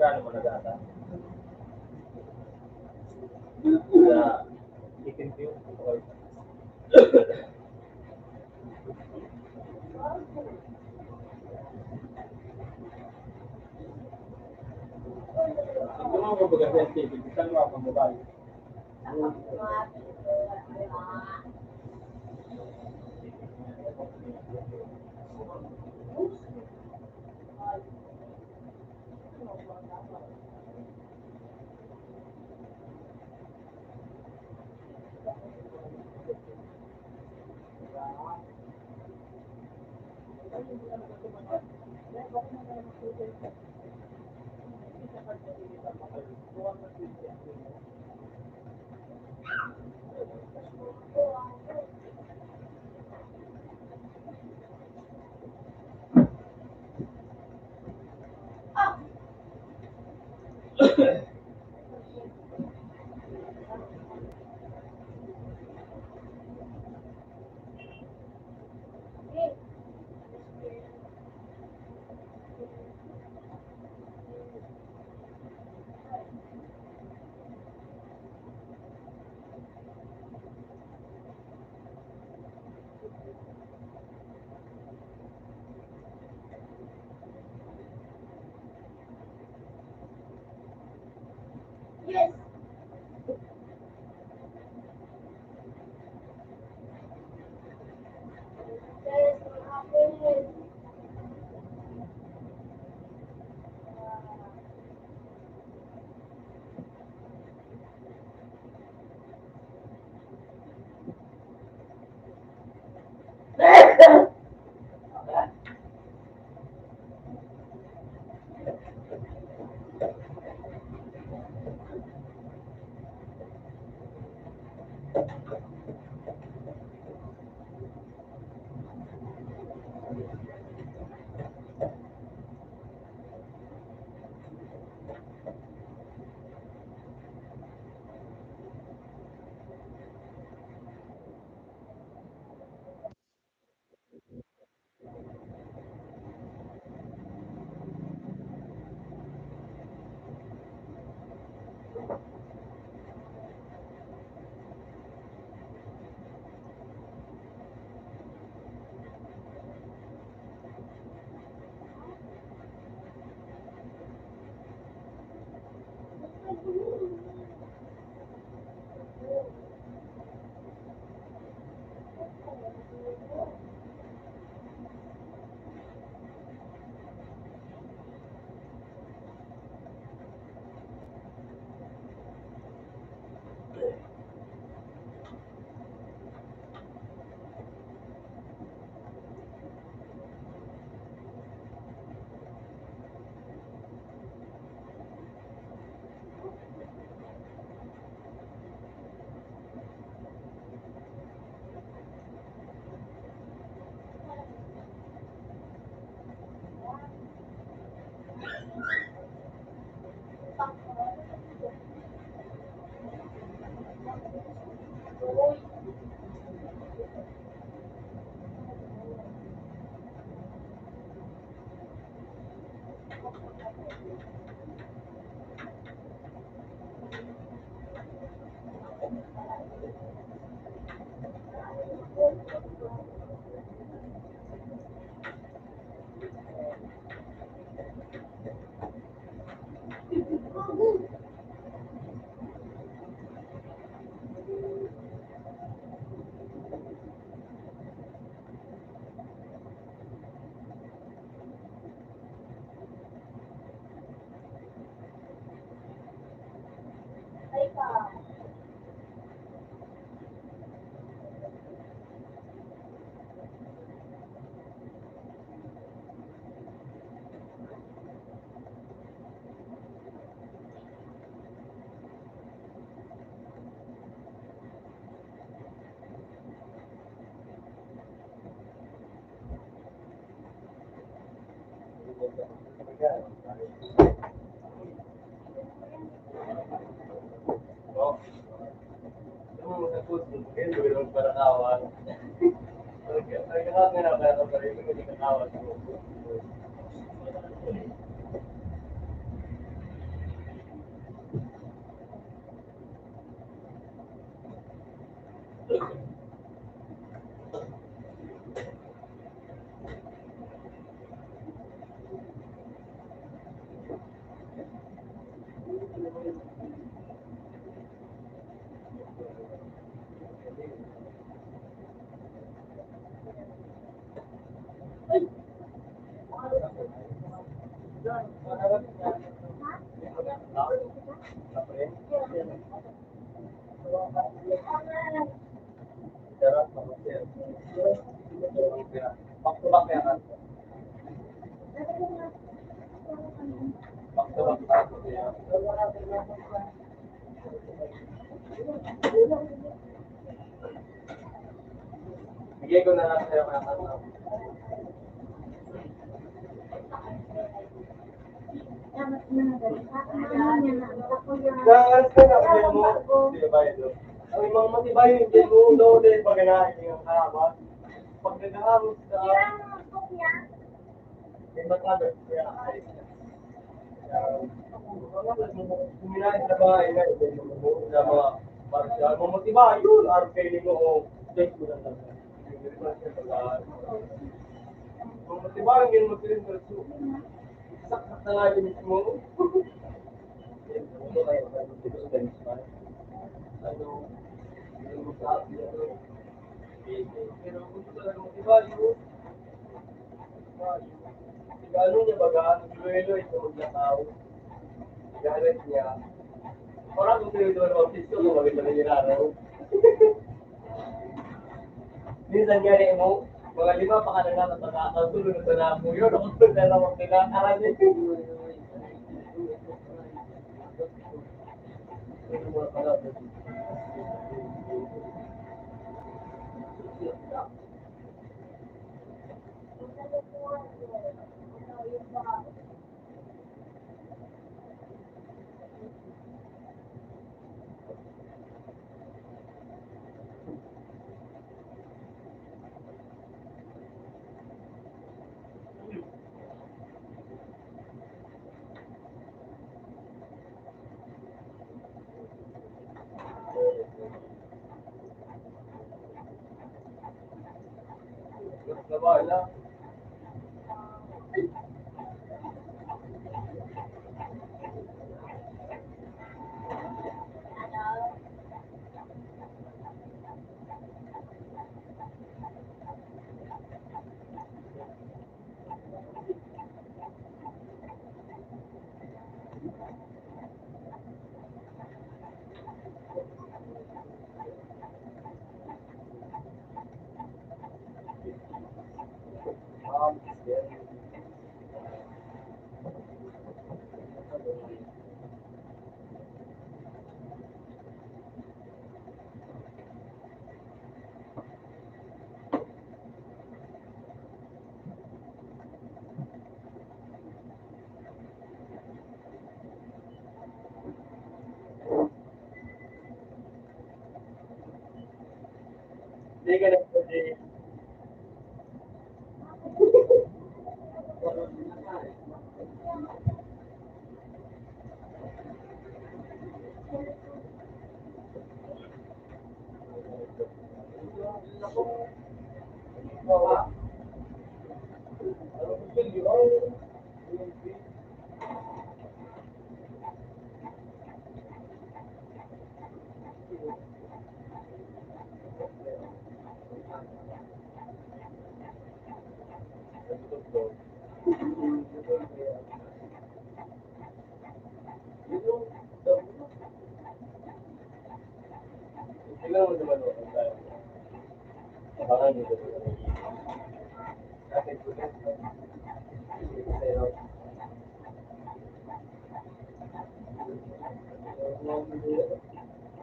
Gano'n mo nag-ata? Sa chicken view? Okay. Ito mga kabagas yan, chicken. Isang mga pamabay. Yes. There's happiness. Ay ka. Oh. Yung nag-post mo, ngayon, gawin mo para kawan. Ay, kakakita na kaya pa rin, hindi ka kawan. Back-to-back yan. Back-to-back. Bigay ko na lang sa'yo kaya Guys, kaya mo, diba ito? Ang mga matibay yung dyan mo, daw din pag nakahin yung kahamas. Pag nagahamos sa... May matagod, kaya ay... Kuminahin sa bahay na, sa mga marasyan. Mga matibay yun, RP ni mo, o check mo lang lang. Mga matibay yung magpiling sa su. Saksak na nga yun mismo. Ano kayo? Ano? Ano sa akin? Pero kung talaga matibay yun, gano niya baga, nagluelo ito maglakaw. Galit niya. Parang kung sino ito ng office ko, kung maganda na nilaraw. Minsan nga rin mo, mga 5 pa ka na nga pagkakatulog na sa namo yun. Ako kung dalawang nilakaran niya. Wala. Yeah. Hindi ka na pwede. Tingnan mo naman ako tayo. Abangan nyo doon. Akin ko din. Pero,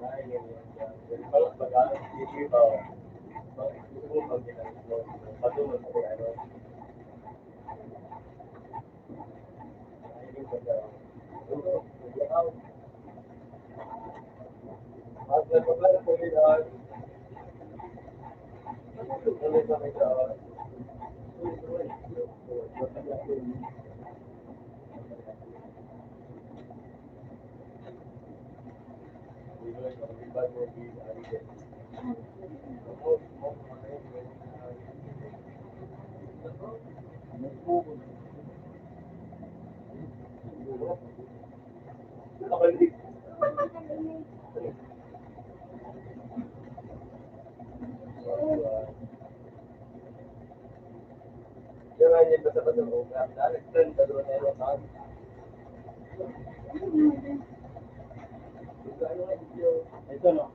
ay, ganyan. Parang pag-alas, hindi ba, gusto mo pag-ginagawa mo, patulog ko ano. Ay, hindi pag-ginagawa. At nagpapala ko rin ang ulit na may Nakabalik. Yung nga niya basta ng program, nag-trend ka doon na yung tawag. Ito no?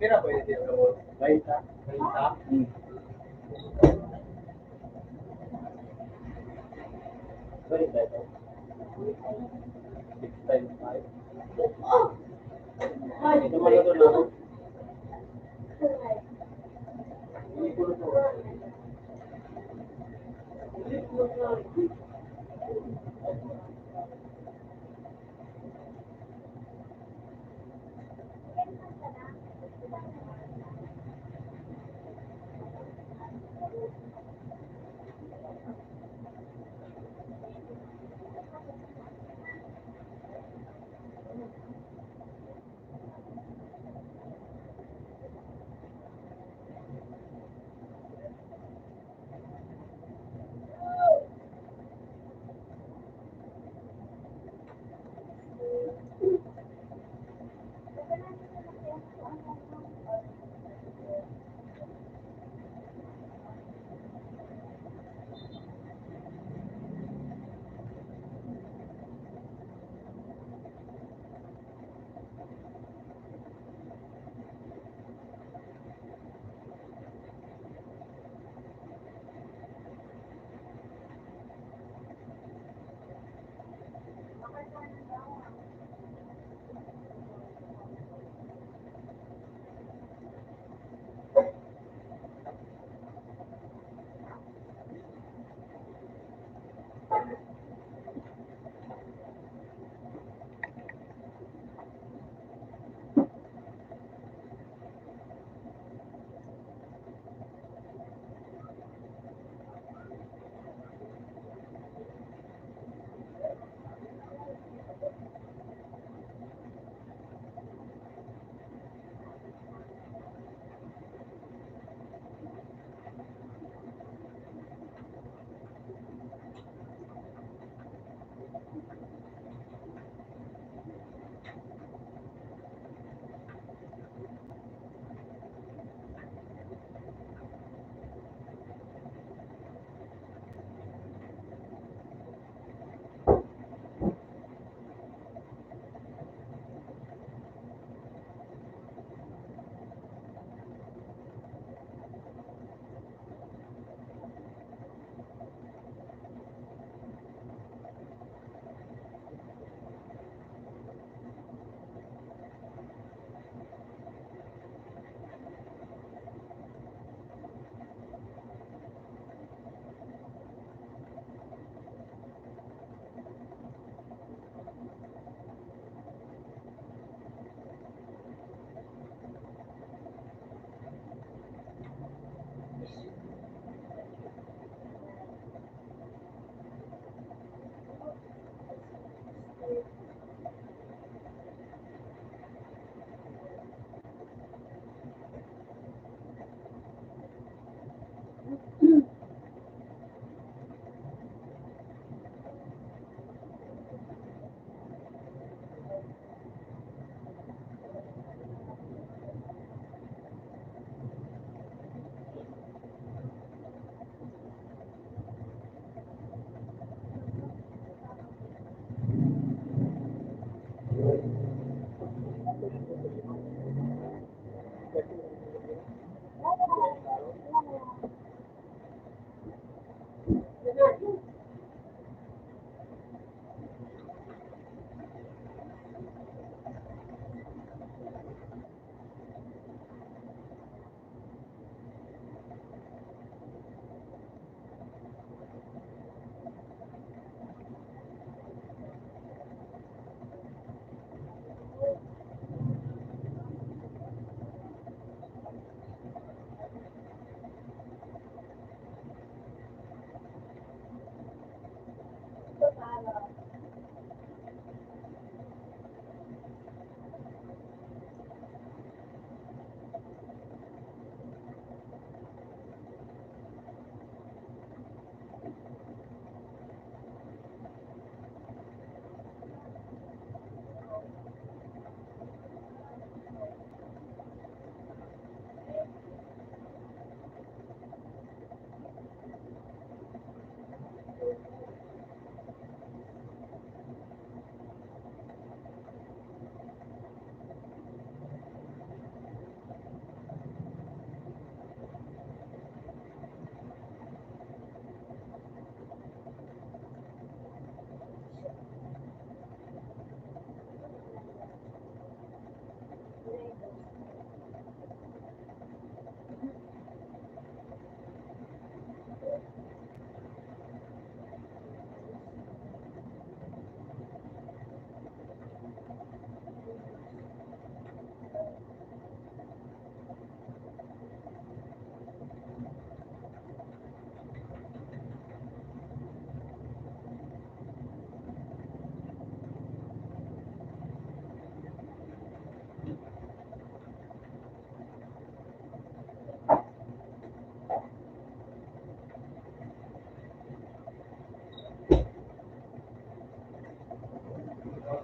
Kira pwede din ako. Baita. Baita? Baita ito. 6 times 5. Ito mga ito na. Hindi ko ito.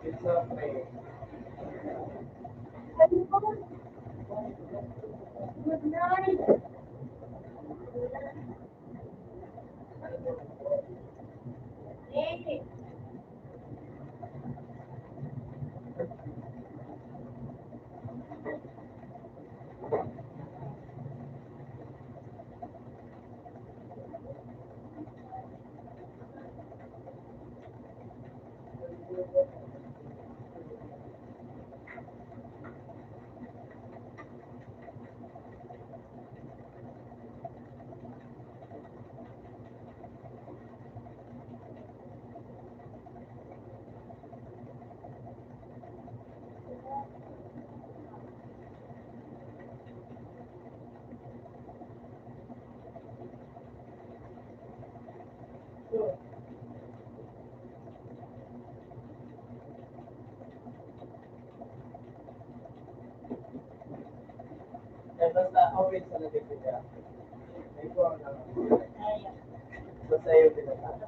Pizza, may Good night. Eh, basta okay sa nagiging niya. May ko ang Ayan. basta yung pinatata.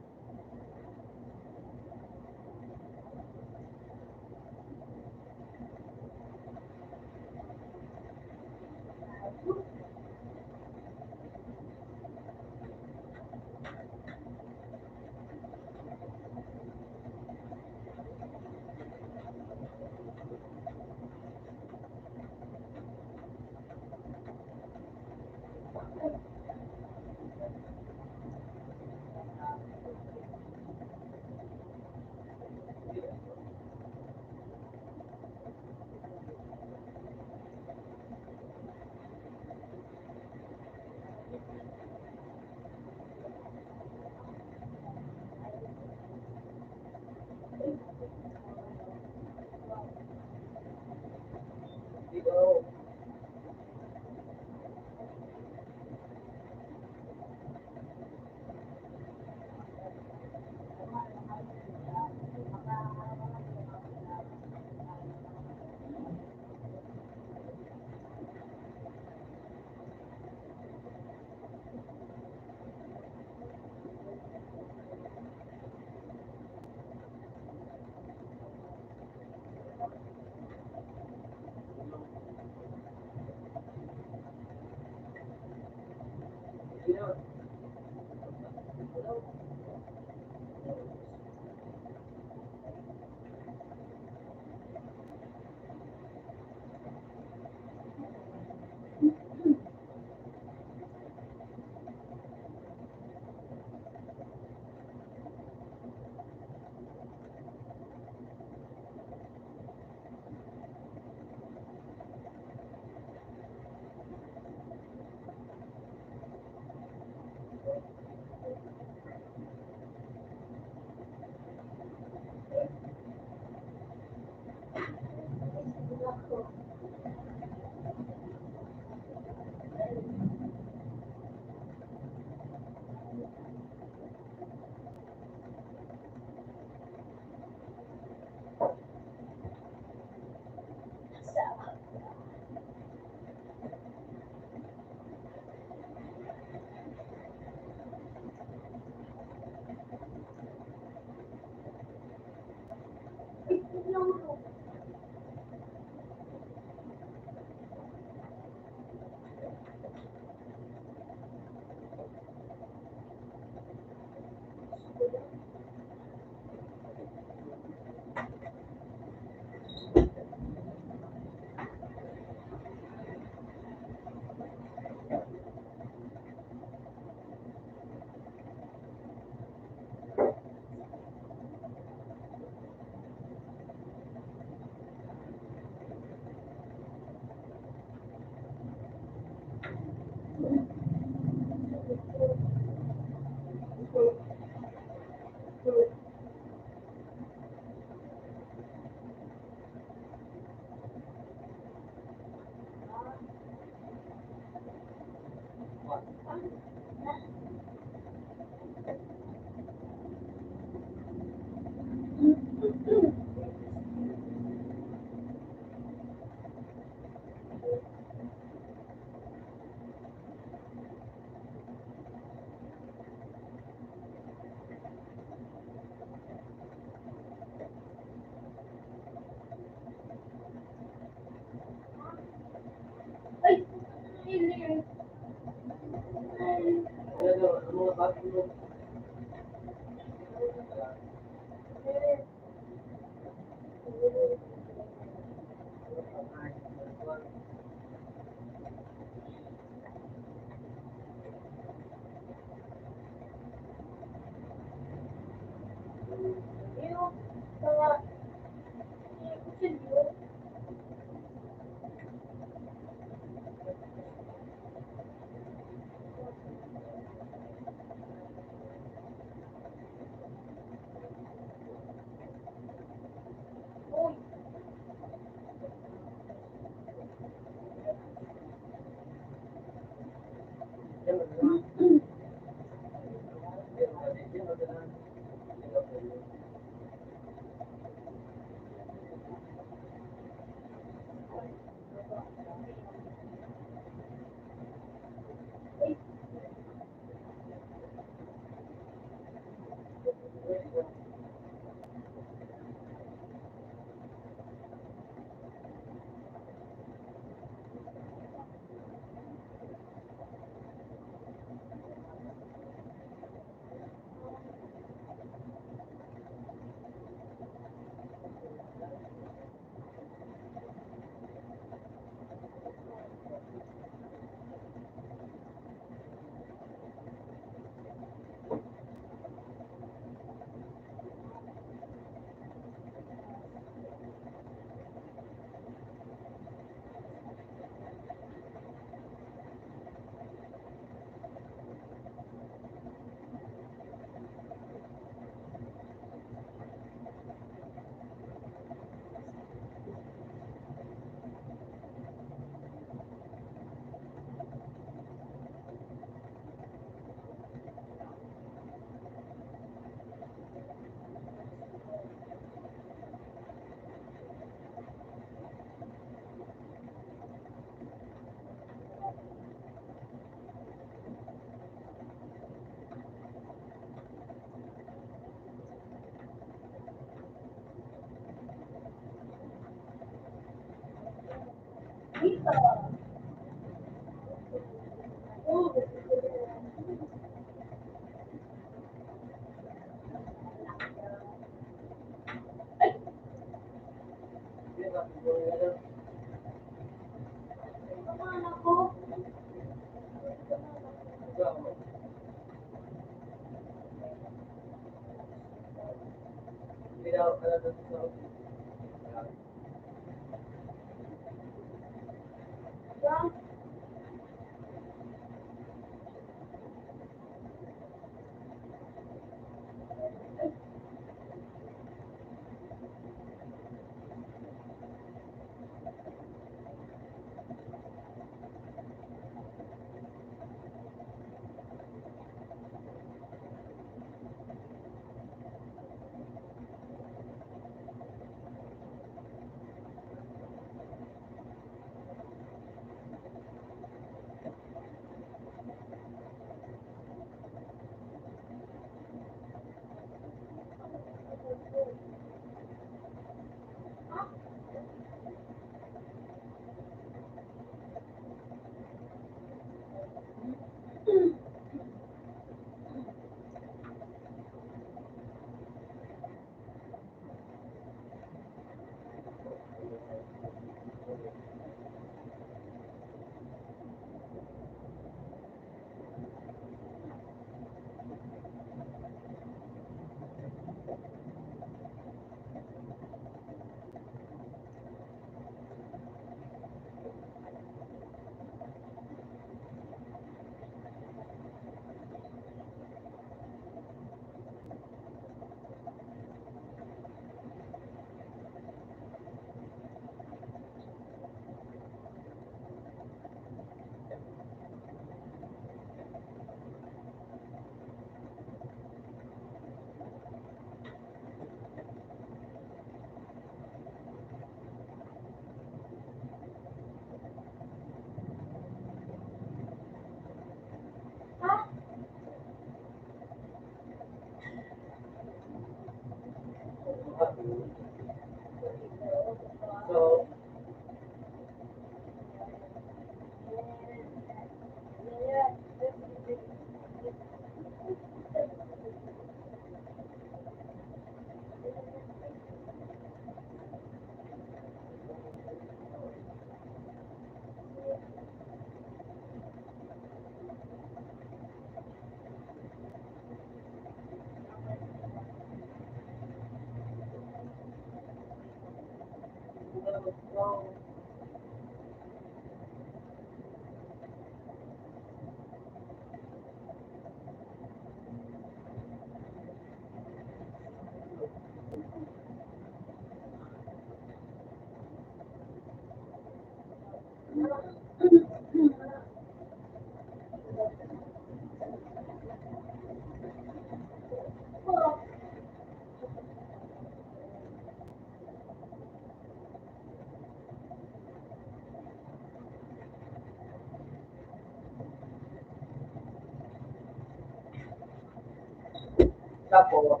Tapos,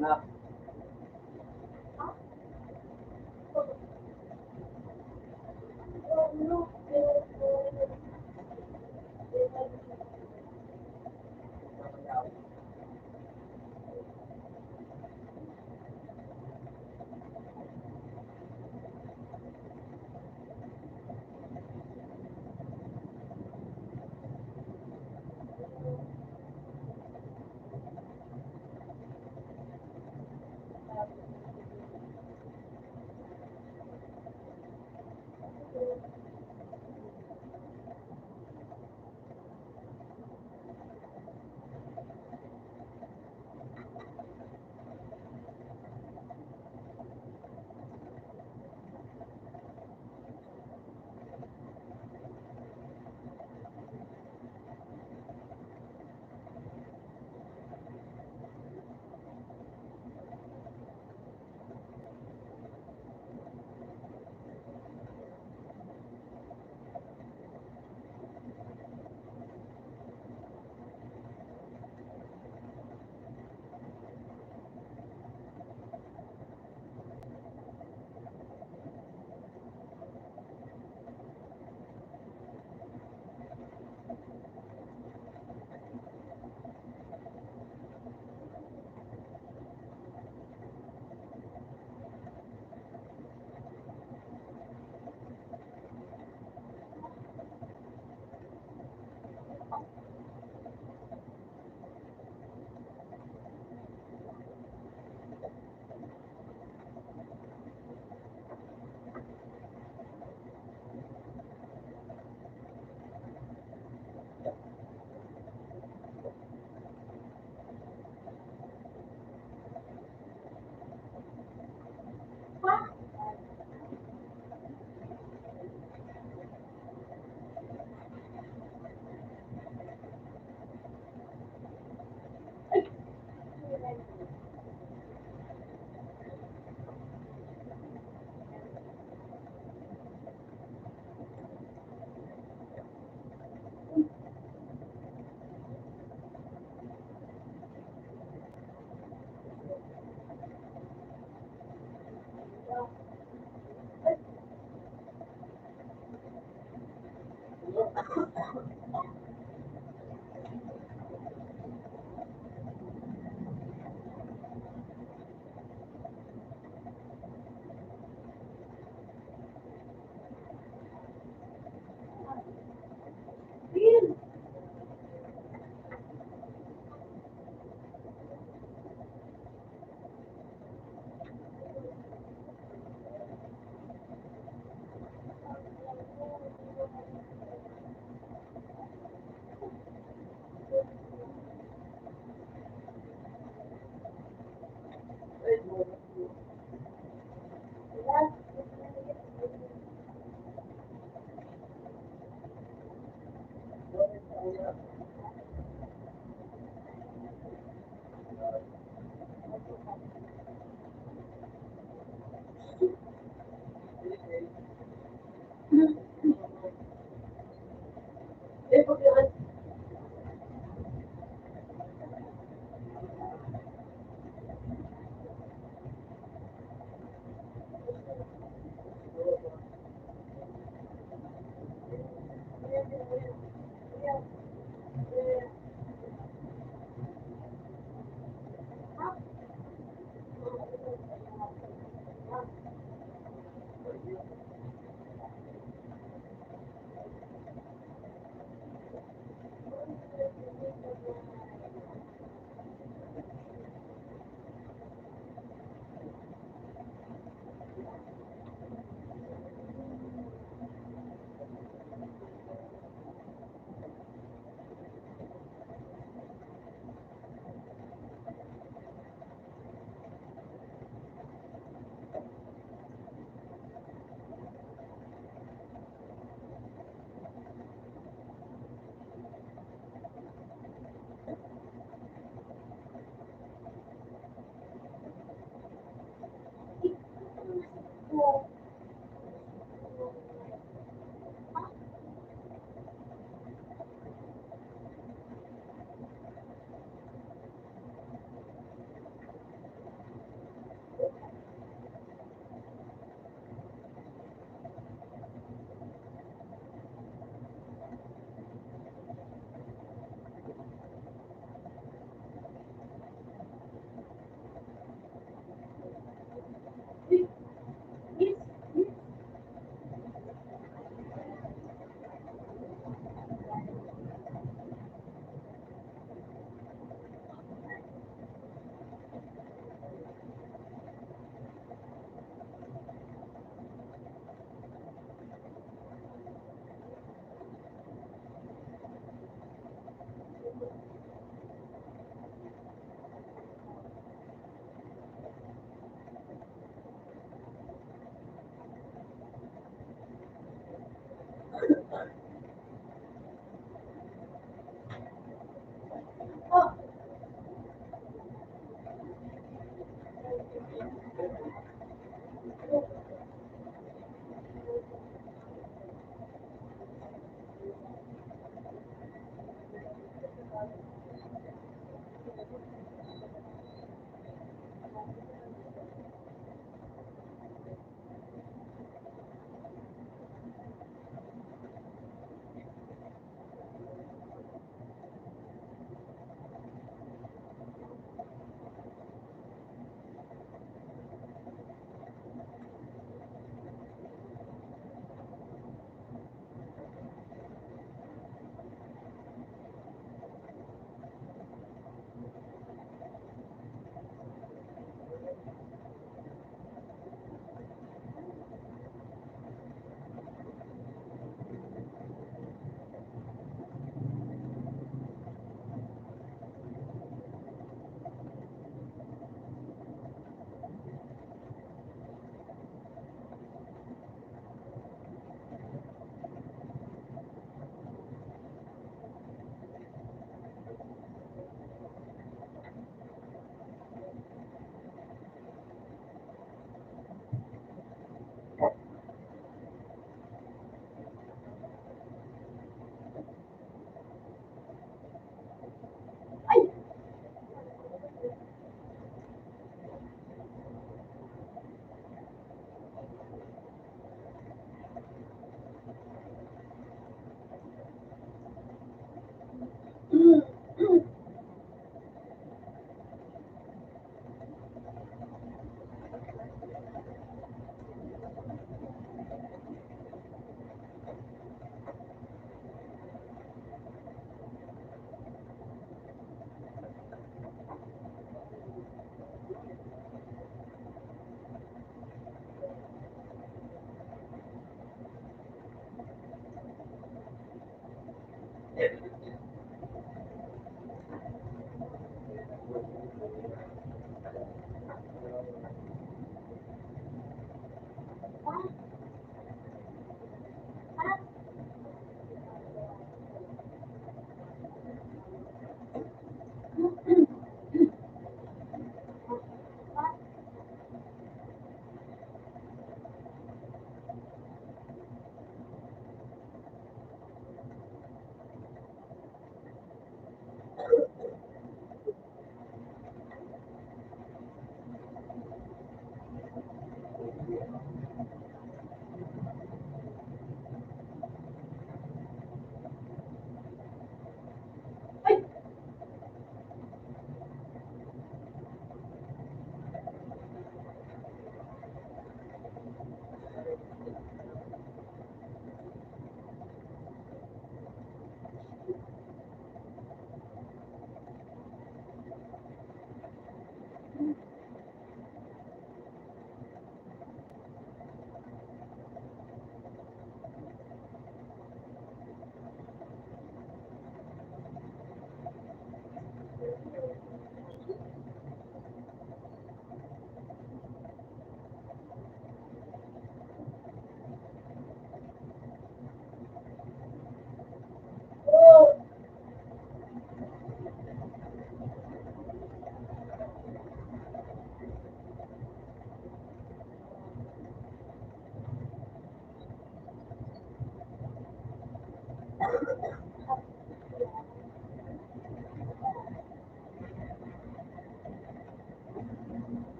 na,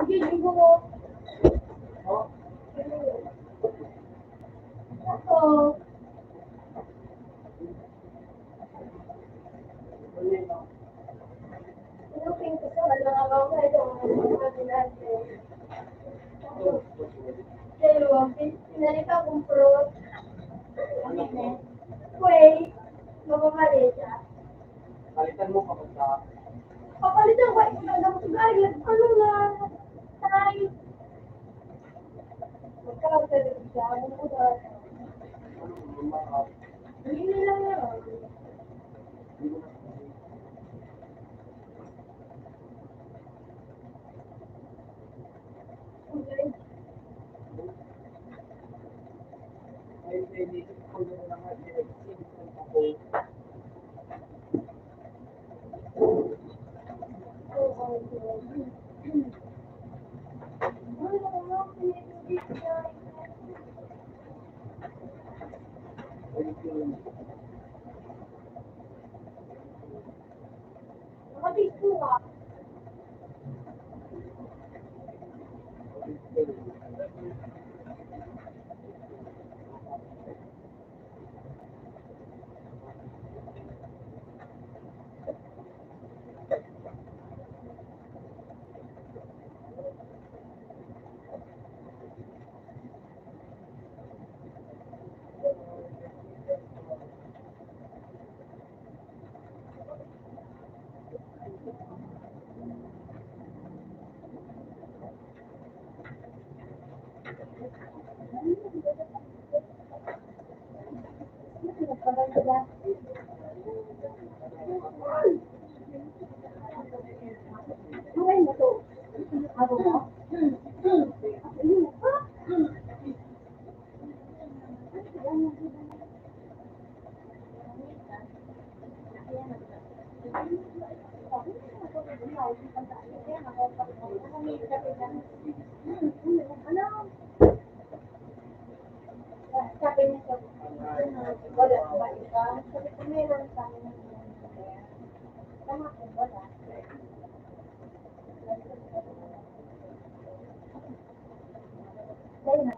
Sige, ligo mo. Ako. Inupin ko sa mga ito. Pero, pinalita kong fruit. Wait, mababali siya. Palitan mo kapag sa Papalitan ko ito na gamot. Ano na? Tay. Magkakaroon siya. Ano ko na? Hindi lang yun. Sabi niya, wala ba iba? Sabi ko, meron sa amin ng tama ko, wala. Dahil na,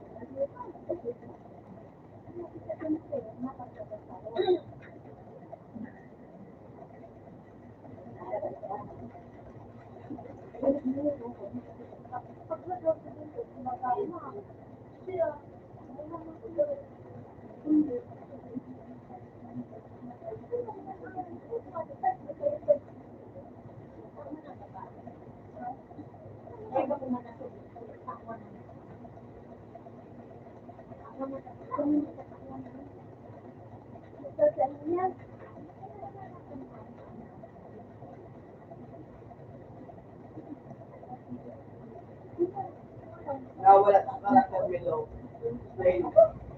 Nawala sa karakter Milo.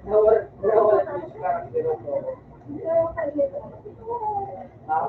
Nawala sa karakter Milo. Ha?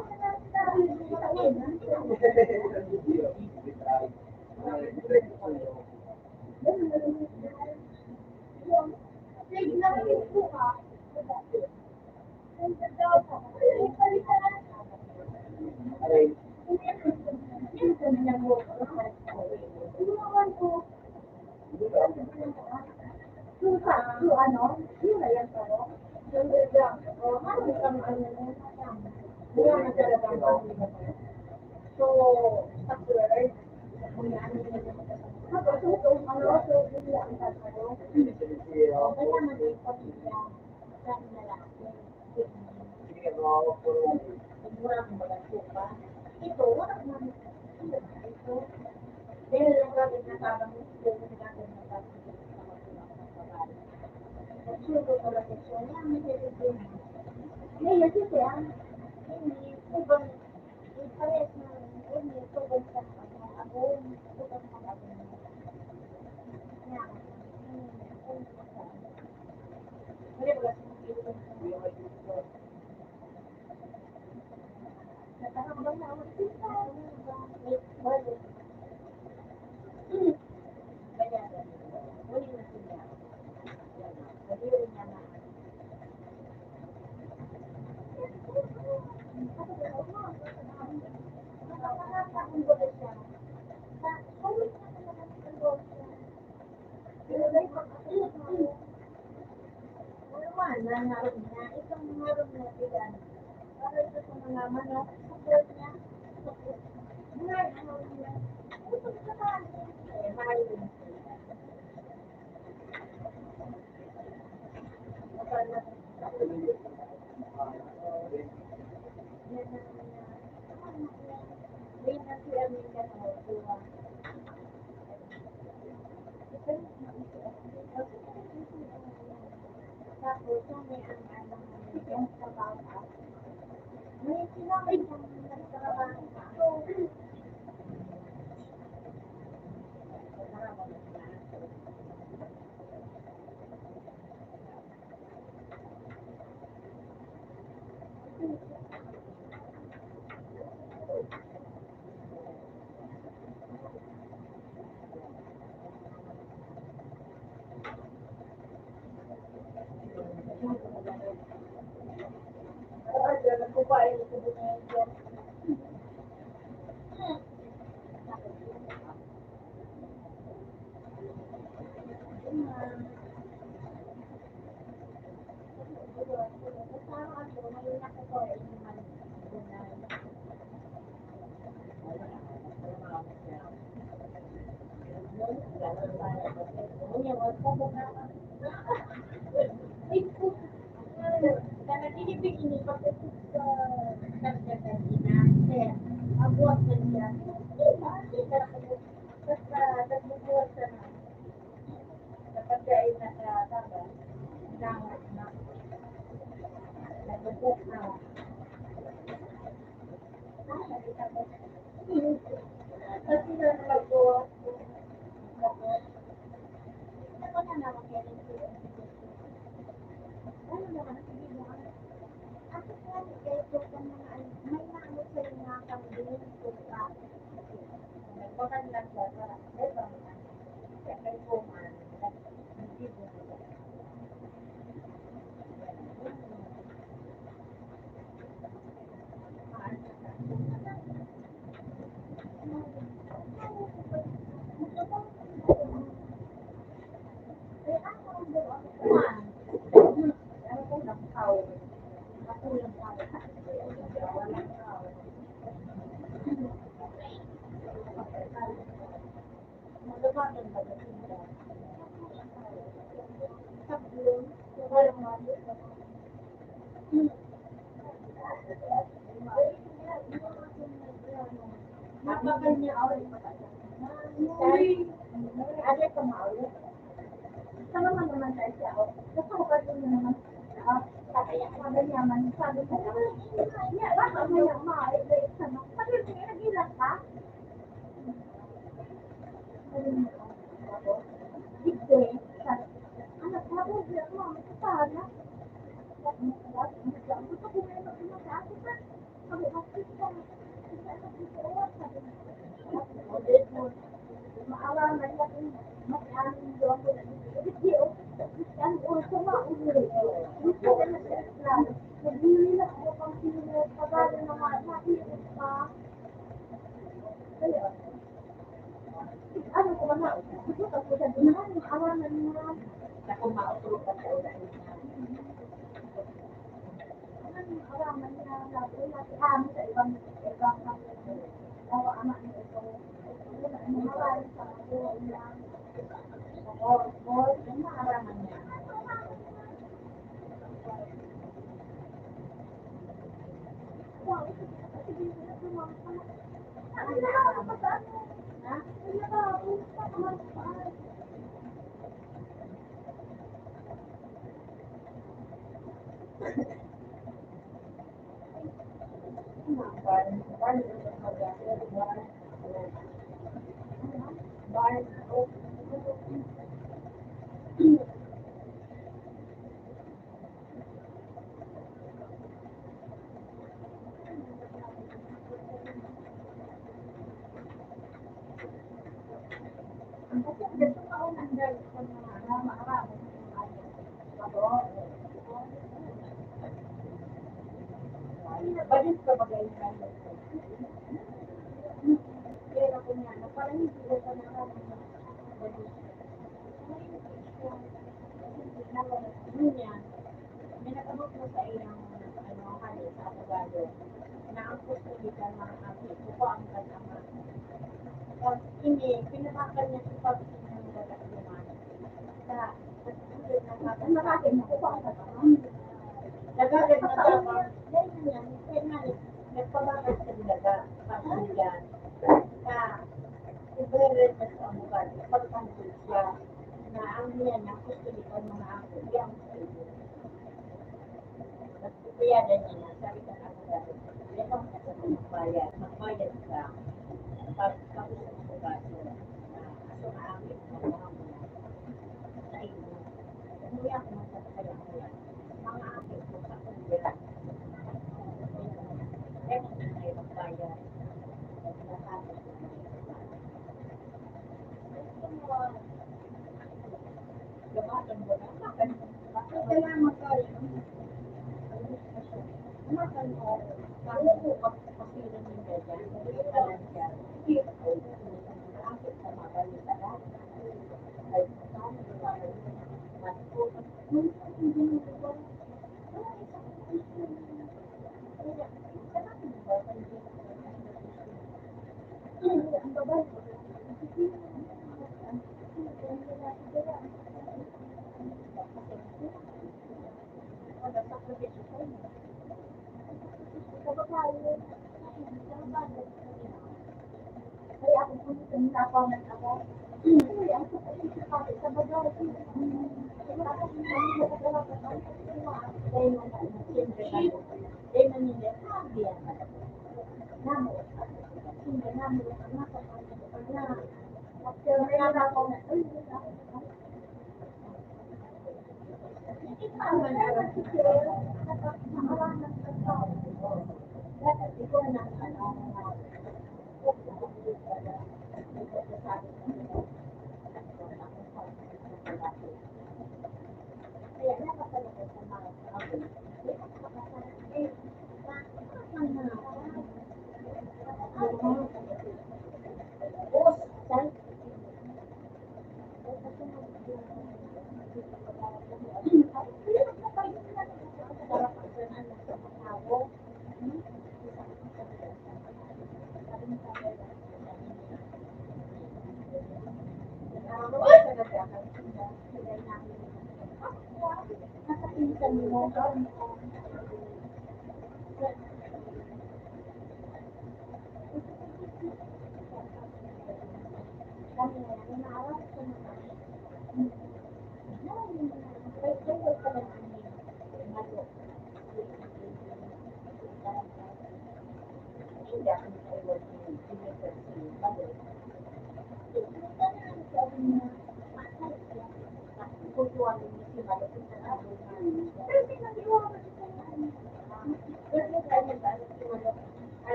Kaya ako po napaman ako. Kaya ako po sa bagay.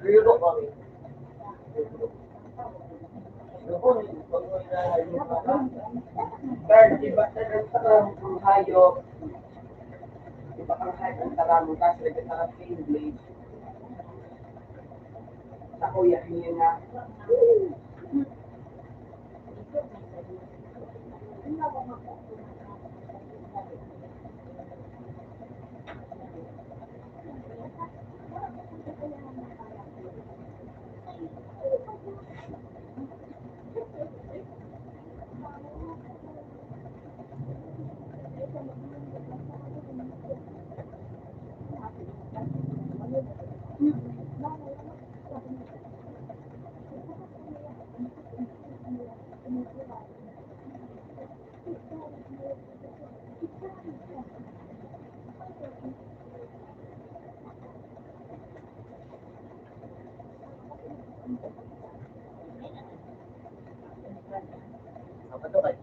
Riro kami. Third, iba ang hayop. Iba ang hayop ang taramo kasi nagkakaroon sa English. Sa kuya niya na. Apa tuh kayak?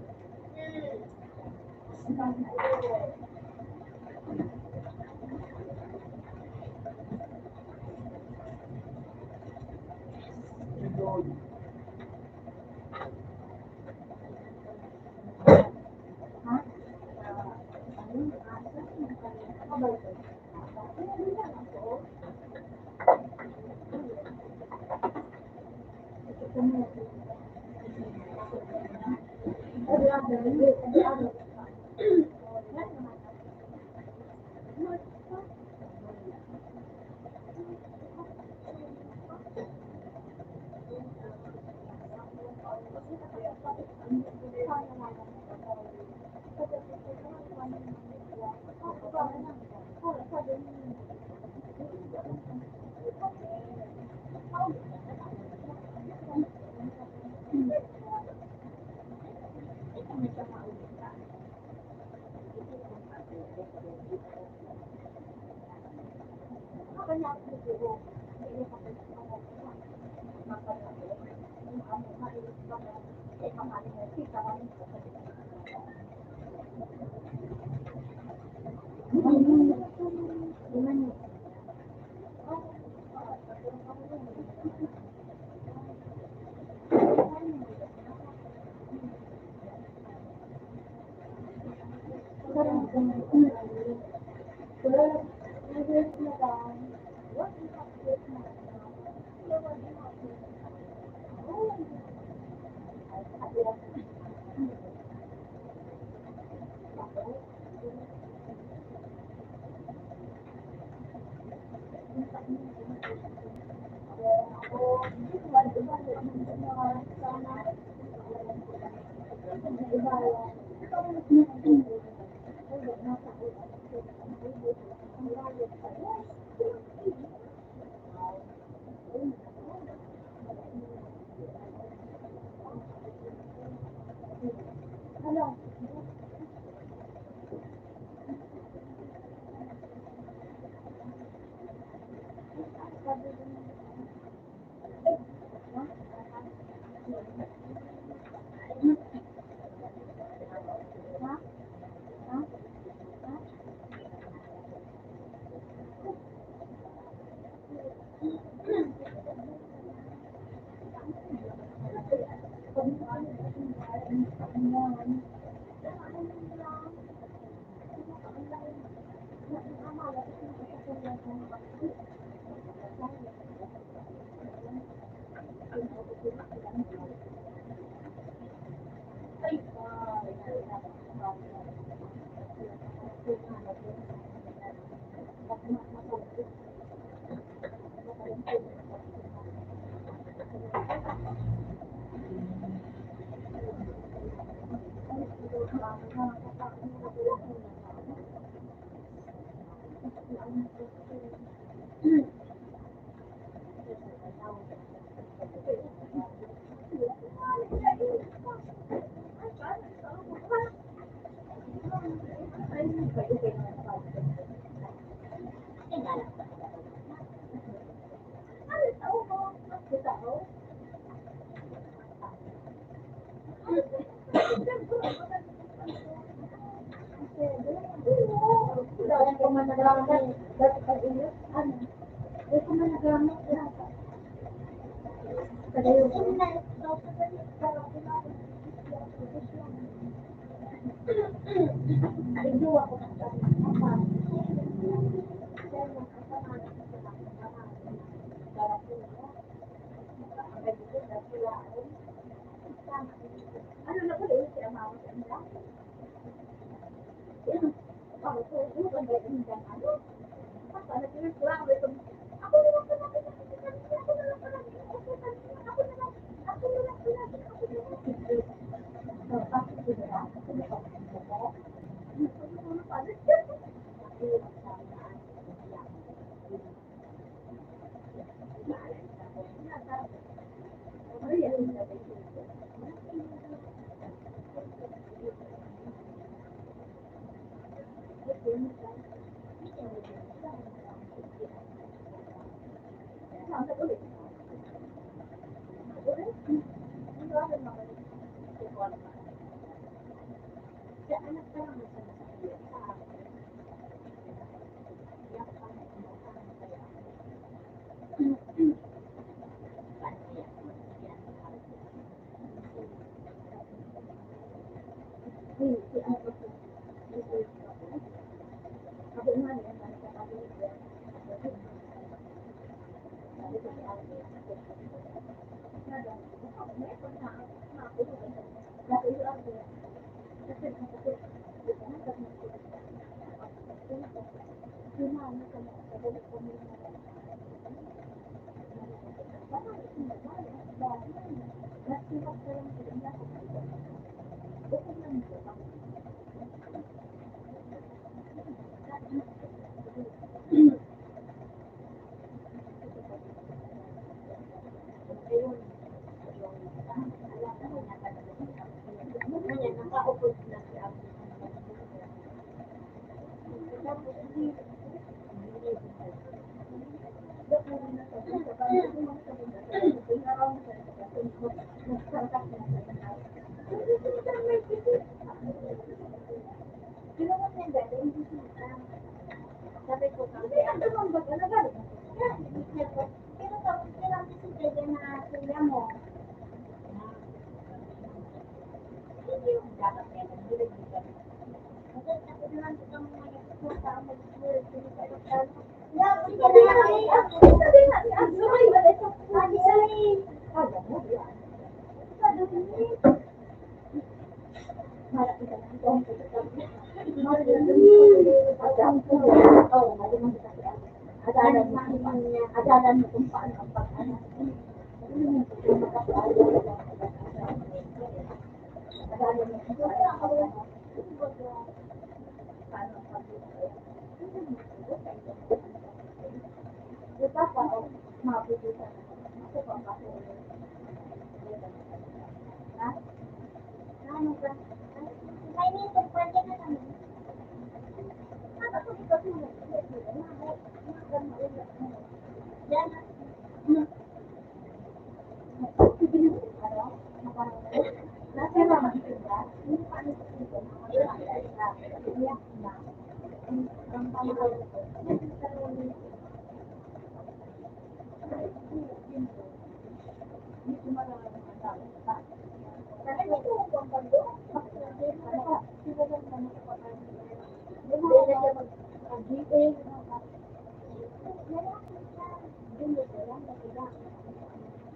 Adalan mo kung paano ang pag-ano.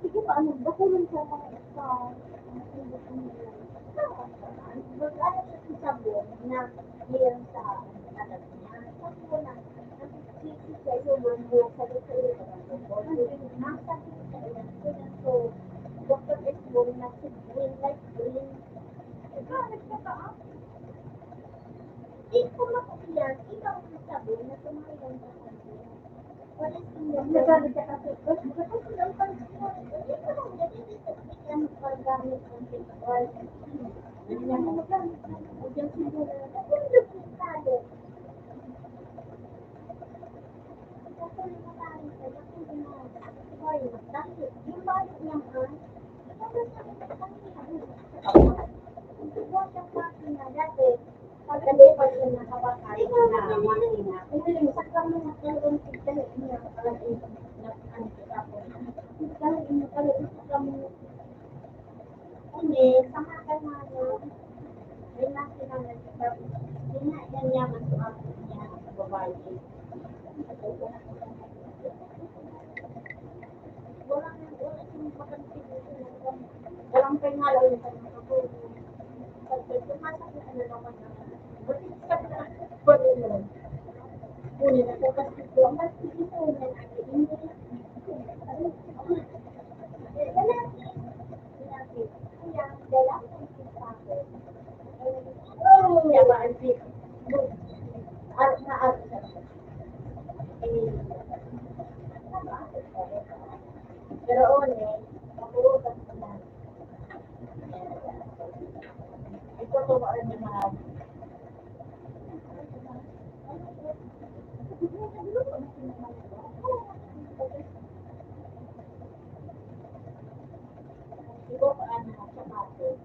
Sige pa, ano, bakulong sa mga sa sabon na mayroon sa anak niya. Sabi ko na, nagsisisi siya yung mga sabi sa iyo, ang sabi ko sa iyo, so, Dr. Esbon na si Green Light Green. Di ko makukiyan, ikaw ang sabon na tumayon sa kanila. Nagsabi ka kasi, kasi lang pang ito lang, yan paggamit ng picture. Yan mo maggamit ng picture siguro. Nagulog yung talo. Kasi namatay sa lakong ginawa. Sorry, dahil yung balik niyang an, ito na sa kanila. Huwag siyang makina dati. Pagkali pa siya nakabakay na makina. Kasi yung sakang mga kalong tigdahit niya, parang ang kitapon. Dahil yung kalong sakang hindi, sama ka na yun. May makina na siya. Yan yaman sa ako niya sa babae. Walang pangalaw yung kanyang kapulong. Kasi pumasok na ano naman na. Buti sa kapulong. Kunin ako kasi ito. Ang kasi ito na hindi. Kaya dala ang sisako. Kaya ba ang sisako? Na-art siya. Pero one, mapurutan ko na. Ito ko ba ang mga ito ko ang mga sapatos.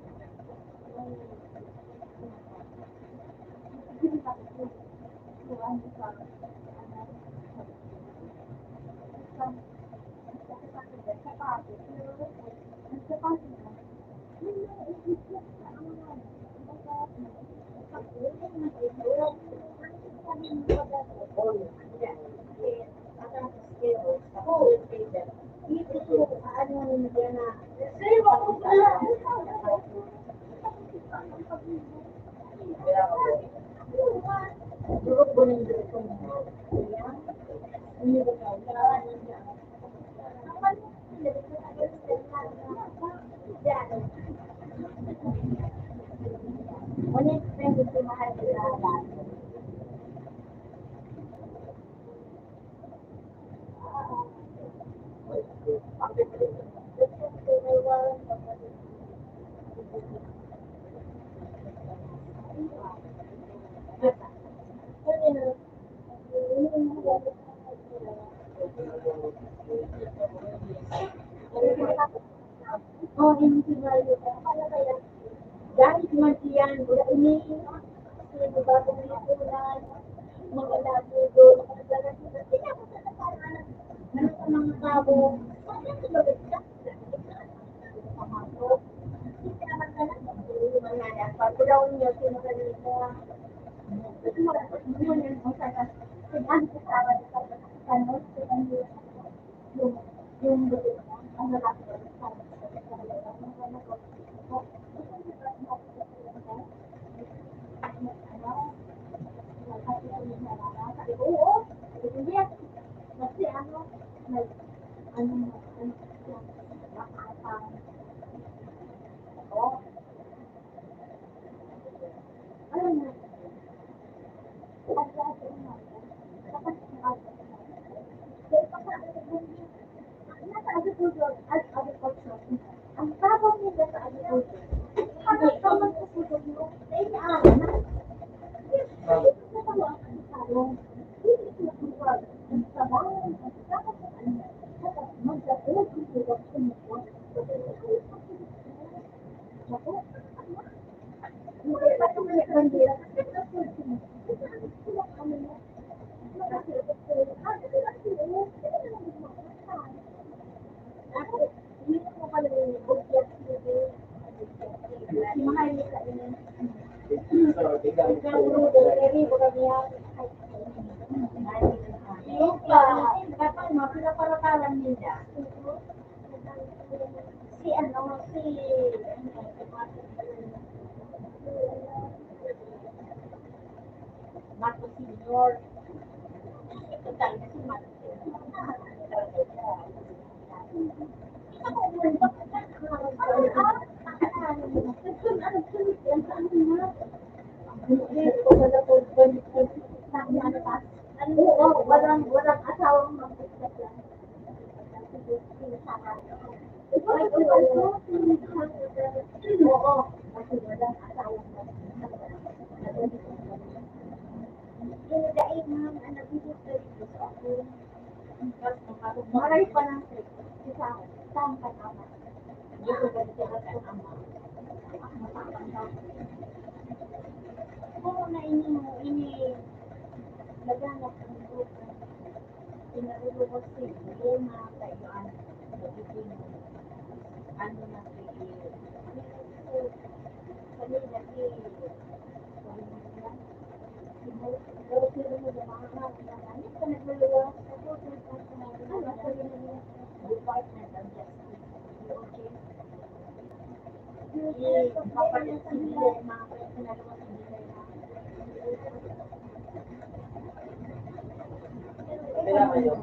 Oh, hindi sigurado ka. Dahil man siyan, wala iniiyak. Hindi ba kung ikulan, mga labo doon, nakadalas sila. Hindi ako sa nakaraan. Ano sa mga tabo? Bakit ang tulad ka? Hindi naman ka lang. Hindi naman nga. Pag daw niyo, sino kanina? Ang tabang nila sa agriculture, parang tabang sa puso mo, na inaaral na. Si ano, si Marco Senior. Ito talaga si Marco walang asawang mag-isip lang. Oo, kasi walang asawang Dahil ng nag-isip ako, maray pa lang sa saan ka tama. Dito ba dito ka tama? Oo na laganap ng grupo. Pinarulungan si Lema kayuan. Nagiging ano na kanila Department of Justice, kapalit sila yung mga pinagawa sa nila. Kaya kayo.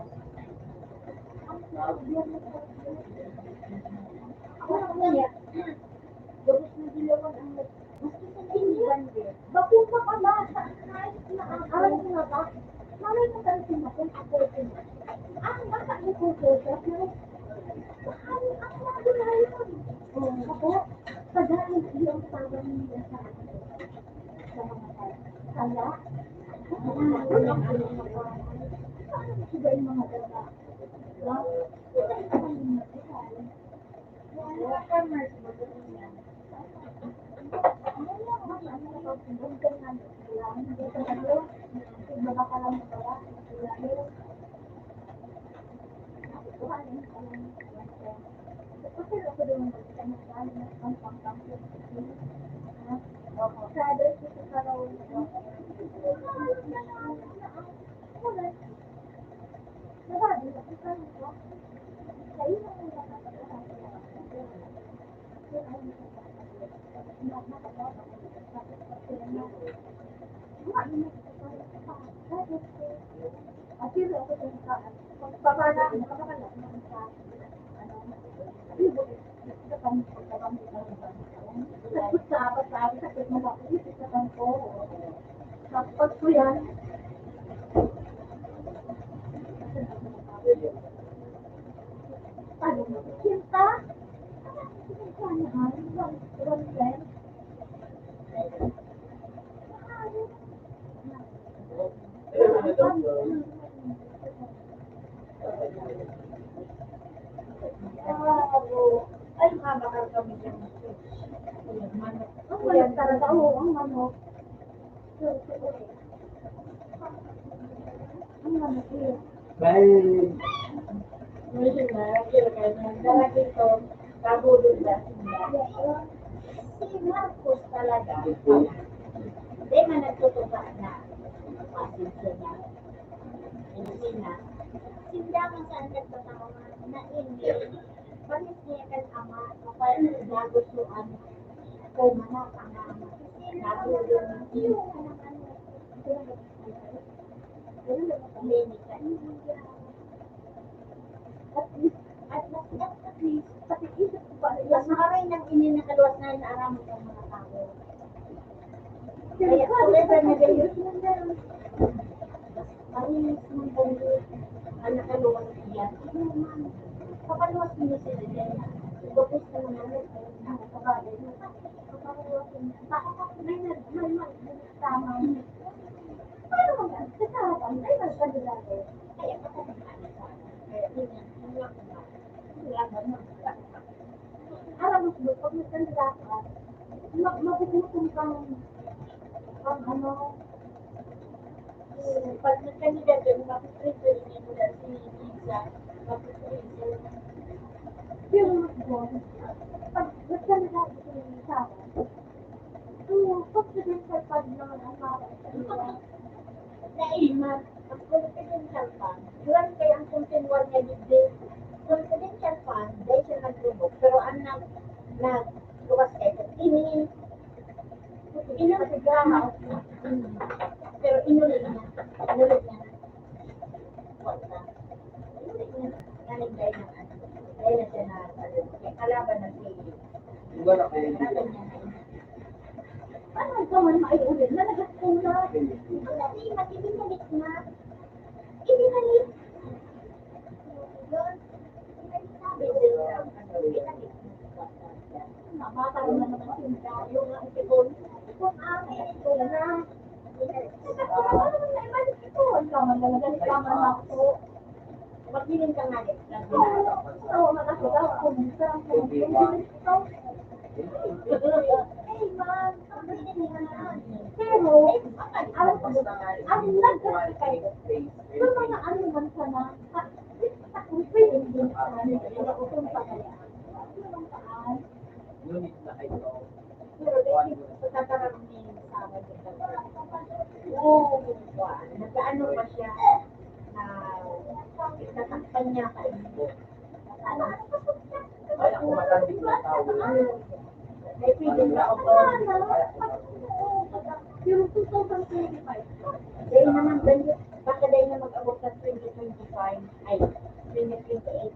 Bakit pa pala sa alam mo na ba? Malay mo tayo sinakon ako din. Ang bata ni Kuko, ako, pagdahil yung tawag nila sa mga tayo. Kaya, sila yung mga data. Tapos ko yan, cinta, ay mabakal kami dyan. Ang manok talaga, oo, ang manok. Ang manok yun. Dahil Hindi na, kaya lalaki ito, kabulog na. Si Marcos talaga, Hindi man nagtutupa na pasensya na. Hindi na. Sila man saan nagtatawa na hindi. Panis niya kan ama, kapag nagustuhan ko manak ang ama. Nagustuhan yung anak-anak. At least, pati isip ko ba, mas maramay nang ininakaluwas na inaarami ng mga tao. Kaya, forever na gayon lang lang. Parinis ng bando, ang nakaluwas niya. Papaluwas niya sila dyan. Gopis na naman, nakakabagay. Papaluwas niya. May tama. Paano mag-aas? Kasarapan, ay magkadulado. Kaya patatamaan sa akin. Kaya yun yan. Alam mo, pag nagkandila ka, magugutom kang ano, pag nagkandila ka, mapiprefer niya mo na si Lisa, mapiprefer. Pero pag nagkandila ka si Lisa, confidential pag naman ang mga naiman, ang confidential fund, yun kaya ang continual niya din, confidential fund, dahil siya naglubog, pero ang nagluwas kayo, inasigaw, pero inulit niya, wala, inulit niya, galing dahil na, dahil na siya na, kalaban na si, Wala kayo kalaban niya na, paano ikaw man maiulit? Nalagat ko na. Kasi matibinalik na. Ibinalik. Yun. Ibinalik na. Bata rin na naman sinta. Yung ang ipon. Kung akin ito na. Ano naman na ibalik ito? Ang kaman talaga. Kaman ako. Magbilin ka nga rin. Oo, malaki daw. Kumusta. Kumusta. Hey, ma'am. Pero, ang nagkakay kayo, yung mga ano man sana, kung pwede din sa kung pa kaya. Ngunit na ito. Pero, sa tatarangin sa oo, nagkaano pa siya na natakpan niya kayo. Kaya kung matandig na tao, May feeling na ako. Yung 2025. Dahil naman, baka dahil na mag-abot sa 2025, ay, 2028.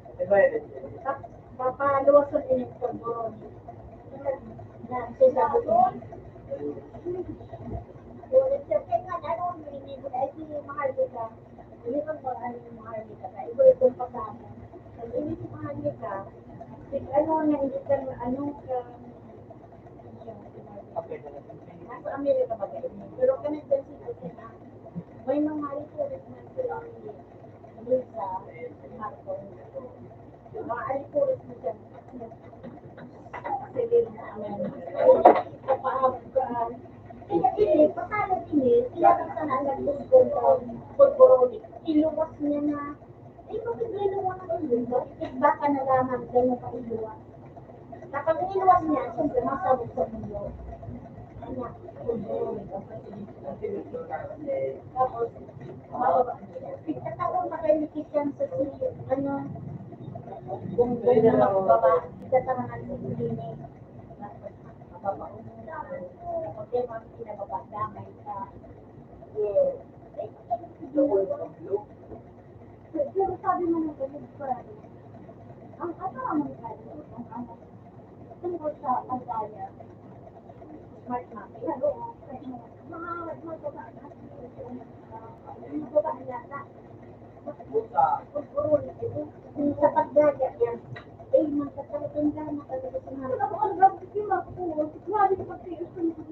Papaluwasan din yung pagburon. Na sinabi ko. Kaya nga, ano, hindi ko dahil si Maharlika, hindi ko mo ano yung Maharlika, iba itong pagkama. Pag hindi si Maharlika, ano na hindi ka, ano ka, nasa Amerika ba kayo? Pero Canadian citizen na, may mga alikulit na sila Lisa, Marco, mga alikulit na siya. Sige na, kaya ini, patalo ini, sila ka sana nag-gulgong ng pulboronic, iluwas niya na, bakit liluwas na iluwas? Baka na lamang ganyan pa iluwas. Kapag iniluwas niya, siyempre masabog sa mundo. Anak, tapos, mababa. Pagkataon pa kayo ni Christian sa ano, bumbong na magbaba, pagkataon ng hindi mababa. Okay, mga pinababa, damay ka. Pero sabi mo na ganun, ang ano ang mga tungkol sa pagkaya, smart mapping, mga magbaga na sa pagdaga yan, ay magkatalaga na talaga sa mga ako ang grabe si Mako, grabe sa pagkayos ko nito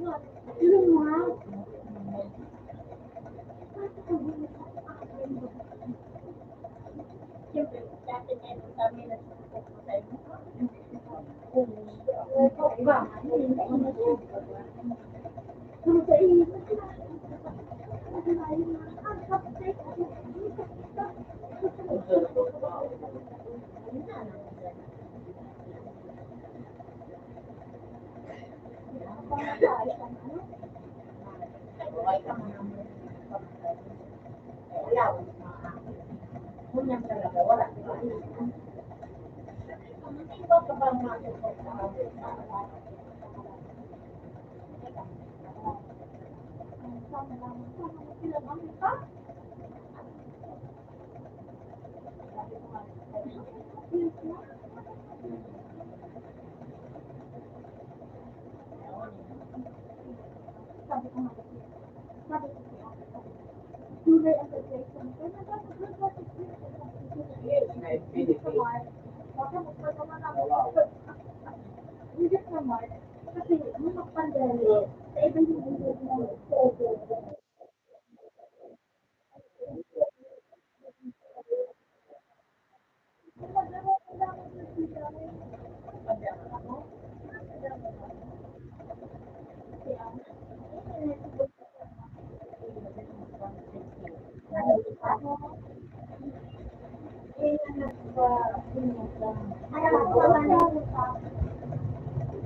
yung mga siyempre, dati na ito sa amin na susunod ko sa inyo. Ba? Kung sa iyo, buhay ka mo naman. Wala, kunyang talaga, wala. Iba ka ba matutok sa amin? Sabi ko nga, sabi ko nga, tunay ang pagkaisang ko, baka magpagawa ako. Hindi naman, kasi nung mag-pandemic, sa ibang hindi mo,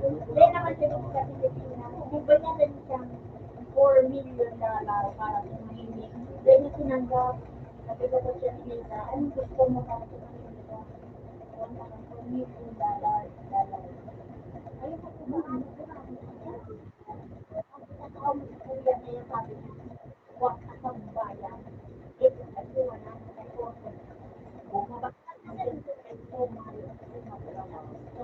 Hindi naman siya dito sa Pilipinas. Bigyan niya din siyang $4 million para tumahimik. Hindi niya tinanggap. Sabi ko po siya nila, anong gusto mo para tumahimik ka? $4 million. Ayun po po ba? Ano po ba? Ang kuya niya sabi niya, huwag ka sa bayan. Ito kasi wala na tayo. Mabakit na rin ito kay Tomar. So,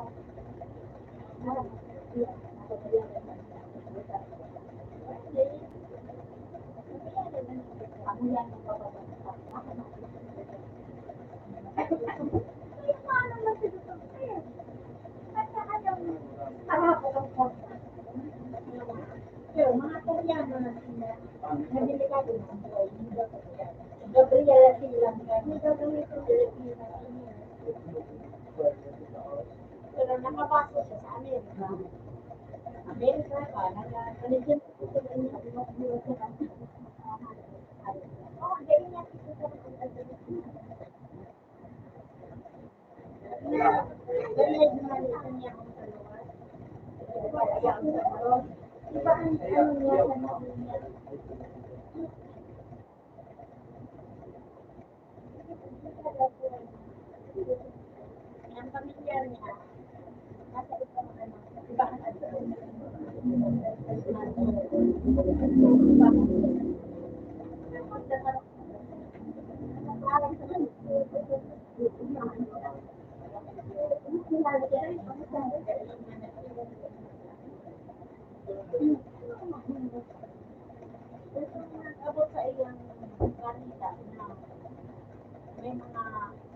pero mga Koreano na sila, na delikado na ang buhay nila. Gabriela sila, hindi gagawin sa Pilipinas. Pero nakapasok siya sa Amerika. Amerika pa, nag-religion ko sa kanya, iwas-iwas sa kanya. Oo, ganyan nga siya sa ganyan naman ito niya ang dalawa. Iba ang ano niya sa nabi niya. Ang pamilyar niya, nasa isang ano, iba ang ano. Abot sa iyang balita na may mga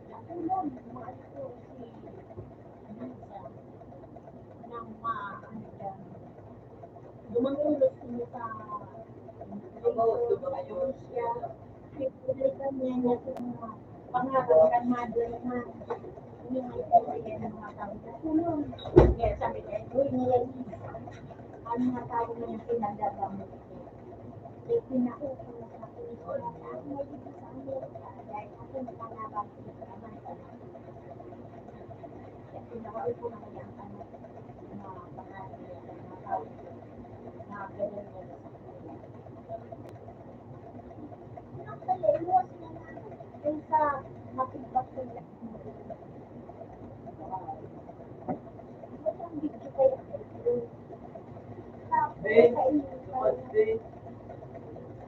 natulog, mga ito si Lisa ng mga ano dyan. Dumangulot sila sa Russia. Pinilitan niya sa mga pangalan mother na yung may kaya ng mga tao sa tulong. Kaya sabi niya, uy, nila ang mga tao na yung pinagdadamot. Kaya pinaupo na sa pulis na ako may dito sa Amerika dahil ako nakalaban sa Amerika. Kaya pinaupo na niya ang ano, mga pangalan niya ng mga tao na ganyan niya sa kanila. Nakalimuot niya na yung sa mapigbak nila.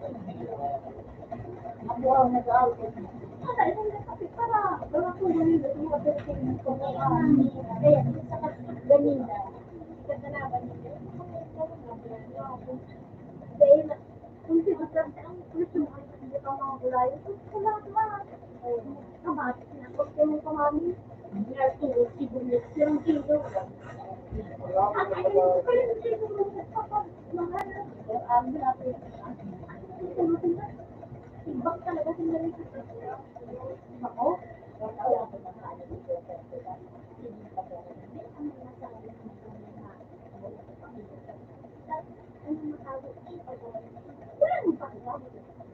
Ang video kayo ako ang nag-aaral. Kaya yung nakapit para wala ko ganito yung mga ko kaya sa ganina katanaban niya dahil kung siguran ang gusto mo ay hindi ka mga gulay wala naman kamatis na pag kamami niya tuwag sibuyas yung kilo at ayun ko kayo siguro kapag mahal ang natin ibang talaga sila rin sa ako wala ko na kaya dito hindi pa pero ang mga sabi ng mga ano masabi ay pag-uwi wala nang pakisabi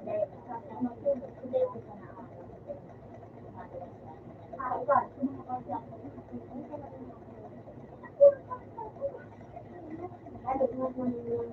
dahil kasama ko hindi ko pa nakakaawa sa mga pagkakas ano nga naman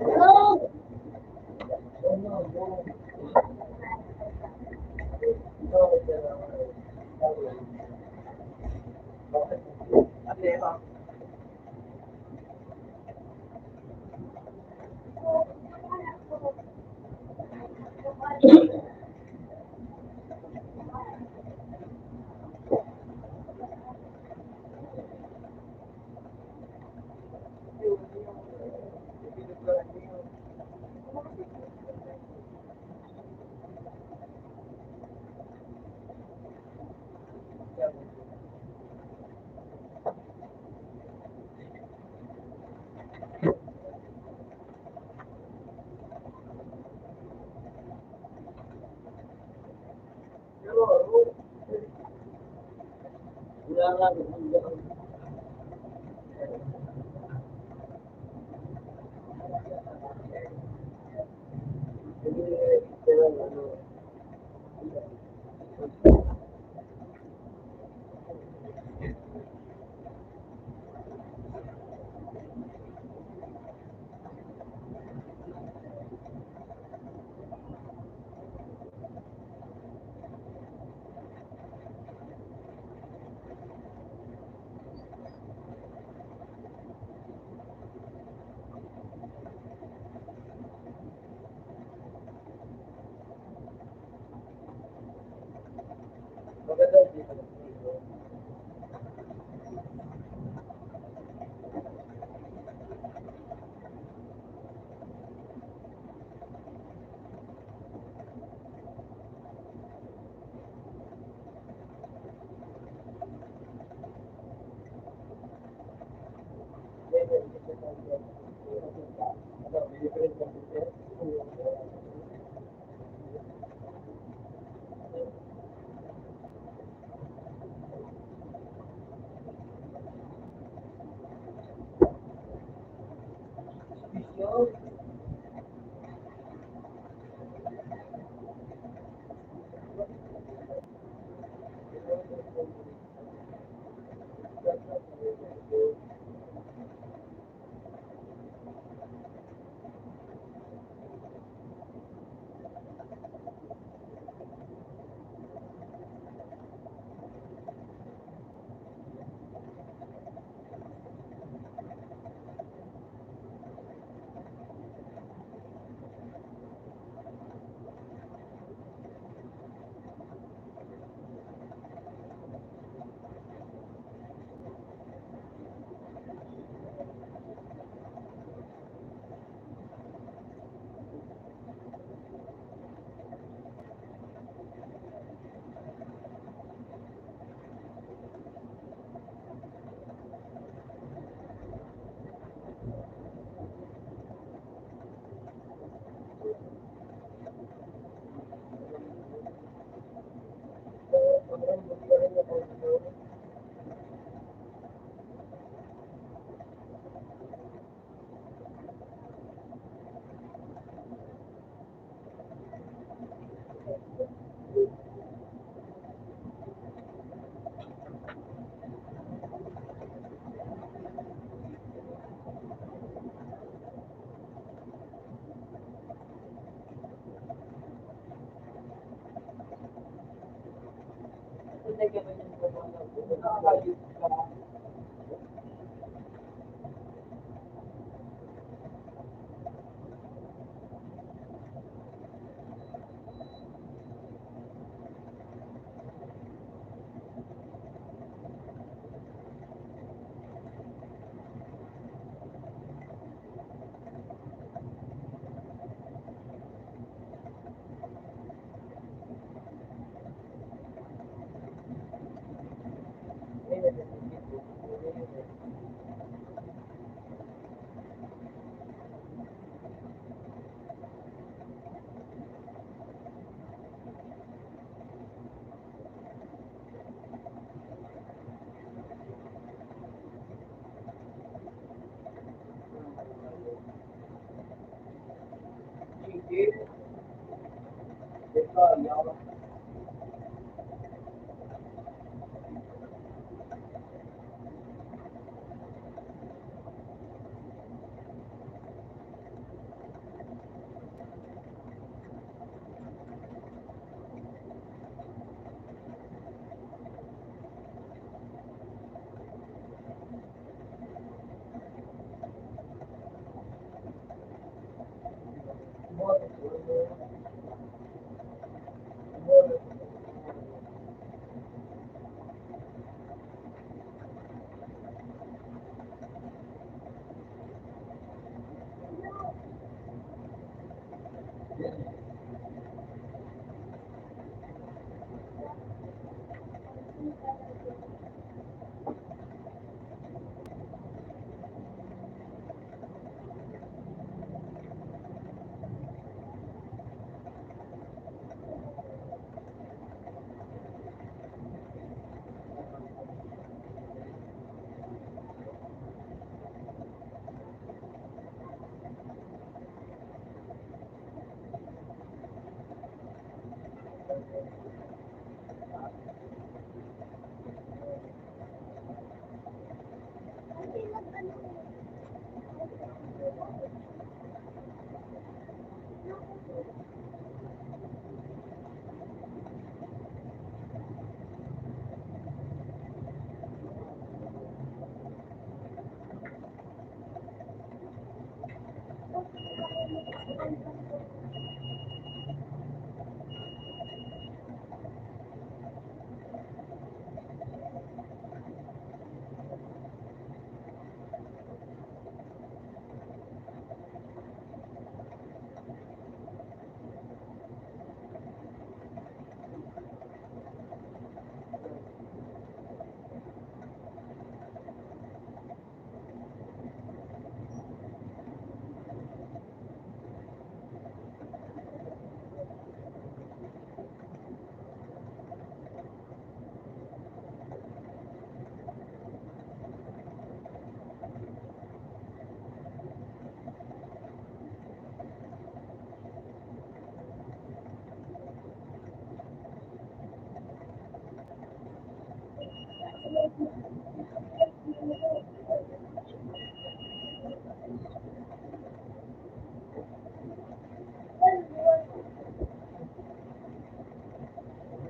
No, Bakit? Ano yun, ma'am? Wala nga, maganda dito.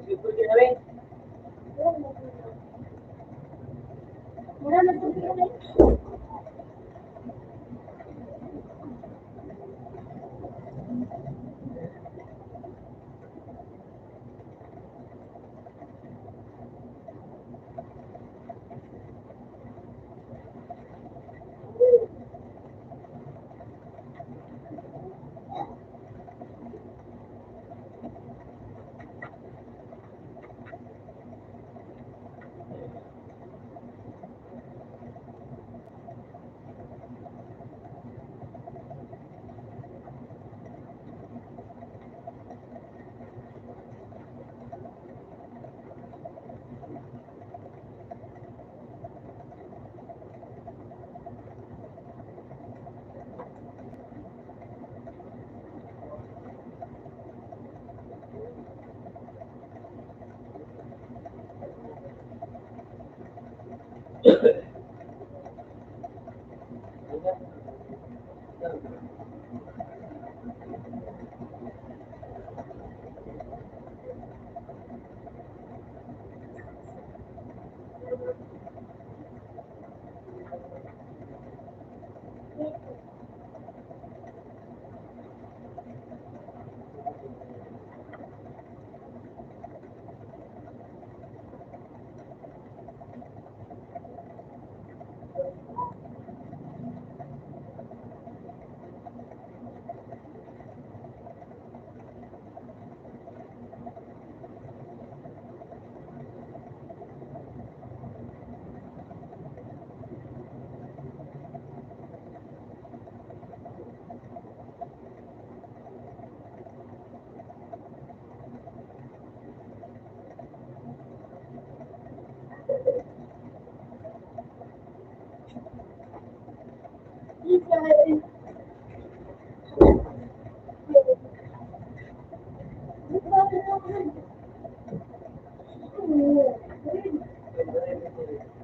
Gusto niyo na rin. Mura na ito pinay.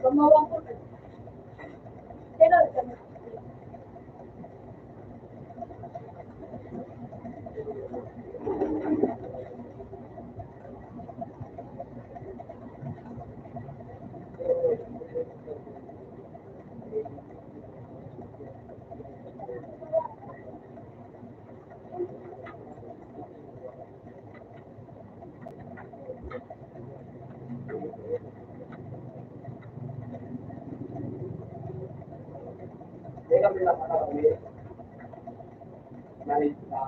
Gumawa ko. Pero, Hindi kami nakakawin. Manage na.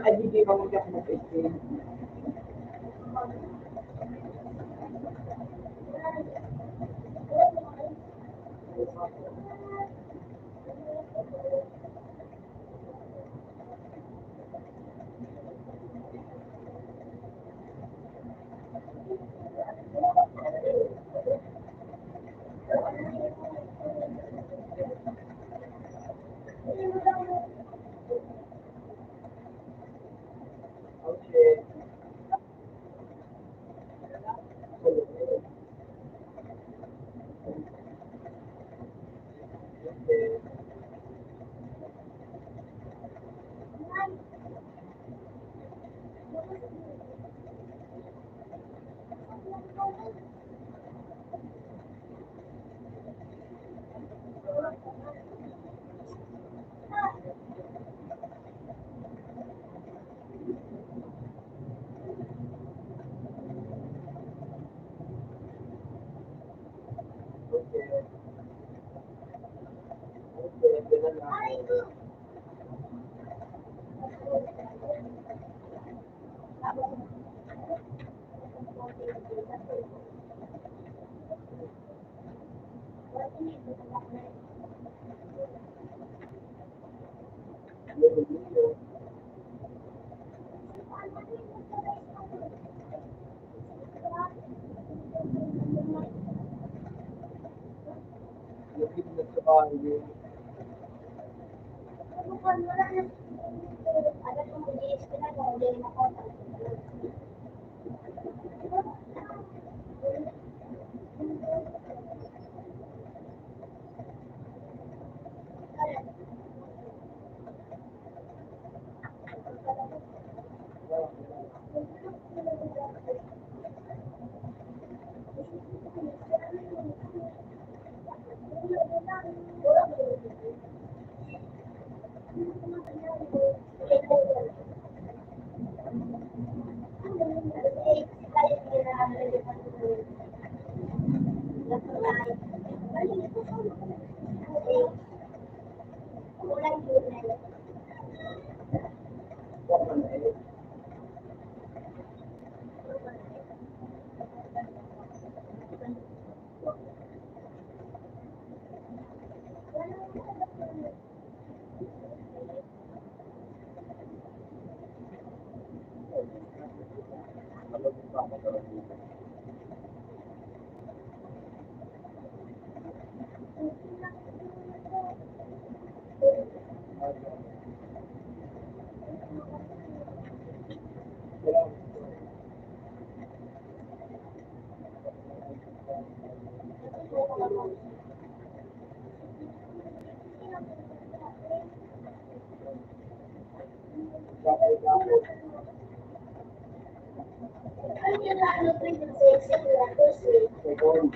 ay hindi ka mag-yak mag-explain. Okay. Okay. Okay. Okay, ganun na. Lagyan na sa bahay yun. Second.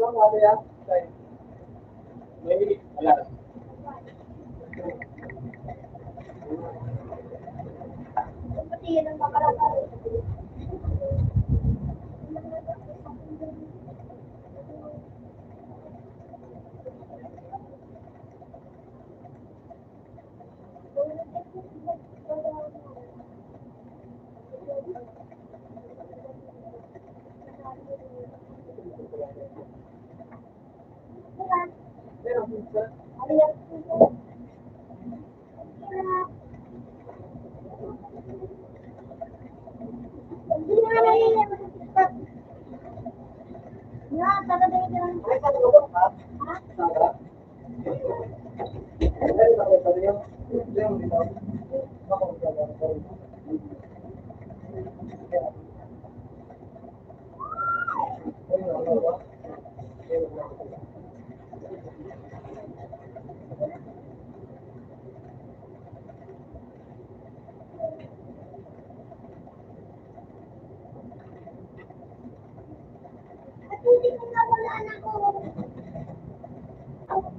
Bang, ano yan? Maybe, wala. Pero, minsan, yung bitaw. Ako, gagawin ko. Ayun, ano ba? Ayun, At hindi ko nawala na ako. Nawala na ako.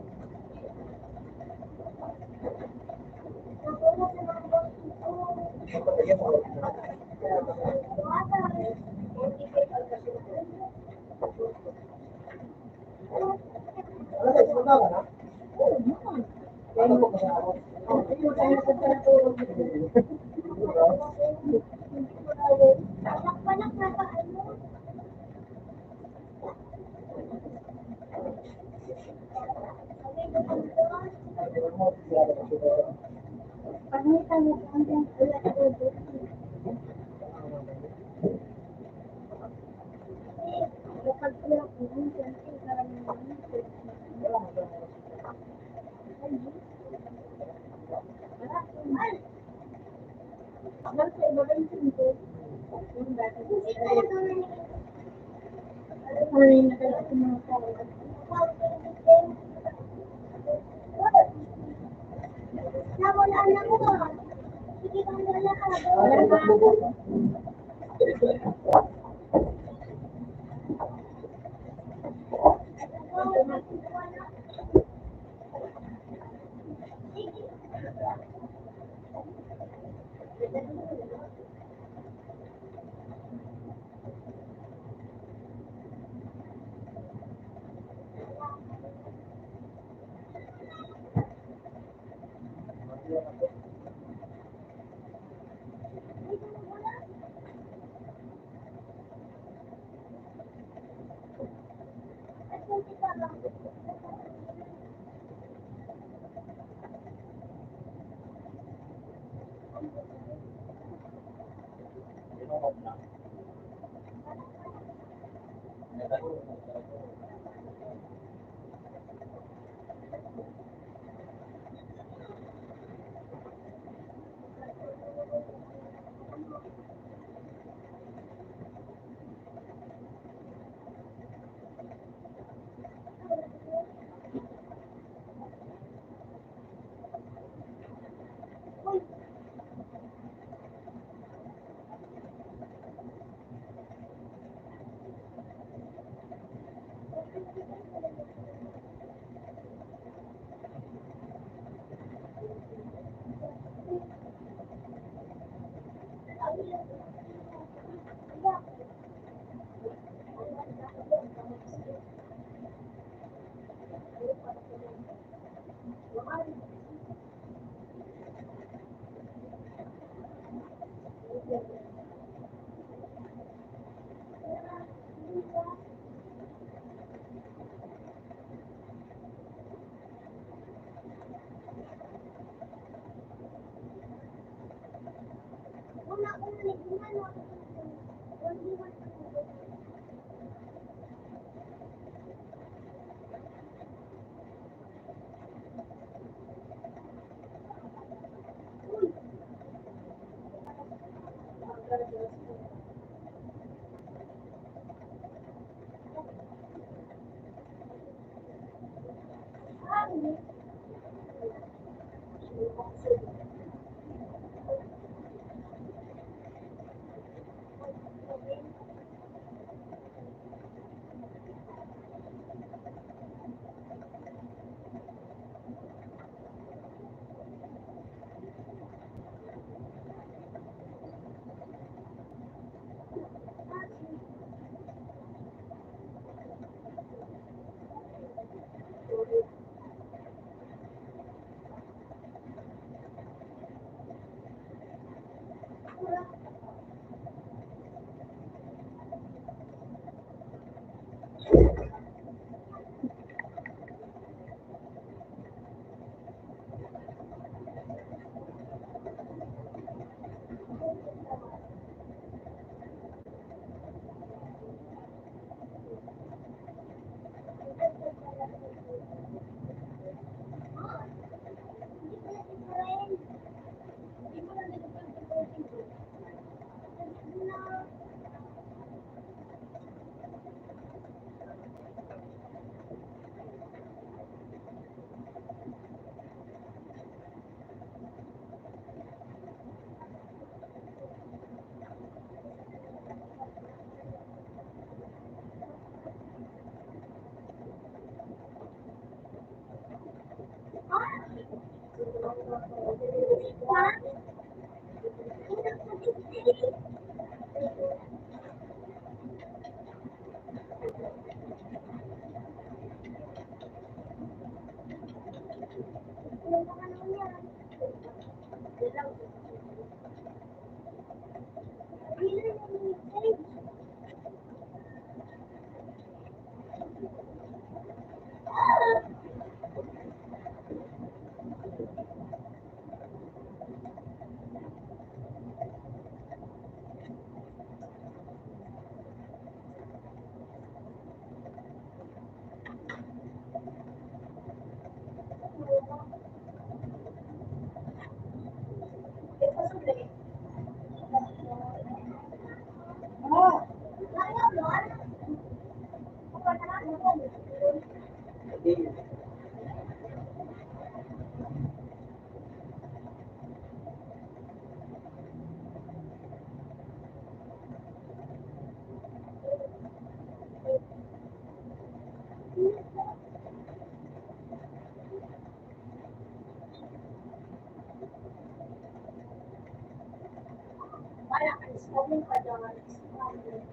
Kapatid mo. Ano ba, sumanda ka na? Ano po kasi ako? Panak na pa ano. Pangitang mo ang ulat ko dito. Kapag ulat ko dito, nawala na ko. Sige kang wala ka. Wala ka. wala ka discovery pa daw discovery.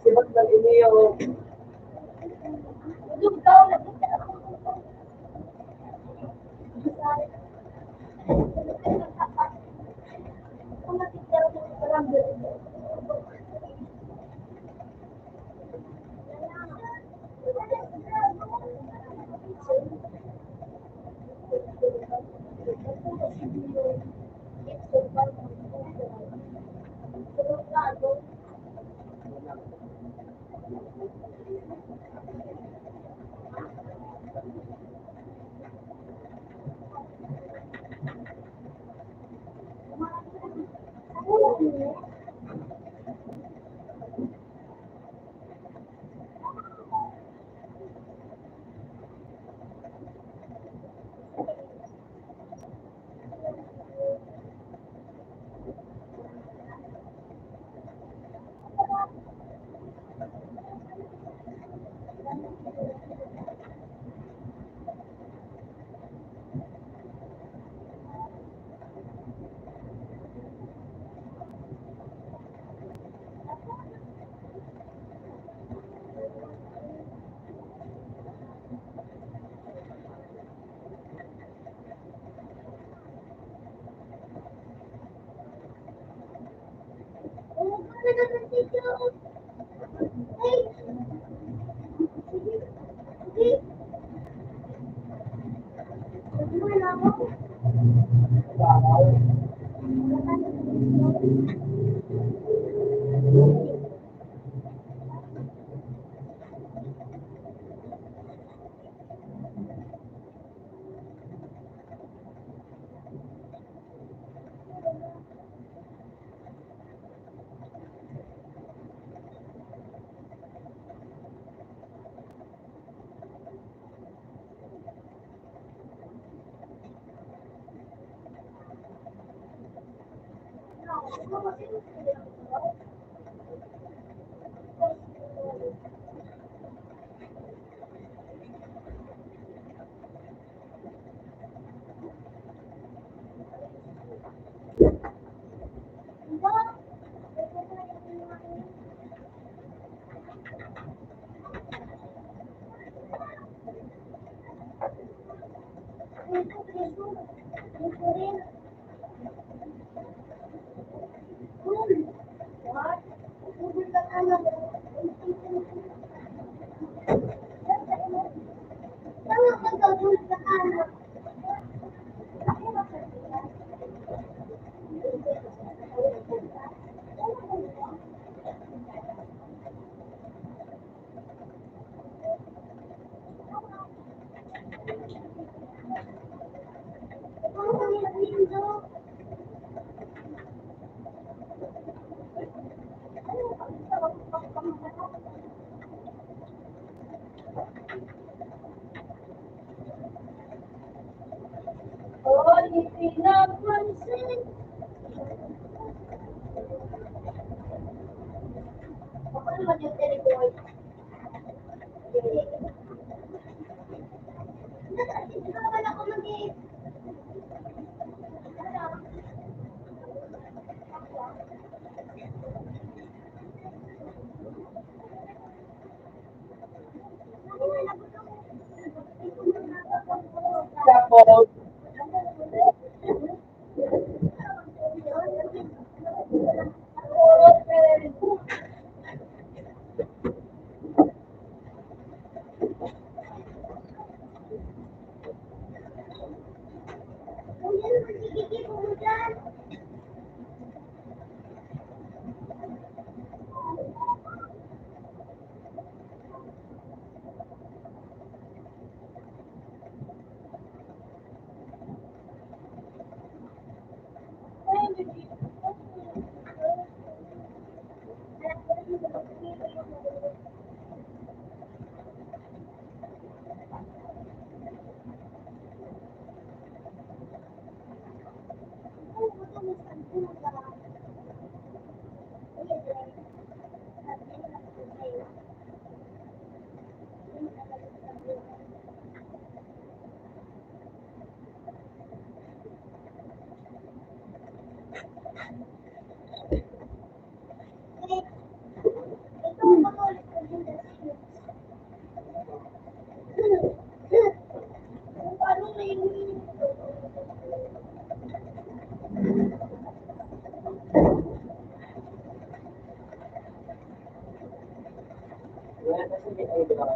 Sibat ng iniyo. Oh, di pinapansin. Ako naman yung teleport. Hindi ka wala ko mag-i- Tapos, Wala kasi may ay ba?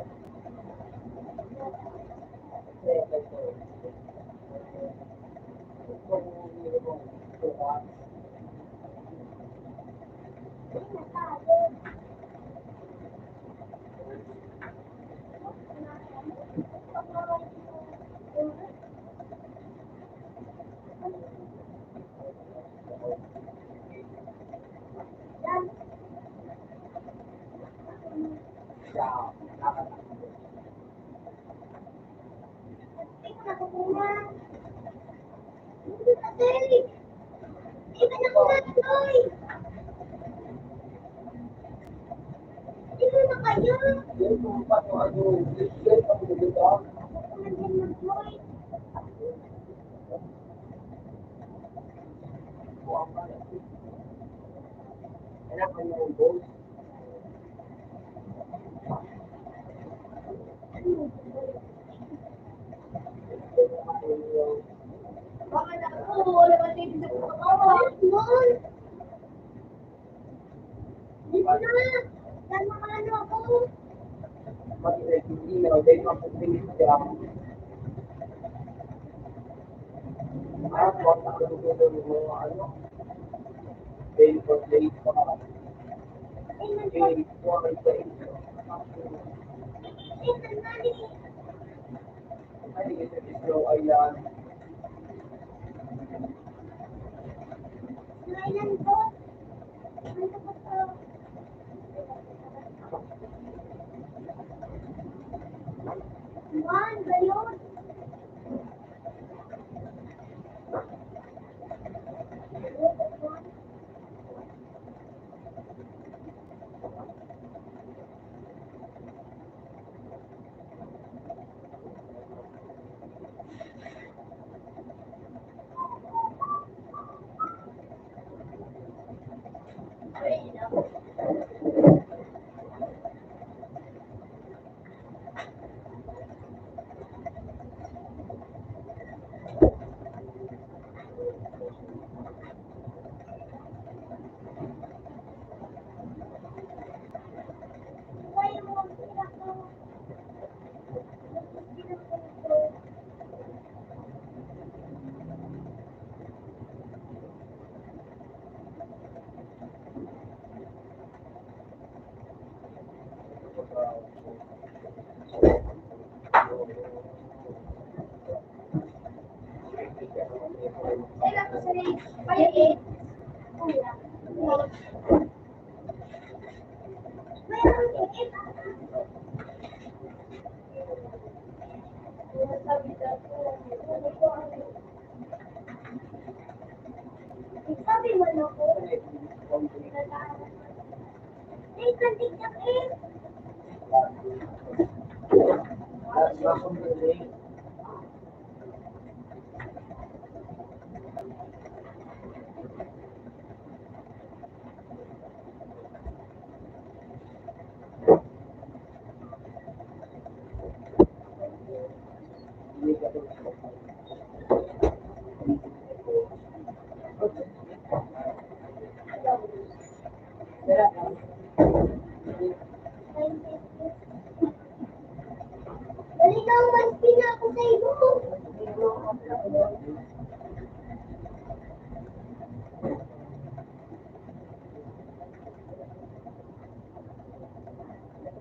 Anak ko yung boss. Mag-email, then mag-email siya. Tapos, ang gagawin mo, ano, day for day pa. Day for day. Ay, ito is Slow Island. One, balon. Maliit. Kuya. Mayroon liit. Sabi mo na ko. Ay, kantik na eh. Dali na, umalis din ako sa iyo.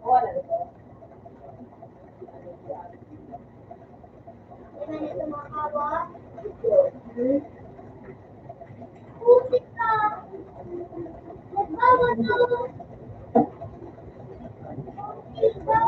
Wala na tumakawa. Putik ka. Nagkawa na. Putik ka.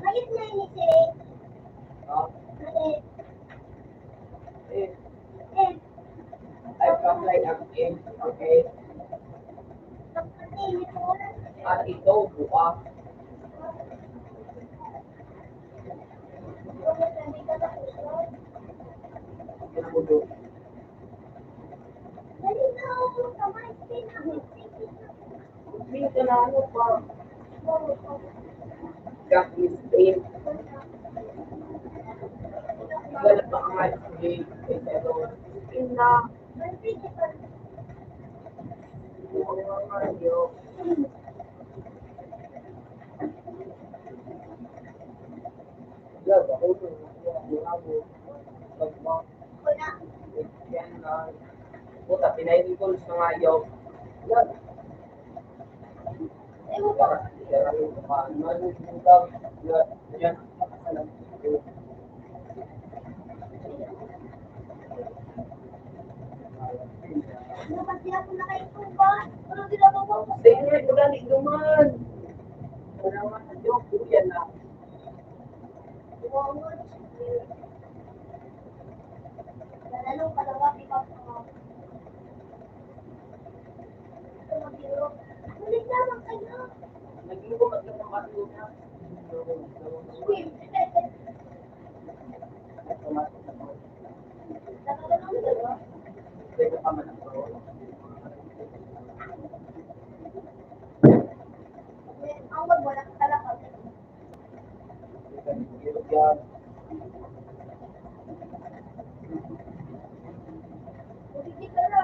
Ayos na yun si Maliit. I come like ang egg, okay? Pagkatinit mo. At ito, bukas. Sabi ka na ito. Kinabulo. Dali na ako. Umalis din ako. Minta na ano pa. Coffee stain. Wala pa ang ice cream. Pero, ina. Bukas nga kayo. Yan, ako ito. Wala. Yan na. Puta, pinahintol sa ngayaw. Yan. Ewan ko. Napati ako na kayo tuba. Ano ginagawa ko? Secret, madali duman. Wala nga sa joke, yan na. Iwangon. Nalalong ka na ba? Ikaw ka. Ito mag-iro. Ulit naman kayo. Naging ko magkakamat na. Squid. Nakakalong ka ba? Teka pa man ako. Ang wag wala ka talakad. Yan. Hindi ka na.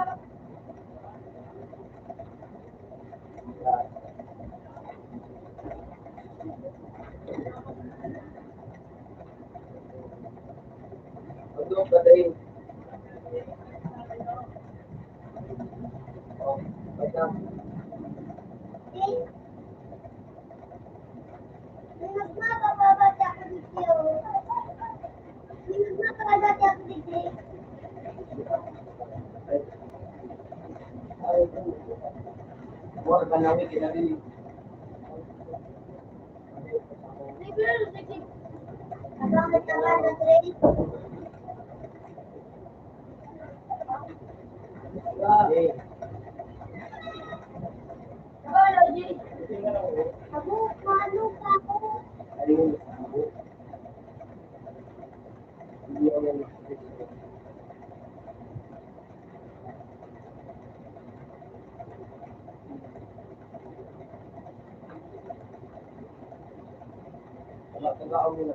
Ano ba dahil? Oh, madam. Eh? Minag na bababati ako dito. Minag na bababati ako dito. Ay, buwan ka namin kinabili. Nagamit na nga na credit. Eh, Hello, G. Ako, paano ka ako? ayun. Hindi ako yan. Wala ka na ako nila.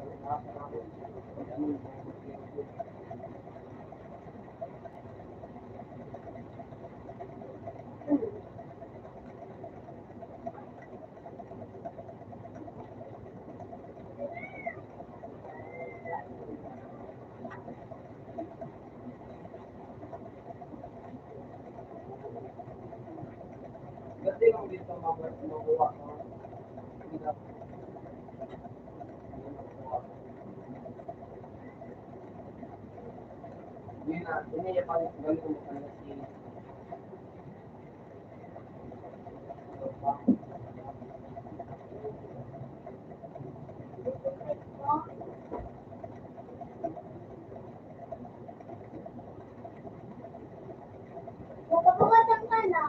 makuha. Yun na, yun yung pang ganito mo kanina si Mapapawasan ka na.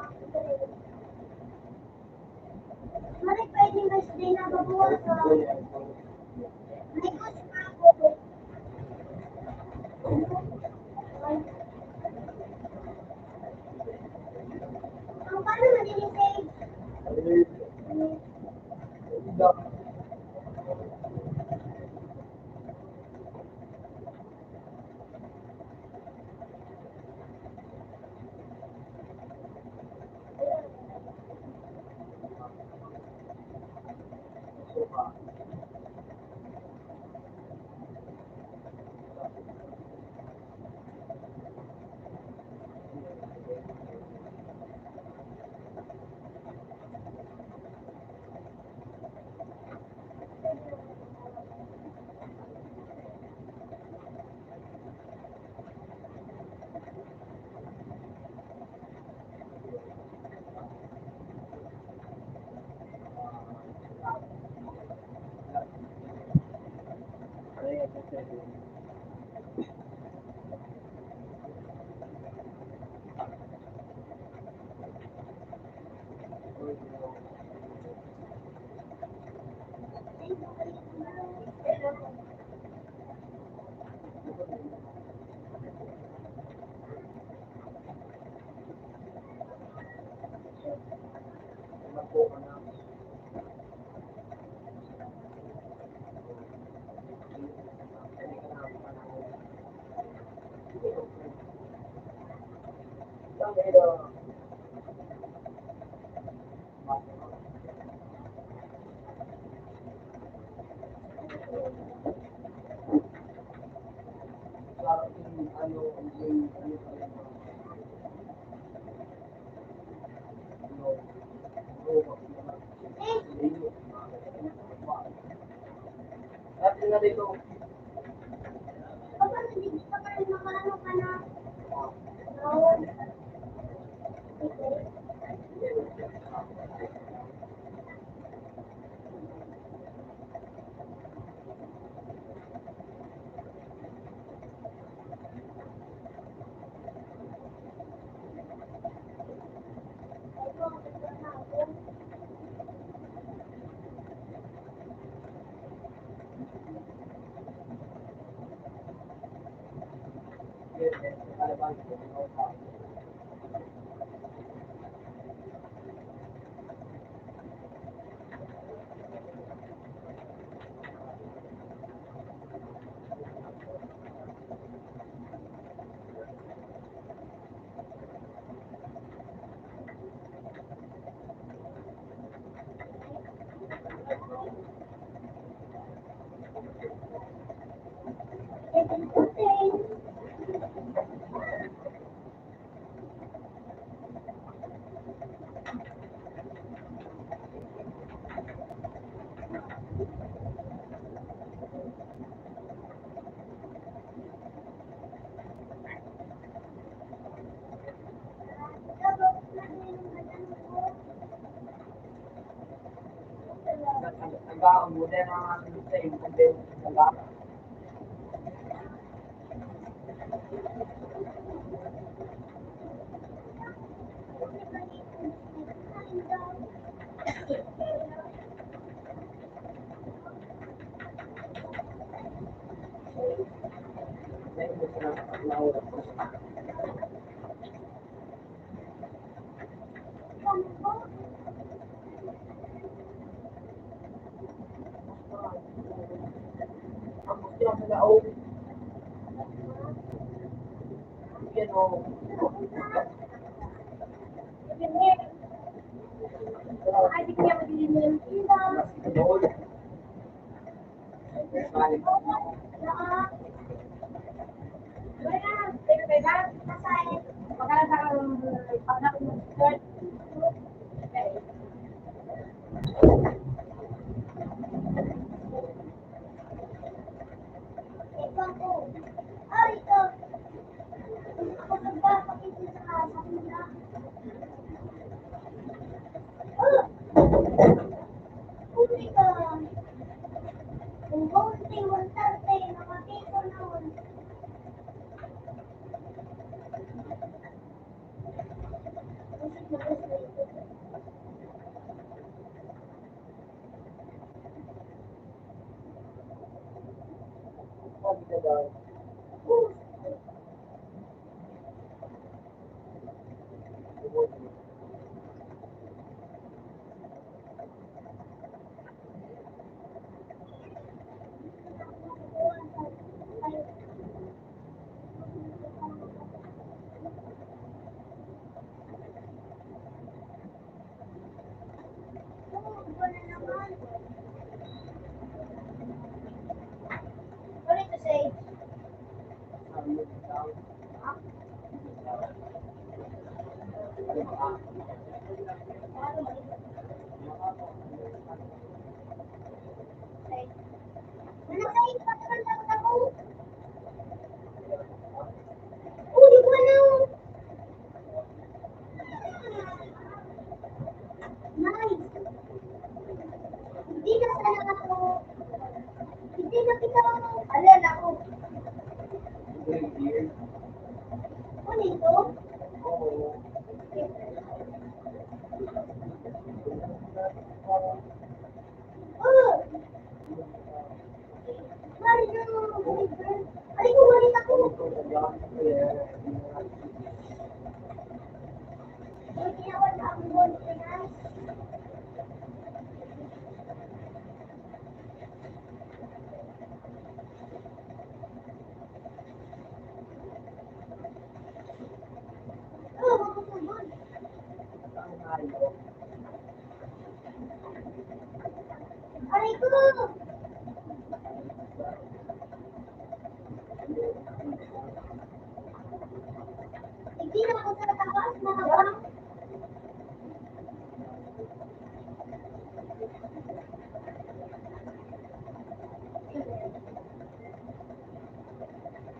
Mali pwede mas din na babawasan. May gusto ka ako. Ang paano nadilisig? Dati na dito, Papa, hindi ka pa rin makaano ka na. No. nag-aamuda na nga sa yung content ng baka. Dahil mo sila nakakalawa ko. Ang gusto lang sa laog. Yan o. Ay, di kaya magiging ng sila. Doon. Balik. What did you say? Nanasay pa naman dapat ako. Di ko alam. Nice. Hindi na sana ako. Hindi na kita. Alin ako. Ano ito? Oh! Mario! Ay, kumalit ako. May tinawag na akong ball Pinas. Oh, magkukumbol. Aray ko! Hindi na ako sa taas, mga bang.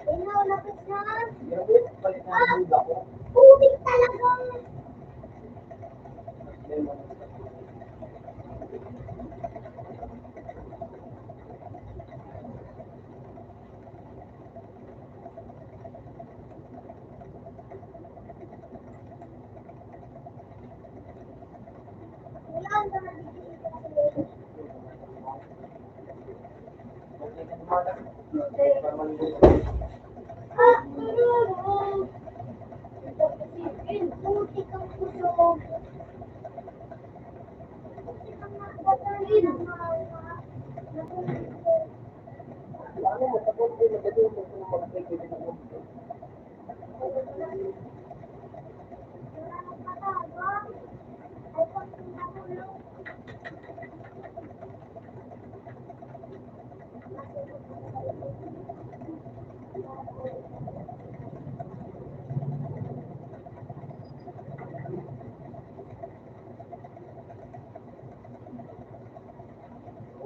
Ikaw, lapit na. Putik talaga. Wala ang naman dito kasi. Ah, tulog. Putik ang kusog. Putik ang nagbatalin ang hawa. Wala nang patawag. Ay, pag natulog.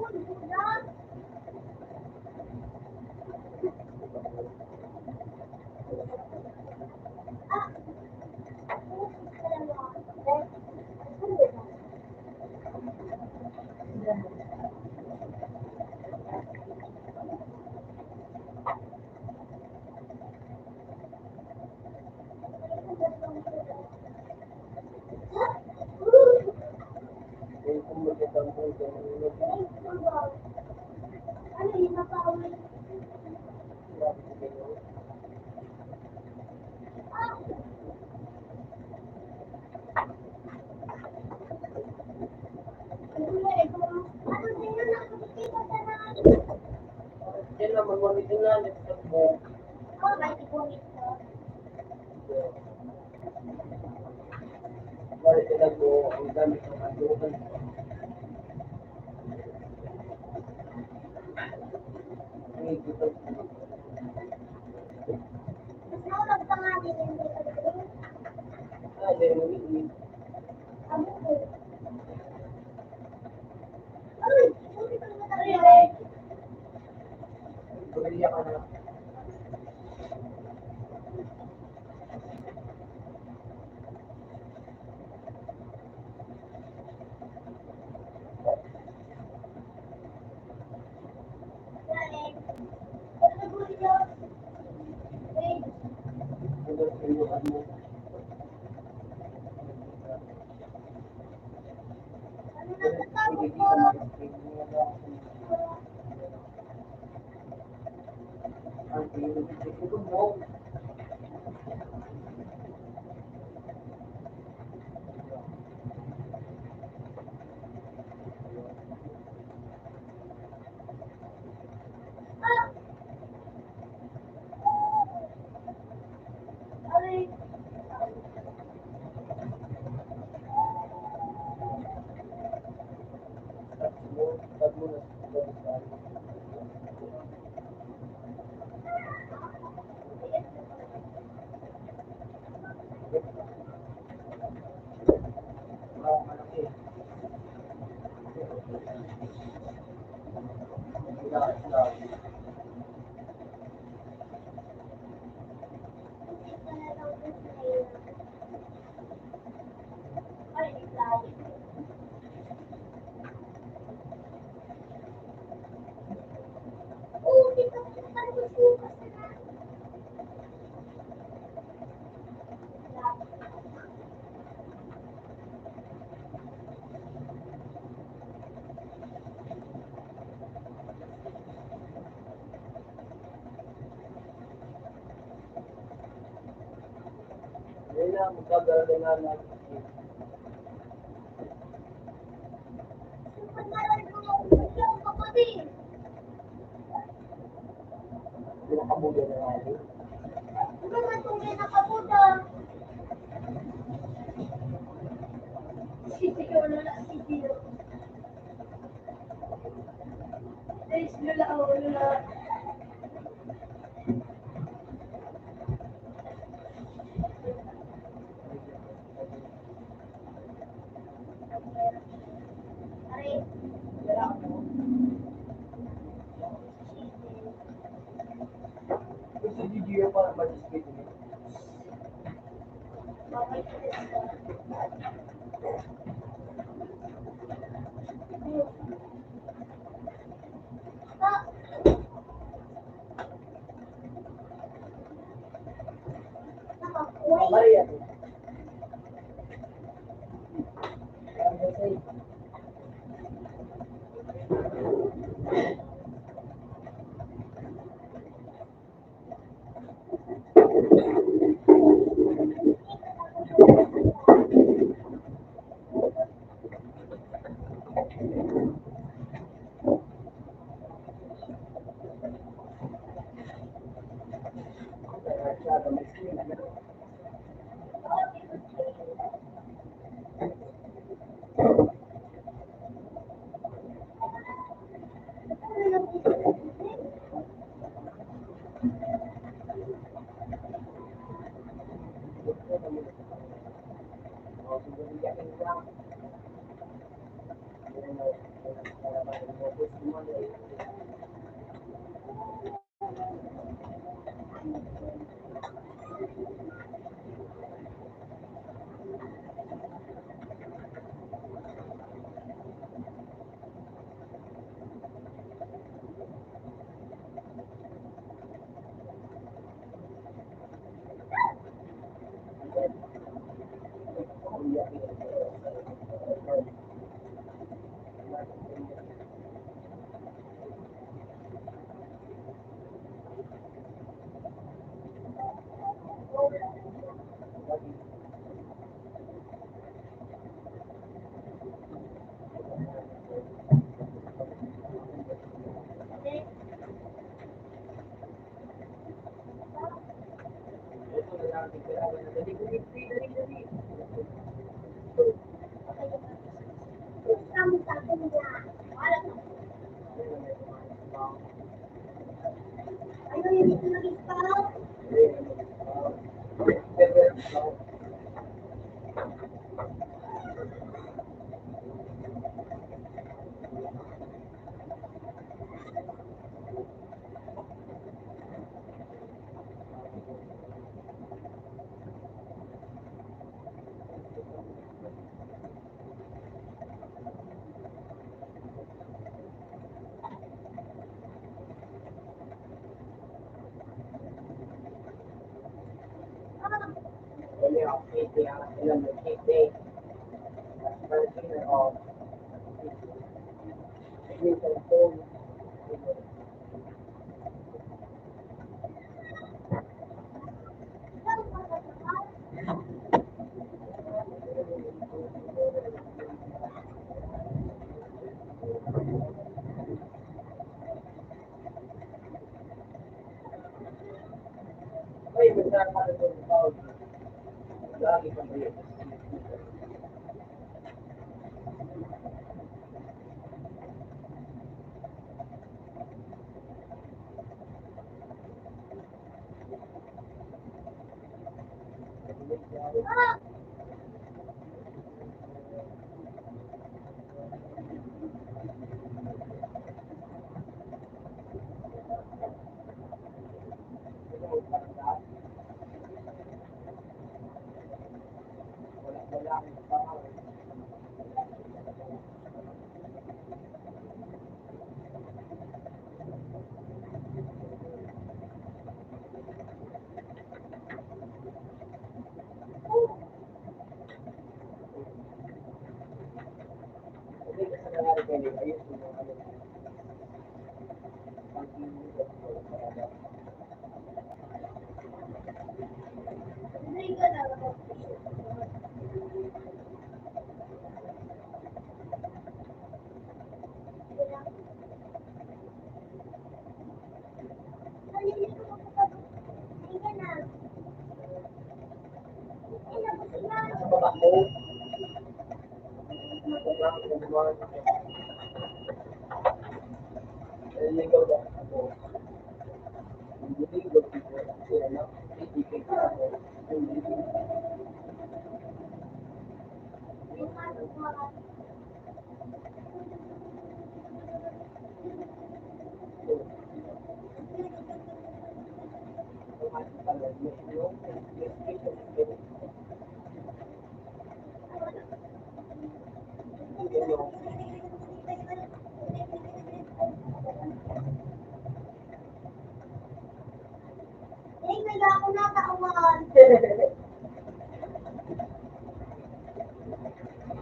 Uy, budak. Ah, putik talaga. Ano yun, napawin? Ah, ano ito? Ano sa'yo na kumikita sa naan? Yan naman, mariginal. Oh, may tipunit ko. Mariginal mo, ang dami ng kandukan. Mas naulog pa nga din yung dito dito. Abo ko. Ay, putik ang matangin. Bumili ka na. Galing. Ano ba yun? Wait. Ano sa iyo, ano? Ano nagtatawag Hindi ko? ka mag-explain mo na. Ito mo. Aray. Oh, dito ko talaga sukas na. Yun na, magkagalaga na natin. Sukat na lang yung kapatid. Pinakabugan na natin. Ano naman tunay na kaputa? Sisiyo na sisiyo. Guys, lula ako, lula. Aray. Kung si Gigi yung parang mag-split niya. Bakit Ah, nakakuha. Maria. Parang kasi. Kamu satu ya. Ayo yang itu lagi kau. Lagi kang bayad. Hindi ka na ako. Nalilito ko pa. Hindi ka na. Hindi na po sila. Sa baba mo, naliligaw ba ako? Naliligaw dito kasi ano, ibigay ko ako. May pasok mga. Eh, nag ako natawan.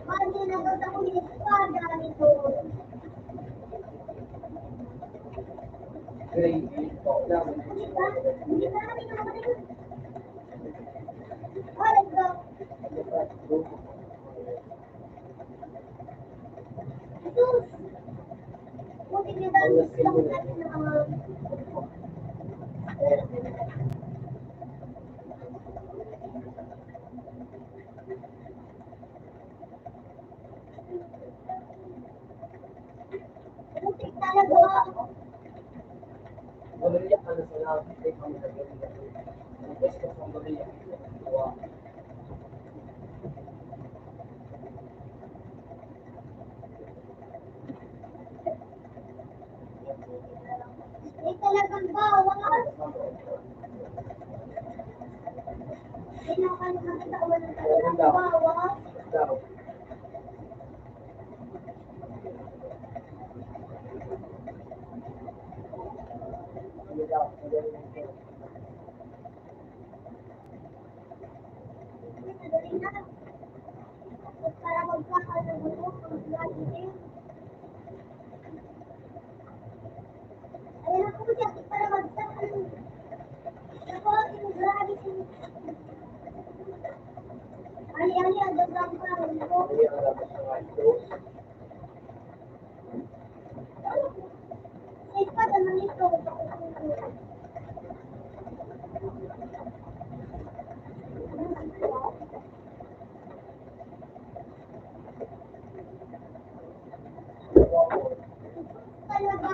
Mali na daw ako yung espada nito. Hindi na namin naman. Oh, let's go. Sus! Buti na lang lang natin na buti talaga. Bumiliyak ka na sa lahat, hindi kami nag-bumiliyak. Ang gusto kong bumiliyak, gawa. May talagang bawal. Pinakalimutan sa ulan ng talagang bawal. Daw. Ano daw, magaling ko. Madali na. Para magkakalaman kung lagi din. Ayun ako siya, para magkakalaman. Ako, grabe siya. Ali-ali, ang dagang parang ko. Hindi ang labas ng iTunes. Sa espada naman ito. Talaga.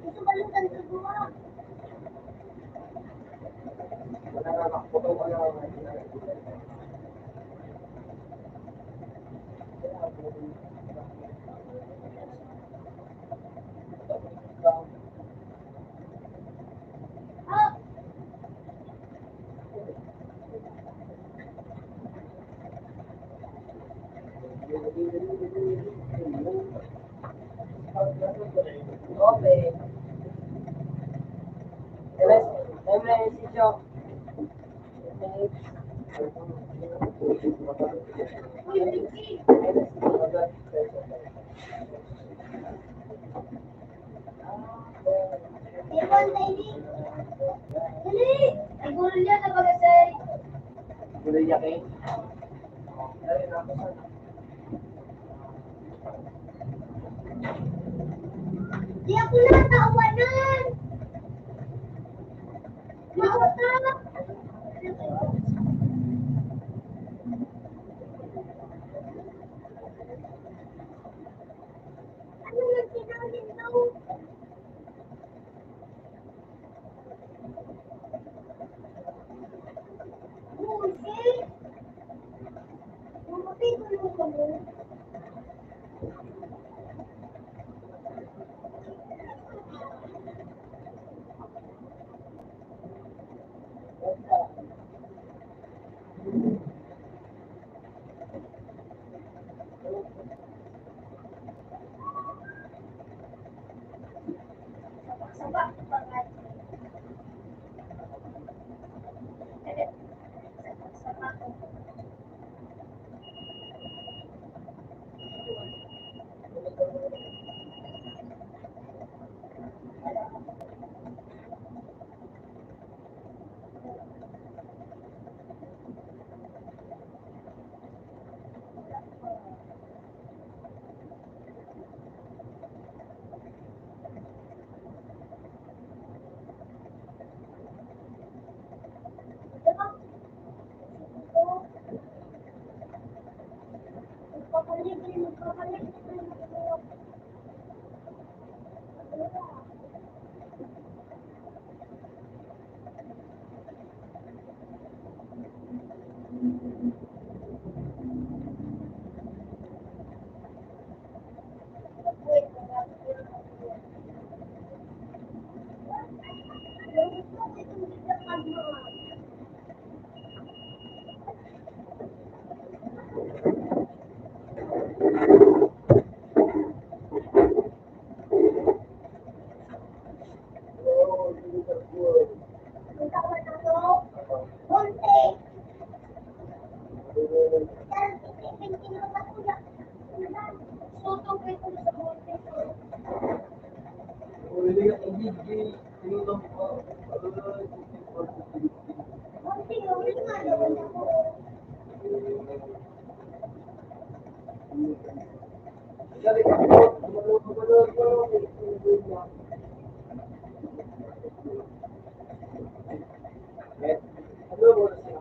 Ito balutan sa buwa. Wala na nakapotong ko na ang Ah, Okay. MS, sityo. MS. Ewan, Daily. Dali! Ay, gulo niya na bagasay. Gulay yakin. Ay, napasan. Di ako natawanan. Mauta. Ano yung sinawin daw? Bullshit. Mamatay ko lang kami. Sabak, sabak. Sabak. Sabak. Magpapalit, magpapalit. Wait, Gulay yakin. Hindi. Tinulong ko. Dali ka po. Ano mo na siya?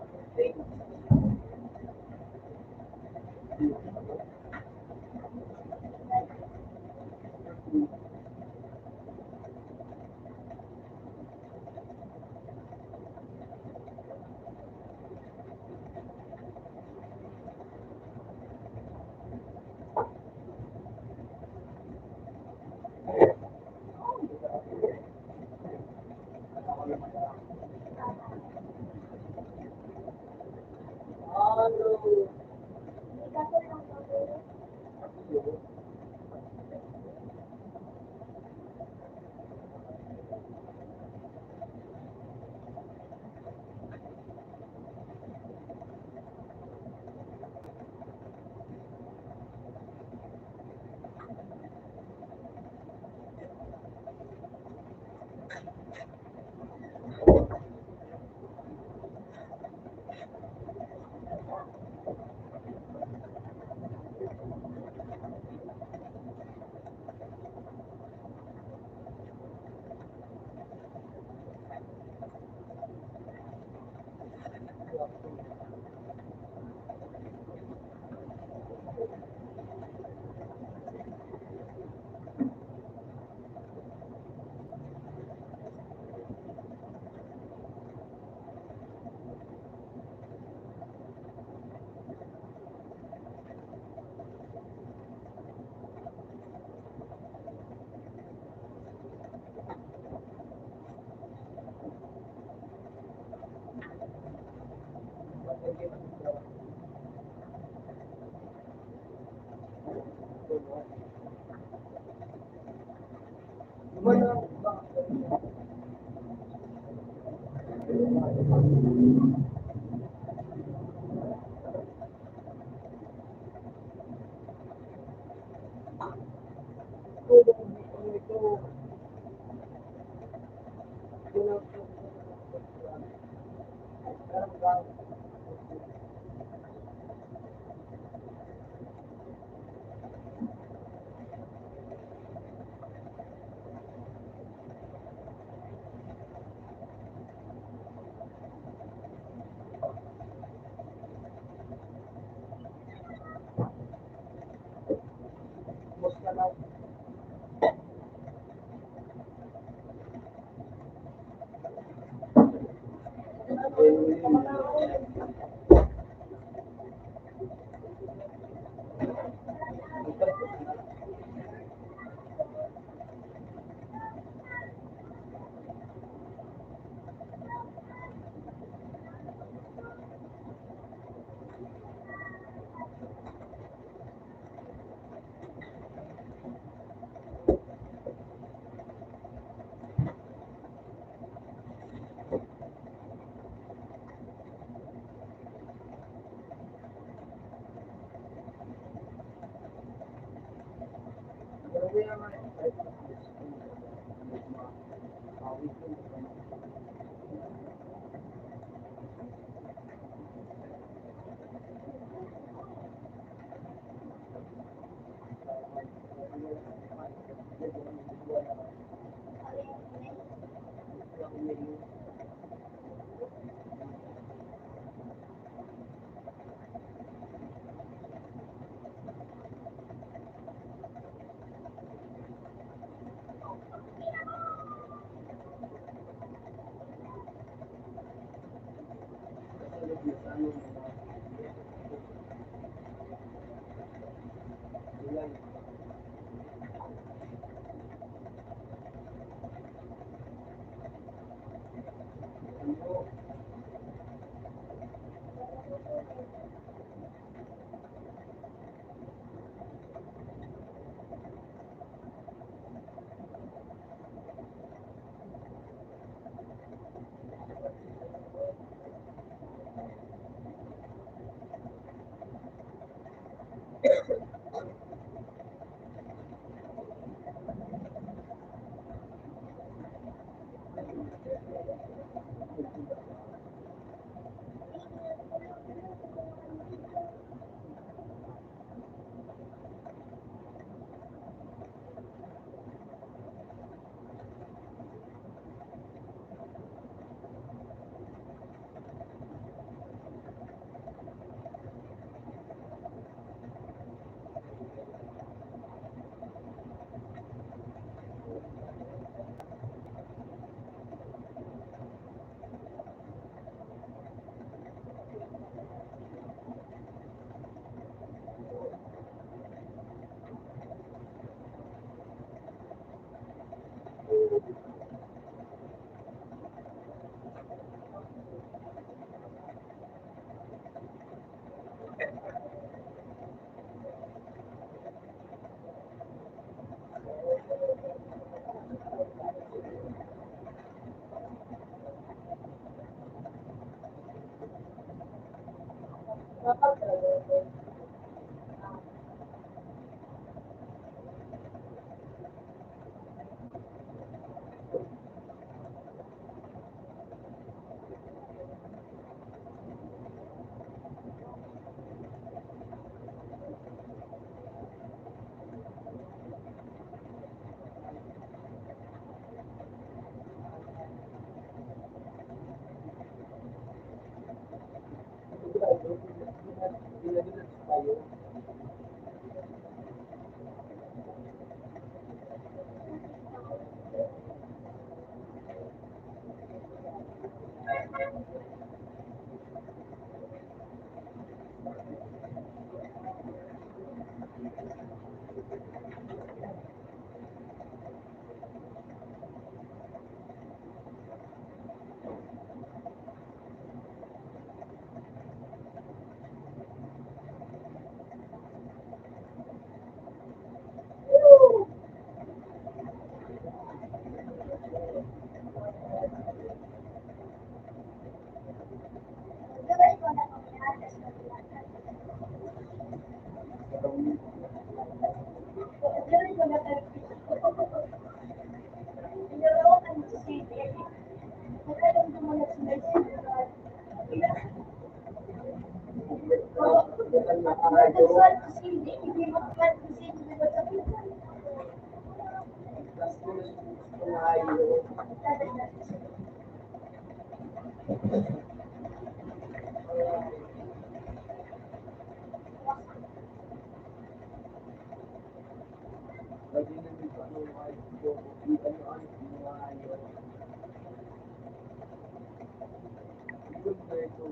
Good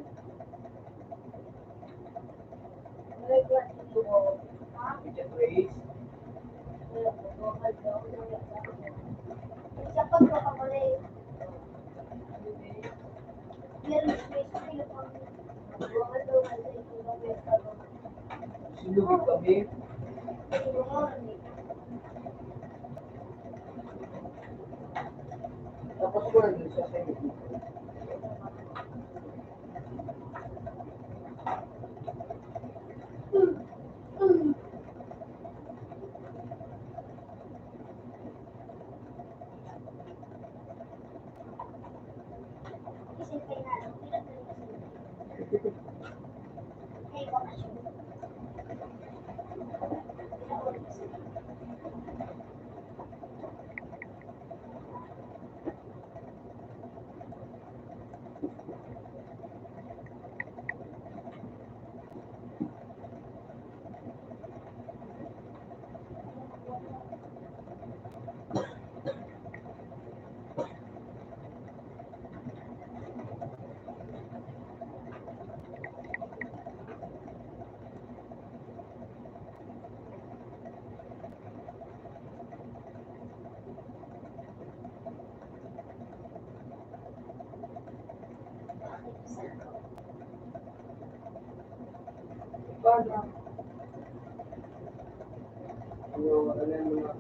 Midget race. Isa pa ko kamali. Meron space na yung Sinugid kami. Tapos ko na dun sa sa'yo. Isipin na lang. Hey, bakasyon. Paano? Ano yung mga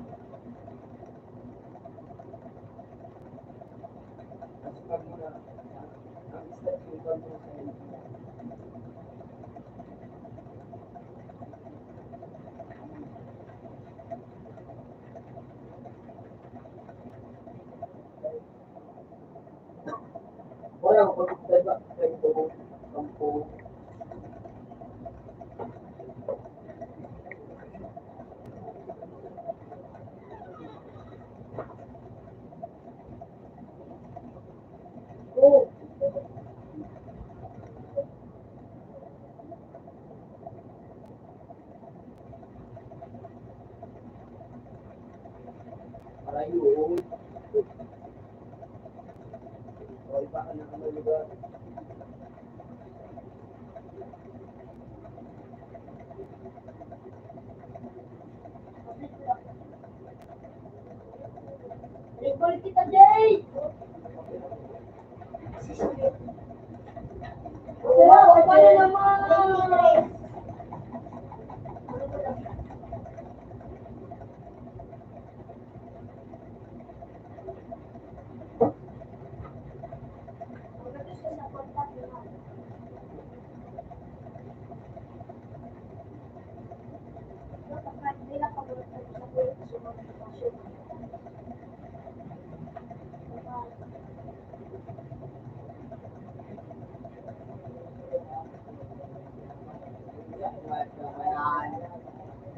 kasi pag muna ang step yung pag muna sa inyo. Wala ko pag diba ito kampo. Oh, ayun. O, iba ka na ang lugar. Recall kita, Jay! Wow, paano naman?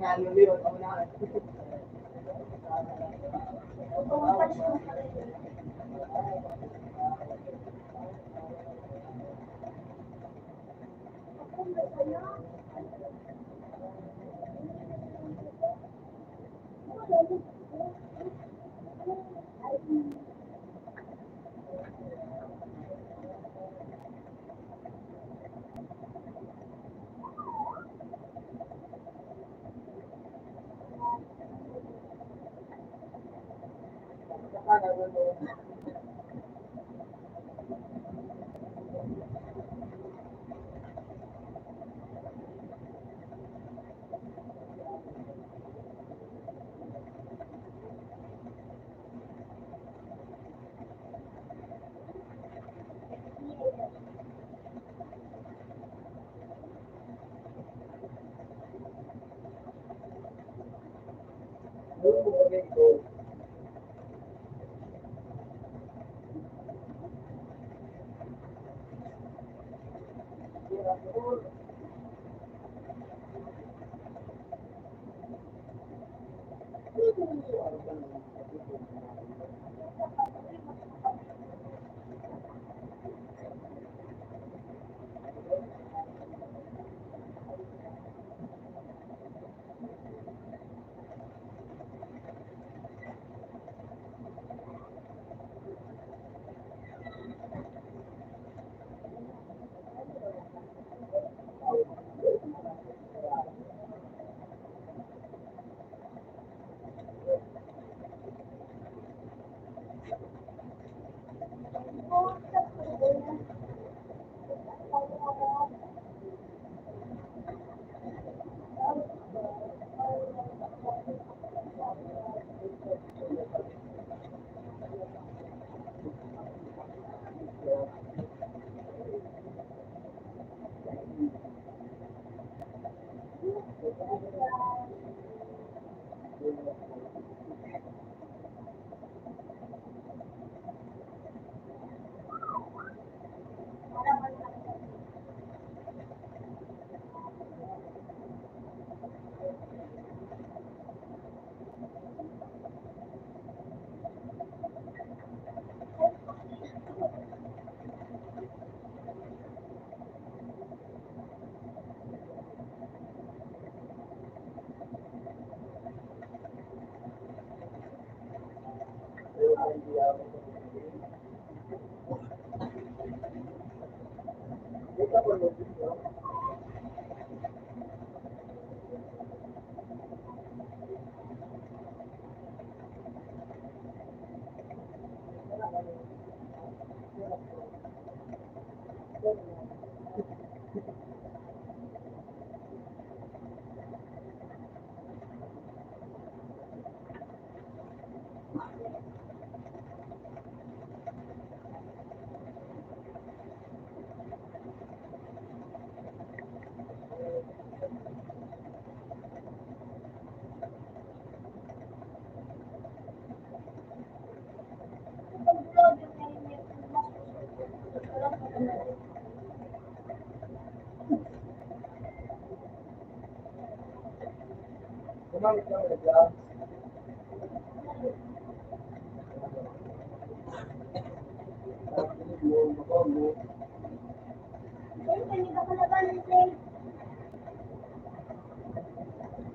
Yan, yung liyon, ako na. hindi ako. Ito po yung video. Pag-vlog yung ngayon yung Gumamit lang ng gloves. Siyempre, hindi ka palaban ng plane.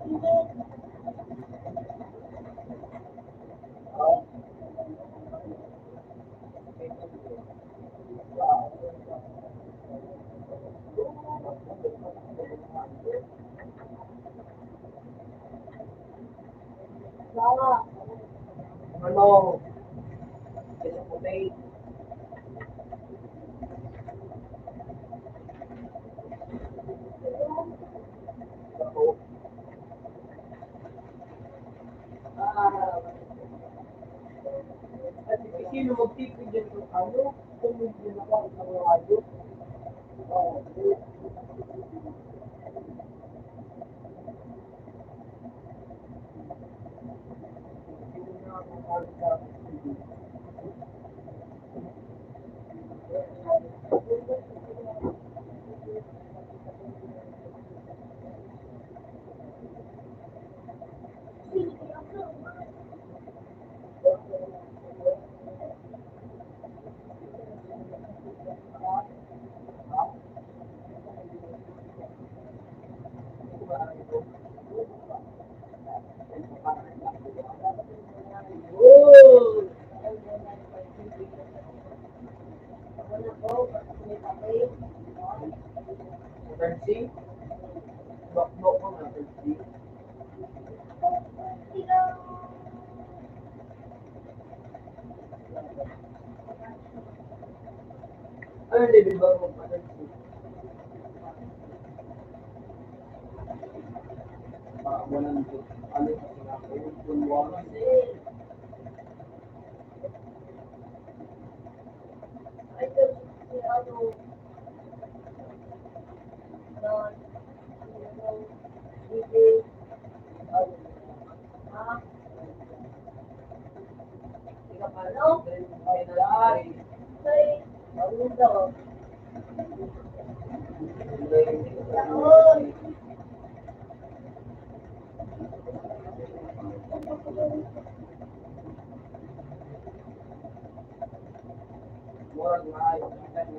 Hindi. Sawa. Ano? Ito po may ako. At sino magtipid dyan kung ano? Kung hindi na ako ang radio. Oh! Emergency? Bakbok ko na emergency. Ano level ba mo emergency? Walang ano kasi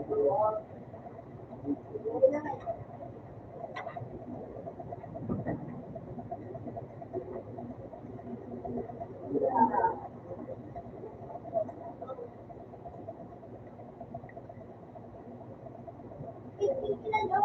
ako yung one. Ay, si ano,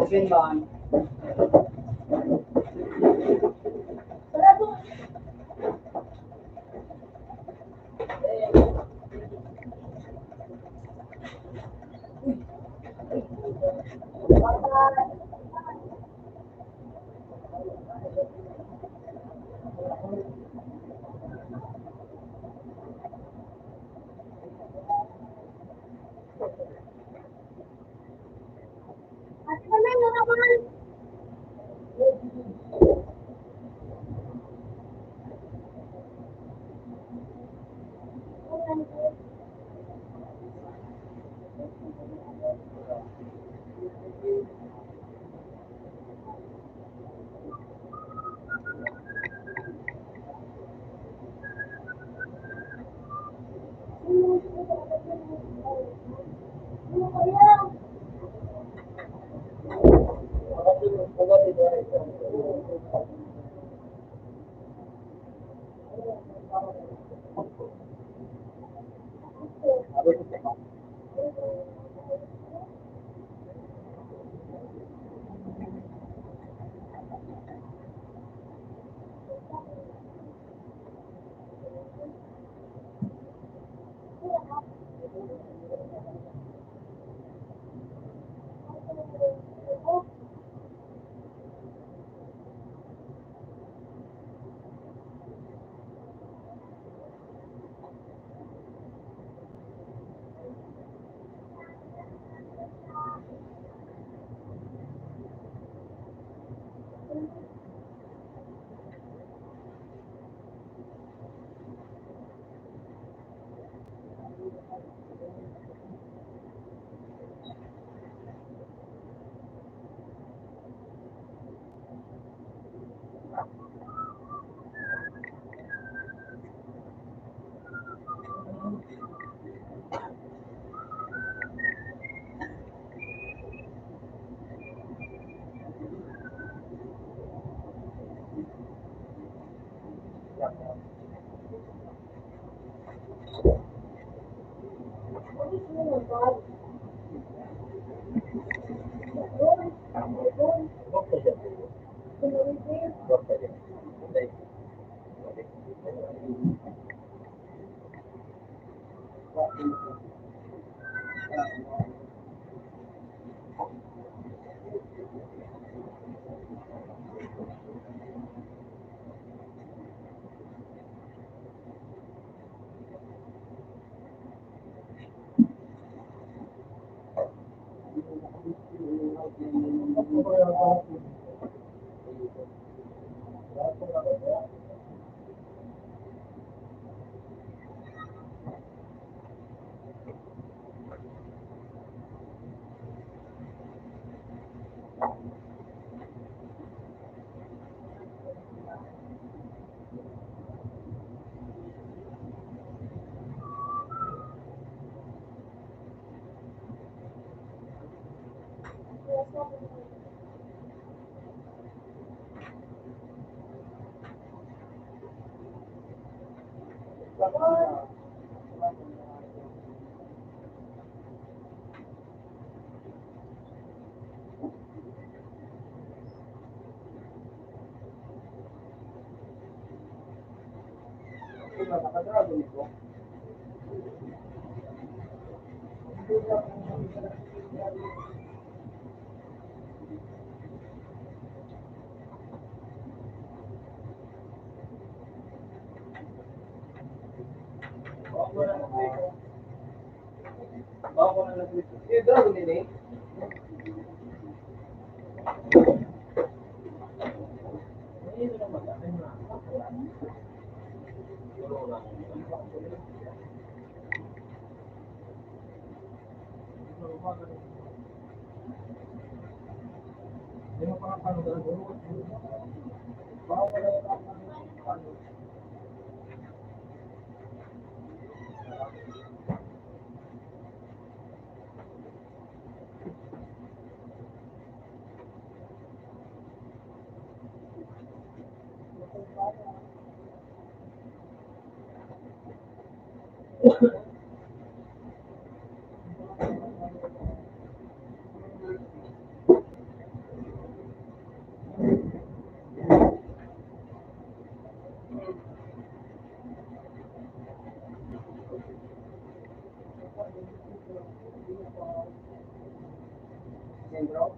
Open man. Ate naman, naman. Nakadragon ito. Bago na lang dito. Eh, dragon din eh. Sentro.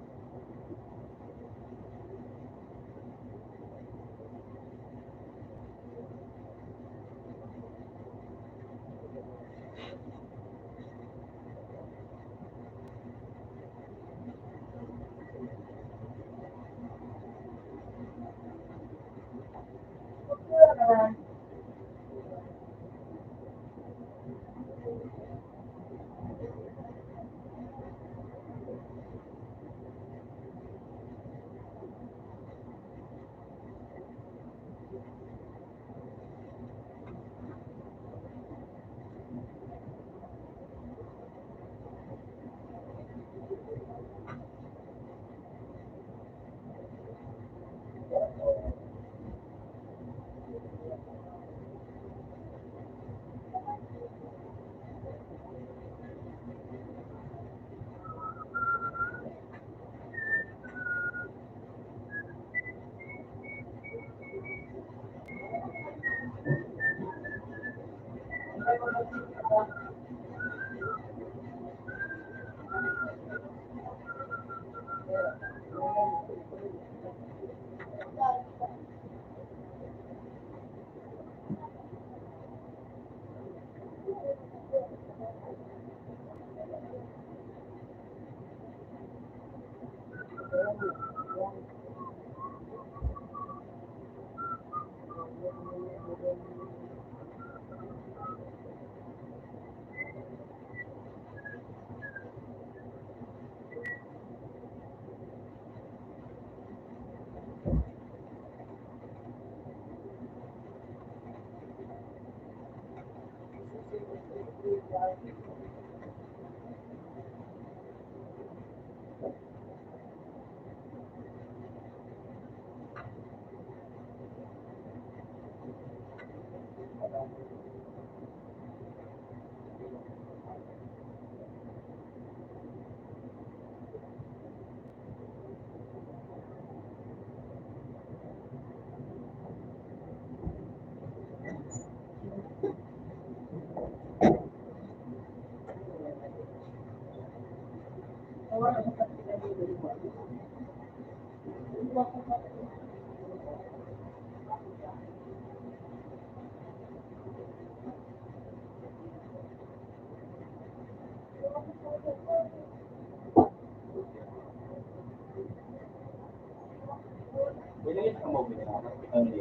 Pwede ka mo binigyan.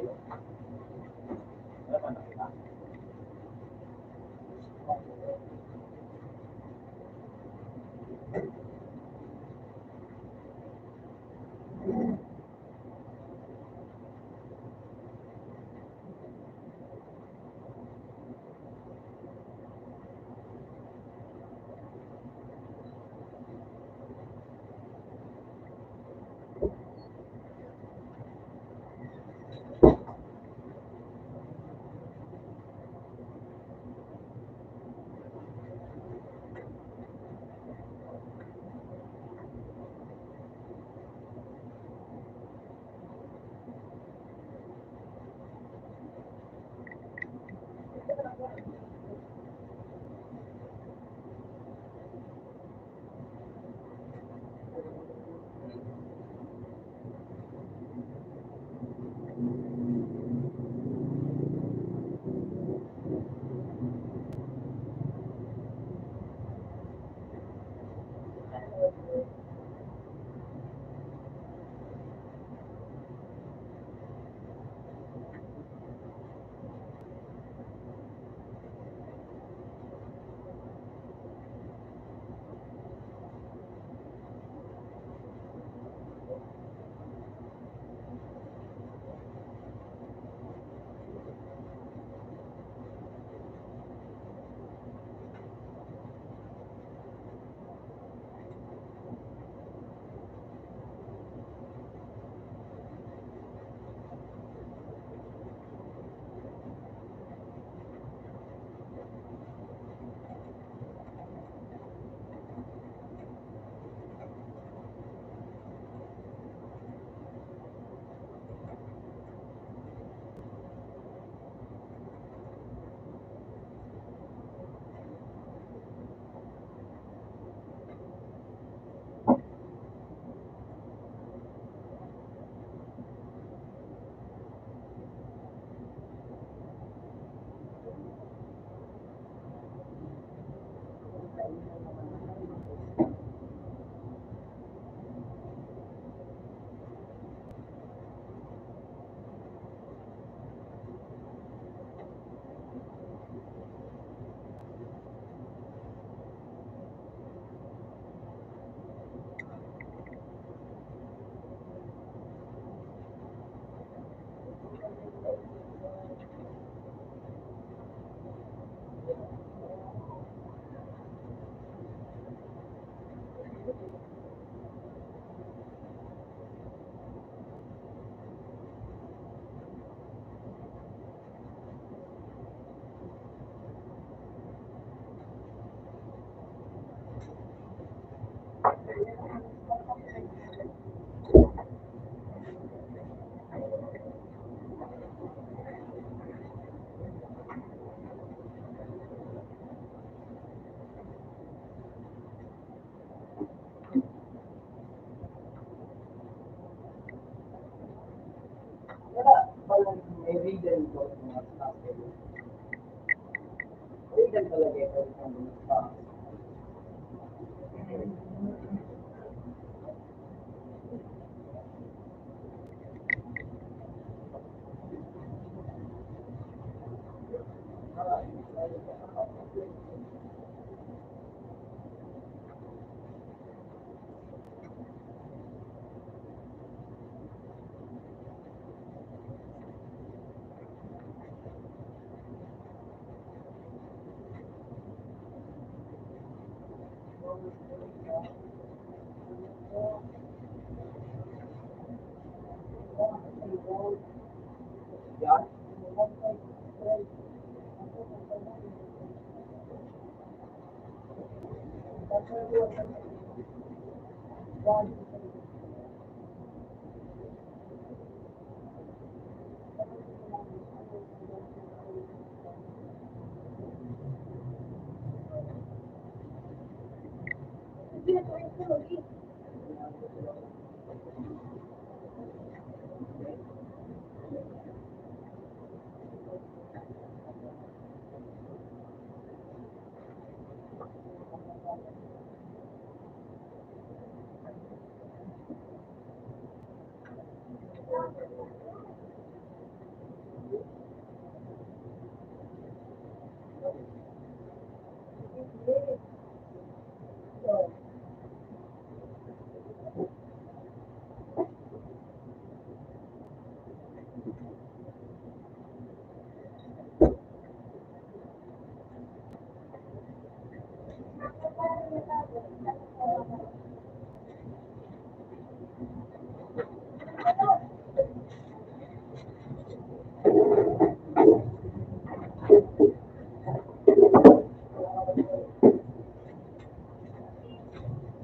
Wala, walang may reason po sa mga staff. Reason talaga ito sa mga staff. Yan.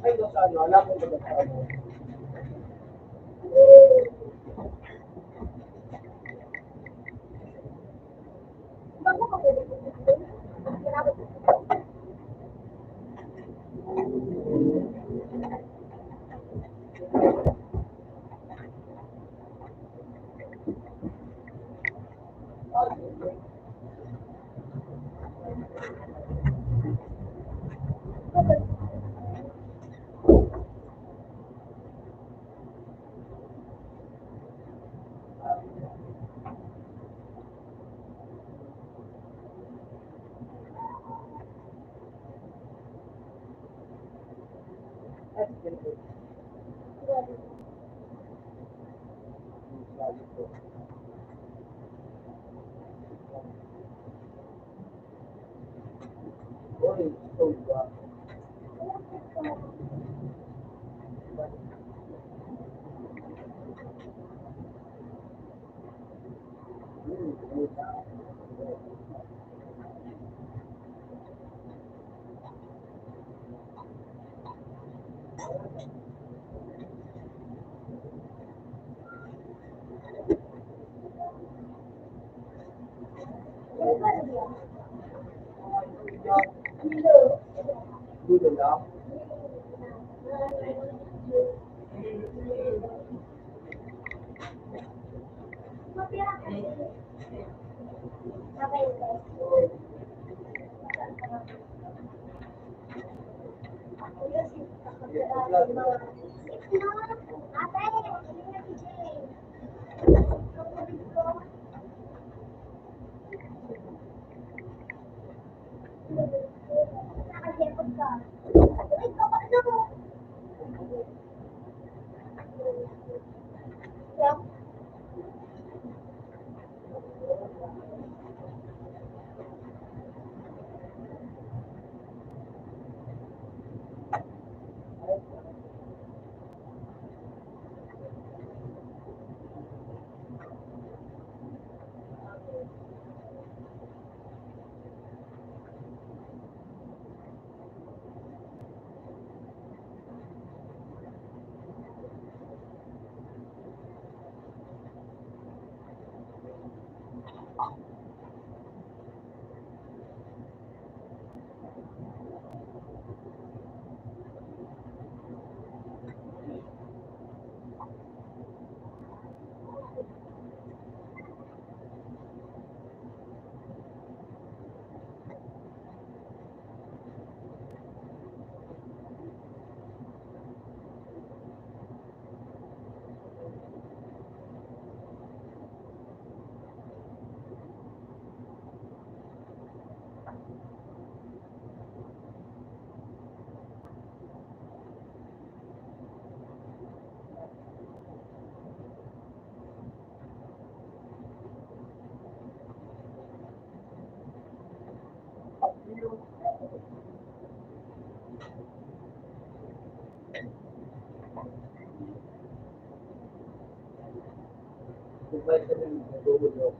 Ay, doon sa ano, alam mo ba sa ano? That's beautiful. Oy, so ba? Dito lang. Goodbye sa mga natulog.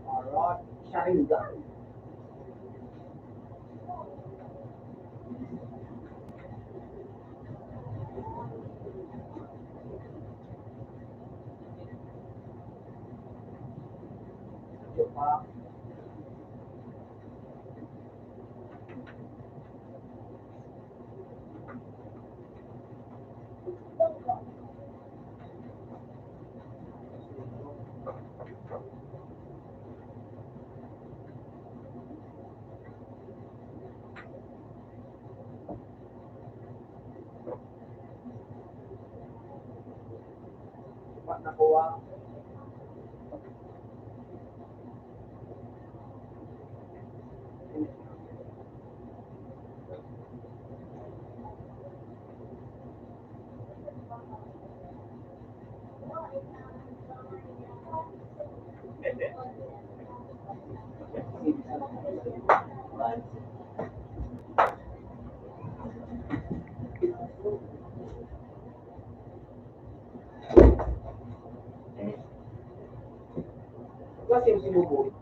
Alright, Sharingan. Cepat. nakuha. Kasi yung sinubo.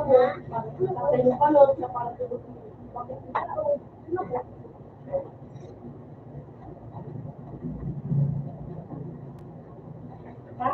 Yung balot na parang tulog. Bakit ito? Ano ba? Ha?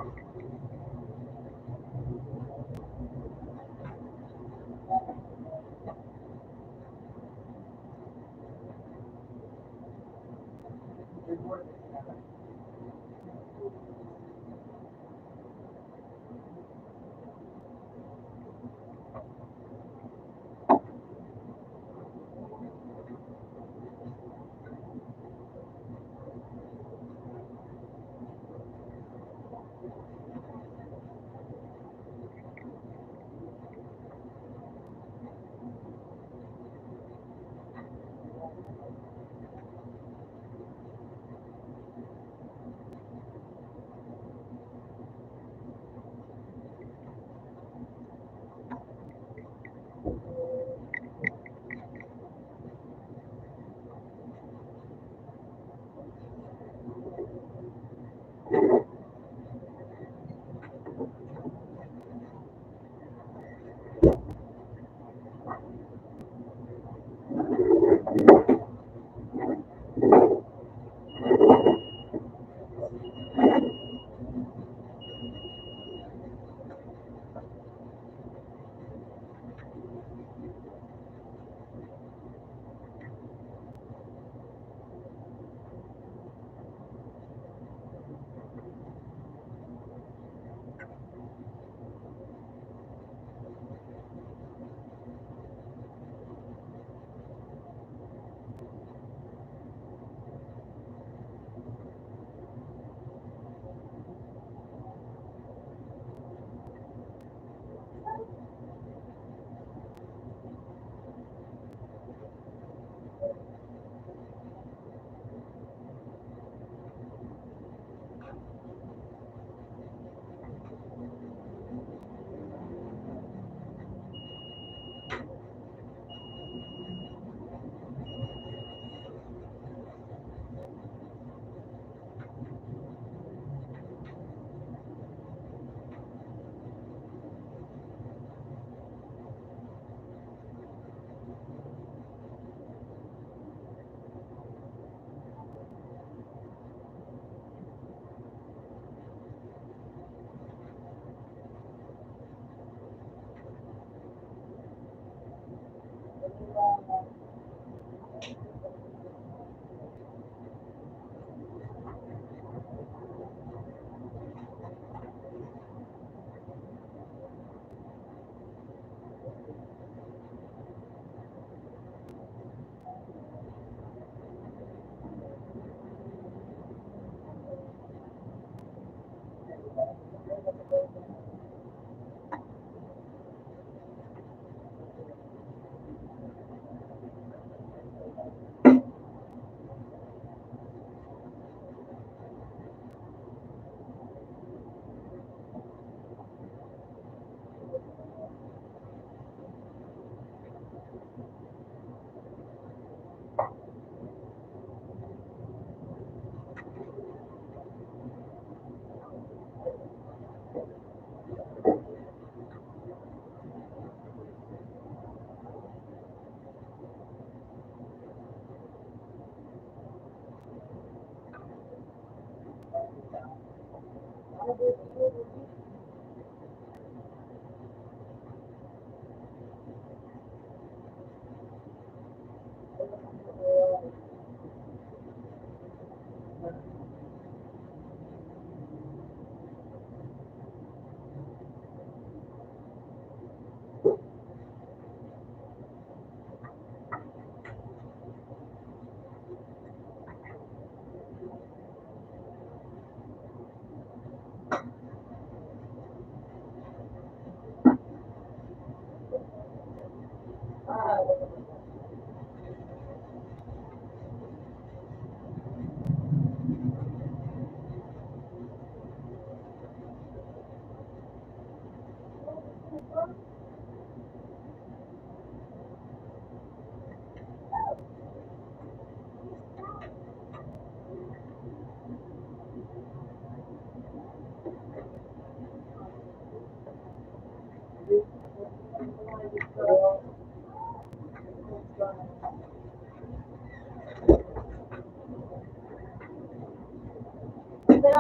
Pera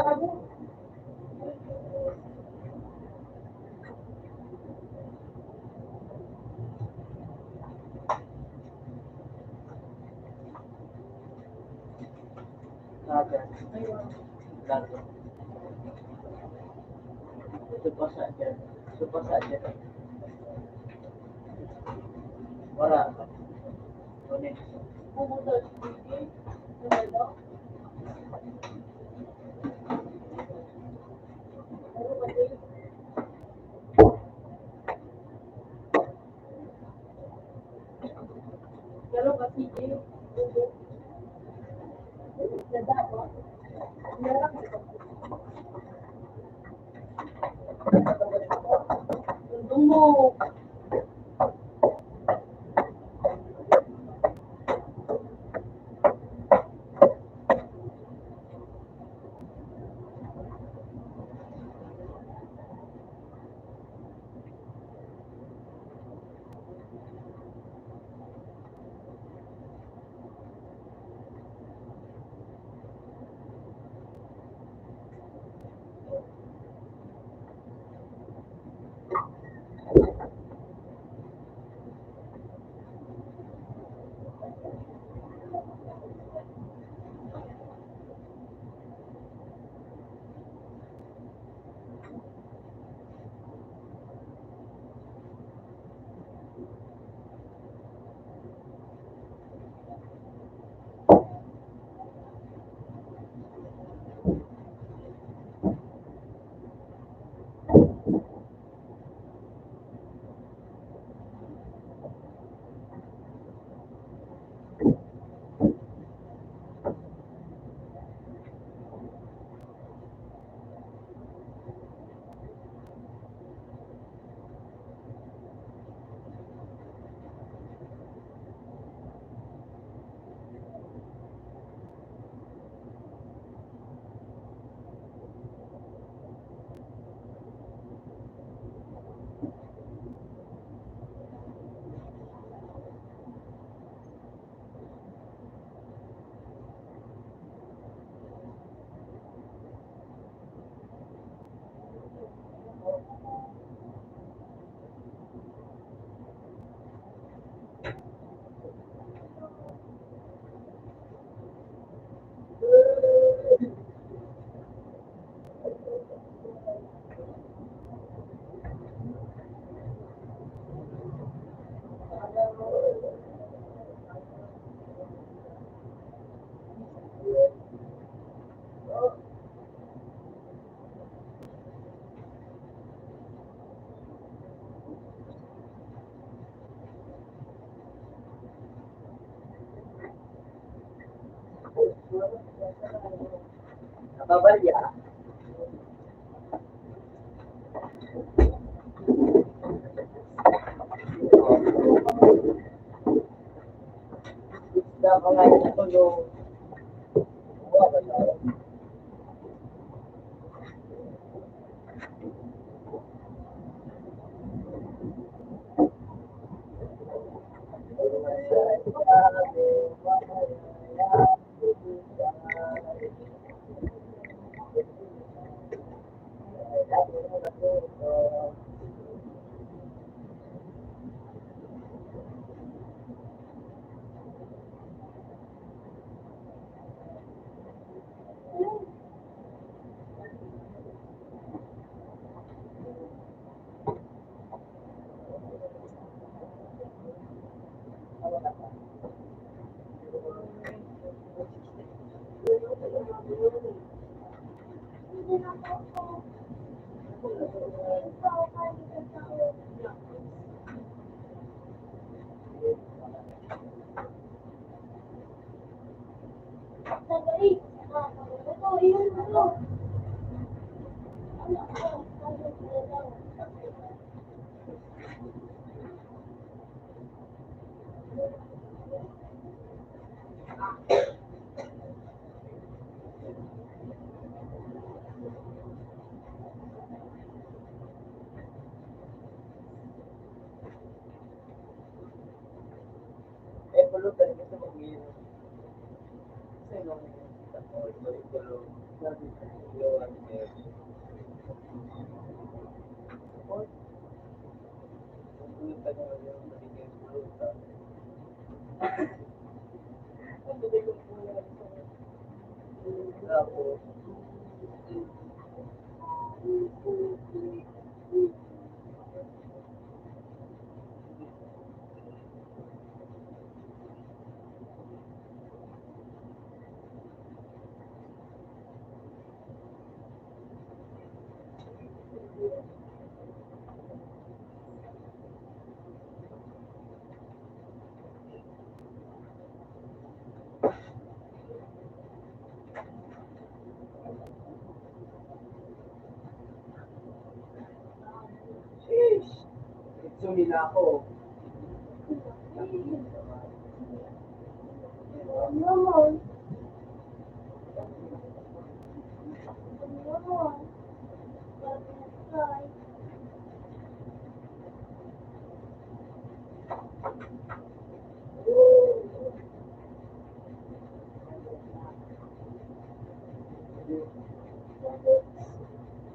kami. Naga. Naga. Supa saja. Supa saja. Wala. Kunin. Pumunta si Gigi. Ano? Ano kasi? Pero kasi Gigi. Ganda ba? Meron ko. Tundong mo. Nababalya. Isda ko nga yung tulong. pulutan, gusto mag-inom. Sino? Tapos, tulog-tulog. Iwan, Tapos, pulutan niya yung magiging pulutan. Ang buti kong pulutan. Tapos, sheesh! Itsumi na ako. Naman. Naman. Try.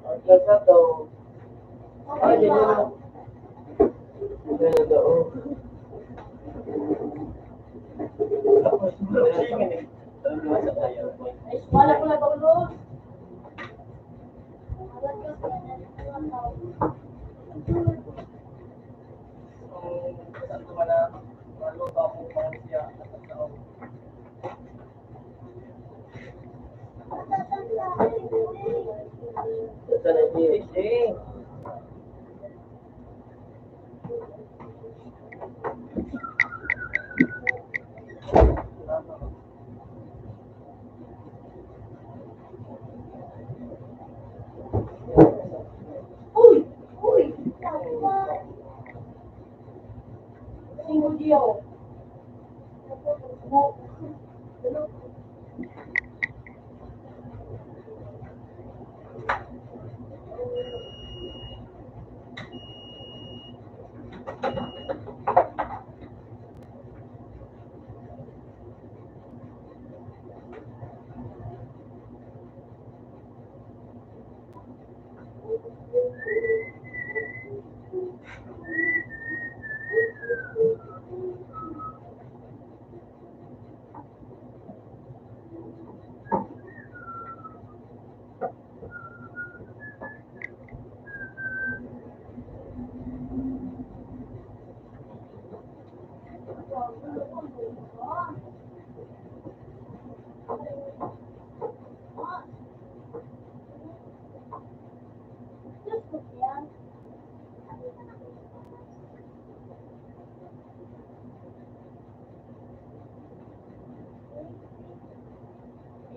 Ang lasa daw. Ay, Okay yun ba? yun. Yun yun daw. Tapos, tingin eh. Alam naman sa kaya. Ay, wala ko na ba ulo? Alam ko sa Saan ko man na maluto akong pangusya at ang tao. Sa Nigeria. Uy! Uy! Single deal.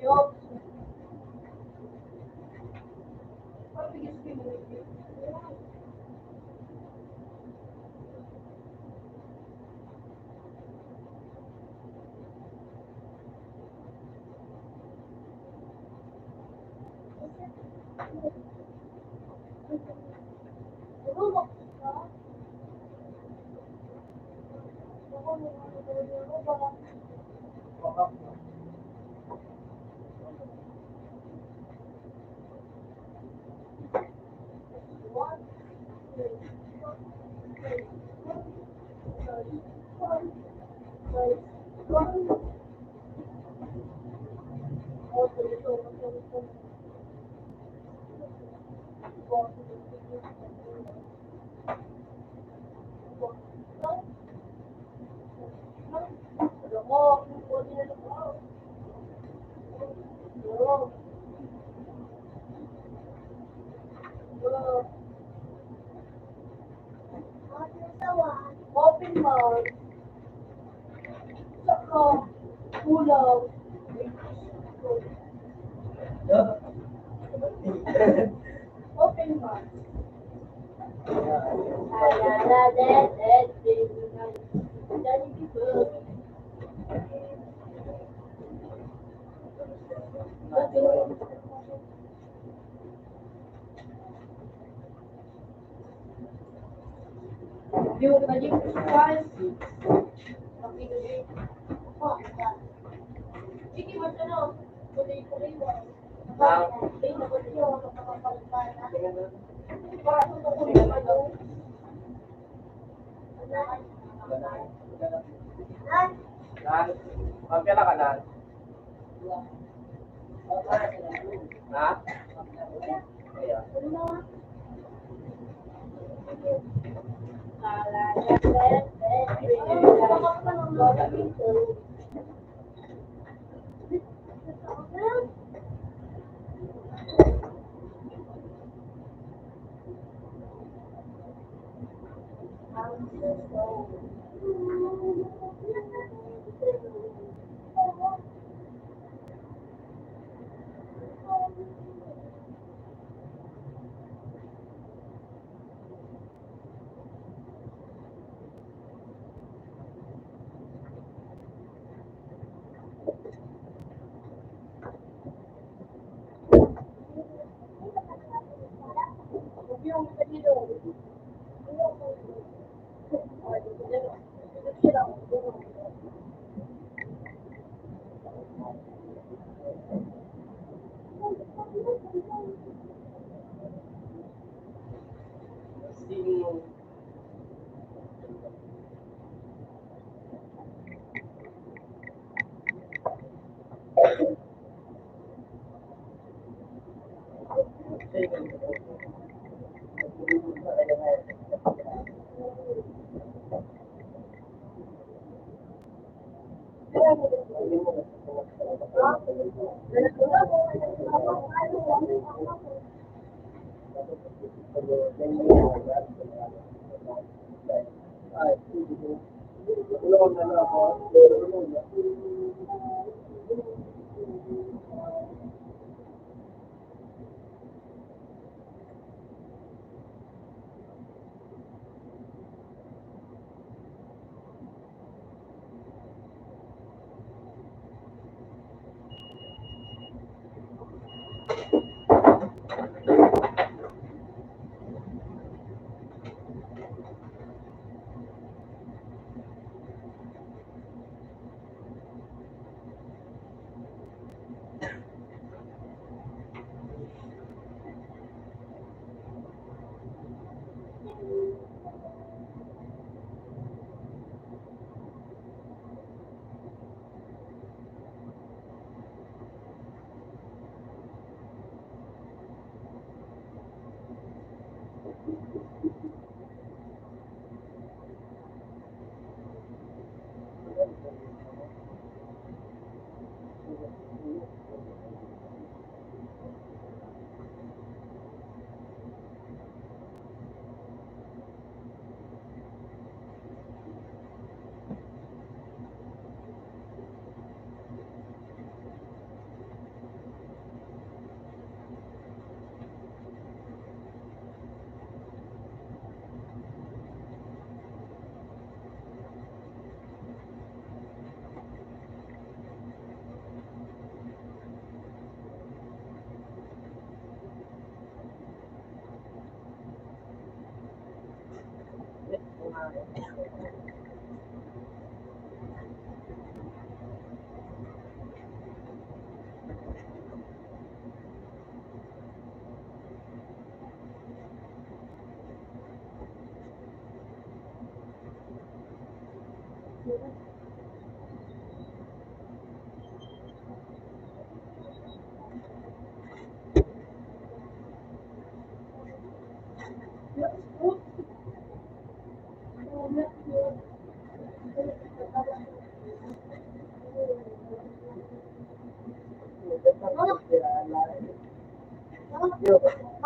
Yup. Open mouth. Saka, ulam. Open mouth. You magic spicy. Nan, magkala ka nan? Ha? Kaya. Sino?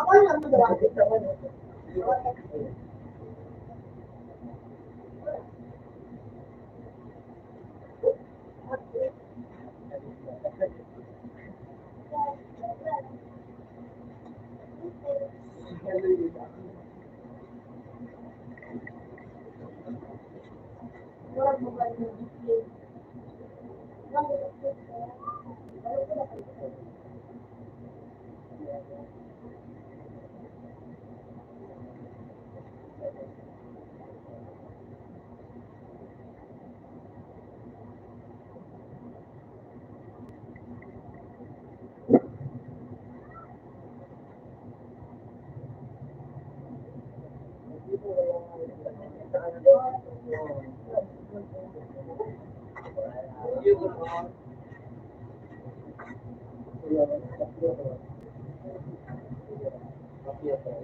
Ako lang magawa dito.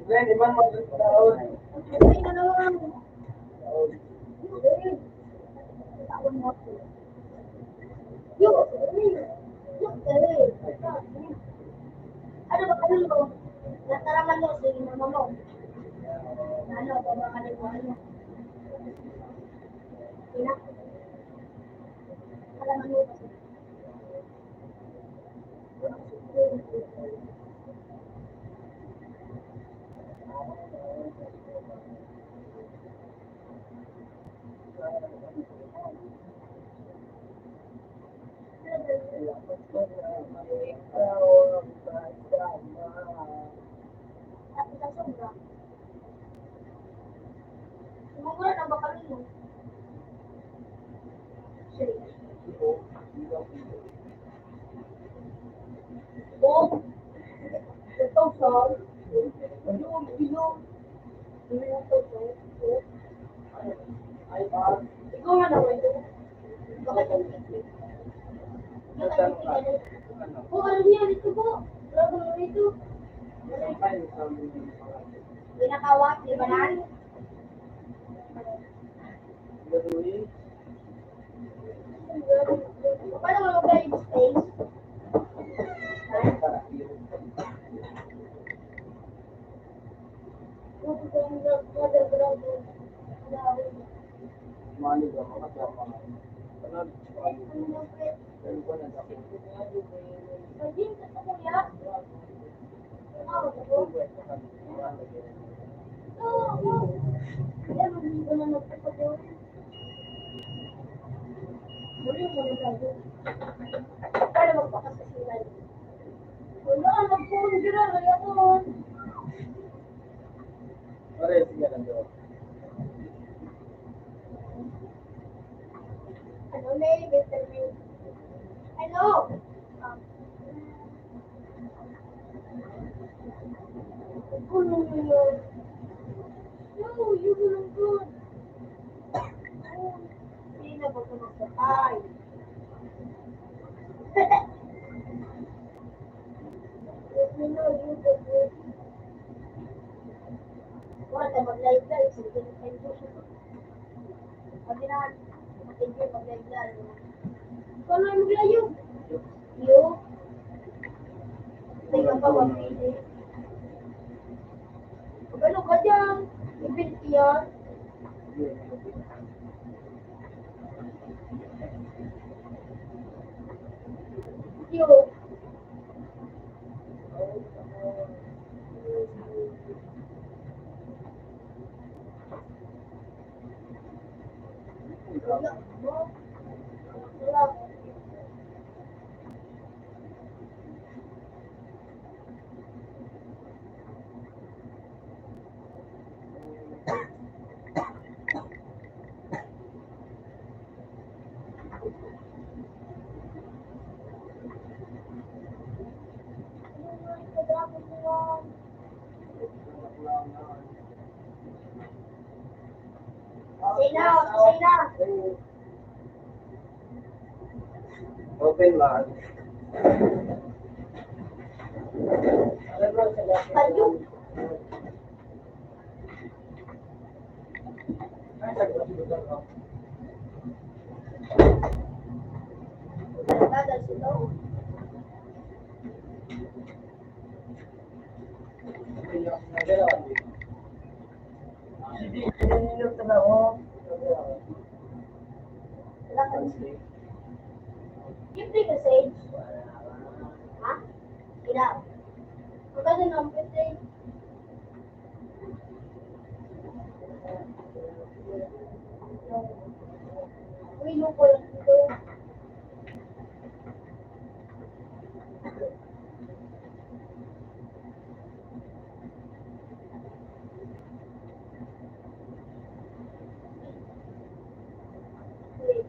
Glenn, iman mo sa taon. Ay, na naman. Ano ba ano mo? Nataraman mo sa mama mo. Ano ba ba kanil mo ano? Ina. Alaman mo kasi. At sa sobra. Sumugura na ba kami mo? Sige. Oh, ito sa ilong. Ikaw nga naman ito. Bakit ang oh, ano yan? Ito po. Grabe naman ito. Pinakawat, di ba na? Paano mo mag-guide space? Paano magpakasasilan? Wala, mag-phone ka na, kaya ko. Ano, Mary, Mr. May? Hello? No, you doing good. Hindi na ba ito magsakay? Let me know, you did good. Wala, mag-live-live. Sige, thank you. Sabi na, thank you, mag-live-live. Ikaw na maglayo. You? Hindi ka pa mapili. Ano ka dyan? Ibig yan? You? Wala. Wala. Say now, say now. Open lang. Kayo. Dadal sila. Wala ka na. Libre ka, Sage. Ha? Ilan? Magkano na ang pwede? Uy, lupo lang ito. Wait.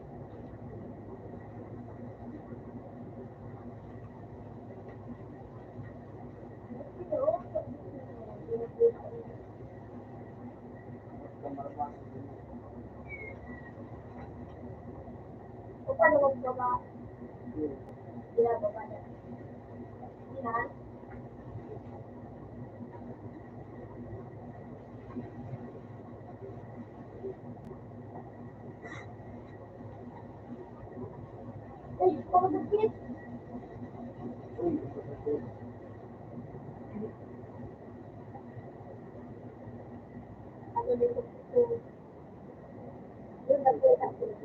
Ito. paano magbaba? Binababa niya. Yan. Ay, pagkakit. Ano dito? Yung nagkita.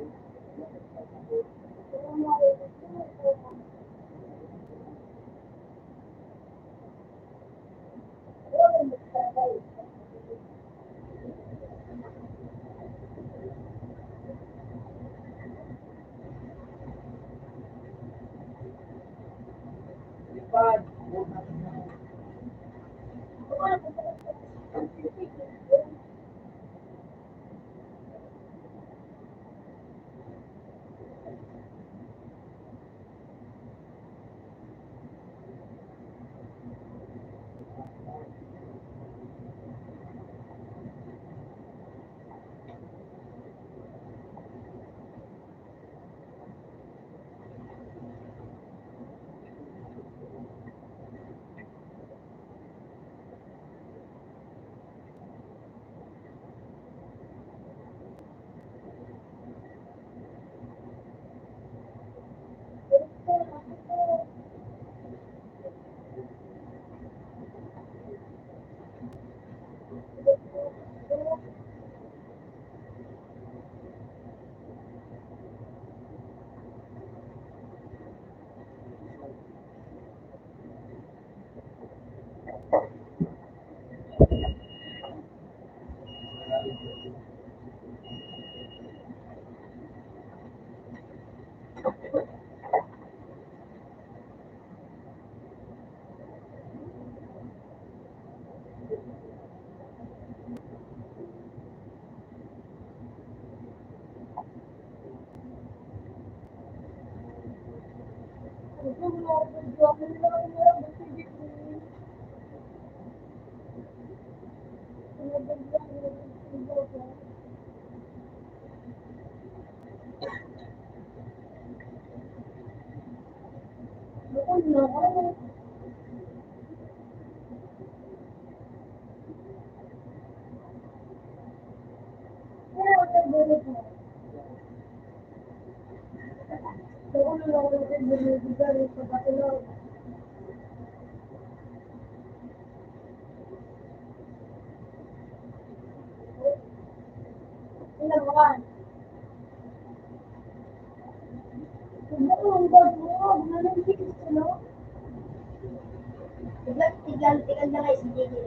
Tignan na kayo si Jiggy.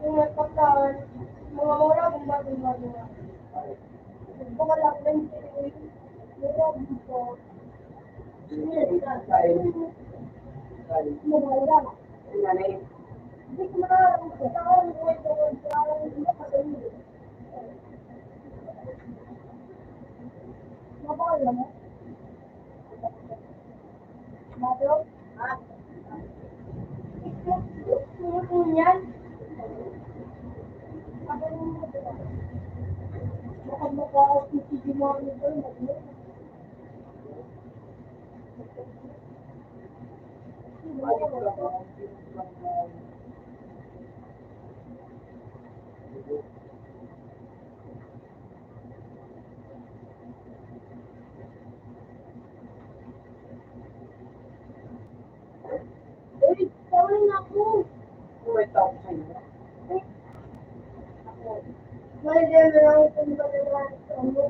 Yung nagpagkaan, mga mura, bumabing-babing nga. Nagbukalak lang mura dito. Mura. Hindi ko makakaroon ko. Kakaroon ko ito. Kakaroon ko kasi hindi. Mabakala mo? Mato? Ha? Ito yan. Kakaroon mo ito. Baka makakasisigi mo ito. Eh, tawin ako. May meron ako kung magagamit sa ano.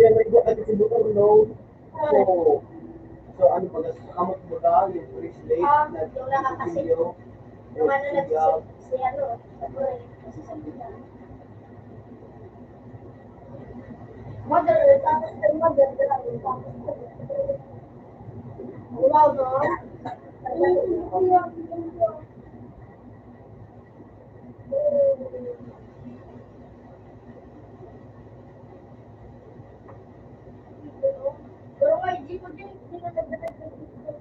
Yan, may buhat at sibukan, no? So, ano ba, kamot mo ka, yung bracelet, Yung nakakasip. video, Yung ano na sigaw, si ano, sa buhay, kasi sa bilang. Mother, tapos yung mother, tapos wow, no? Pero may di ko din, hindi na nagdadagdag dito.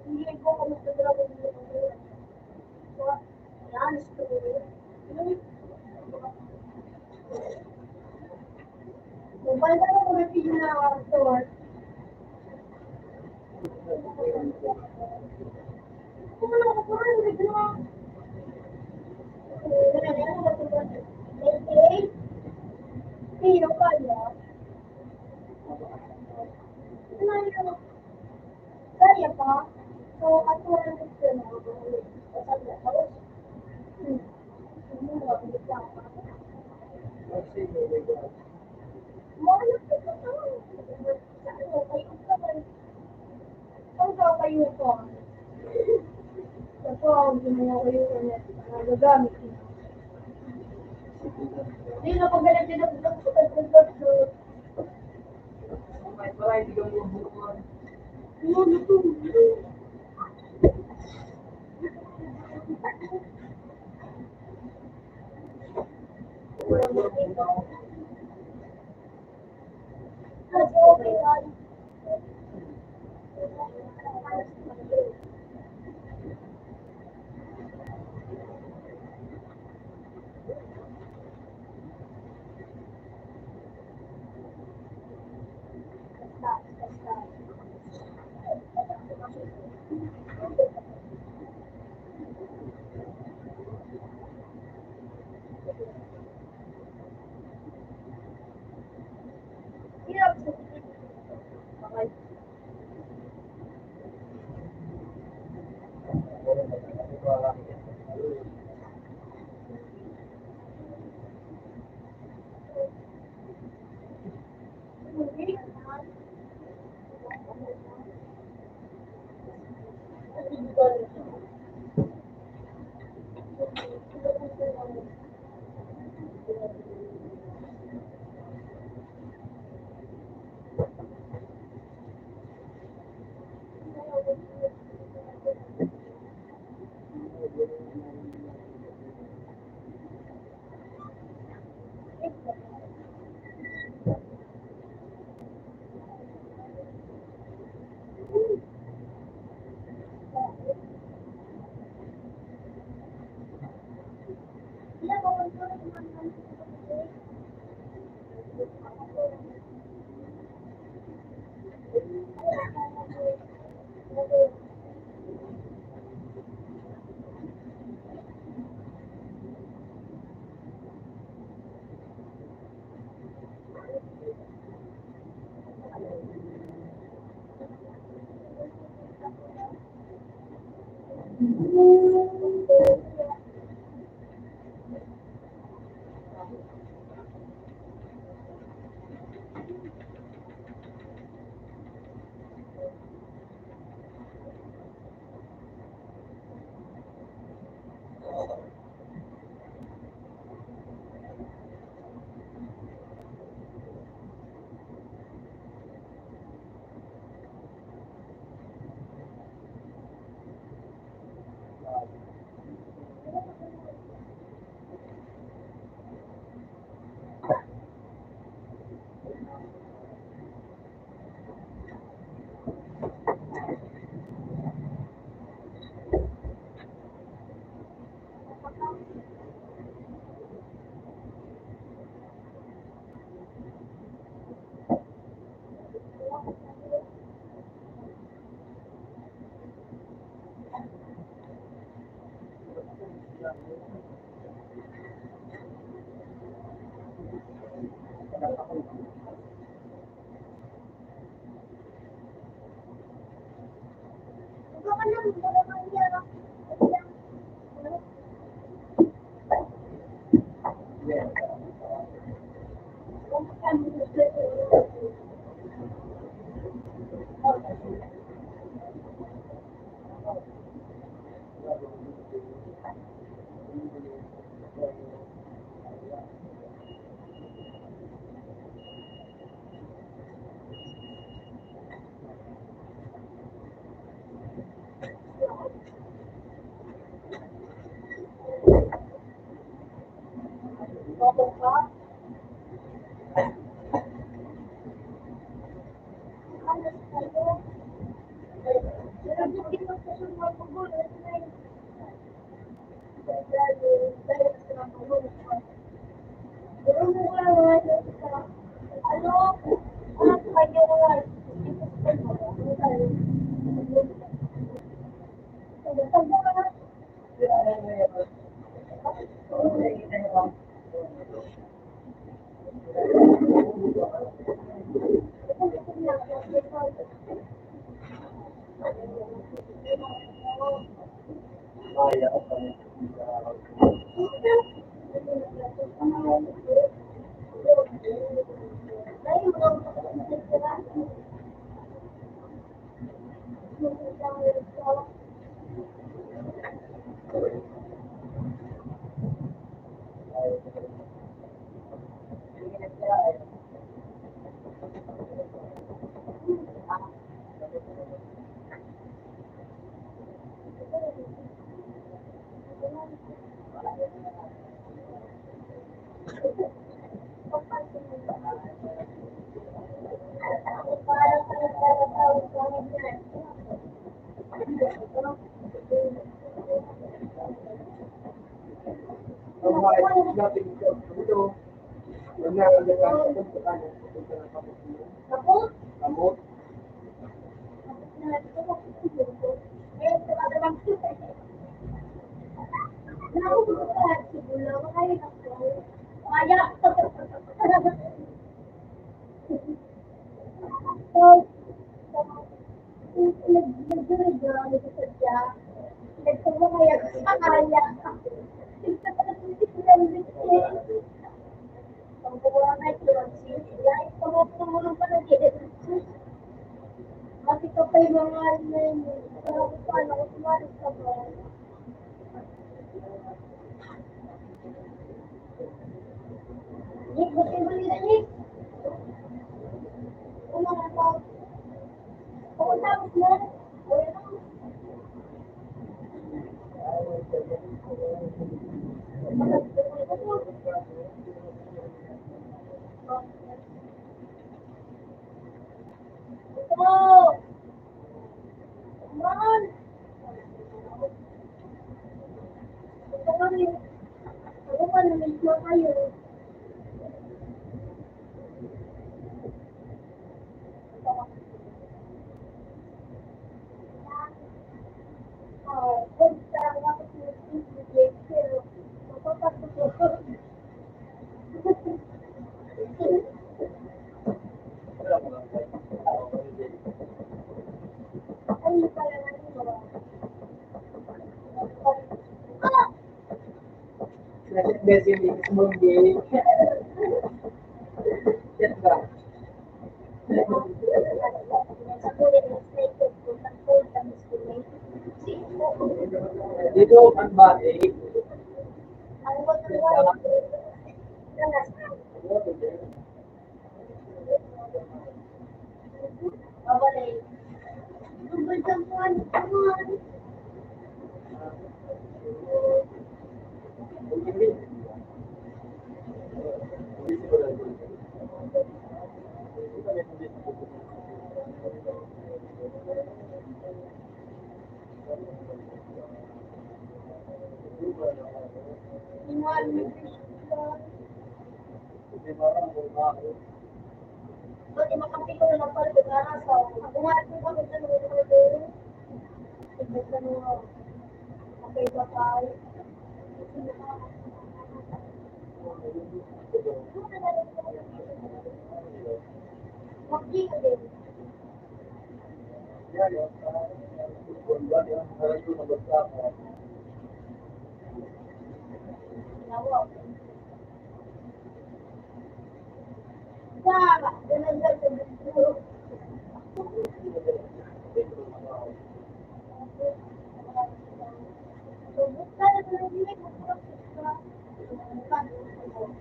Hindi ko kamusta talaga dito. Yan, story. Mobile ka lang mag-video na store. Kung ano ka pa rin, hindi na. Sino ka yan? Ano yun? Kaya pa? So, ako lang gusto na. Sabi na, tapos, hindi mo mabilis lang. kasi may legal. Mahal ko ito. Ano, kayo ka ba? Saan ka kayo ko? Ito, ginawa ko yung nagagamit niya. Hindi na pag ganyan din ako sa Para hindi ka mabubukan. Baka naman, wala kang yara. Maya. Ang mga natin ito, yung nakagatan sa Tapos, kamot, Bakit ka pa yung mga ano yun? Paano ko tumarik ka ba? Nick, ba't yung balita, Nick? Ano nga ba? Pagkatapos na, wala na. Oh! Come on! Ito kami. Ako pa, namiss mo kayo. Punta ako sa pero mapapasok ko. Ay, pala na nito. Ah! nasa besin di small game. Yes ba? Dito ang bati, Buti makapito na lang pala sa so, ako nga ito ba kung saan mo doon? Ito sa mga okay ba tayo? Parang doon na basta ako. Lawak. Sa, dalagal sa gusto.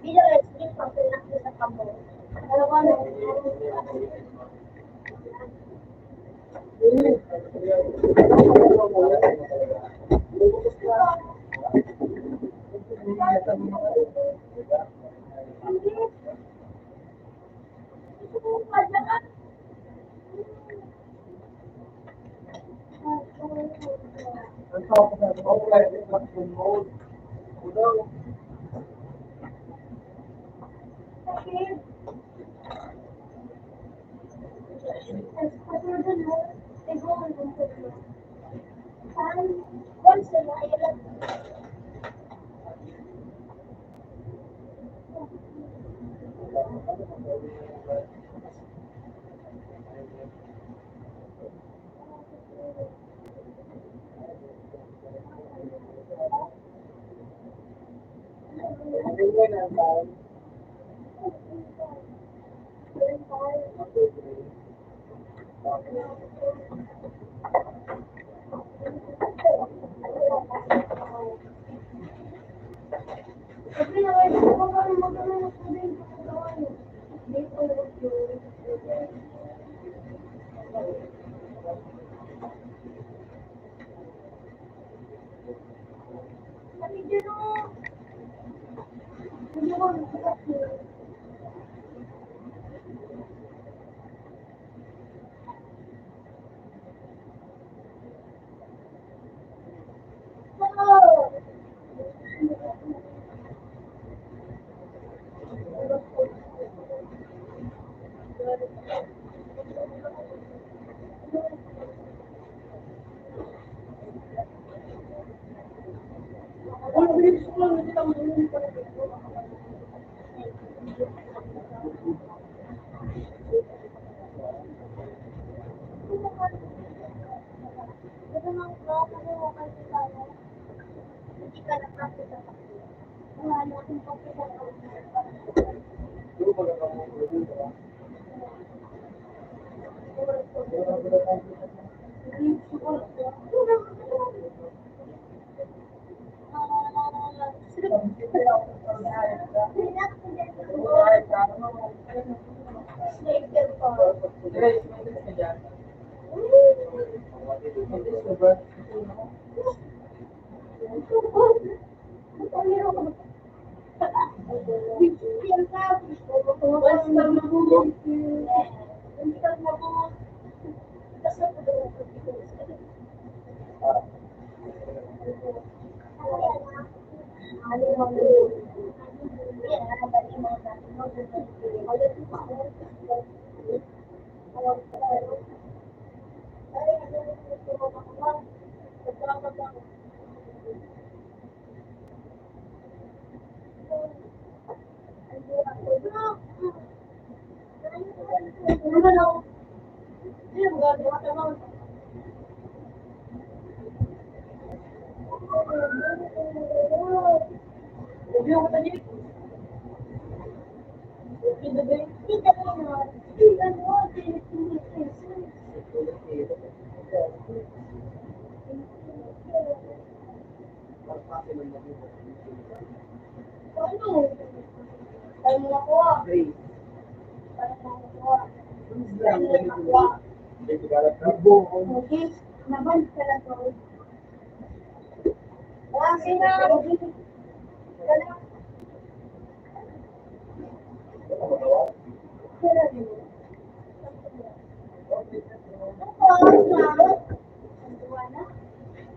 Video is just something that is a couple. Ang tawag sa offline instruction mode. Unang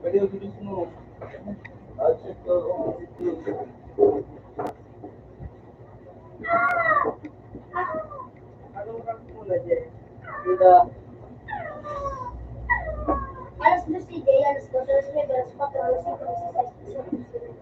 Pwede yung bilis mo. Check ko. Anong rank mo na, Jay? Kita. Alas 2 si Jay, alas 2, alas 9, alas 4, alas 5, alas 6, alas 7.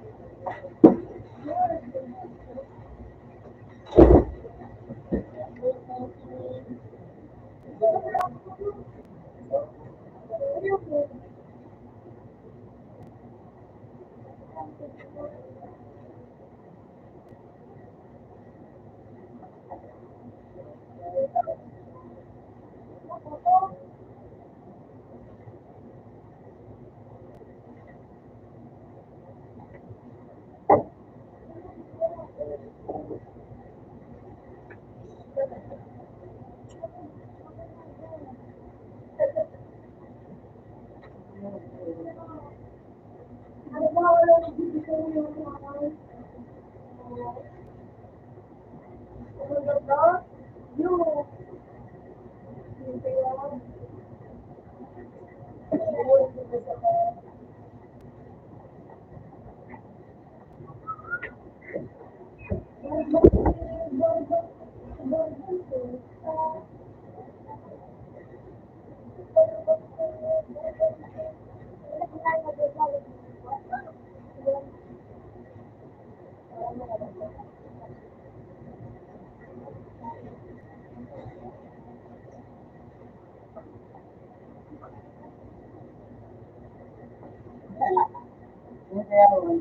Yung kaya mo,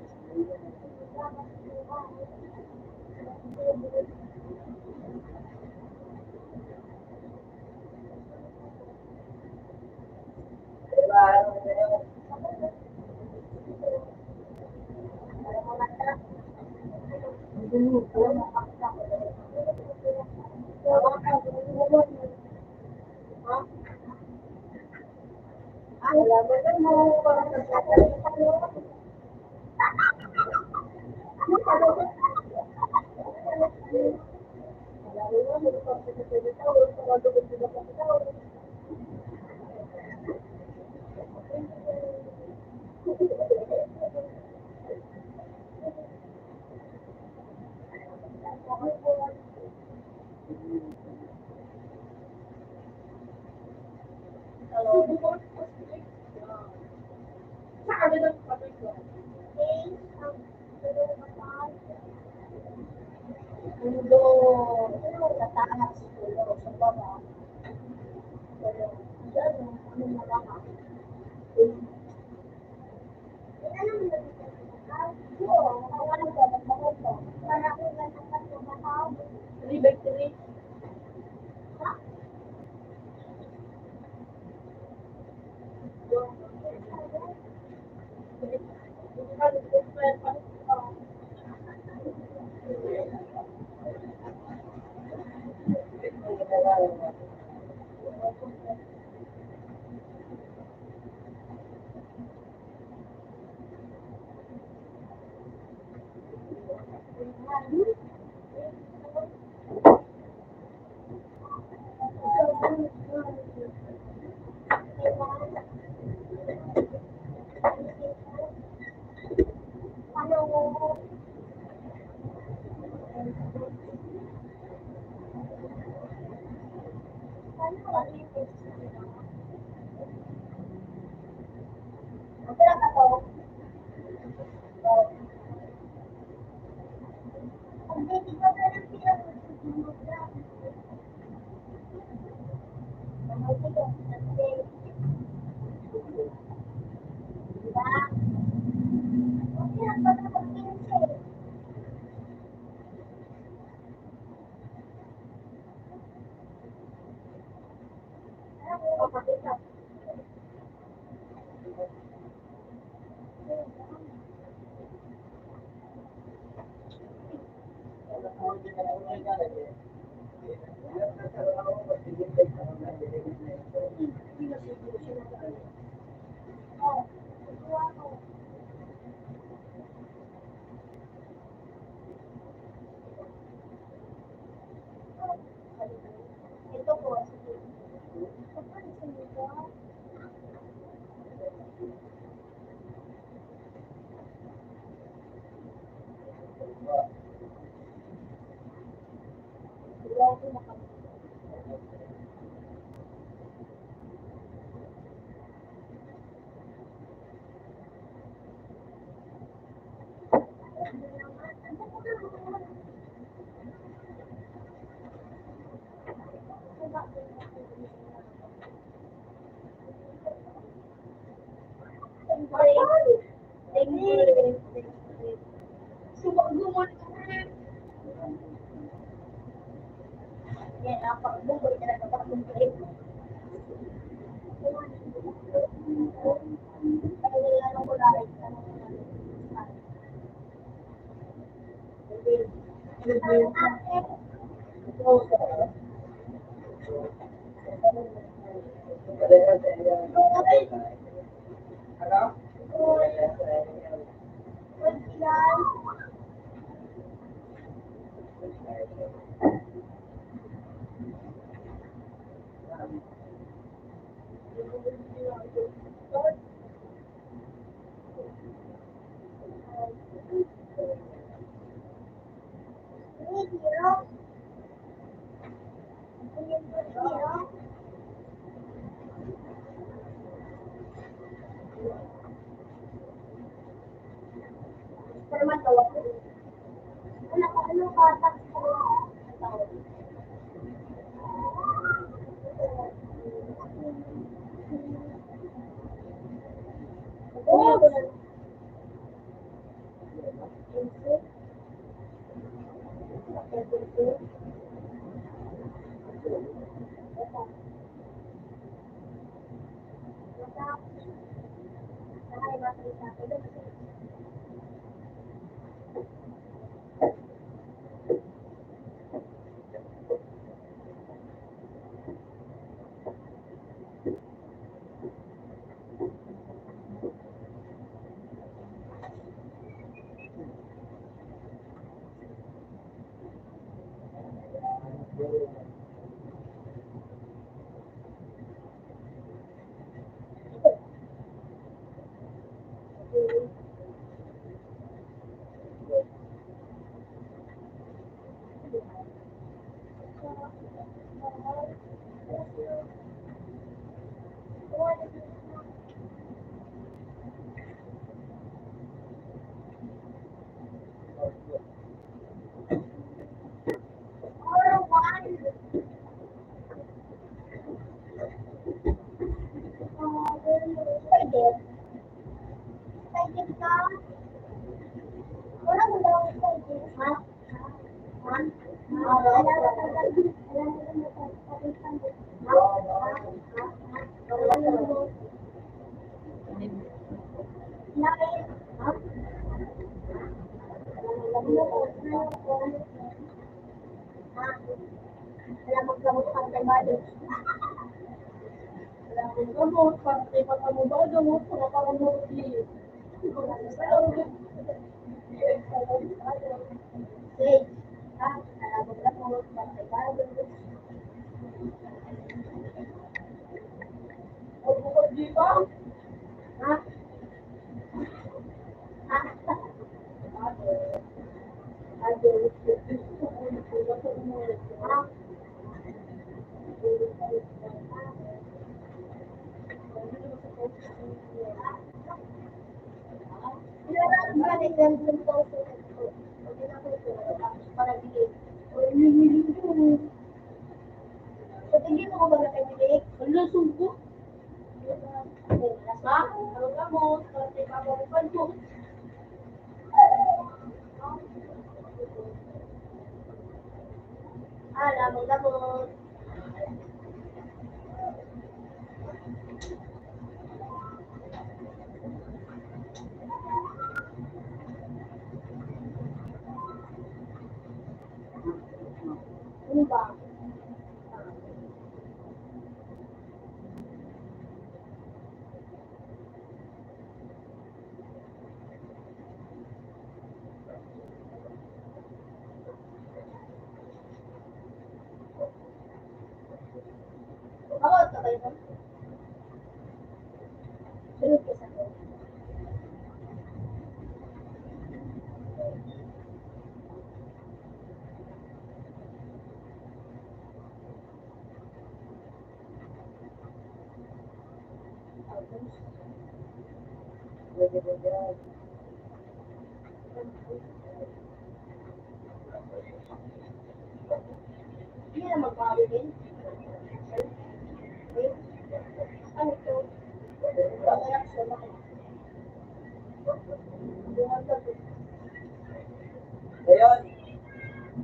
Ayun,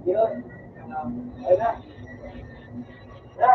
yun. Ayun na. Na.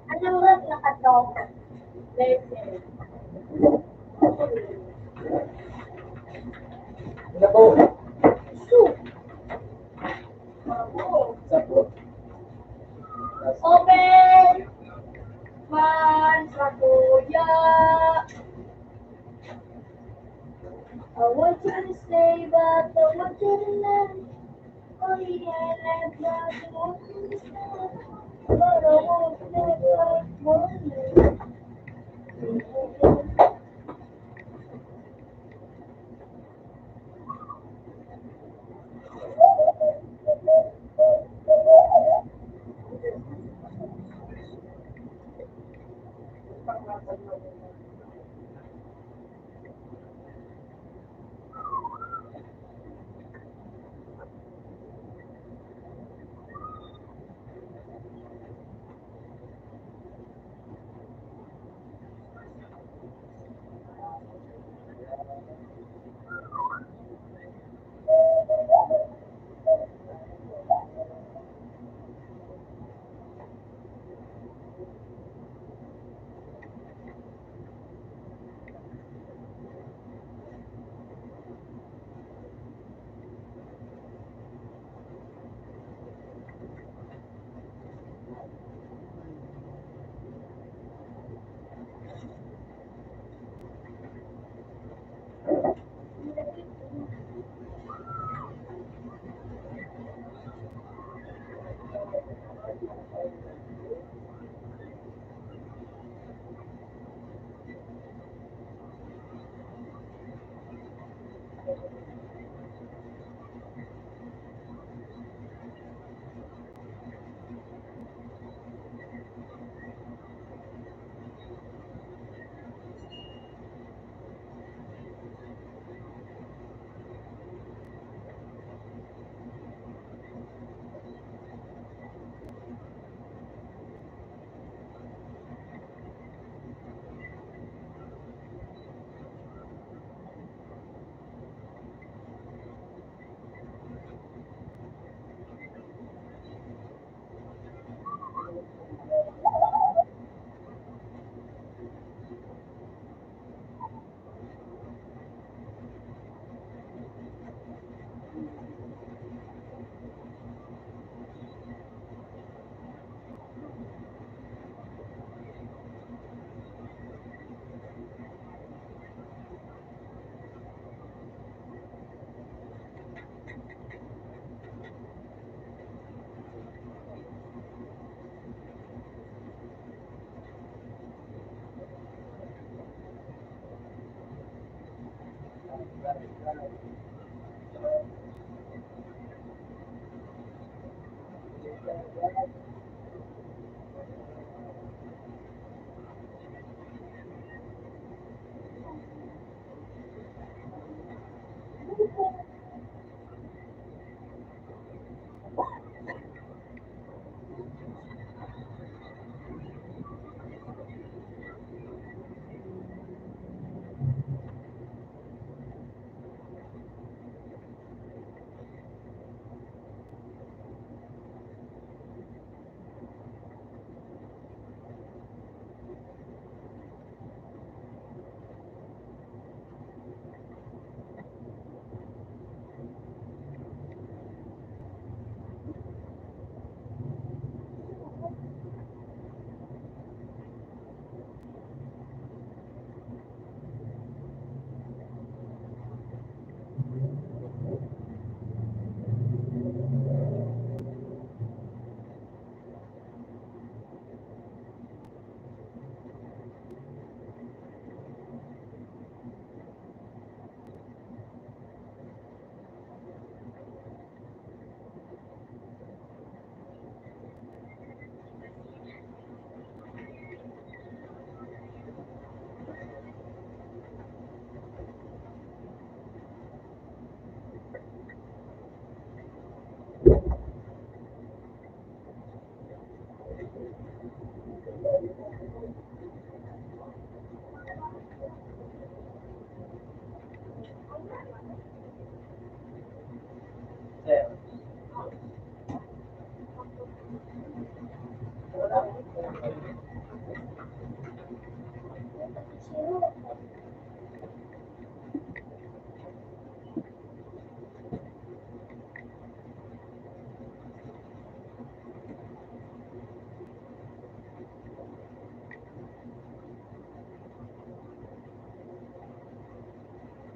Anong rat nakadog? Ano po? Soup. Sa po. Open! Man sa kuya! I want you to stay, but I want you to learn. Oh yeah, let's not want you to stay. But I won't never wonder.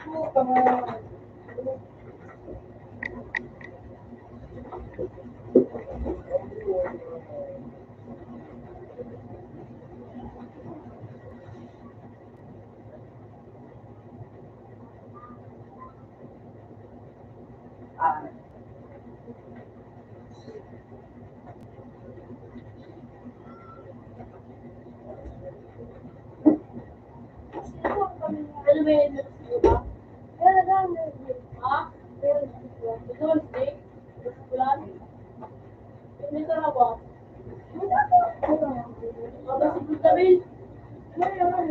Ah, Ano ba yun? Meron lang. Ha? Meron. Ito ang steak. Ulan. Hindi ka na ba? Aba si Gutabil. Meron.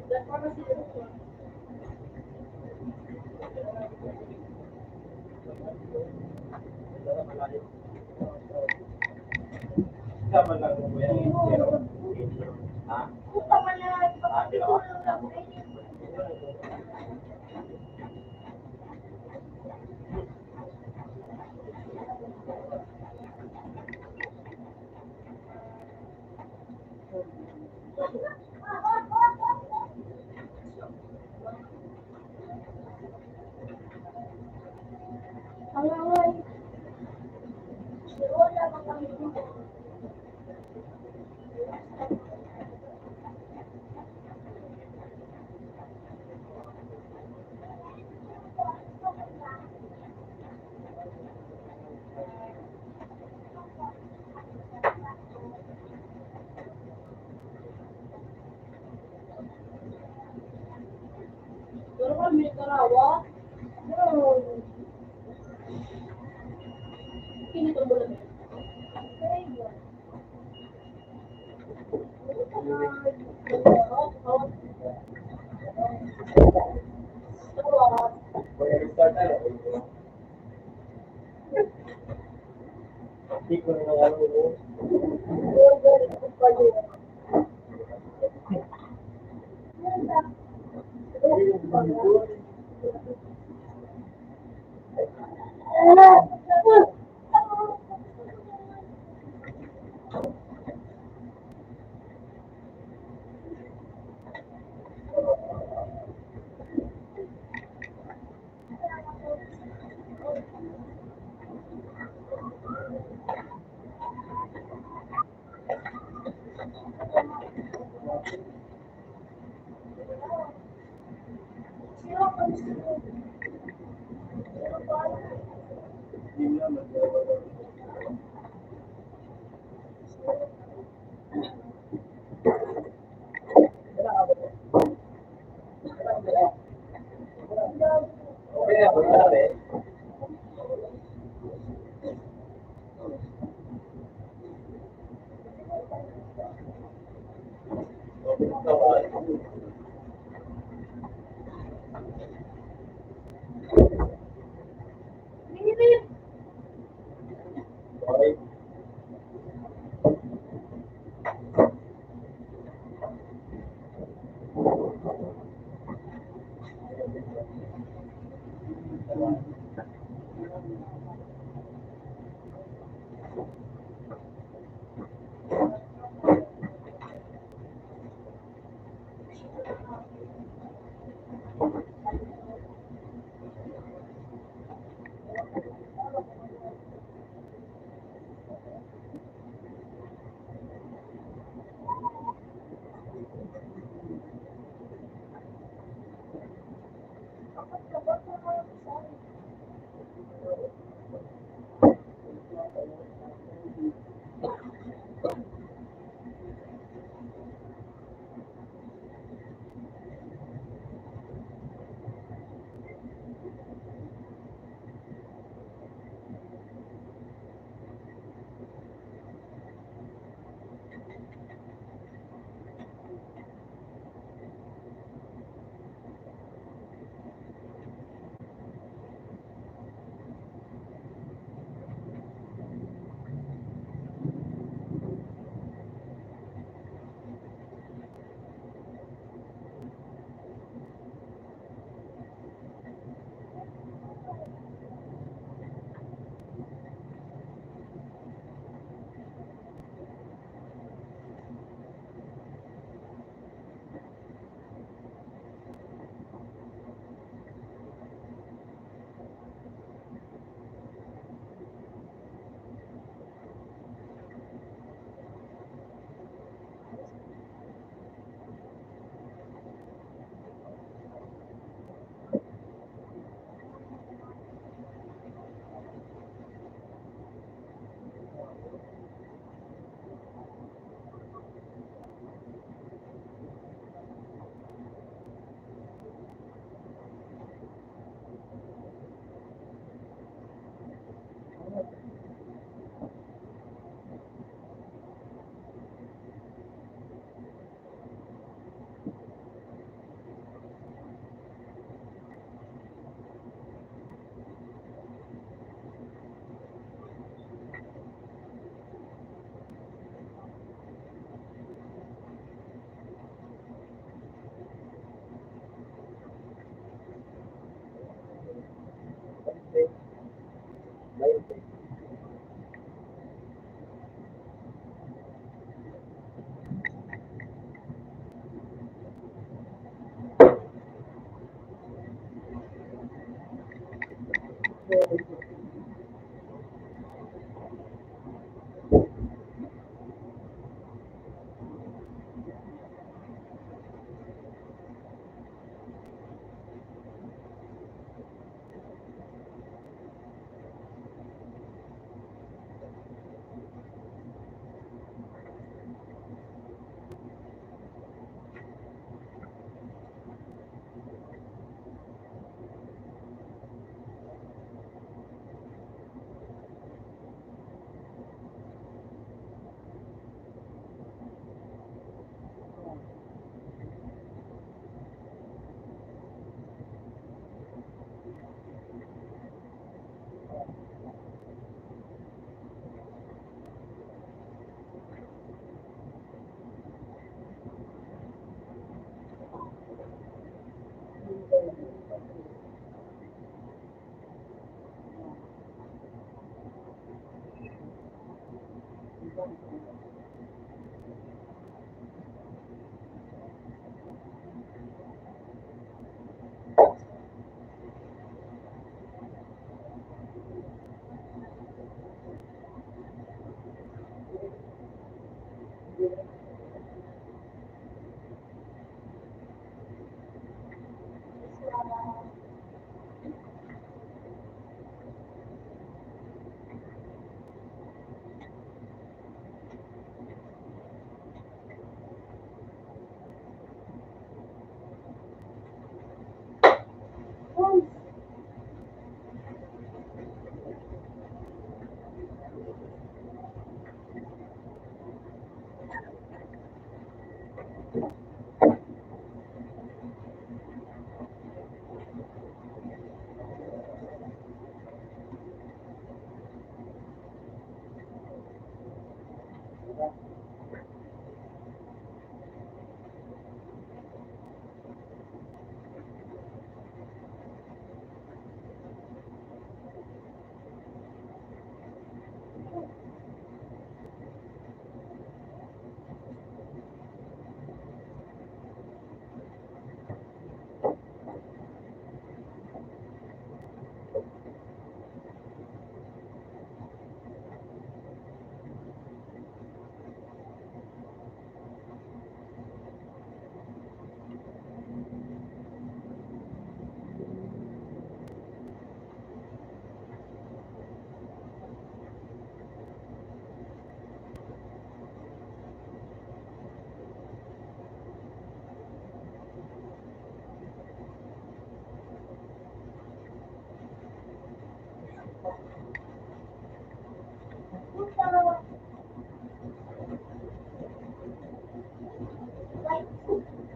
Dapat pa si Gutabil. Sama lang mo yan. Ha? Puta ka na. Ang away. Wala pa kami dito. Pero kami karawa. Kinito mo lang. Mag-restart tayo. Hindi ko na alam mo. Hindi na mag-restart. Okay na, punta na rin. Okay, so, okay.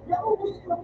Naubos ko.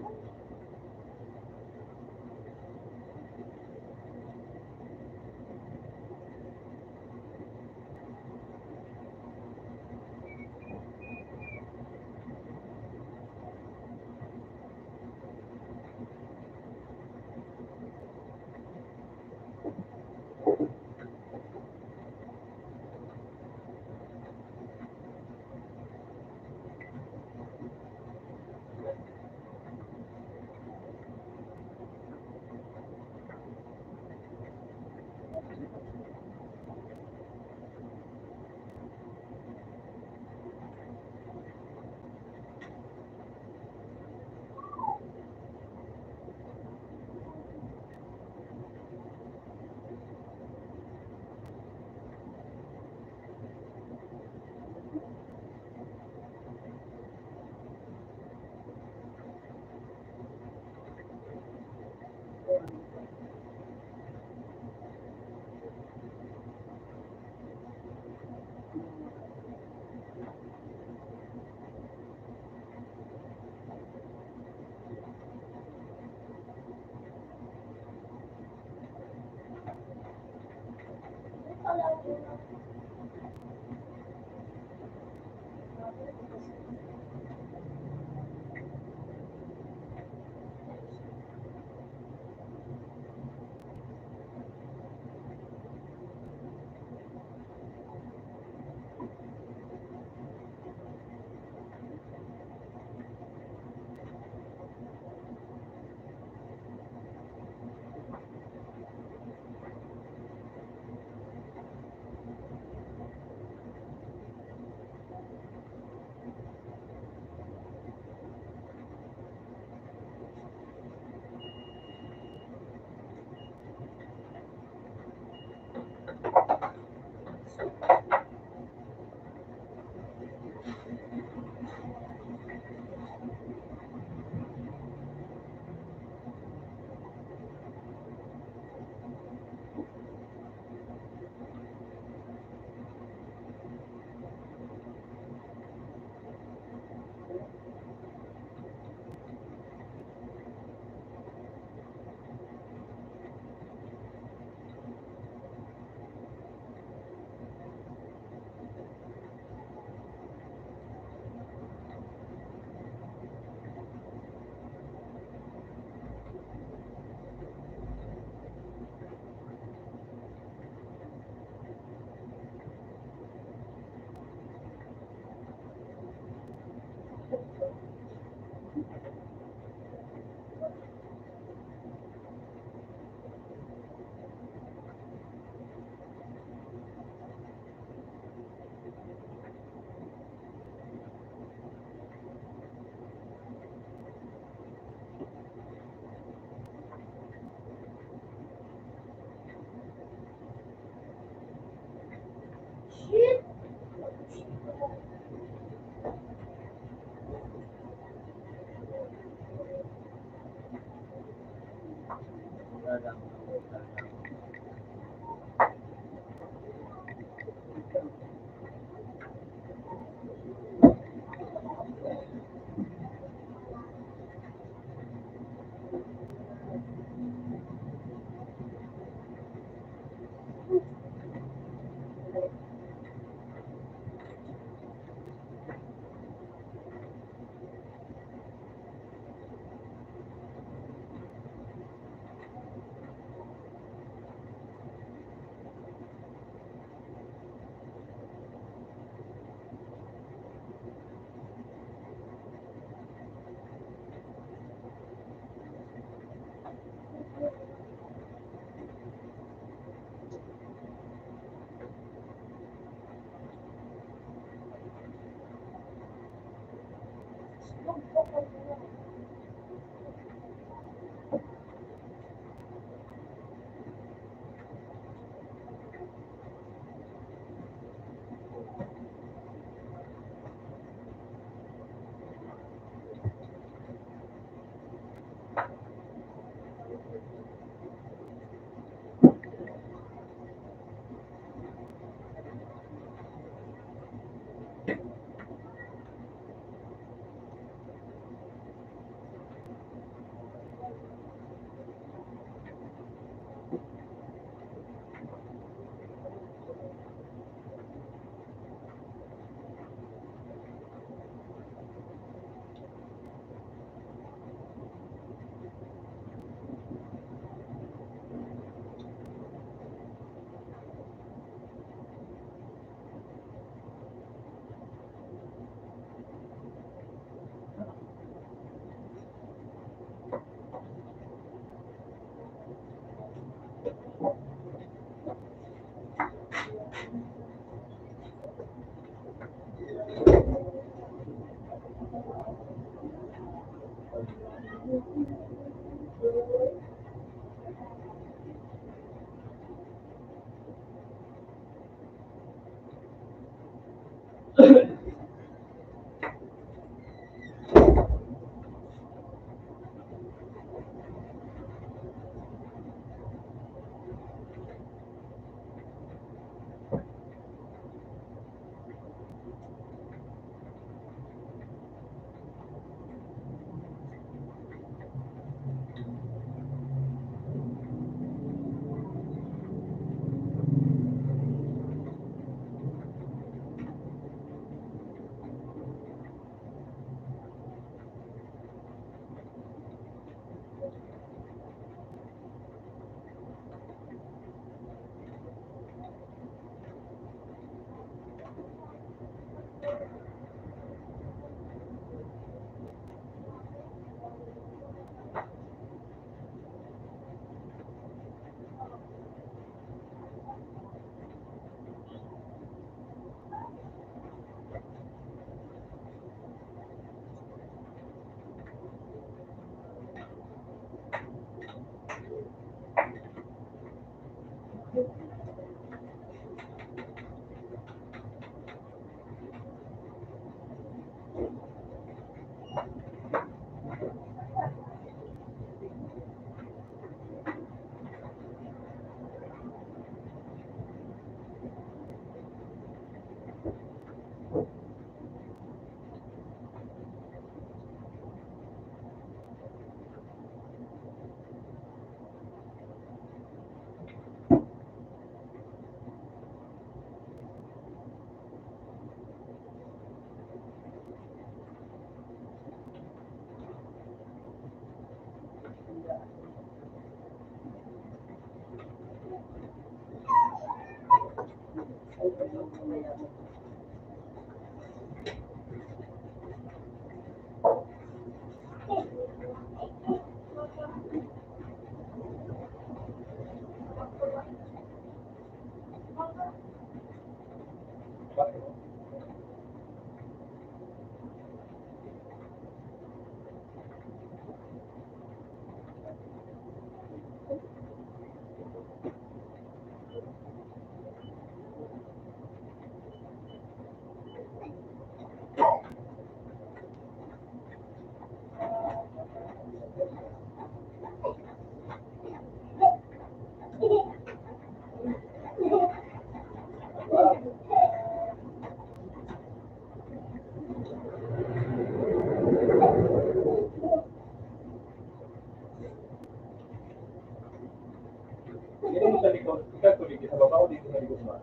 mo sa likod, i-calculate sa baba o dito sa likod mo.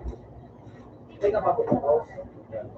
Teka pa po ako. Yan.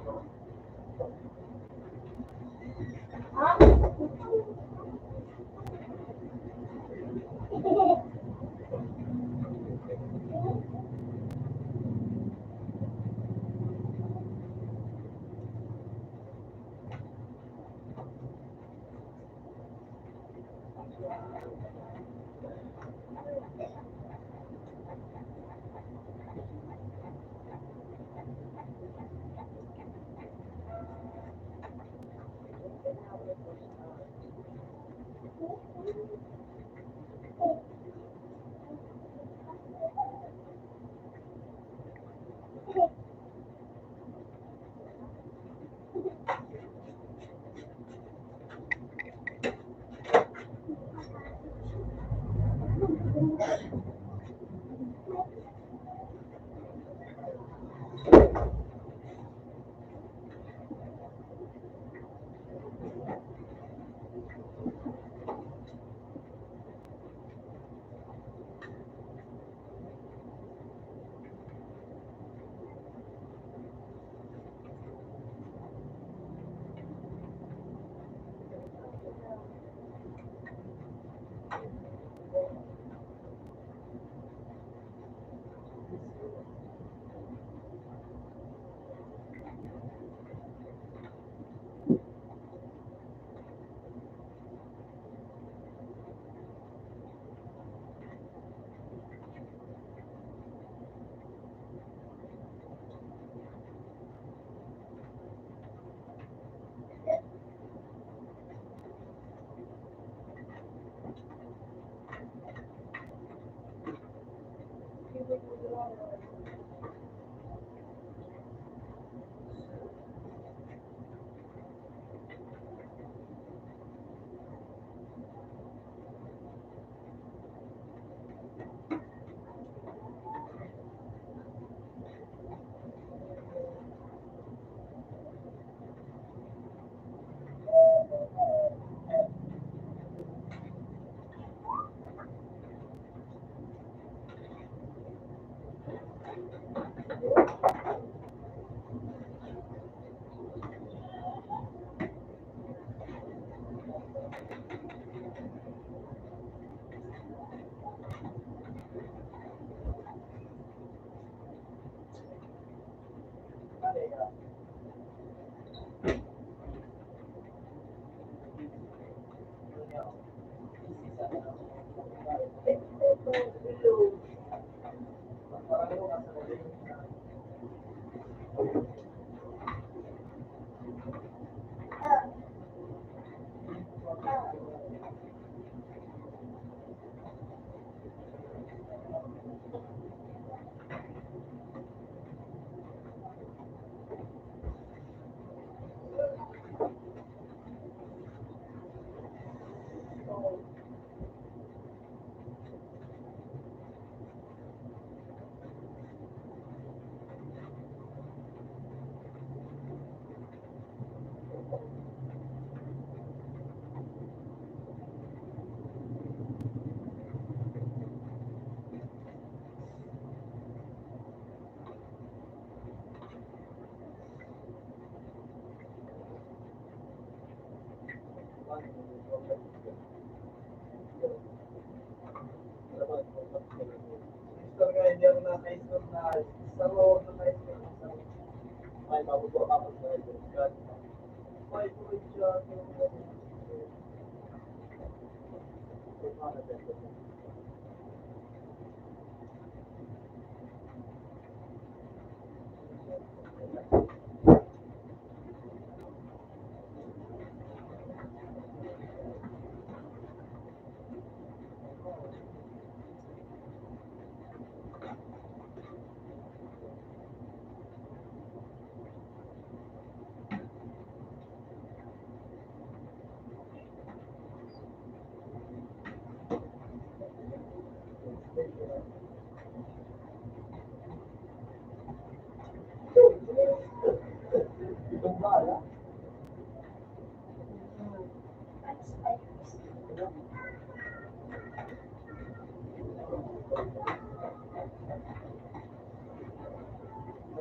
Store nga, hindi ako naka-store na isang o naka-store na isang may mabubuo ako sa ito. May po siya itong bala.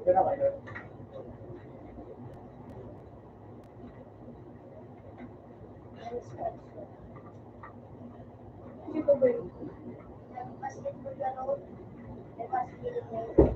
Okay na kayo. Dito ba yun? Basketball laro. Basketball.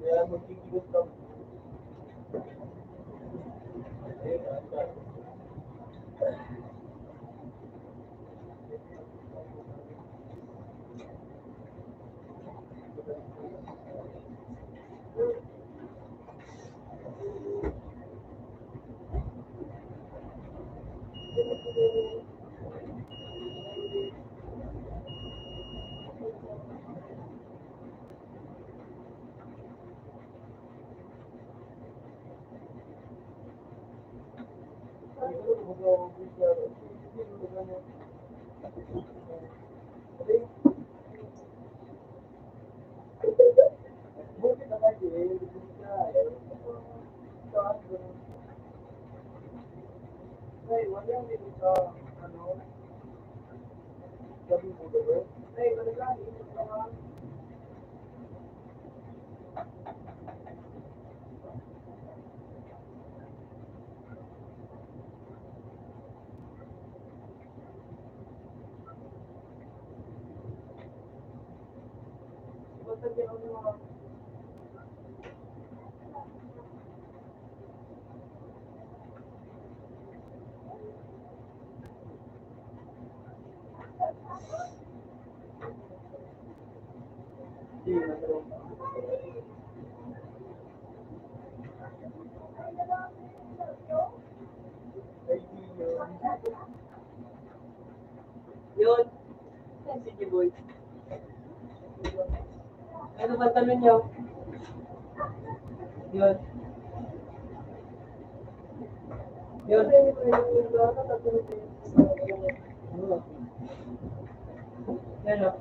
Kaya magkikilos lang. boy. Ano ba tanong niyo? Yun. Yun. Yan o.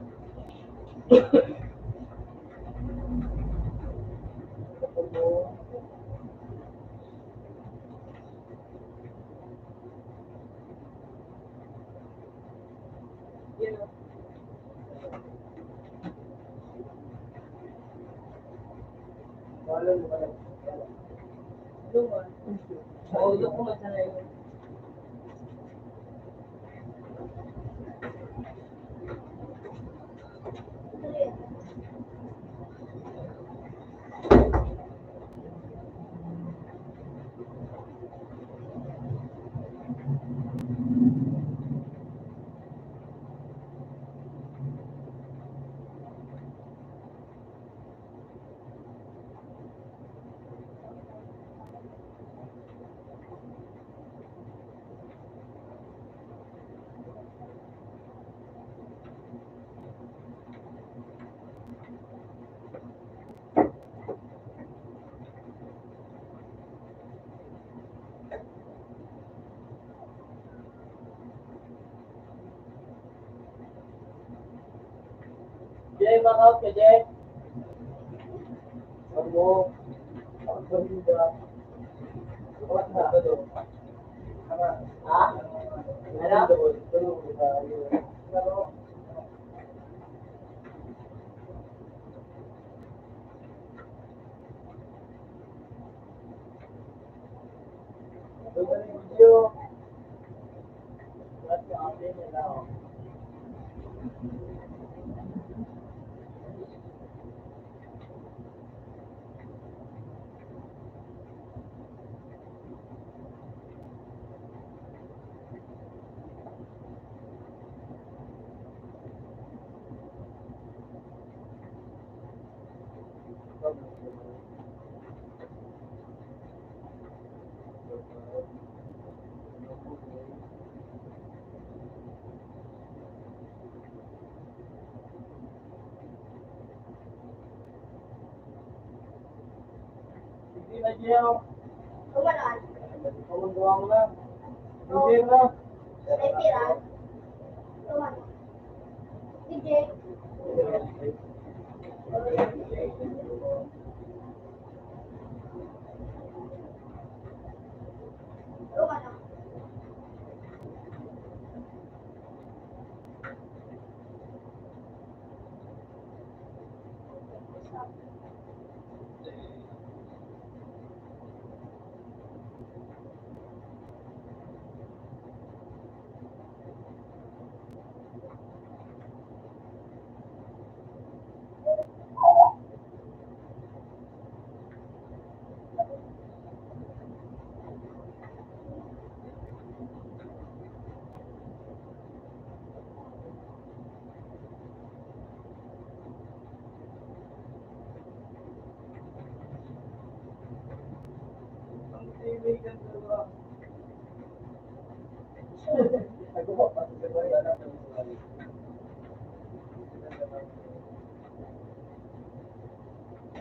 Yan o. Luma. Oo, doon ko masanay yun. Jay, makaut ka, Jay. Ako. Ako ba? Bukas na. Ha? Ano? Video. Lahat yung update nila, oh. Hindi na, Jay. Kumalaan. Kumunduan mo na. Hindi na. May piral. Kumalaan. Sige. Kumalaan.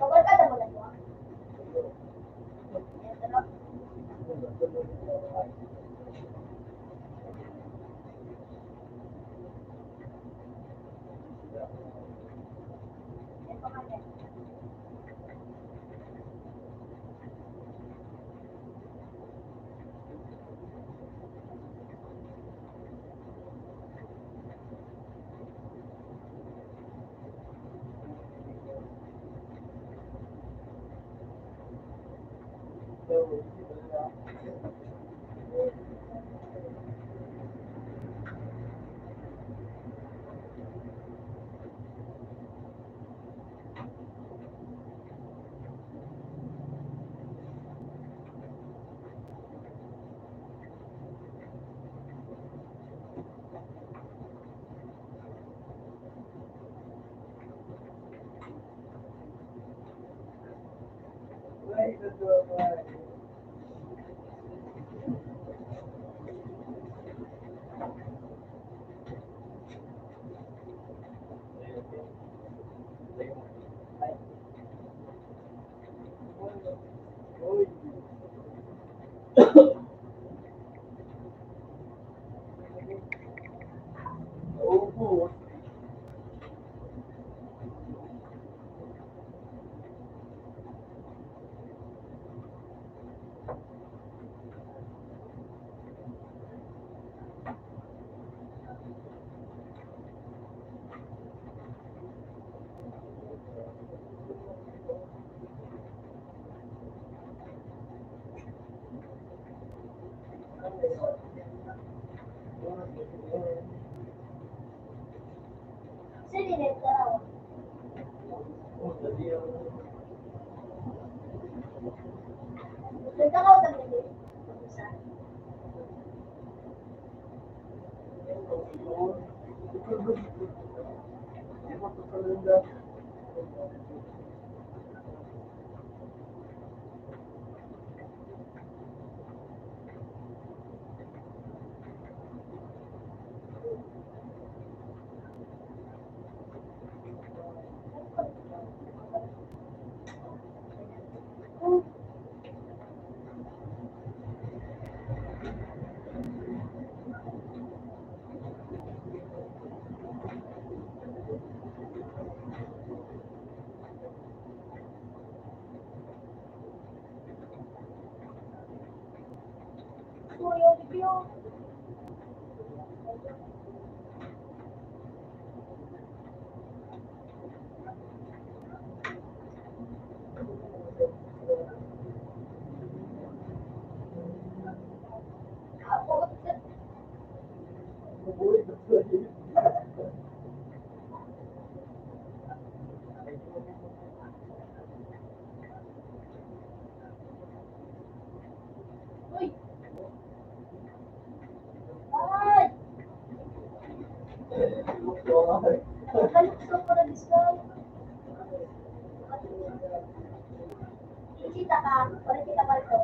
Kapag ka mo lang mo. Ito na. Ito ka din. Uy. Opo. Sige, dito raw. Nagkakaw sa mga isa. Kuya, video. Ako, uy. Ay! Kalukso ko na discount. Kita ka, parang kita pa ito.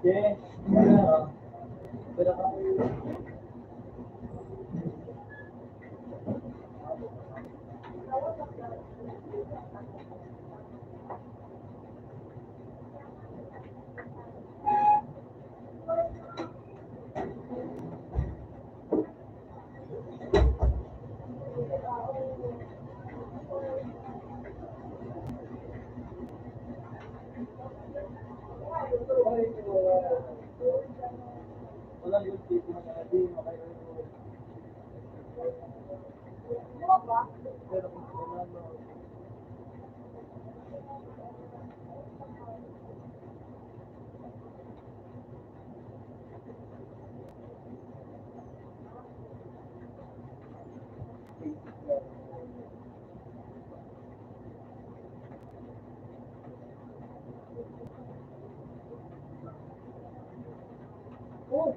Yes. Wala yung tipo na hindi makailangan. Ano ba? Pero kung ano, Oh,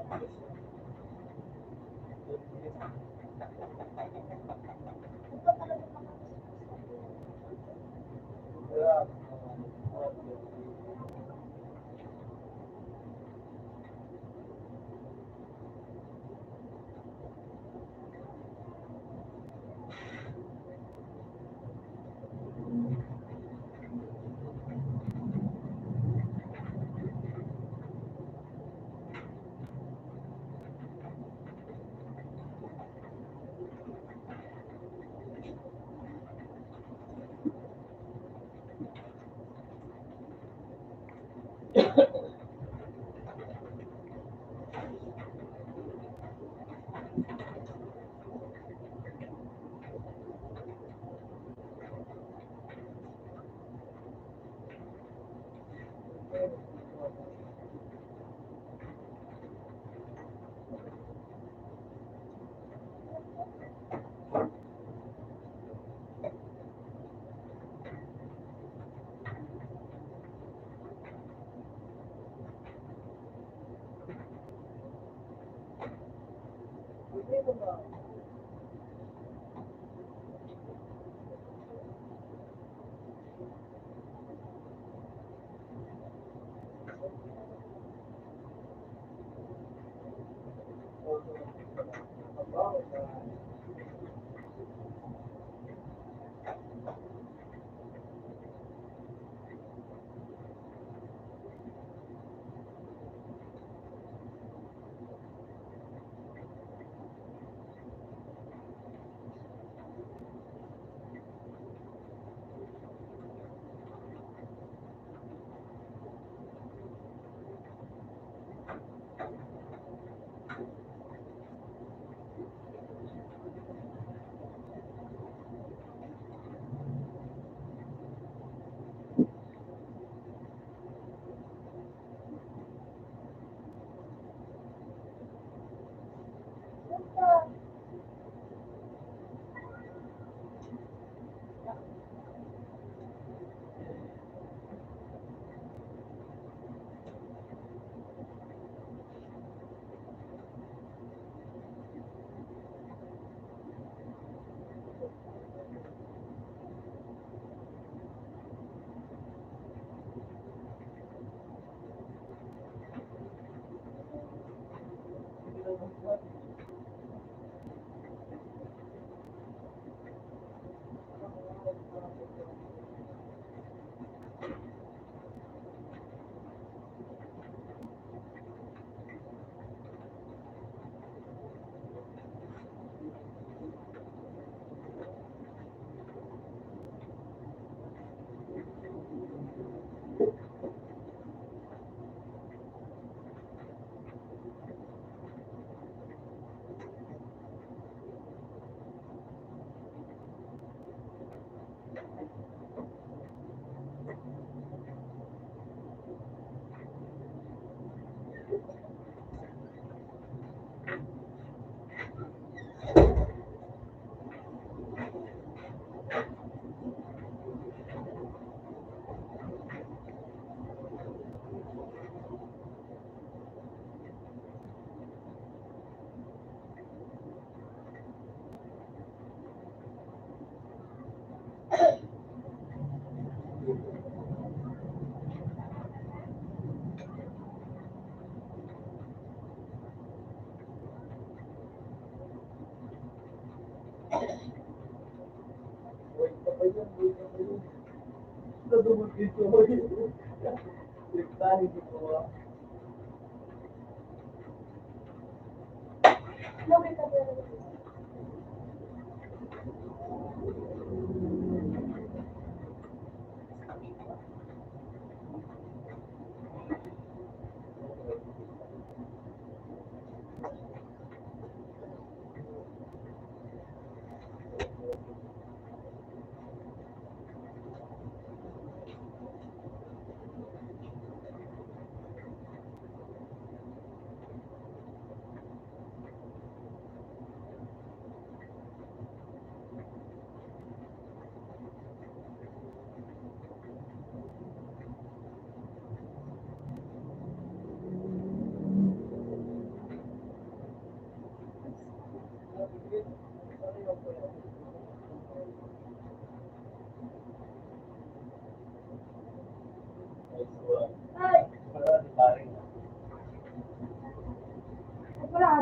Ito talaga makakasama. Kaya, hindi mo na. Ito. Wait pa ba yun? Wait pa ba yun? Nadumog dito mo yun. Listahin dito mo. Lumay ka ba?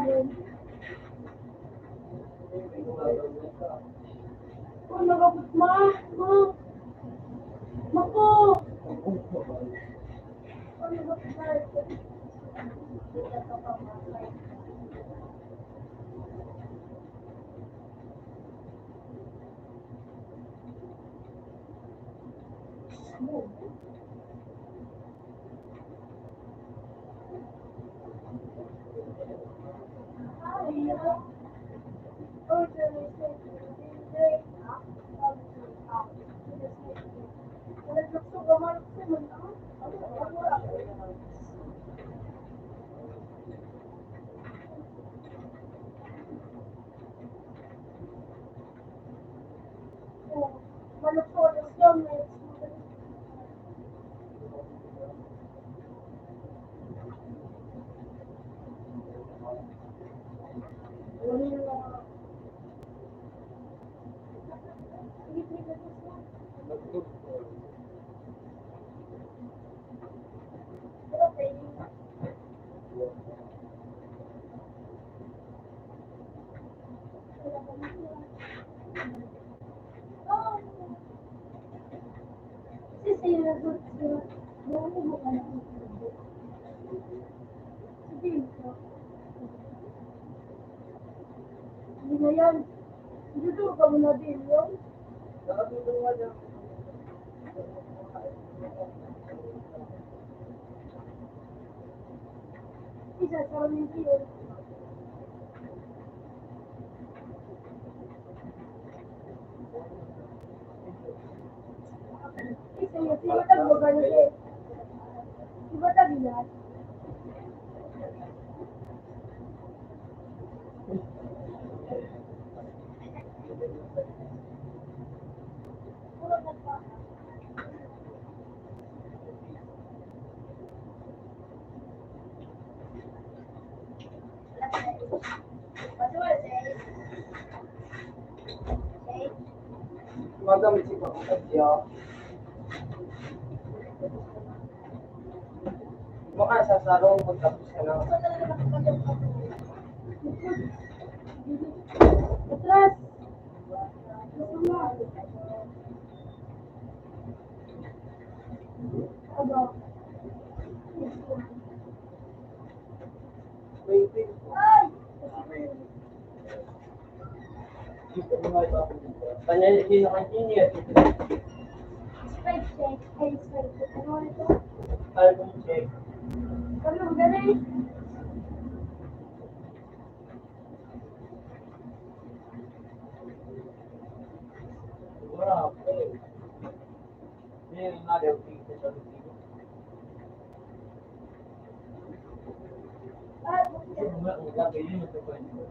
rin. Ano nagabot, ma? Ma? Mako! Ano nagabot, Hindi na yan. Dito ka muna din yun. Isa sa rin yun. Isa yun. Di ba tabi mo gano'n eh? Di ba tabi yan? Magamit si Pagkakasya. Baka sasarong magtapos ka na. Atras! Aba. Wait. Ay! Panel, sino ka senior? Strike check. Ay, strike check. Ano ito? Album check. Ano, galing? Wala, okay. Yun yung other thing sa Filipino. Ay, Kasi ang gabi yun yung sa kwento.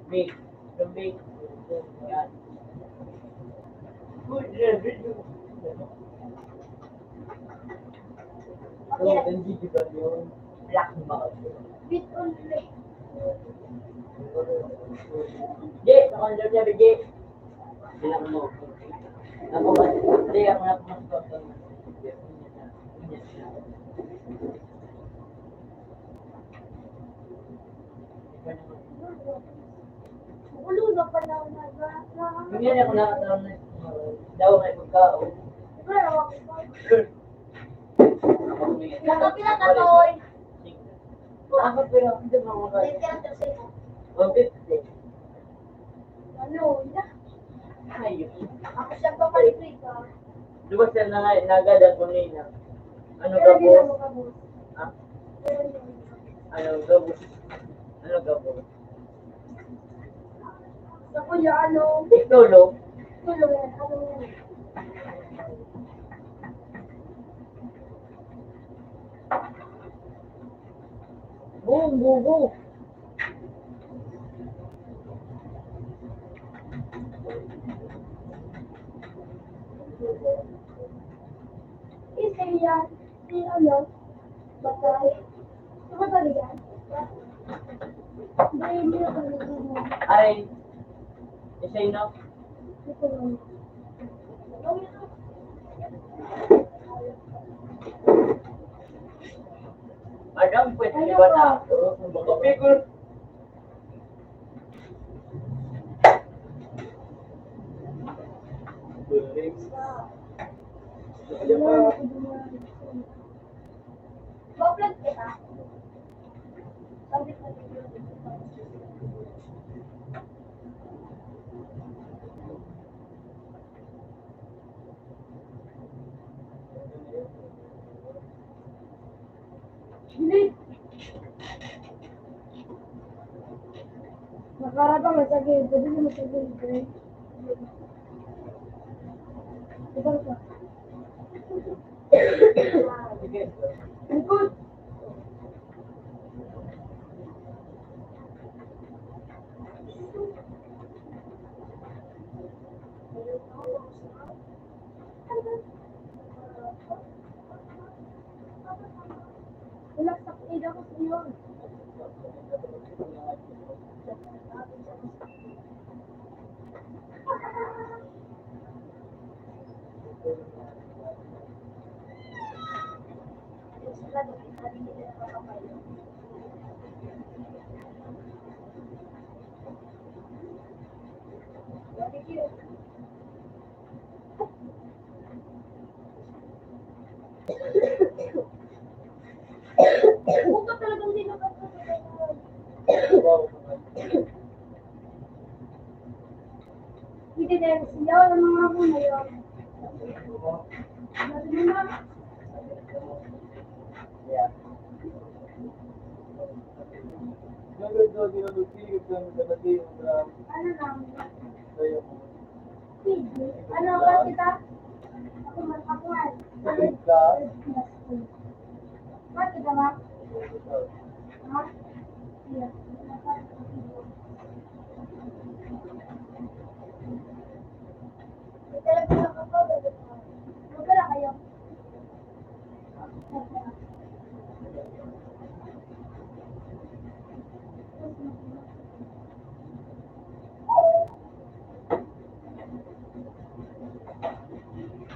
Make, the make, yan. Good, video. So, then digital yun. Black mark. bit only. Jay, nakonserve niya, Jay. Bilang mo. Ako ba? Hindi, ako na pumasok. Ulo na pala ako Hindi ako nakataon na daw may magkaon. Nakapila ka, Toy? Ako pero hindi mo makakain. 150. Ano, ya? Ayun. Ako siyang papalibre ka. Di ba siya nagada ko nila? Ano Pero di na mo gabo? ka, boss. Ha? Pero di mo ka. Ano gabo? Ano gabo? Sa kuya, ano? Tulog. Tulong yan. Ano yan? Boom, bubo. Isa yan. Si ano? Batay. Hindi ako nagagawa. Ay, isay na. Ito lang. Agam, pwede Ano ba na? pa? Okay, good. Bakit kita? Sabi ko dito. Hindi. Nakarabang masagay. Pwede na masagay. Ito ka. Sige. Likod. Wala sa ida ko sa iyo. Buka talagang din Hindi dahil siya ng mga muna yun. Sabi mo na. Yeah. Ano lang? Sige. Ano ba kita? Ako man ako man. Bakit ka ba? Ha? Iya. Talaga nakakabagay. Magkala kayo.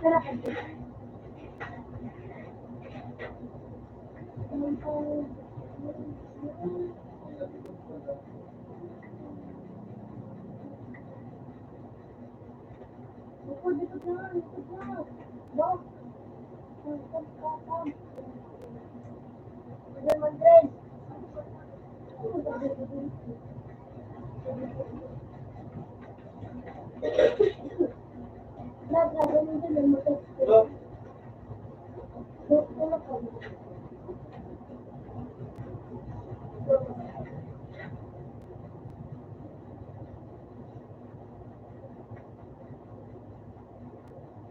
Tara kayo. Likod, likod na, likod na. Ba? Likod ka, kam. Hindi man, Dren. Lahat na, ganun din ang matas. Tulog ka.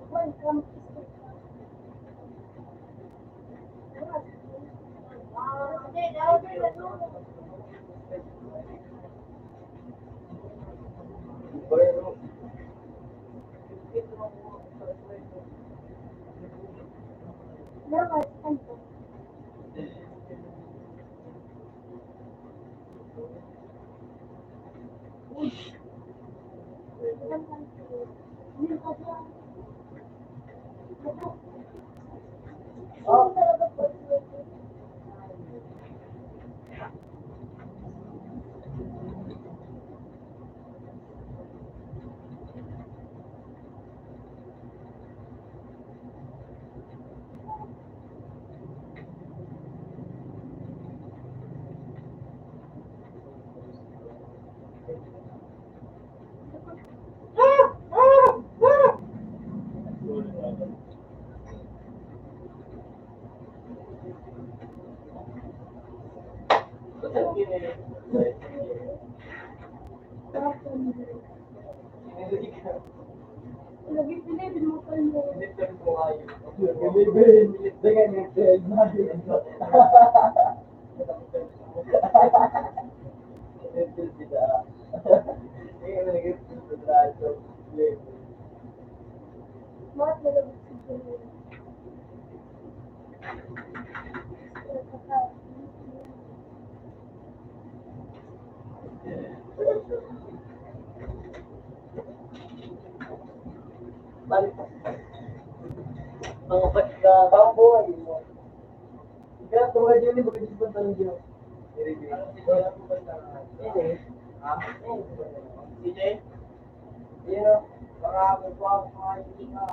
Welcome to lagi pilih mo pa mo. Mat na lang siguro. Balik. Mga pagka pang buhay mo. Kaya tumagal yun, bakit yung punta ng Diyos? Hindi. Ha? CJ? Sino? Baka magbuha ko mga hindi ka.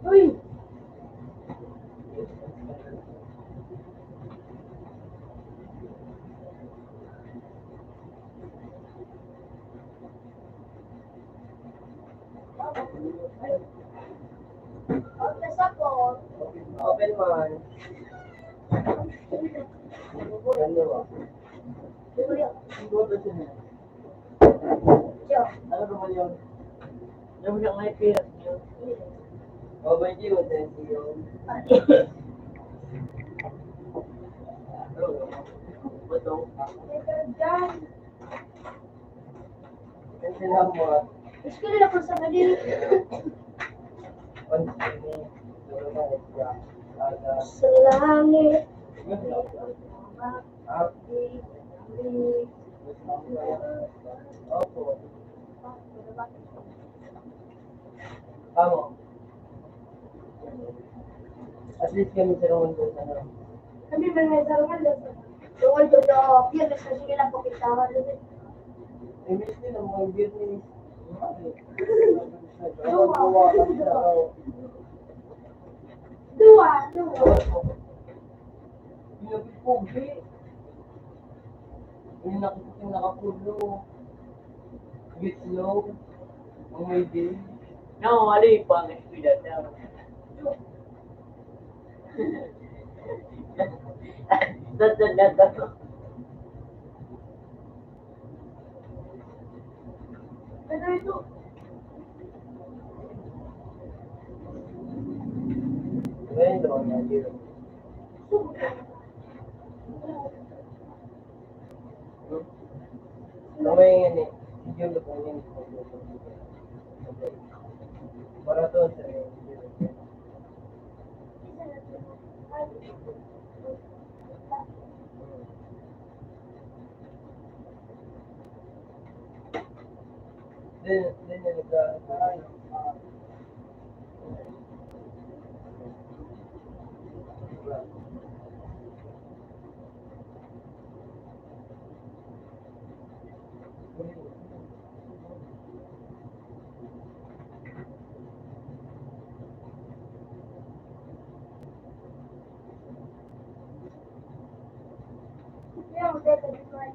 Uy! Tapos ako, Open man. Ganda ba? Ikaw ba siya? Diyo. Ano ba yun? Ano ba siyang may pira? Oh, ba yun? Thank you. Bato. Ito dyan. Kasi lang mo. Gusto nila po sa kanil. Sa langit. Opo. Tama. At least kami sa naman doon ano. Kami mga sarungan doon. Doon doon doon. Yan, mas sige lang po kita. English din ang mga Vietnamese. Dua. Dua. Pinagpugi. Yung nakikita yung nakapulo. Get slow. Ang may day. No, ali pa ang eskwela daw. Dadad. Ano ito? Ngayon naman yan, zero. Namay yan eh. Yung lupong yan. Para to sa Then yung Yung dito dito ay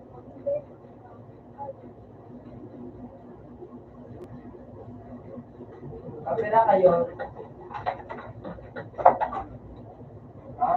kapira kayo. Ha?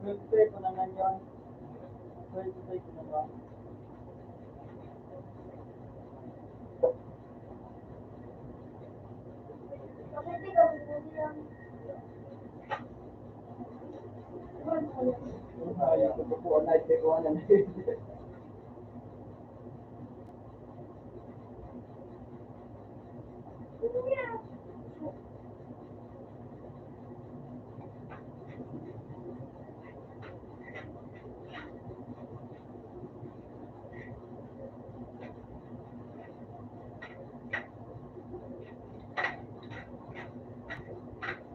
Pwede ko naman yun. Pwede ko naman. Kasi ka dito lang. Ayaw ko po ang night ko na.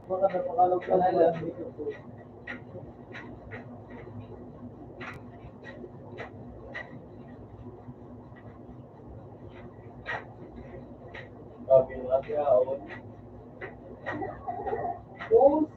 Baka napakalog ka na lang. Sabi nga siya, oh. Bones!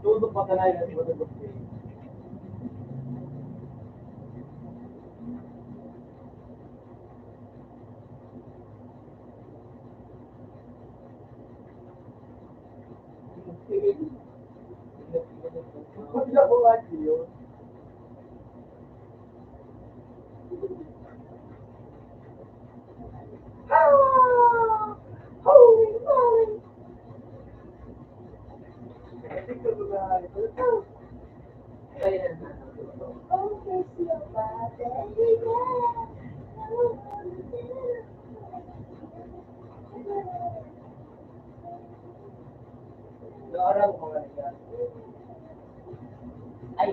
Tutup pa ka na yun, tutup ka. Wala ko nga yun. Holy moly! Naaraw ko nga niya. Ay!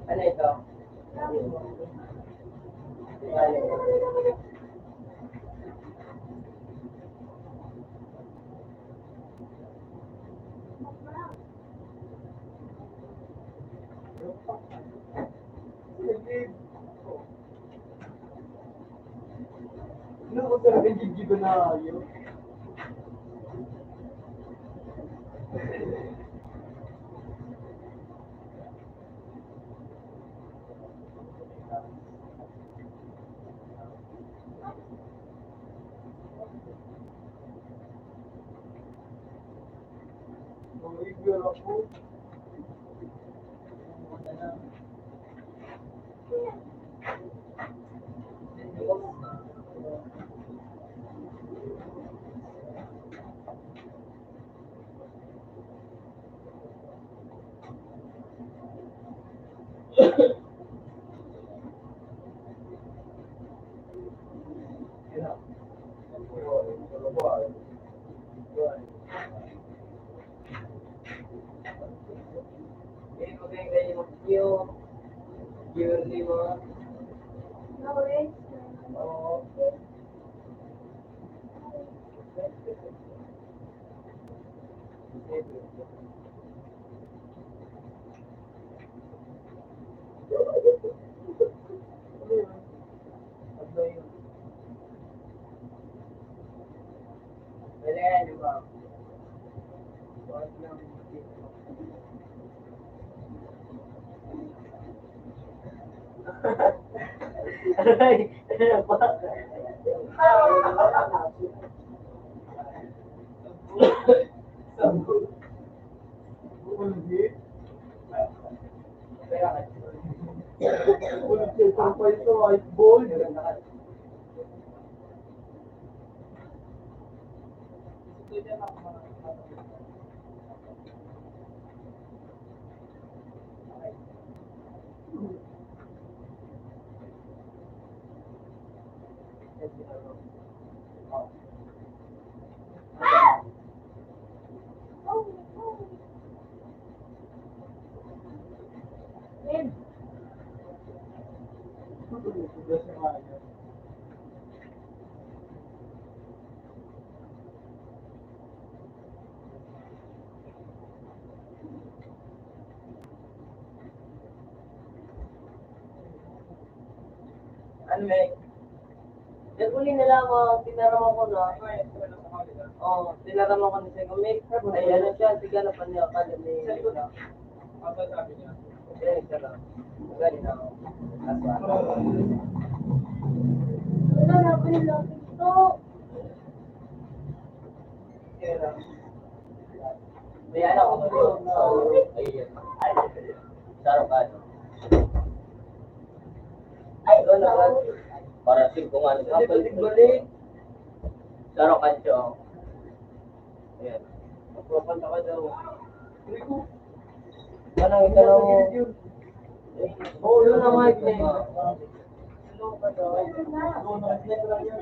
Ano ito? Ano ko talaga gigigo na yun? Igor ako. Hindi ko kaya ganyan mag-view. Yearly mo. Oo. Wala yan, di ba? Bakit lang Aray! Ano ba? Ulit. Kaya ka. Ulit siya isang pa ito, ice ball. Ano eh? Naguli nila mo, tinarama ko na. Oo, tinarama ko na siya. May ay ano siya, sige na pa niya academy. Ano sabi niya? Kaya isa lang. Magaling na ako. Wala na ako yung laki ito. May anak ko doon. Ayun. Sarap ka. Ay, wala ka. Para sing kung ano. Balik. Sarap ka siya. Ayan. Magpapanta ka daw. Anong itanong mo? Oo, yun ang mic niya. Ano ka daw? Oo, nakasnet lang yan.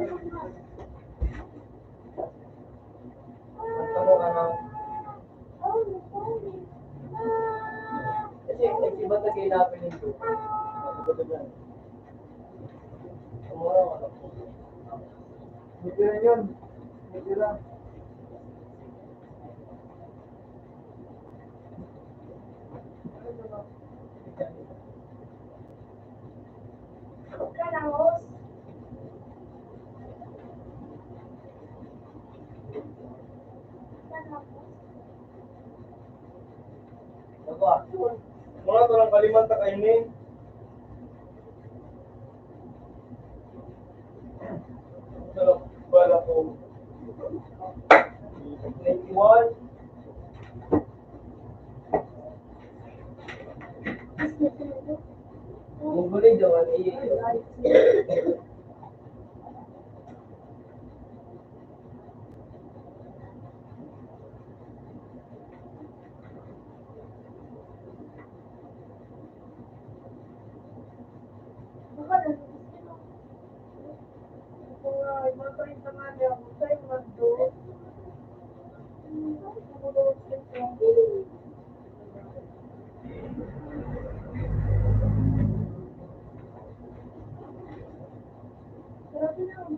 Ano ka na? Kasi iba na kailangan nito. Tumura ka na. Mitira yun. Mitira. Kalangos. Apa? Mga to lang Kalimantan kainin. Sarap bala ko. 21. Munggulo daw, iya. Baka na. Grabe na ang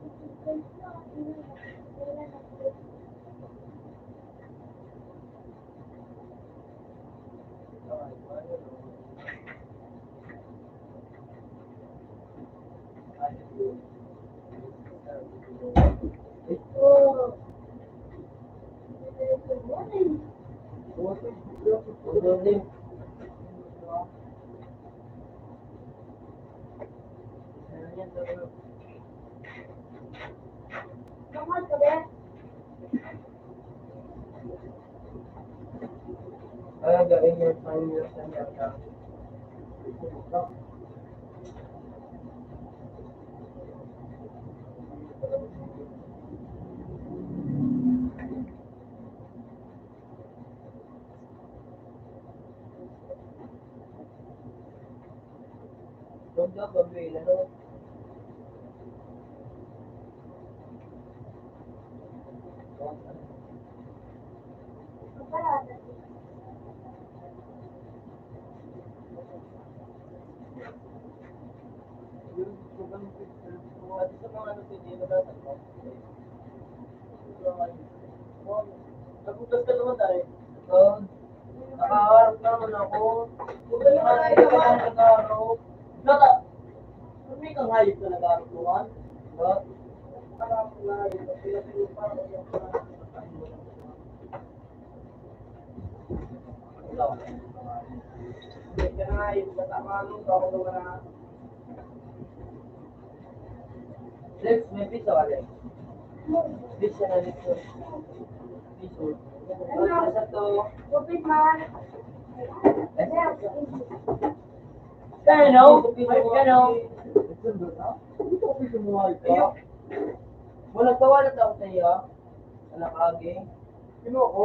Oh. Mahal ka ba? Kaya gawin yung time yung sa yata. Huwag daw gawin, ano? Kaparada. At sa mga ano sa dito na sa Nagugas ka naman tayo. Oo. Nakaharap naman ako. Bukan naman ay ka lang nag-aaral. Naka, may kang hayop na nag-aaral tuwan? Ba? Parang na hayop. Parang yung Hindi ka na hayop. Kasama nung ako naman na. Lex, may pizza ka, Lex. Pizza na dito. Pizza. Ano sa to? Gupit man. Kano? Kano? Dito ko sumuhay ka. Wala kawalat ako sa iyo. Anak agi. Sino ako?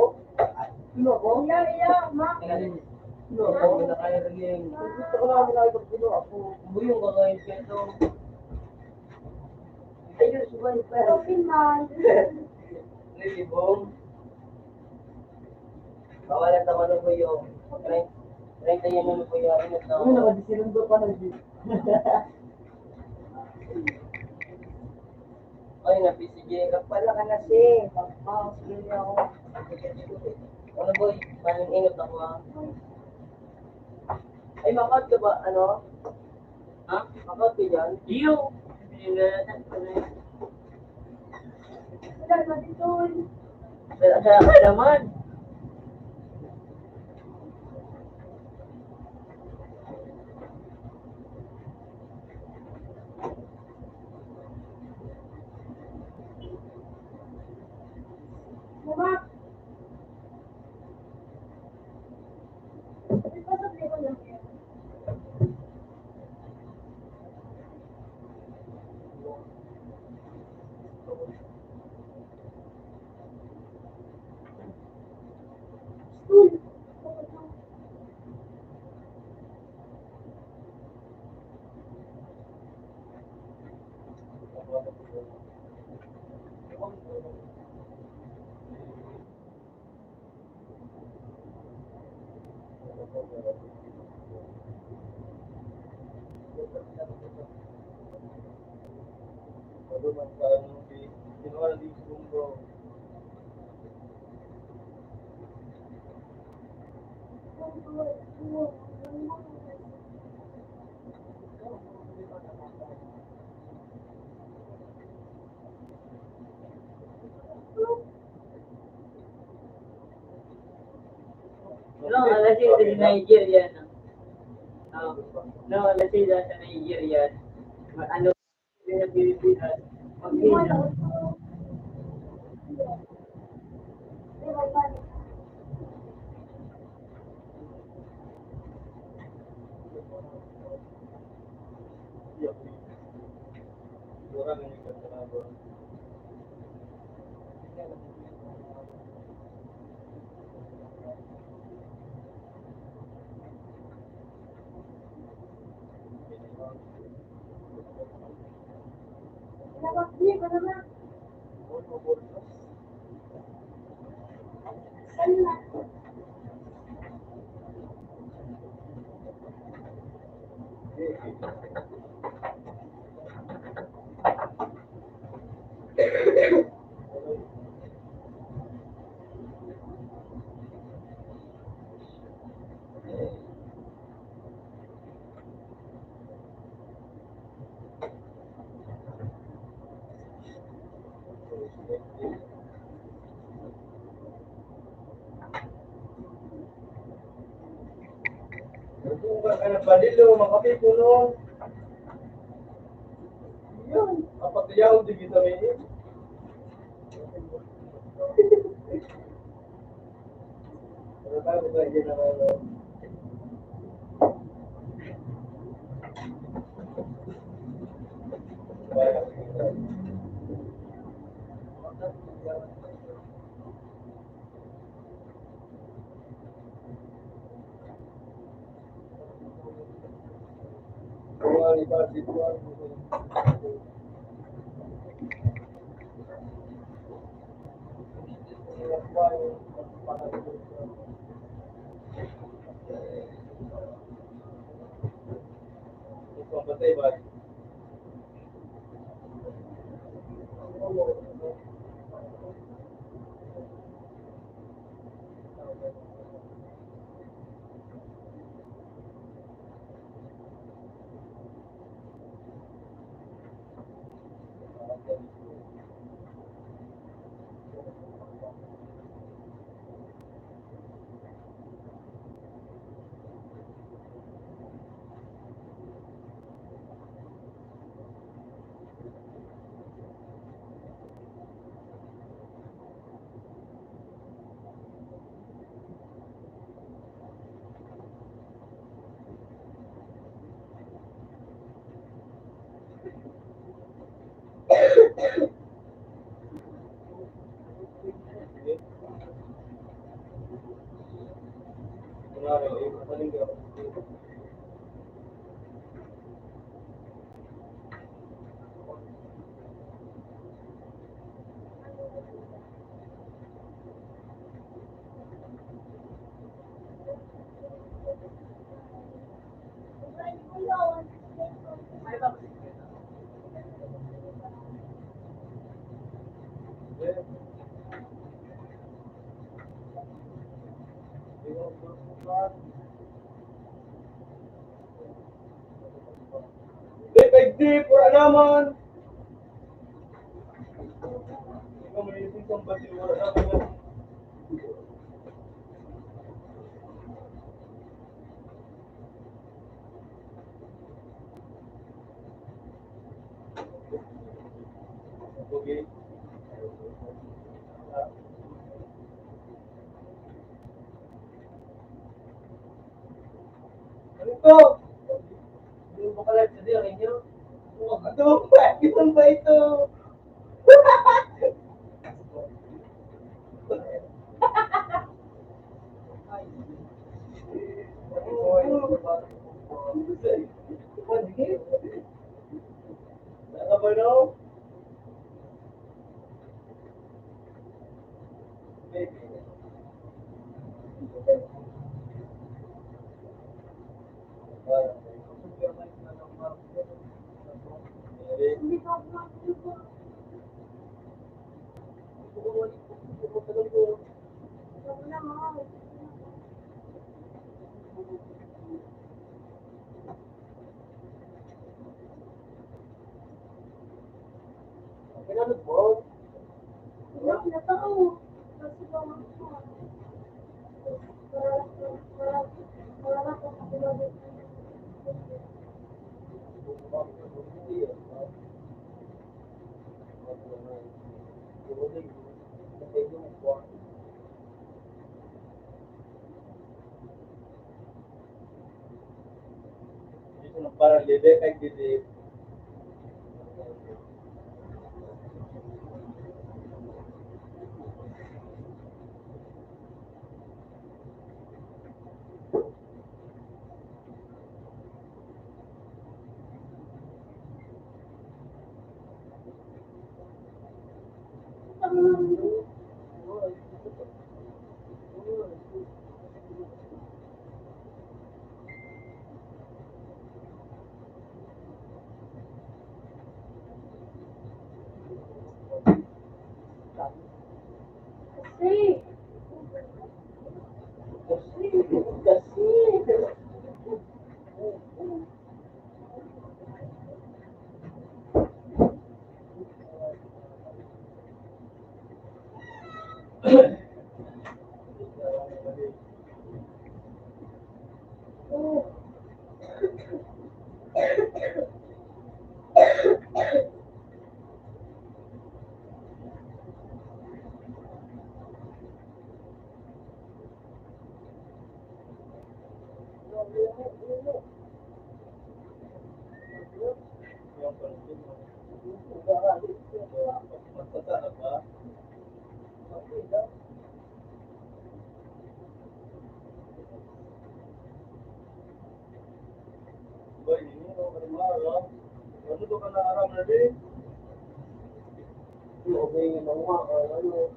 Sino ako? Iya, ma. Sino ako? Wala kayo rin. Gusto ko lang nakikita sino ako. Buyong ka kayo kento. Ayun, subay pa. Gupit man. Lilibong. Kawalat naman ang buyong. 30 yan ang buyong. Ano nakadisilundo pa na dito? Ay, na-PCJ ka pala ka na si. Sige ako. Ano boy? Parang ingat ako ha. Ay, makot ka ba? Ano? Ha? Makot ka dyan? Iyo! Wala na dito. Kaya ka naman. Mama. Ipasok ko lang. Stool. Baru masalah di luar di Sumbo. No, alas ito sa Nigeria, no? No, alas ito sa Nigeria. Ano, sa Pilipinas. Pag-ina. Orang yang kenapa? Bukan anak badil lo, makapit puno. Yun, apa kaya di kita ini? Kalau tahu bukan dia nama lo. Kualitas itu Kompetisi baik. Detektif, wala naman. Ikaw may isang kompetisi, wala naman. Okay. Ano ito? Hindi mo pala sa diyan, inyo? Ano ba? Ilan ba ito? Nakabano? Hindi pa ako makikita. Huwag na, mahal. Pinanod mo? Ilang na tao. Kasi ba ako. Wala lang ako kapilagay. Para libre kay Didi. Kasi.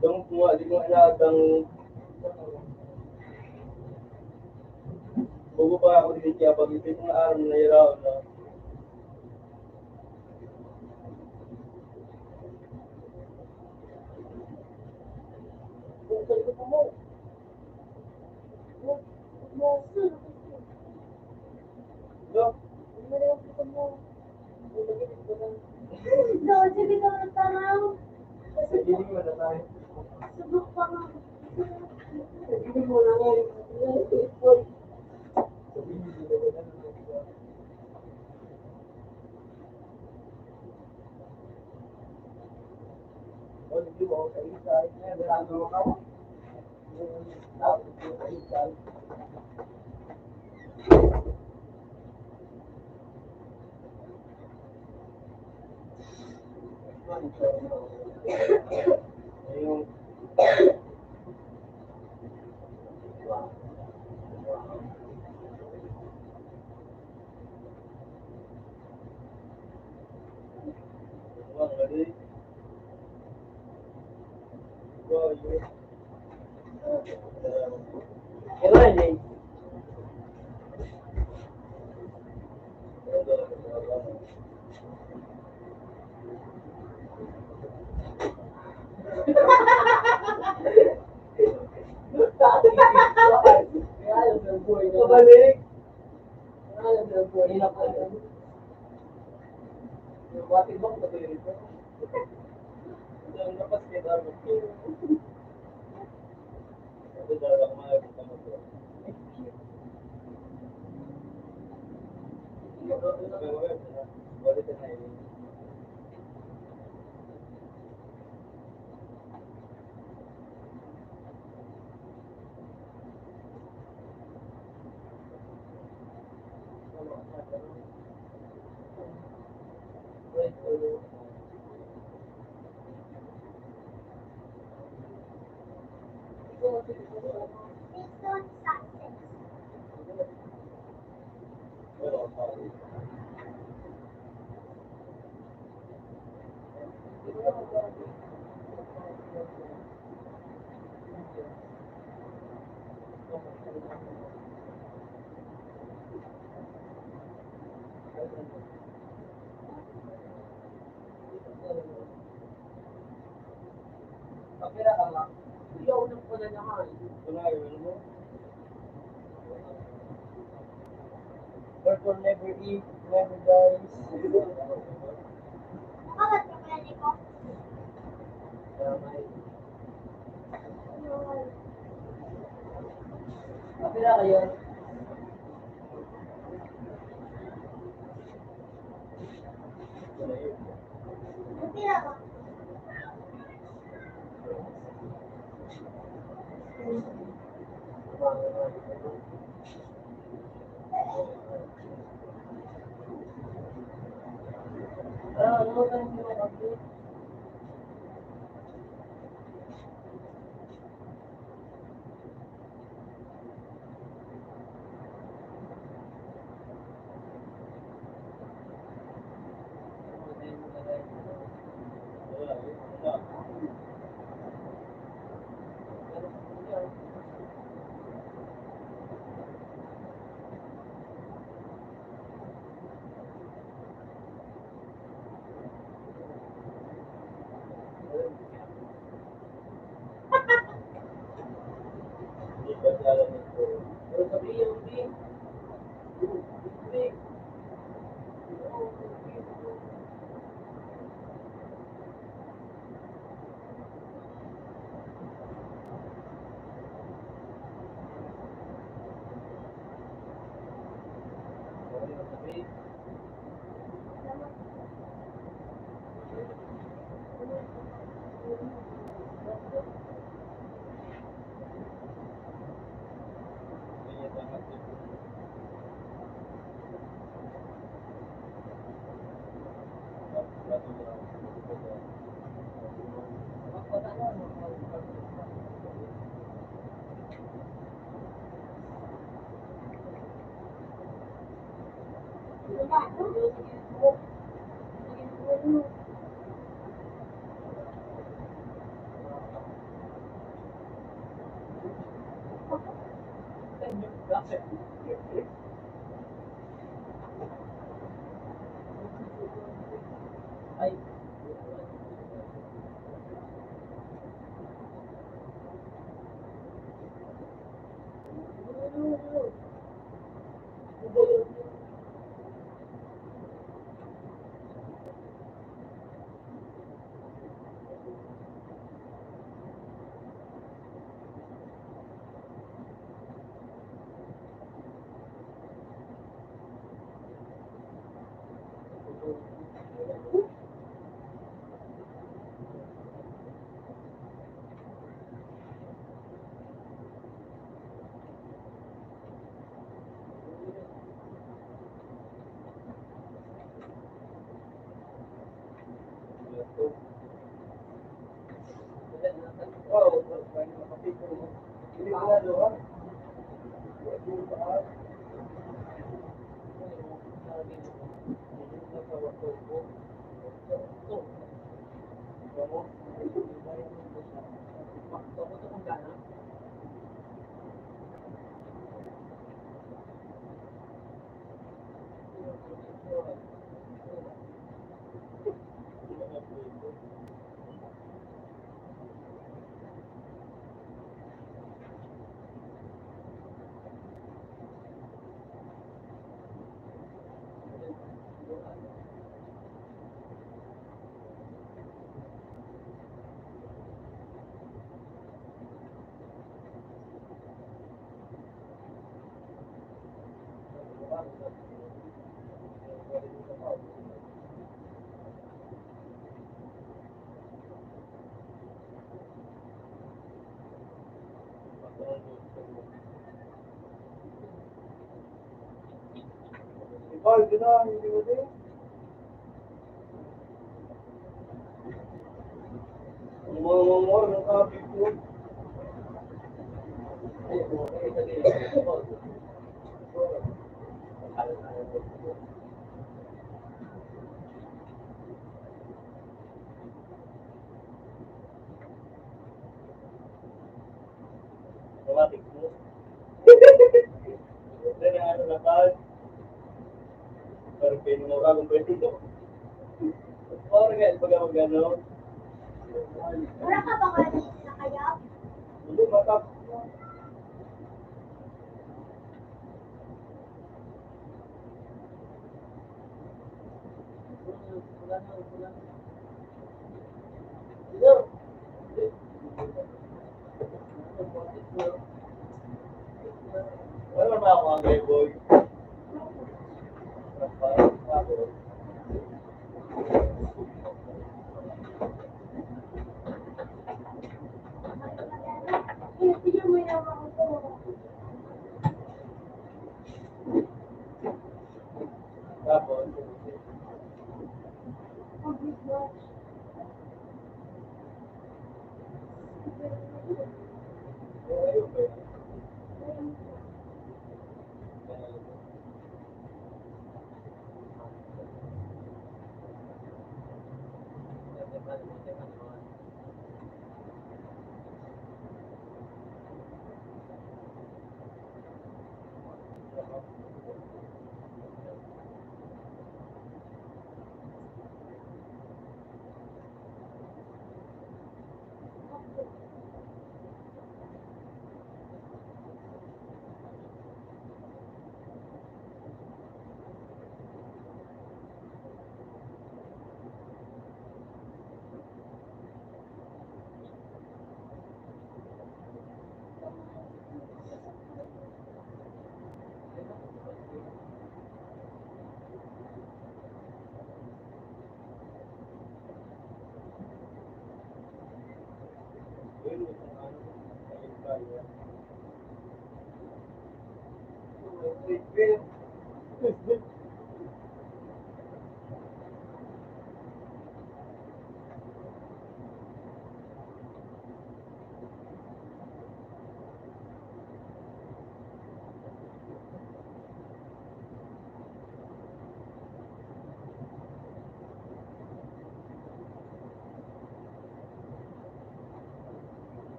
Dong kuha di ko ilatang bugo pa ako dito kaya pag ipit ng araw na iraw na no No, sige na lang tanaw. Kasi hindi mo na tayo. subok pa nga. Hindi mo na nga yung hindi mo sa isa, nagano ka mo. Sa isa. Yung ready? Go, you. Kailan eh? Kabalik. Batik bang kabalik ko? Ang lapas kay Darwin. Ito talaga kung makikita mo to. Balik na yun. Mission success. Work will never eat, never dies. Nakagat ka pala, Nico? Damay. Yun. Kapila kayo. Kapila ka? Ano ba yung kapila? Hindi ba alam ito? Pero sabihin mo, di. Di. Wala, no? Ano? Ay. Wow, pwede makapito mo. Hindi ko na doon. Hindi ko pa. Ikaw, gano'n, hindi mo din. Ang mga ng kapit ko. Automatic mo. Then, ano na pag? Pero pinunura kong pwede ito. Organ, pag ako gano'n. Wala ka ba kanina na kaya? Hindi, matap. Wala na, wala na. Hello? Wala ba ako ang boy? Sige mo yung mga ko. Tapos, ayun ba yun?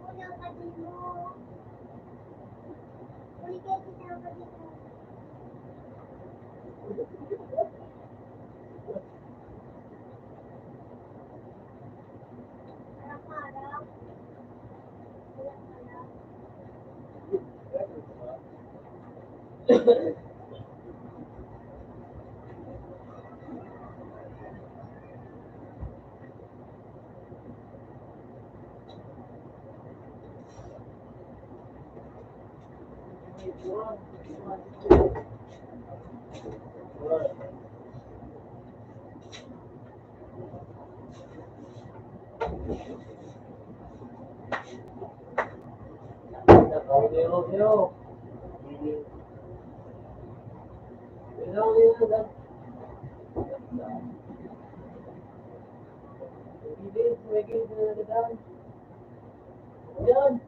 Unang kapatid mo. Uli kayo sa kapatid mo. Harap-harap. Harap-harap. Yan.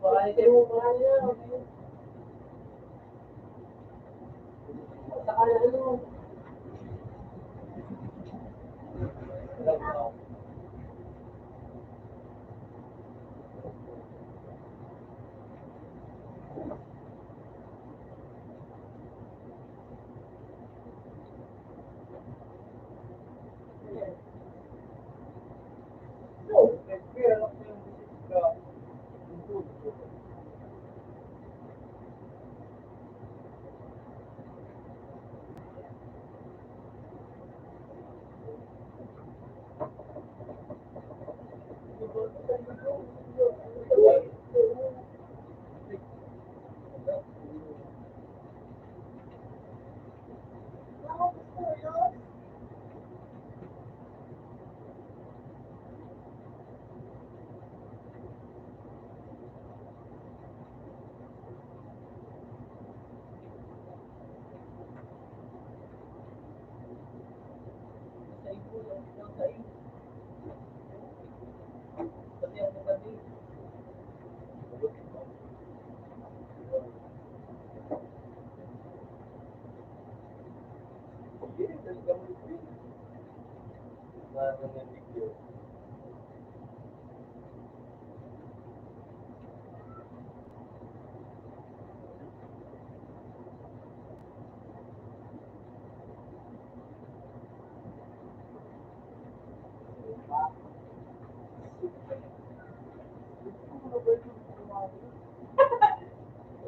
Parang kayo, parang yan. Saka na ano. Ako gusto.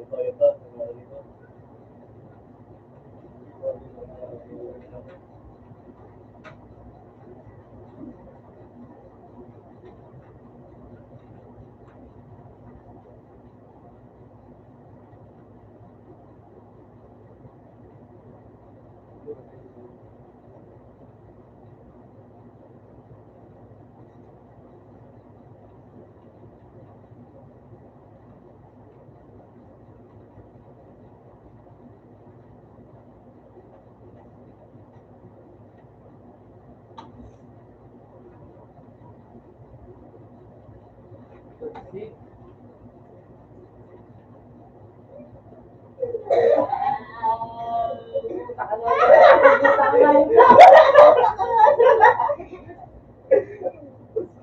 Ito, ito.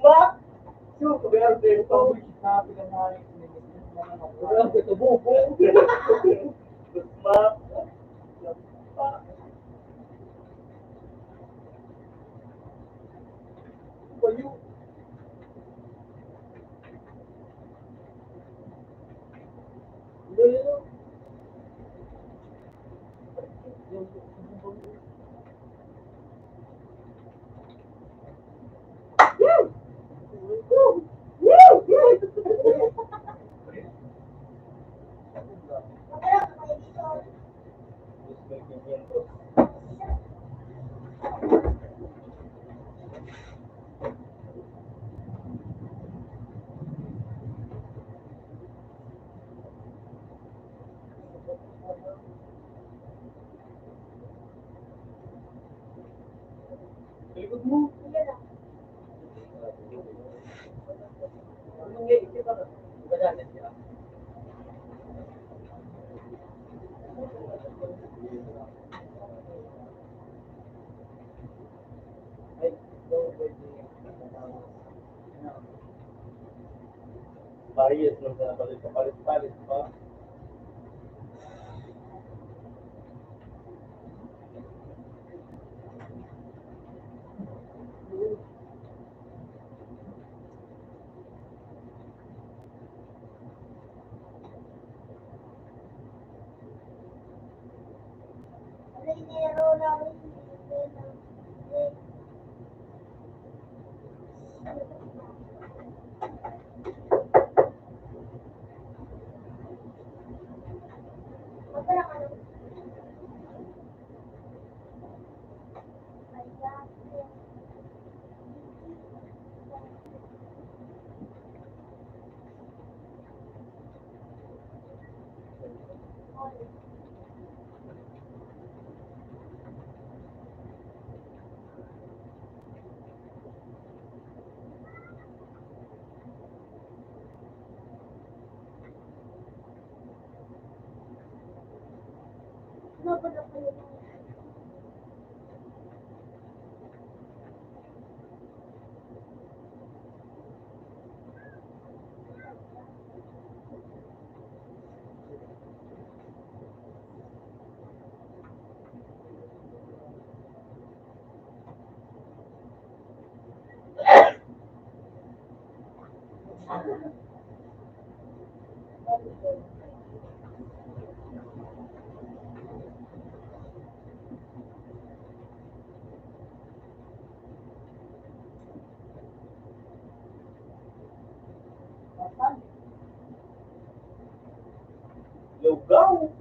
Smack! Yung kaberde ito. Sabi ka na rin. Grabe, ito bubo. Smack! Bayo. Bayo. Magkano ka kayo dito? Likod mo. Sige lang. Anong ngayon ka ba? Ba dati siya? Ay, don't wait. Parehas lang sa palit-palit pa. Ano iniro namin? Magkano ka nung? Ano ba na kayo? Lugaw!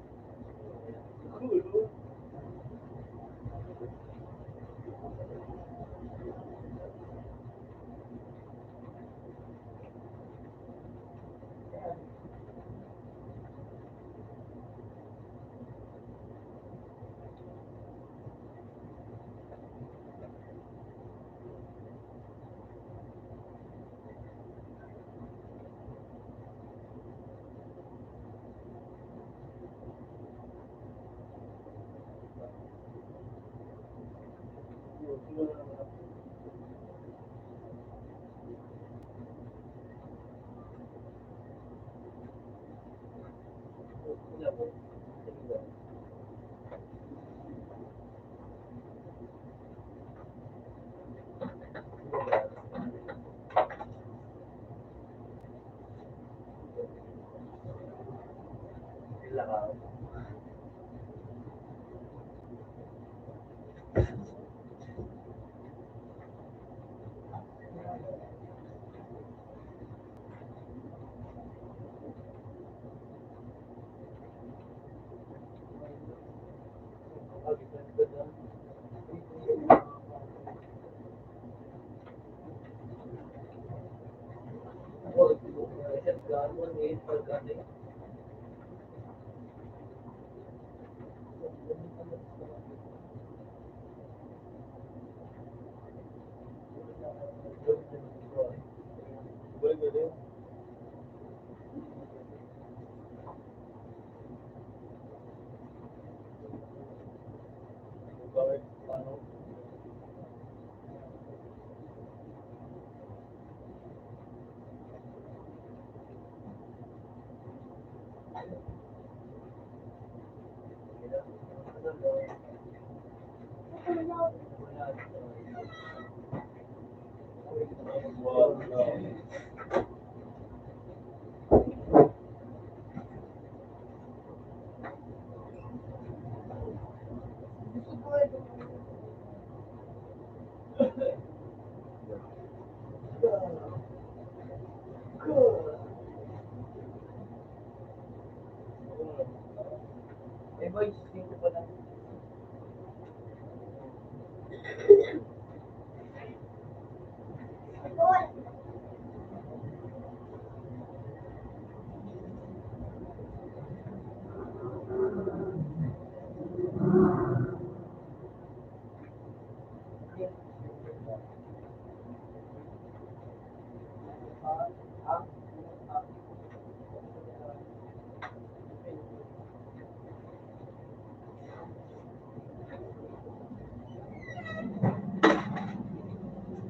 Eh boys, sino pa na?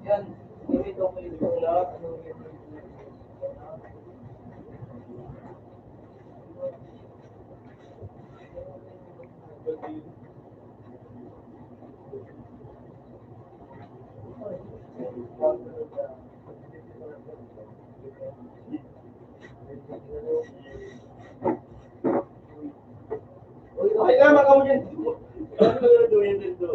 Yan, ito ko yung wala, ano yung Okay na, makaw dyan. Ano na gagawin dito?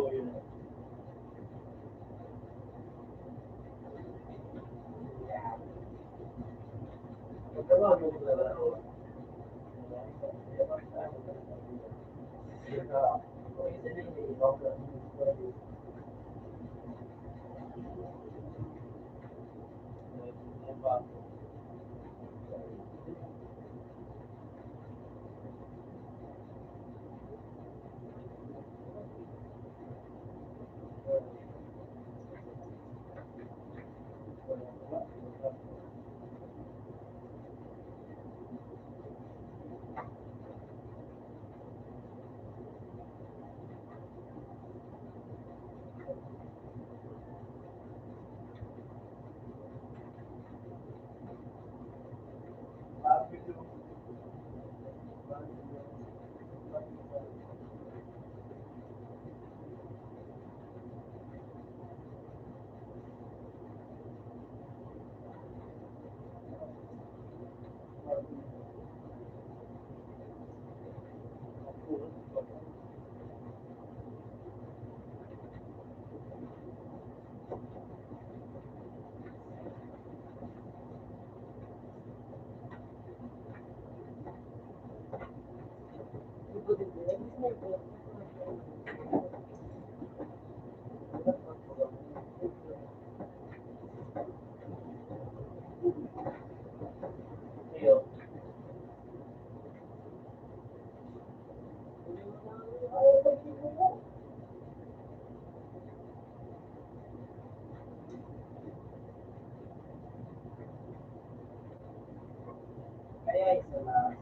Kaya isa na,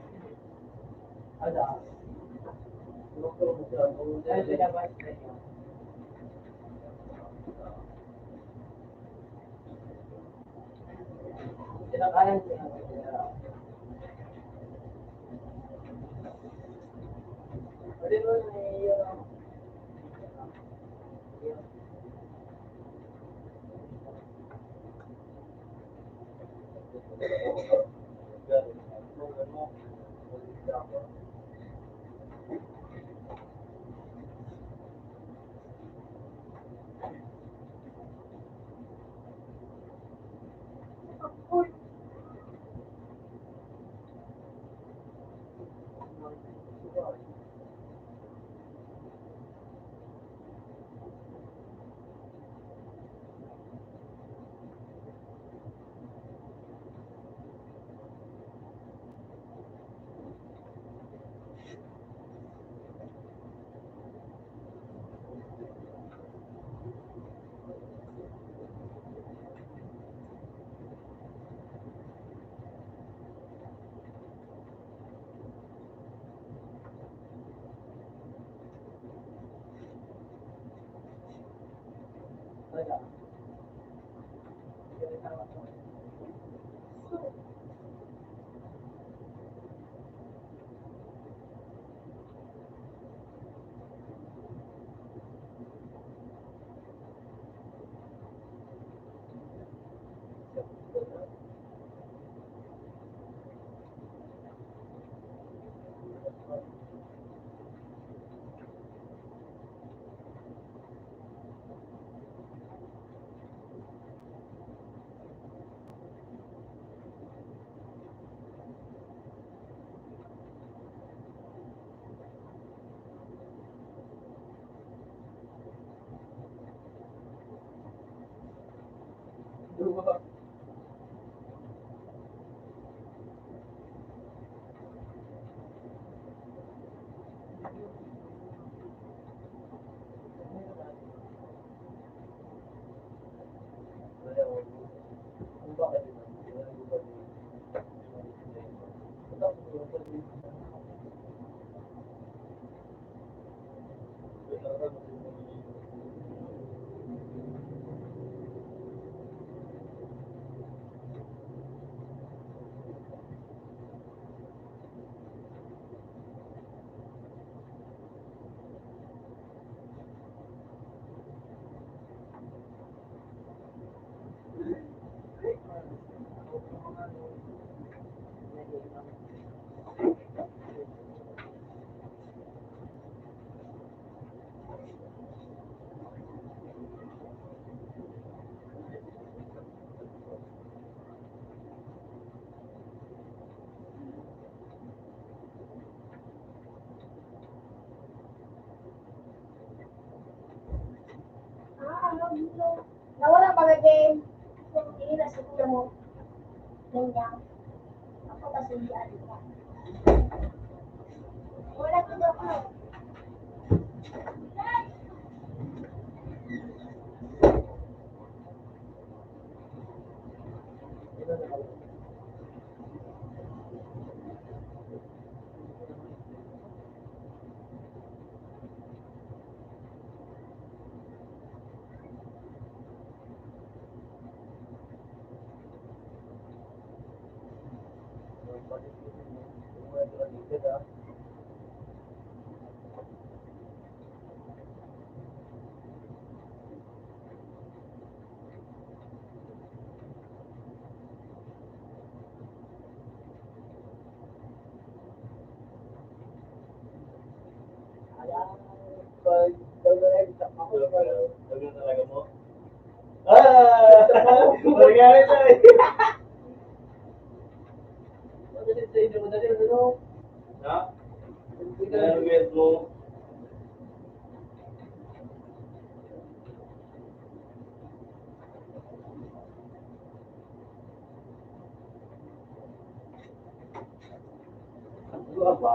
ada, dahil pinabas na niya. Sinakalan siya. Pwede mo may, Talaga. Hindi ka rin tama to. Diba? Kung bakit ito? Nawala ba ka game? Hindi na siguro mo. Ganyan. Ako kasi hindi alam ka. Wala ko daw ko. Pag ako talaga mo. Ah! Marigari tayo. Madali sa inyo, madali ano? Ha? Nag-get mo. Ano ba?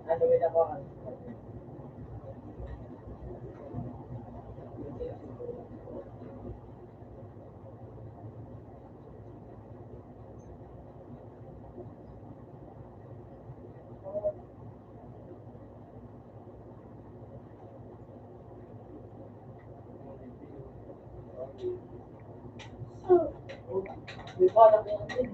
Ano may nakuha? Di ba, nakuha din.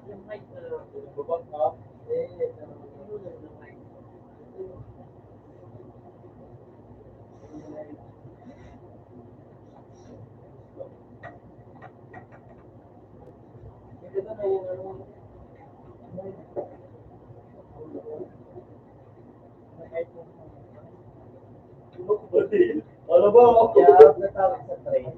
Yung height na lang. Bubak ka? Ito na yung ano. Ano ba? Kaya natawag sa train.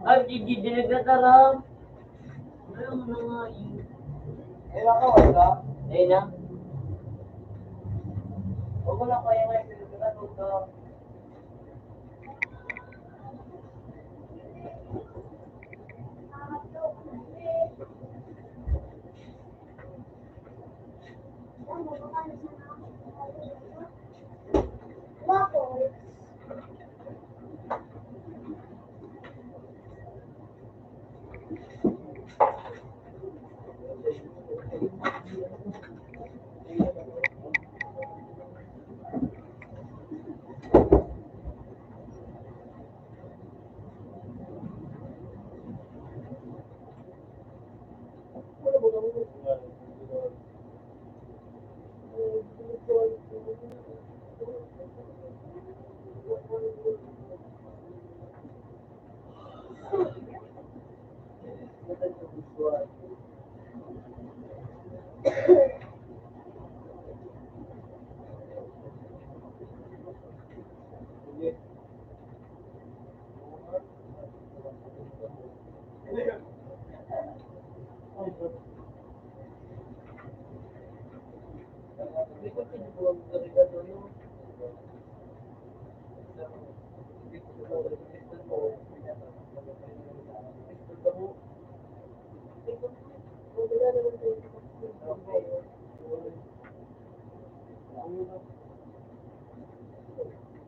Ay, dinig na tarang. Ayaw mo na nga yun. Ewan ko, wala. Ayun na. Huwag mo lang kaya ngayon pinagkatan huwag ka. Waffles.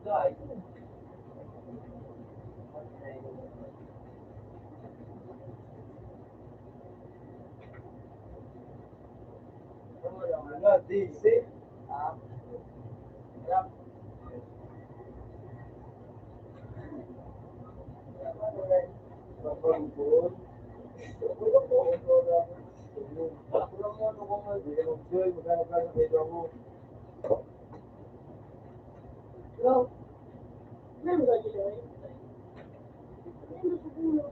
guys. Wala, DC. Ah. Kaya, Papampun. Wala po. Wala mo ano kung mag-enjoy, magkano-kano kayo mo. Bro, ano ba dito? Ano ba dito?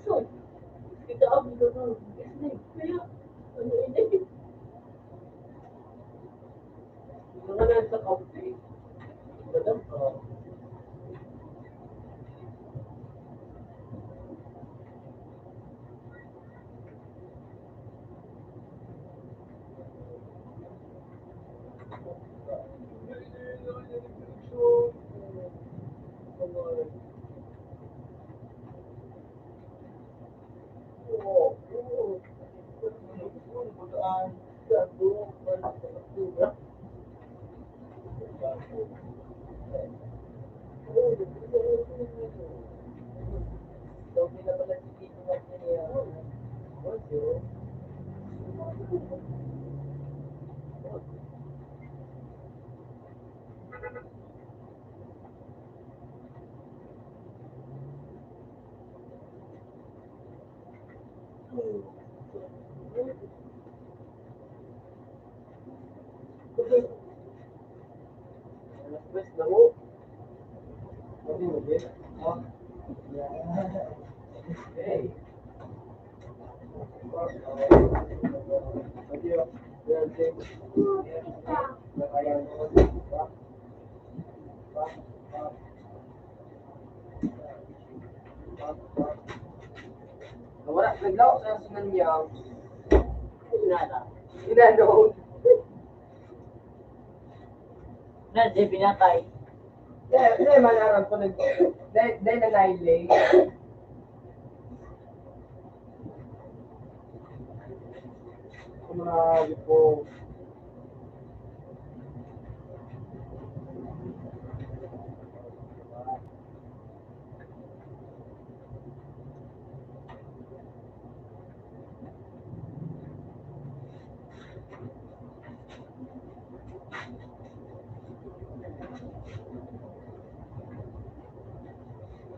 So, kita ako dito. Kaya, ano ini? mga nasa kape. Madam, West na mo. Hindi mo din. Hey. Wala, naglaw sa sunan niya. Nada. Ginano. Nandiyan pinatay. Hindi, malaran ko nag... Dahil na nailay. Kumabi po.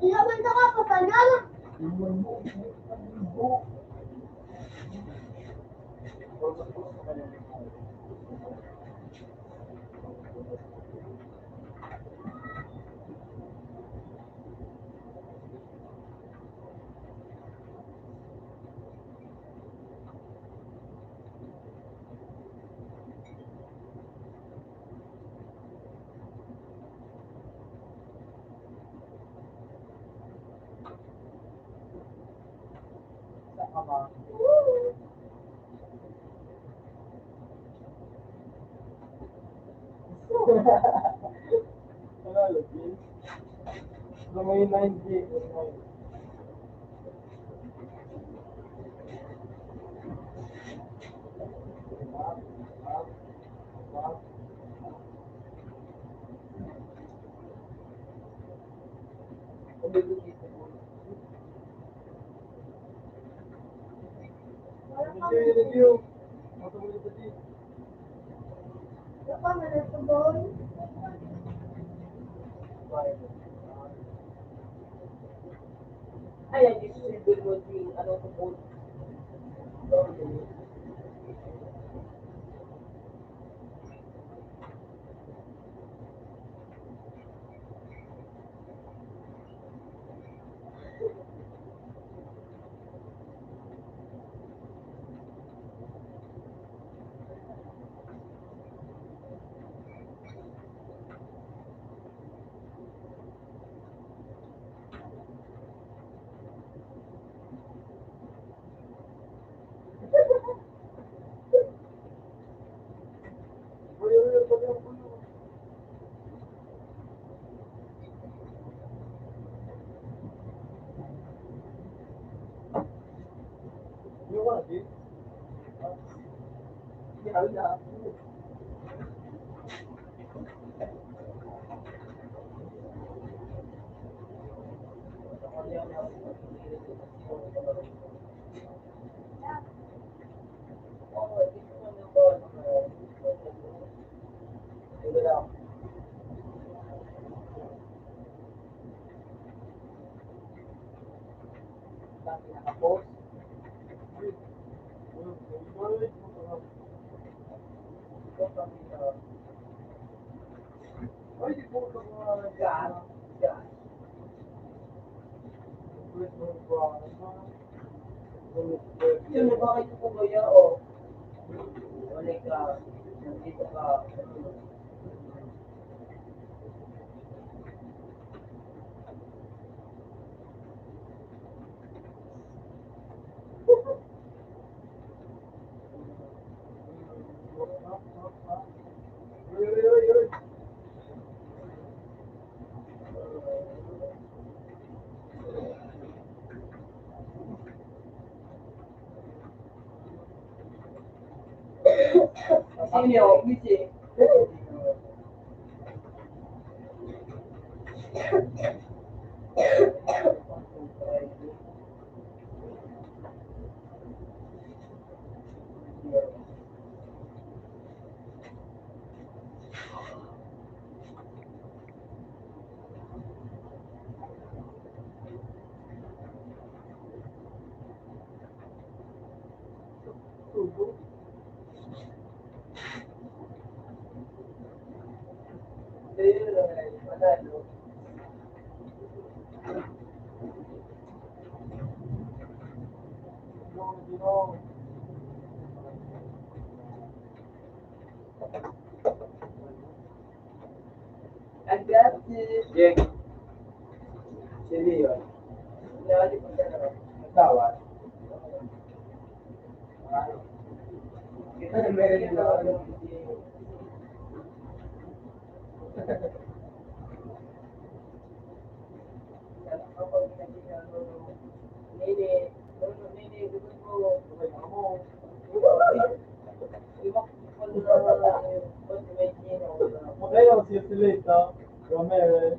Ilaban ka ka, papanal. Wala, lagi. So, may 9K. Wala pa Review. Matulog sa dito. wala pa manatubol. Ay, ang distributor mo yung ano ko po. Hala. Pinaka-post. Ay, di po ito mga yan. Yan. Yun, bakit ko ba yan? O, wala ka. Nandito ka. Sino yung busy? I got this. Yeah. Sino yun? Lagi pa siya na. Tawad. Kita na meron yung mga Ngayon, si Silita, Romero.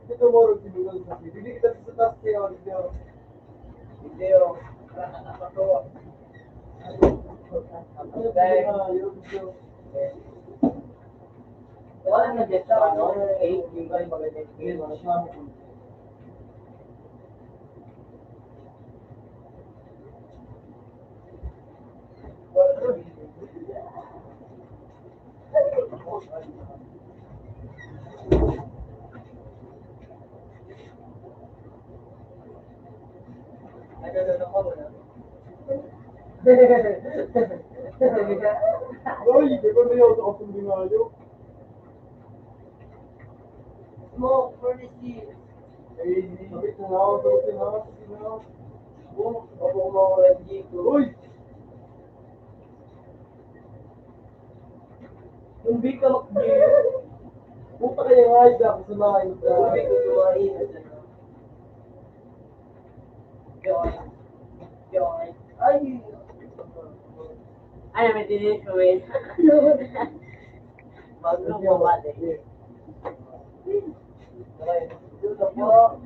Ito mo rin sinunod sa video. Hindi kita sa task kaya video. video. Nakakatawa. Ano ba yung video? Wala na dyan sa ano, 8, yung ba yung maganda yung game, ano siya. Nagagano ka mo na? Ay, di ko na yun ako sa bingayo. Smoke, furnace. Ay, sabit na ako, sabit na ako, sabit na ako. Ako mga dito. Uy! Hindi ka mag-game. Puta kaya nga ay ako sa lahat. Hindi ko kumain. Joy. Joy. Ay! Ano, may tinisuwin. Bago mo ba din? Okay. Yun na po.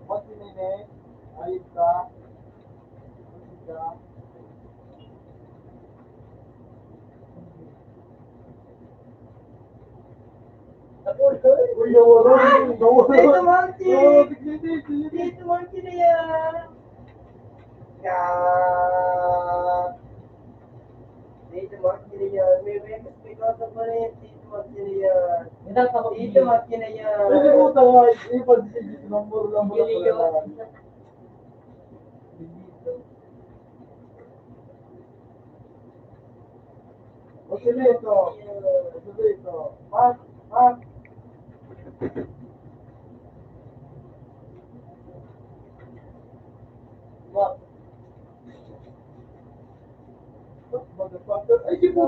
Pati nene, ayos ka. Ayos ka. Uy, nawala. Nawala. Tito Monty! Oh, tignan. Dito Monty na yan! Yan! Dito Monty na yan. May request may kasa pa rin. Dito Monty na yan. Dito Monty na yan. Pwede mo tayo, ipadsige, number lang mo lang. O sila ito.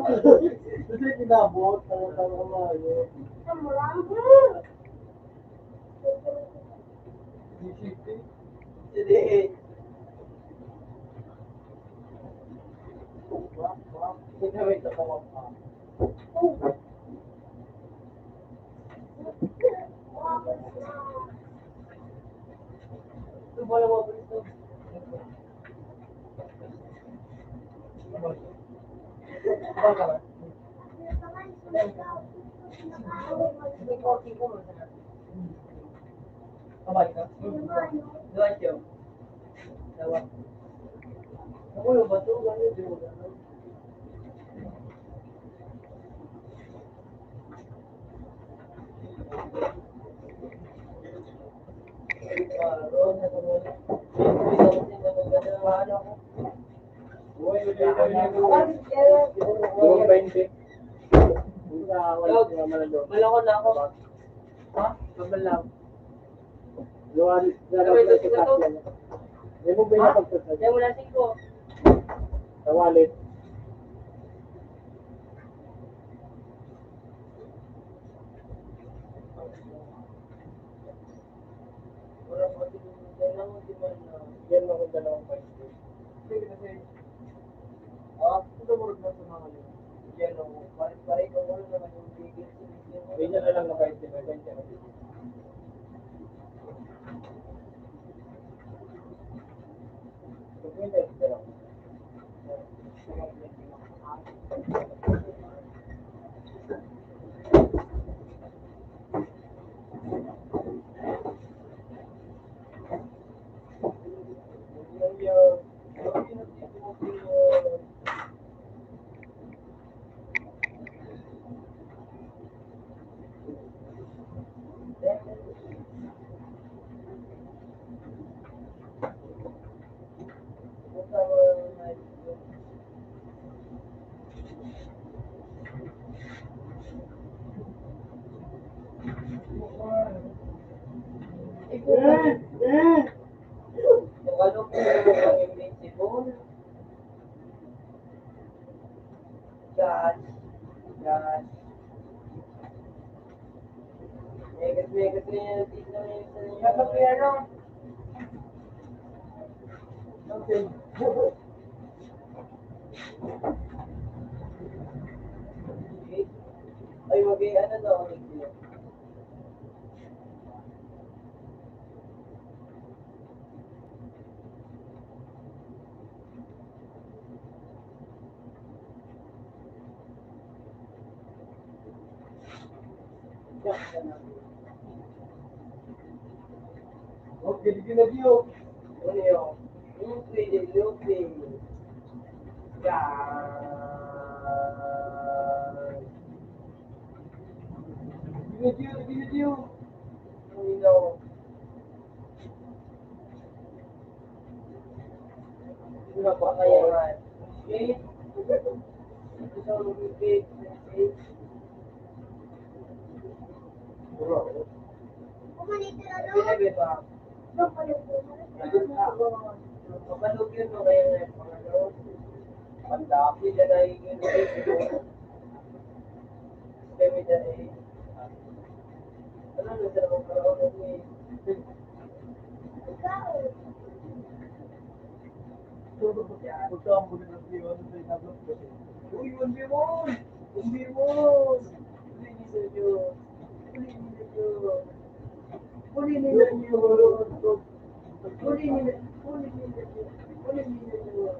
Kasi kinabot, parang ano. Ano lang? Isipin. Hindi. Wait, ako pa. Ito ba lang ako ito? Ba ka ba? Hindi ko ako mo. Kabay ka? Dua siya. Dawa. Ako yung bato, ganyan din mo gano'n. Malako na ako. Ha? Babalaw. May mo ba yung pagkasal? Yan wala 5. Sa wallet. Wala ko din lang di man na. Yan lang ang dalawang pwede. Sige kasi. Ah, ito mo rin na sa mga yun. Yan o. Pare ko wala naman yung bigil. Ganyan na lang na 20. May 20 na dito. So, 20 na lang. Ano po yung invincible? Gosh. Gosh. Megat rin yung tito niya sa inyo. Dapat kaya no? Okay. Ay, ano daw? Okay, di na diyo. Ano yun? Lupi, lupi. Yan. Di na diyo. Ano yun? Sino pa kaya nga? Eight. Ito sa lupi. Eight. Kumanito na doon. Pinabi ba? Doon pa yung Mapalog yun o kaya nga yung mga ano? Pandaki na nahingin ko yun. Kami na eh. Ano na sa mga karoon na eh? ikaw. Pagka ang muli ng diyo, ano sa inablok ko? Uy, Unbimon! Unbimon! Uli ni sa Diyos. Uli ni sa Diyos. Uli ni sa Diyos. Uli ni sa Diyos. Uli ni sa Diyos. Uli ni sa Diyos.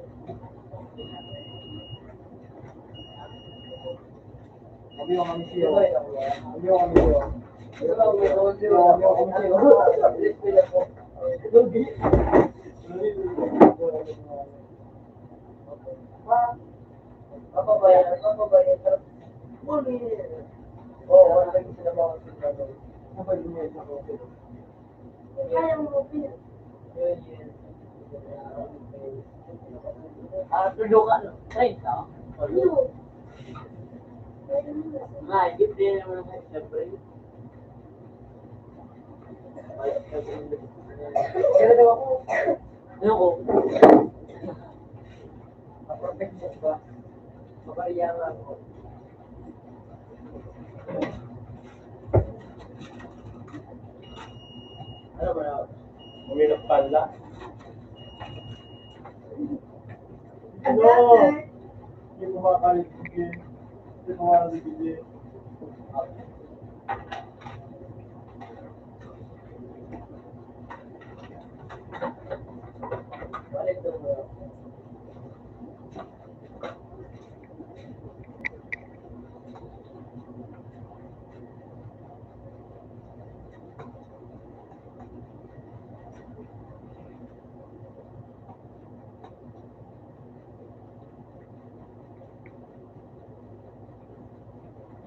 Kami yung kami siyo. Kami yung kami siyo. Ito lang, may kawan siya. Please, pila po. Lugi. Papabayan. Uli. Oo, wala lagi sila mga sila. Ano yung may isa ko? Kaya mo pina. Tulo ka, no? 30? Ano? Pwede mo na. Nga, gift din naman ako, siyempre. Kaya daw ako. Ano ko? Perfect book ba? Mabariya nga ako. Ano ba na? Uminom pala. Ang Ano? doctor. Hindi ko makakaligigin. Hindi ko makakaligigin. Balik daw mo.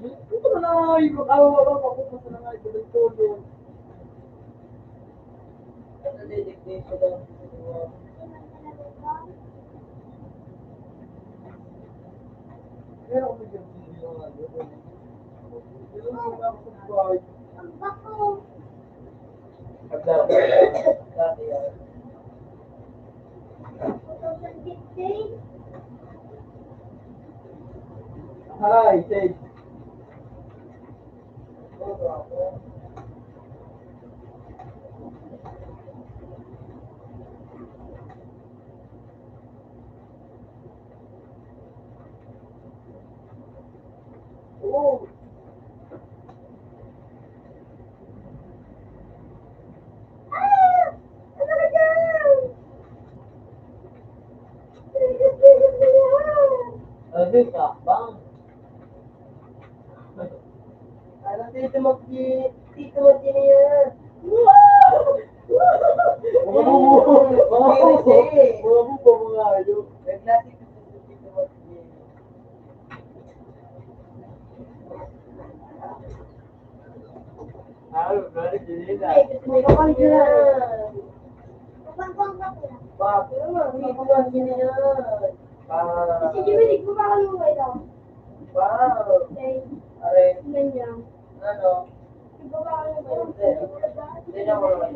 Ito na nga yung mag-awa ka ako sa nga ito ng tulong. Ano didiktin ko lang. Pero ako bigyan ko yung mga ano. Ito na nga ako sa buhay. Ang bako. Pagdati yan. 2015. Hi, Sage. Oo, ako. Oo. Ah! Ano ka dyan? Sabi ka, bang? Alam dito Tito Magdi niya. Mga bubo. Mga bubo mga ayo. Naglasik ko sa dito mo. Very good. May kapal dyan. Kapal ka po. Bakit naman? Hindi ko lang yan. Si Jimmy, di ko makalungay daw. Wow. Okay. Are, Ganyan. ano? Di ko makalungay. Hindi na ako naman.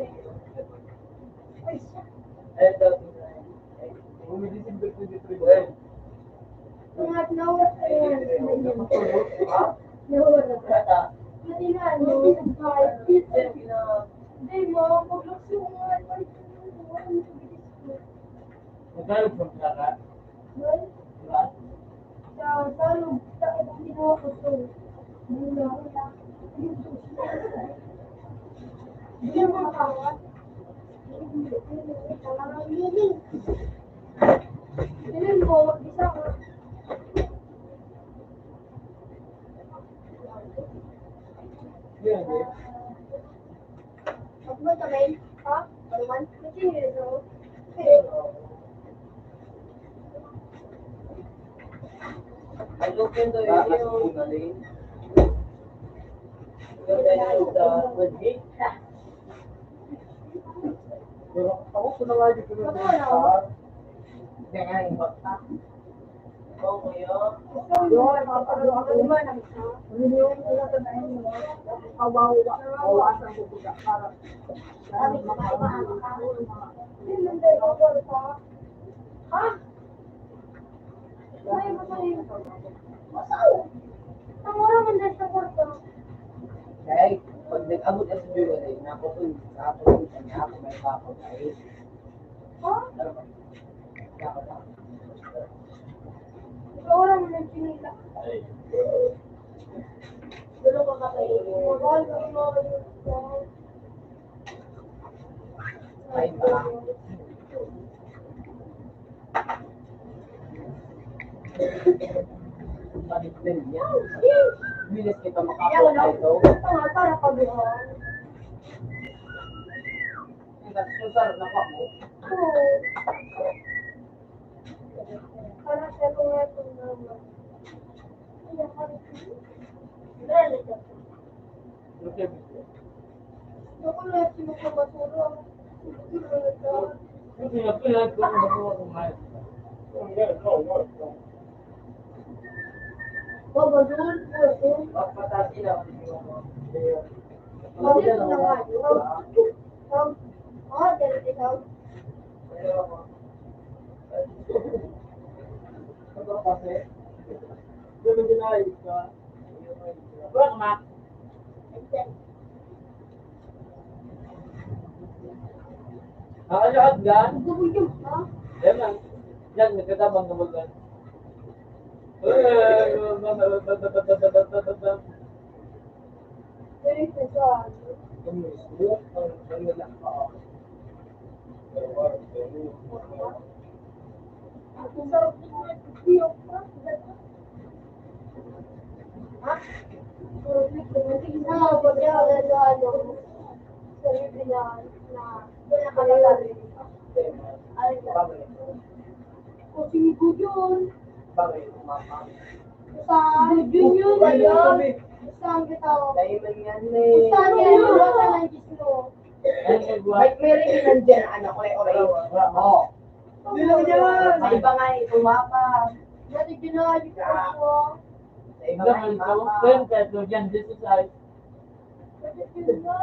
Ay, siya. Ayun daw. Umidisin 23. Well, Mga nawat ka yan. Ganyan. ha? Nawat ka. Kata. Hindi na, ano. Hindi mo, paglakso ko nga. Magkano po ka? Well, Diba? sa salog, sa ginawa ko to. Mula. Hindi mo makawat. Bilin mo, isa ka. Yan eh. Huwag mo sabay, ha? Palawan? Continue, no? Ay, look yun daw yun yung galing. Yung dahil sa wajik. Pero ako po na nga dito na Kaya nga yung bakta. Oo, kuya. Yun, makapagawa ka naman. Yung tatanayin mo, kawawasan ko buka para sabi ko kayo hindi man tayo kapal pa. Ha? Ay, masaya. Masaw! Tamura man dahil sa kwarto. Kaya, pag nag-abot na sa jewelry, nakutuloy sa niya ako may kapag ay. Ha? Dapat ako. Ikaw wala mo ng chinila. Gulo ka ka kayo. Mahal ka mga Ay, ba? Bakit din yan? Bilis kita makapot ito. para pagbuhan. Nagsusar na pa mo. Oo. Para sa mga naman. Dali ka. Okay. Ako na si mga basura. Yung pinag-pinag ko na ako kumain. Baba doon, doon. Pagpatasi lang. Mali ko na nga. Dali ikaw. Ano kasi? Hindi mo dinayos ka. Wala ka, Mac. Nakalakad gan? Gugulong ka? Yan lang. Yan, nagkatabang naman gan. Very special. Ang sarap din mo yung piyok pa. Ha? Pag yan, sa libre na nakalagay. Ay, o sinigo yun. Saan? Yun ba yun? Saan kita? Saan yan? Wala ng gisno. May rin nandiyan na ano, oray-oray. Oo. Hindi lang yan. Sa iba nga eh, tumapa. Dati ginagawa ko. Sa iba nga eh, mapa. Dati ginagawa.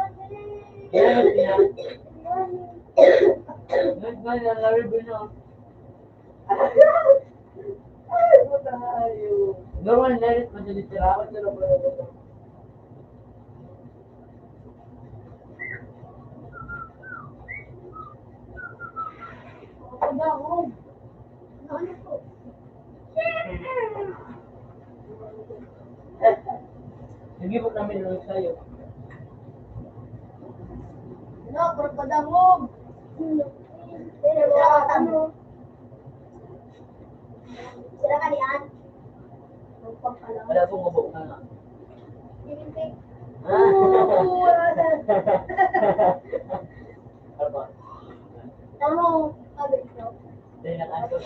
Normal na rin, madalit sila. Pagdahog. Ano po? Nag-ibot namin lang sa'yo. Ano, pagdahog. Ano? Sila ka niyan? Magpapala. Wala pong mabok na nga. Hinintik. Ah. Ano ba? Ano? Sabi ko. Dahil nakaso.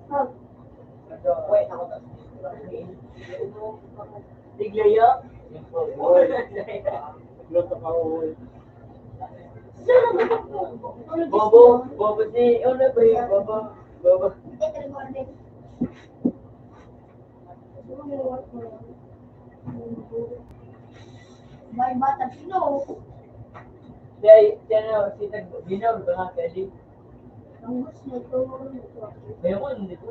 Hag. Wait, ako tas. Tiglayo? Luto ka uwi. Sino ba ito? Bobo, bobo si, ano ba yung bobo? Bobo. May bata sino? Si ano, si Ginaw, ba nga pwede? Ang gusto nito. Ngayon ko, hindi ko.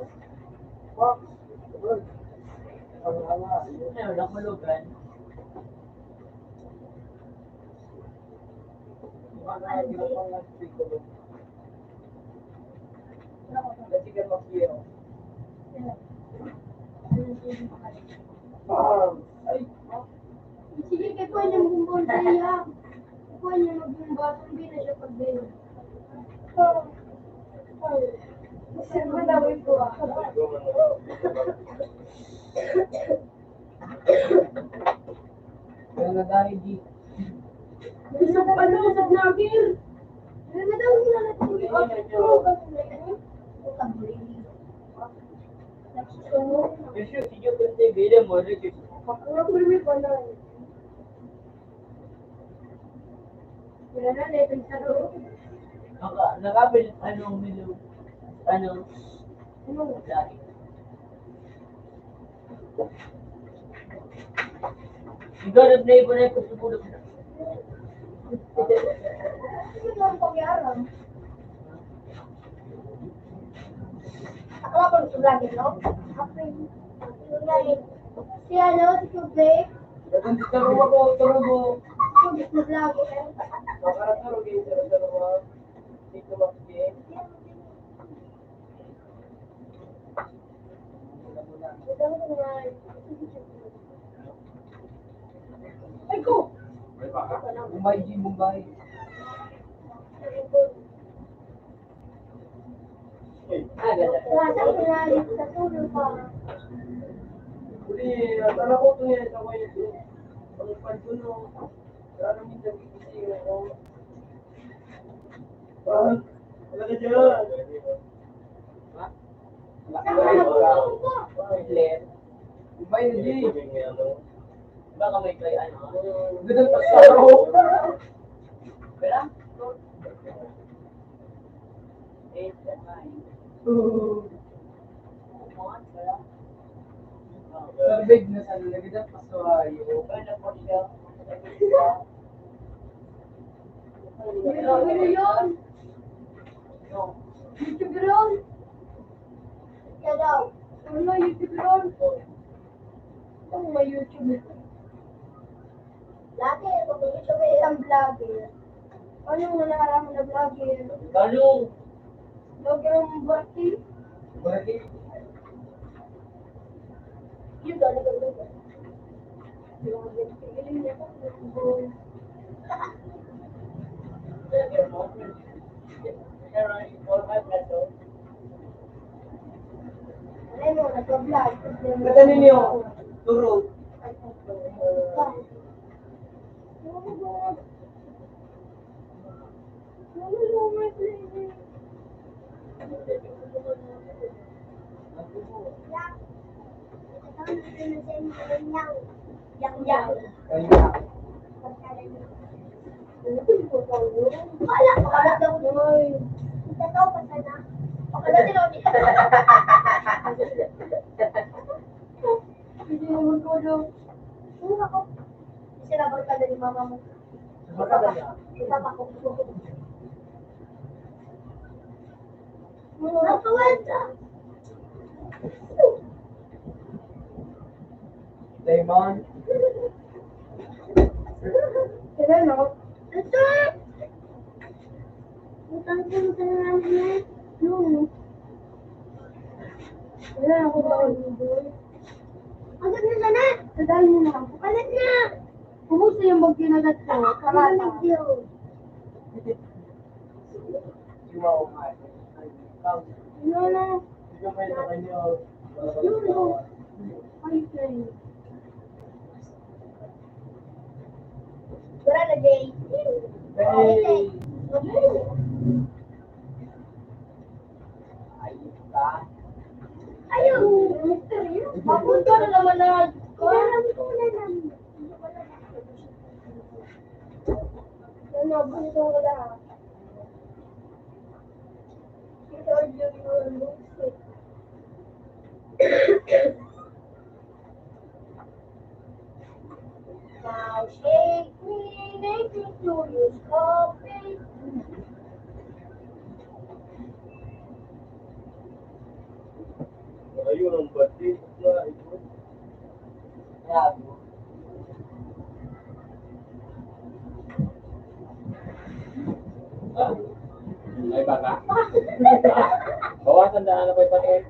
Ang ama. Ano, wala kulugan. Kasi ka mag-iyo. Ay, Sige, kaya po niya magbumbaw sa iya. Po niya magbumbaw, hindi na siya pag-bayo. Kasi madawin ko ah. Kaya na dahil di. Ano sa vlogger? Ano daw sila Kasi si Joe kasi bida mo, rin. Nakapil, anong menu? Ano? Lagi. Ikaw na play mo na yung kusupulog na. Ako pa sa vlogger, no? Si ano, si Kublay, Kung taro ako, taro mo. Kublay na vlogger. Makakataro kayo sa mo. Dito mag-game. Ay ko! Mumbai di Mumbai. Ah, ganda. Wala sa pinalit sa tulong pa. uli, tala ko ito yan. Ako ito. Pag puno. Lalo minsan gigising ako. Wala ka dyan. Player. Mumbai na di. Baka may kay ano. Ganun pa sa araw. Pera? 8 and 9. Sarbig na sa lagyan pa sa ayo. Ano po siya? YouTuber yun! YouTuber yun! siya daw. Wala, YouTube yun. Ang may YouTube. Lagi, pag-YouTube ay isang vlogger. Ano yung nalalaman na vlogger? Galong. Vlogger ang birthday? Bakit? Yun, galing. Vlogger. Pigiling niya pa. Vlogger. Ano mo, nag-vlog. Madali niyo. Turo. Yang. Kaya. Wala daw. Ikaw pa sana. Wala din ako dito. Hindi naman ko daw. Ano ako? Sinabot ka na ni mama mo. Madali. Isa pa ko. Nakawenta. Lemon. Kaya no? Ito! Utang ko na namin yan. Kaya ako daw. Agad na sana. Sadali mo na. Kalat na. Kumusta yung bag kinagat ko? Ano Karata. nag-deal? Iwaw nga. Ano na? Hindi ka may nakanyo. Ay, friend. Wala na, Jay. Hey. Ayos ka. Ayaw. Mapunta na naman na. Alam ko na lang. Ano, bunso ko lang. Ito yung lipstick. Now shake me, make me curious, coffee. Ayun ang birthday na ito. Kaya. Ay, baka. Bawasan na ano pa ipatay.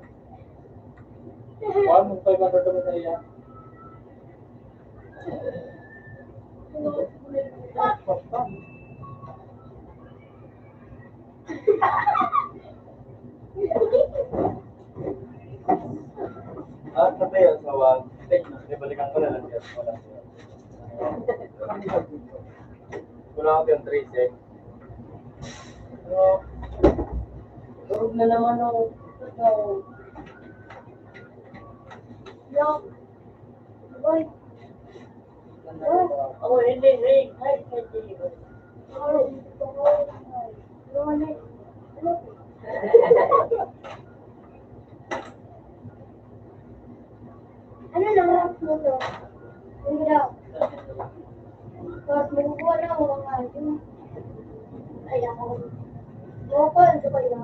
Huwag mong 500 naman na iyan. Sabi yun sa wag. Ibalikan ko na lang yan. Wala ako yung 3 sec. Turog na naman ako. Yo. Boy. Ako hindi, ring. Ay, hindi. Ano lang ang puso? Hindi daw. Tapos makukuha na ako mga yung... Ay, ako. Makukuha na ba yun?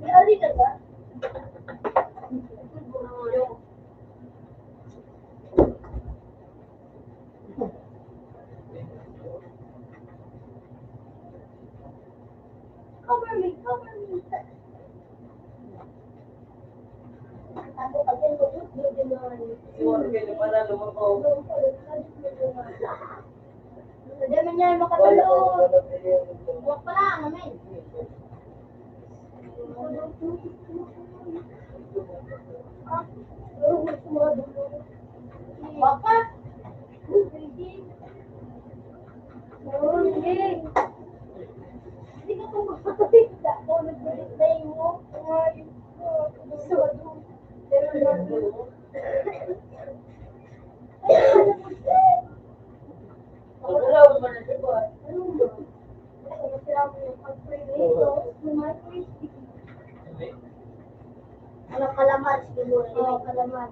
May ali ka ba? Cover me, cover me. Ako again ko yung Iwan kayo na pala, lumako. Hindi man niya makatulog. Huwag pa lang namin. Baka? Hindi. Hindi ka pumakit. Ako nag-birthday mo. Wala ko naman na siya. Ano kalamat siguro? Oo, kalamat.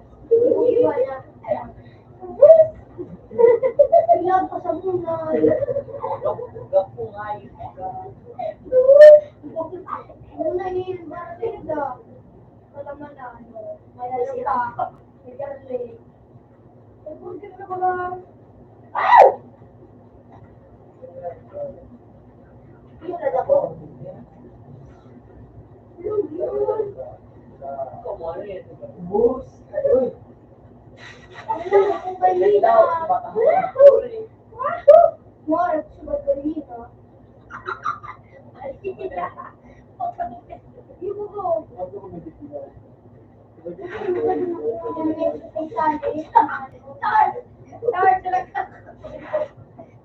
Ilan pa sa bulan. Gapong ayos ka. Muna yun, bakit na? Wala man na, may alita, may garlic. May burger na ba lang? Yun na ako. Yun. Come on, bus. Uy. Ano na akong balita? More, subat balita. Yung ko.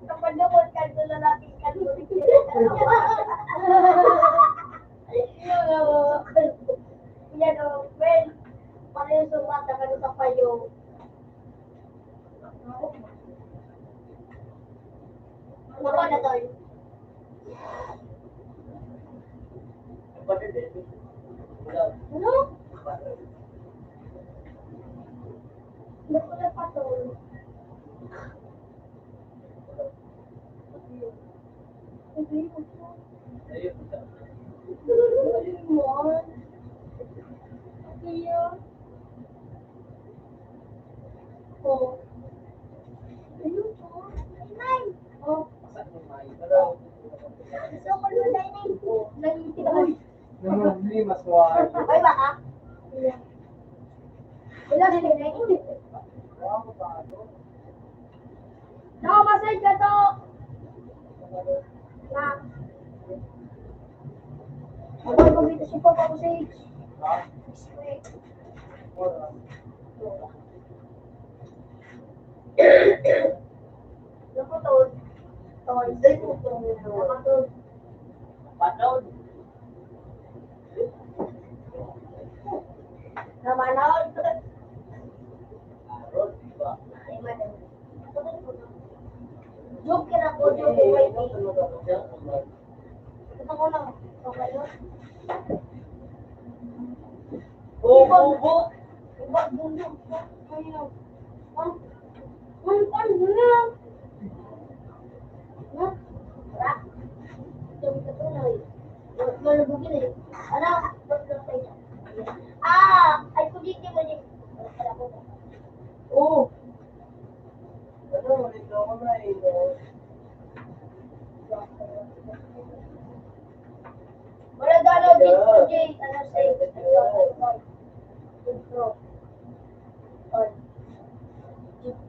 Kapag naman ka na natin kalutin. Yan o, well, pareho sumata ka sa payo. Maka na tayo. Ano? Ba't ko na patol? Hindi ko po. Lemon. Kaya. Oh. Ayun po. Nay. Oh. Gusto ko nun, Nay. Nangitin ako. Hindi maswari. Ay, baka? Wala na rin, Nay. Nakamasay ka to. Na. Ako mag-ito si Papa ko sa H. Nakatod. Ay, nakatod. Patod. Namanod. Arod, diba? Ay, madam. Joke ka na po, joke ko. Wait, ito ko lang. Okay yun. Bubo. Iba, bundo. Ayun. Ano na? Na? Wala. Yung katuloy. Malubugin eh. Ano? Ay kulit mo din. Oh. Ano, ito ako na Wala gano dito, Jay. Ano sa'yo? Pro.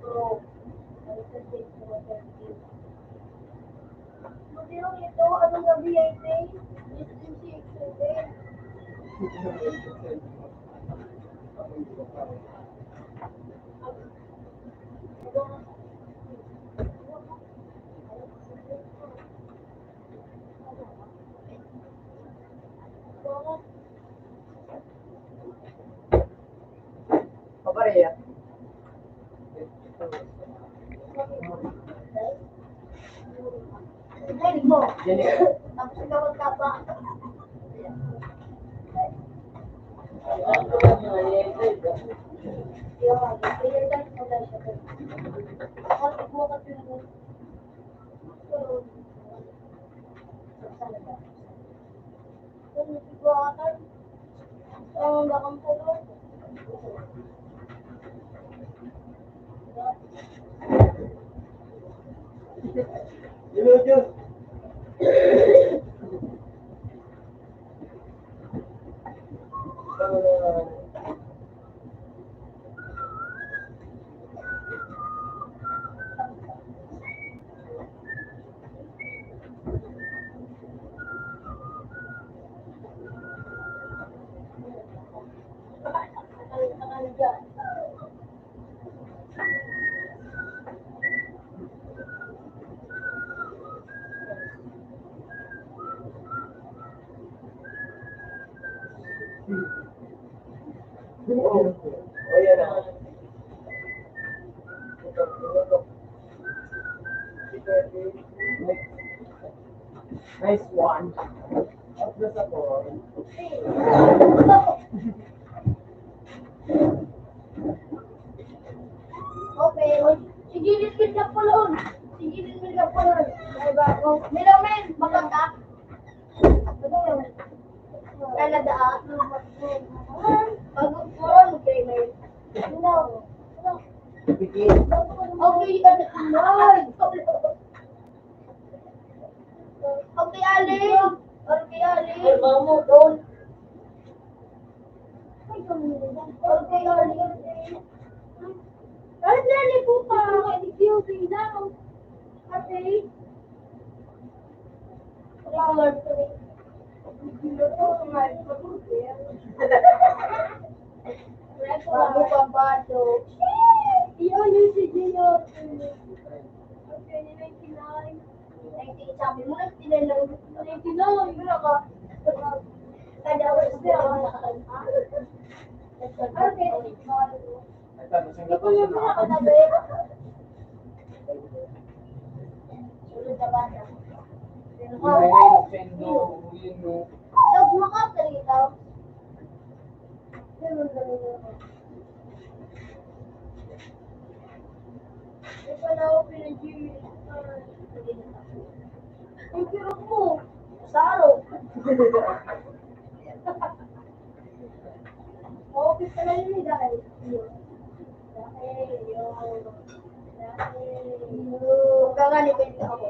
Pro. Ano sa Pro? Buti lang ito. Anong gabi ay ito? Papareya. Ay, mo. Jennifer. Tapos ikaw ka pa. Jus. Oh, yan na. Nice one. What's the support? Okay. Sige, liskin ka po nun. Sige, liskin ka po nun. Ay ba ako? ah. Bago po, mag-email. No. Pikit. Okay, ano? Okay, Alin. Okay, Alin. Ay, mo doon. Okay, Alin. Alin, Alin po pa. Okay daw. Okay. Record. Bago pa ba ito? Iyon yung si Gio. Okay, 99. 19, sabi mo na sila lang. 99, wala ka. Kada oras na ako. Okay, Ito, nasing ito gato yung sila. pinakatabi. Sunod na bata. Sendo, yun mo. Dog, makasalita. Ito na ako pinag-gym. Yung pirok mo. Sa araw. Okay pala yun eh, dahil. Magkakalipin ako.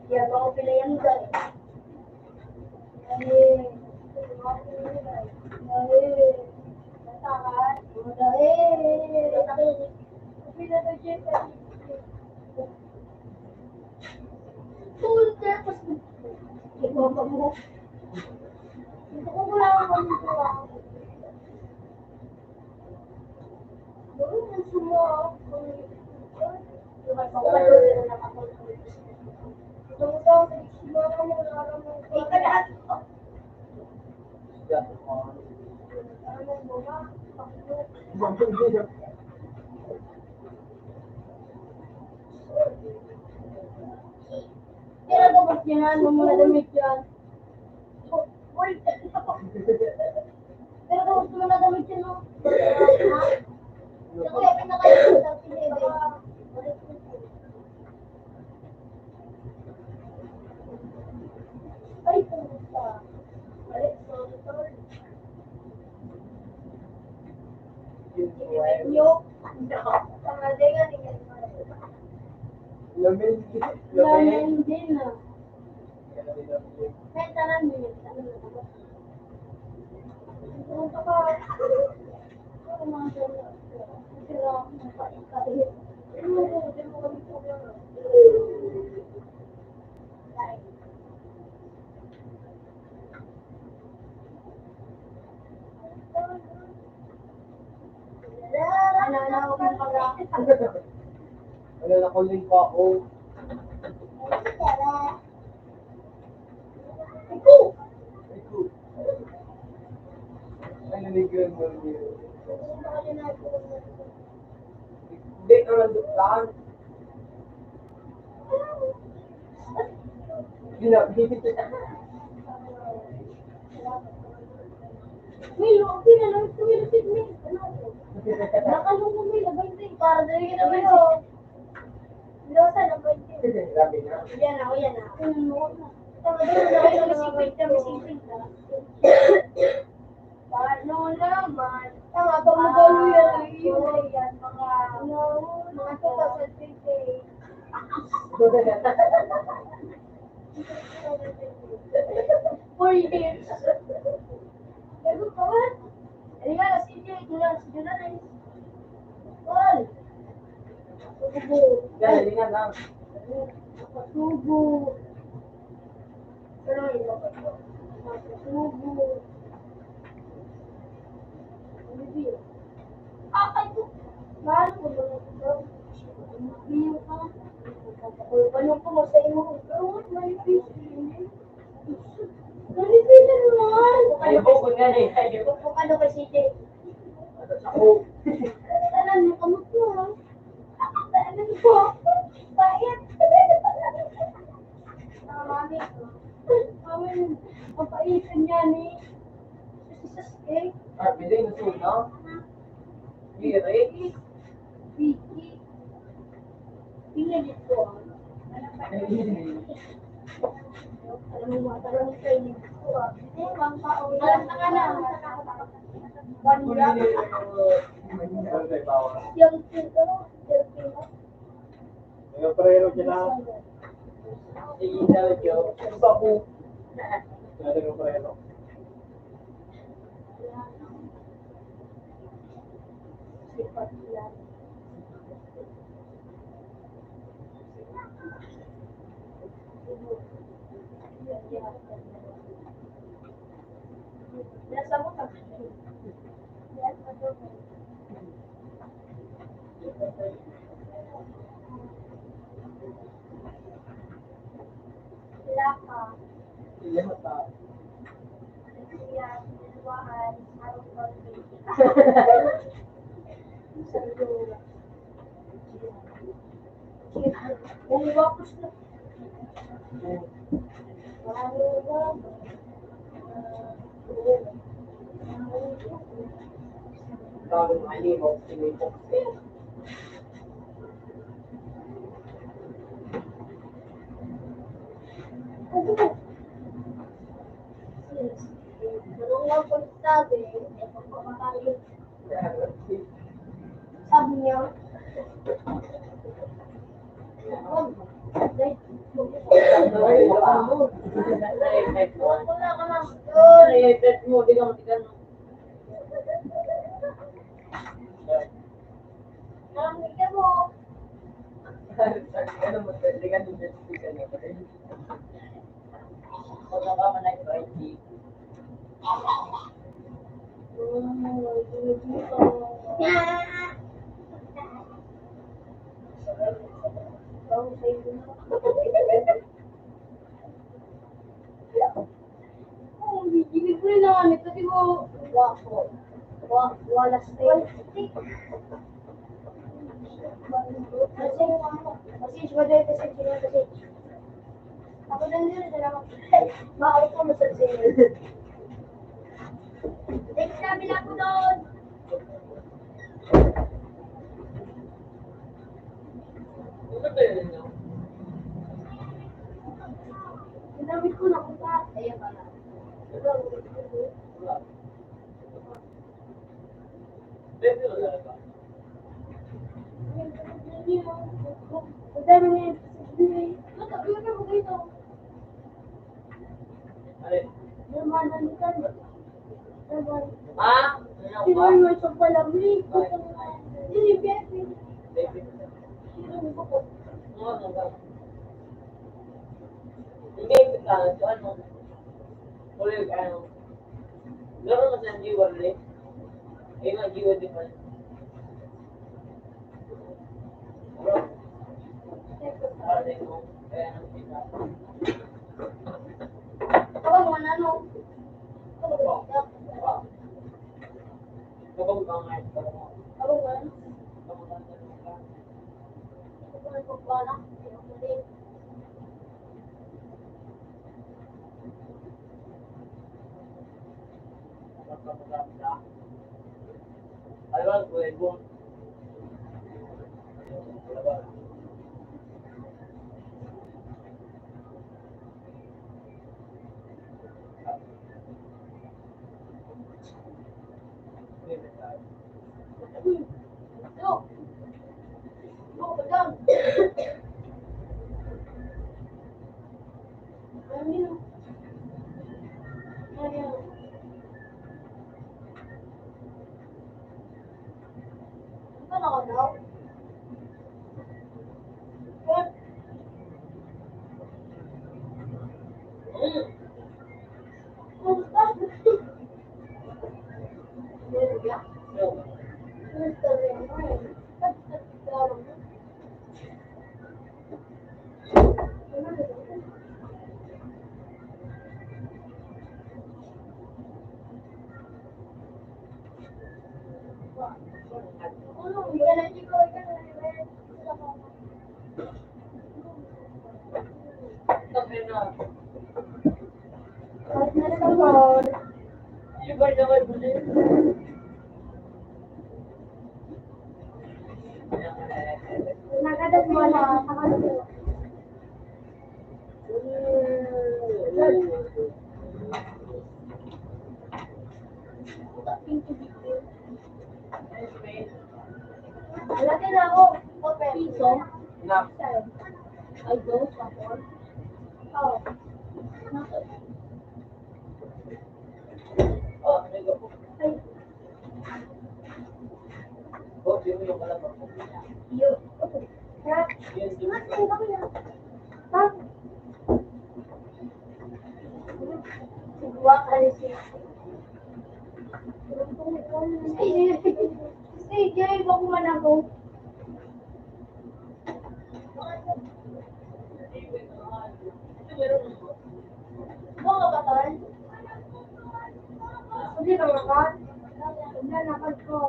Yan, ako pila yan dahil. Pero dapat yan, mo muna damit yan. Uy! Pero dapat mo na damit yan, no? Ha? Ako, pinakalit sa pinibig. Ay, pumunta. Balik, sorry. Yo, pangalingan ni Lamin. Lamin din na. Kahit tanan mo yun. Pumunta ka. Ano mga dala? Sira ako ng kahit. Ano mo kami po ba? Ano ako ng pag-aaral? Wala na kuling pa ako. Ito! Ito. Ay, nanigan mo niyo. Hindi ka nanduklaan. Ginabit. Milo, okay na lang. Tumilipid mo. Nakalong mo, Milo. Para dali ka na, Milo. Losa na ba ito? Grabe na. Yan na, yan na. Tama doon na kayo masipig ka. Paano naman? Tama, pag magalo yan ang iyo. Yan, mga 2020. 4 years. Pero ka ba? Hindi nga, si Junay. Paul! Subo. Yan, lingan lang. Subo. Pero ito. Subo. Ay ko. Mahal ko ba ito? Mabiyo ka. Ano ko mo sa imo? Pero manipis. Manipis naman. Ay, ko nga eh. Ay, ko. Kung ano kay CJ. Ako. Tanan mo kamot mo ha. Tanan ko. Pait. Mami. Mami. Papaitan niya ni. Sus, eh. Ah, pwede na suot na. Giri. Vicky. Tingnan dito. Ay, Alam mo, matalong training. Hindi, bang tao. Alam na ka na. One year. Yung sino? Mga prero sila. Sige daw, Joe. Iba po. Natin yung prero. Nasa mo ka. Sila ka. Sila mata. Siya, sinuwahan, araw ko. Umubapos na. Tawag ng alimaw. Sinipok. Nung po sabi, sabi niya, wala ka lang. Na-effect mo, di ka matikan. Namikan mo. Ano mo, hindi ka nung justification niya. Huwag na ka manay sa IT. Ibig ko rin naman ito, di mo, wala steak. Masih ba dito sa kanya kasi ako din din sila bakit ko masasabi. Next sabi lang ko doon. Ano ba yun? Ginamit ko na kung bakit. Ayan pala. Wala. Pwede mo talaga. Ang dami niya. Matabi na mo dito. Alin? Lumanan ka. Ha? Ano Si ba? Mario sa palamig. Hindi, Bepi. Baby. Ano ba? Ano ba? Hindi ka so ano? Ulit ano? Laro mo sa jiwa ulit? Eh nga jiwa di ba? Bro. Pare mo. Kaya nang sila. Kapag mo na ano? Kapag ka nga ito mo. Kapag mo na? Kapag ka nga Kapag mo pala. Alam mo, buwan. Look. Look, down. Ayun. Ayun. Ano ka daw? What? Kumusta? Yeah. Kumusta rin mo eh. Sabi na. Nagkakaroon. Iba na kayo muli. Nagadag mo na. Ay, those before? Oh. Oh, may go po. Ay, Oh, di mo yung kalaban mo. yun. Kaya, Yun, di mo. mas may kami na. Bang. Sigwa ka rin siya. Sige, wag mo na ako. Mga batal? Hindi ka makan? Hindi nakan ko.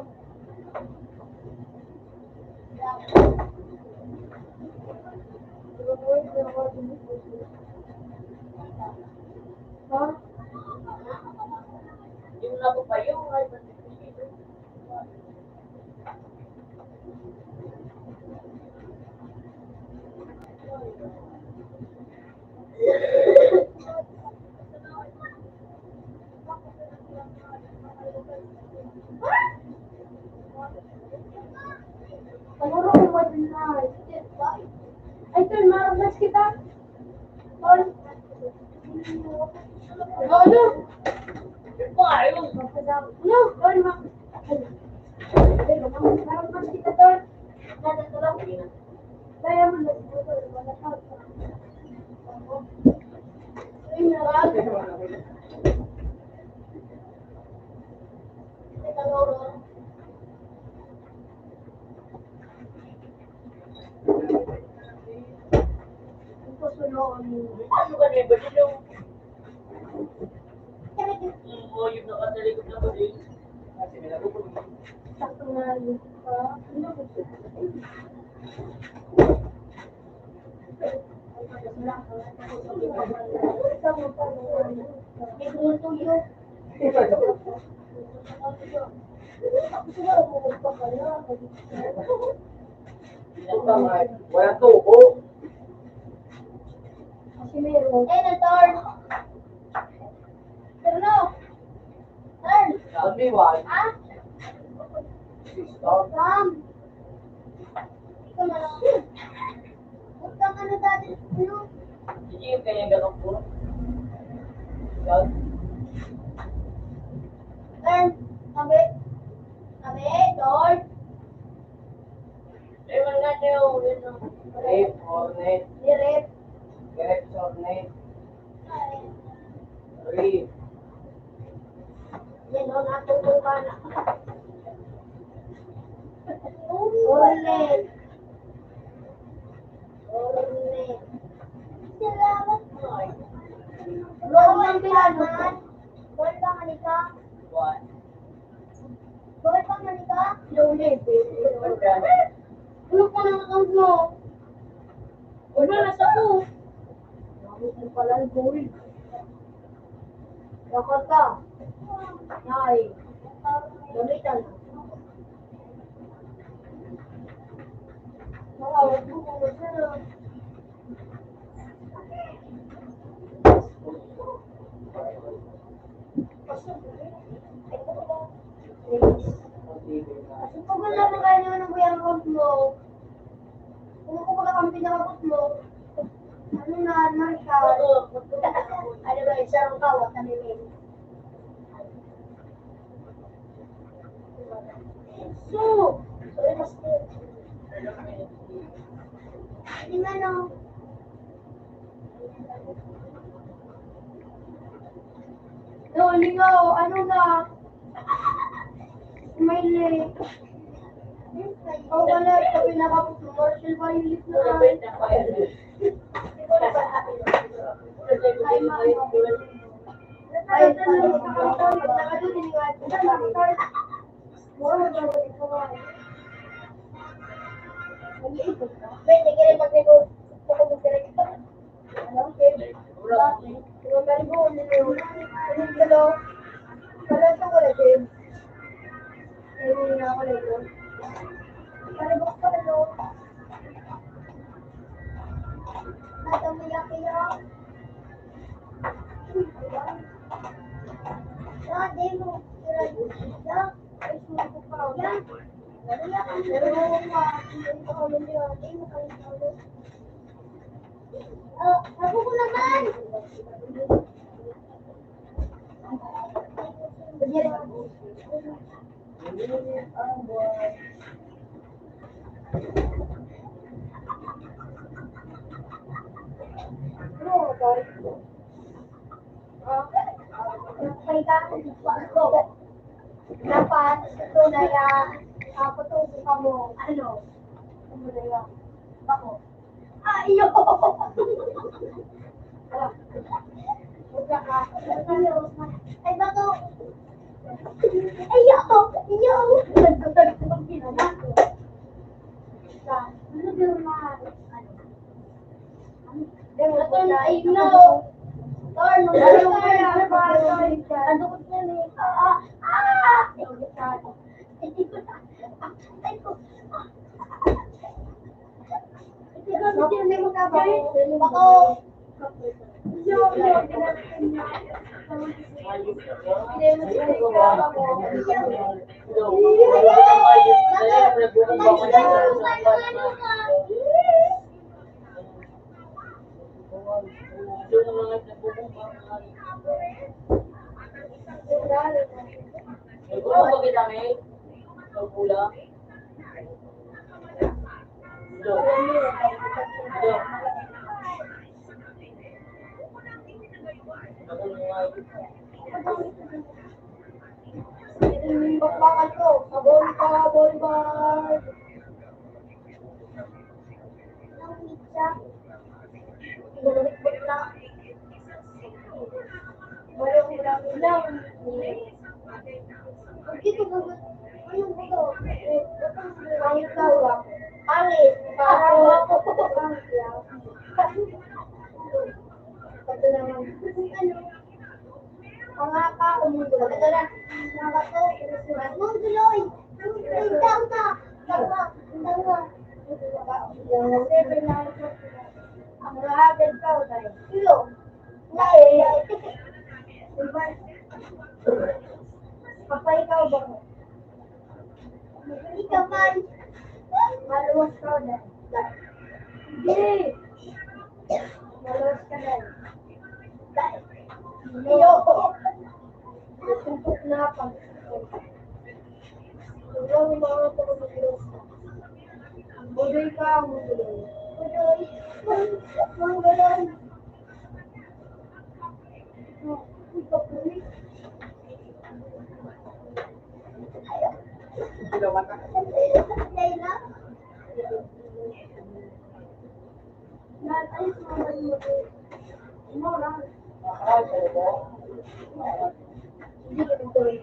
Ha? Yung na po pa yung ay Siguro mo din na. Ay, tol, maramas kita. Tol. Ano? payo. No, tol, maramas kita, tol. Kaya mo na, tol, ay, naral. Teka, Loro. Ito sunoon mo. Ano ka na ba yung yung nakatalikod na ba din? Kasi may nagupo. Sakto na yun. Ano ba ito? May gusto yun. Walang tubo. Kasi meron. Eh, na-turn. Pero no. Turn. Sabi, why? Ha? Stop. Sam. Ikaw na lang. Huwag kang ano dati. Ano? Hindi yung kanyang ganong po. Yan. Turn. Sabi. Sabi, turn. Eh, wala na yung Rip or net. Direct. Direct or net. Rip. Yan o, natutukan na. Ulit. Ulit. Salamat po. Lord ng pinaman. Lord ka manika. What? Lord ka manika. Ulit. Ano pa ng account mo? Wala na sa ko. Gamit mo pala ang gold. Dakot ka. Ay. Gamitan. Nakawag mo kung gusto na. Kasi pag wala na kaya naman ang buyang account mo, kung ako wala kang pinakabot mo, ano na, Marshall? Ano ba, isang kawat na nilin. So, sorry, mas hindi nga no. No, ligaw, ano na? Smiley. Oh, wala, sa pinakabot mo, Marshall ba yung lip na? Ay, mama. Ay, Pwede ka rin mag-record. Kung mag-record ka. Ano? Kung mag-record, hello? Hello, ito ko na, James. Hello na ako, hello. Paribok ka, hello. Natamiyak-iyak. Ya, demo. Ya, ay suko pa. Ya. Wala ka. Pero ka. Hindi ko alam niya. Demo ka. Ako ko naman! Lumilit ang buwan. Dapat ito na patuto ka mo, ako. Iyo! Ay, bako! Iyo! Iyo! Ay, no! Ano ko yan eh? Bako! Bakbakan ko, sabon ka, bolbar. Ang pizza. Bulubot na. Walang ulam-ulam. Dito gugut. Anong buto? Ang kawa. Pangit. Parang ako. Ito naman. Ano? Pangaka, umundo. Ito na. Nakato. Munduloy. Tama. Ang rahagan ka o tayo. Ilo. Papay ka o ba mo? Ikaw man. Maluwas ka o na. Hindi. Maluwas ka na. Iyo. Sumpok na pag. Walang mga pagkakas. Budoy ka, budoy. Budoy. Manggalan. Layla. Natalis mo ba yung budoy? Mo lang. Hindi ka budoy.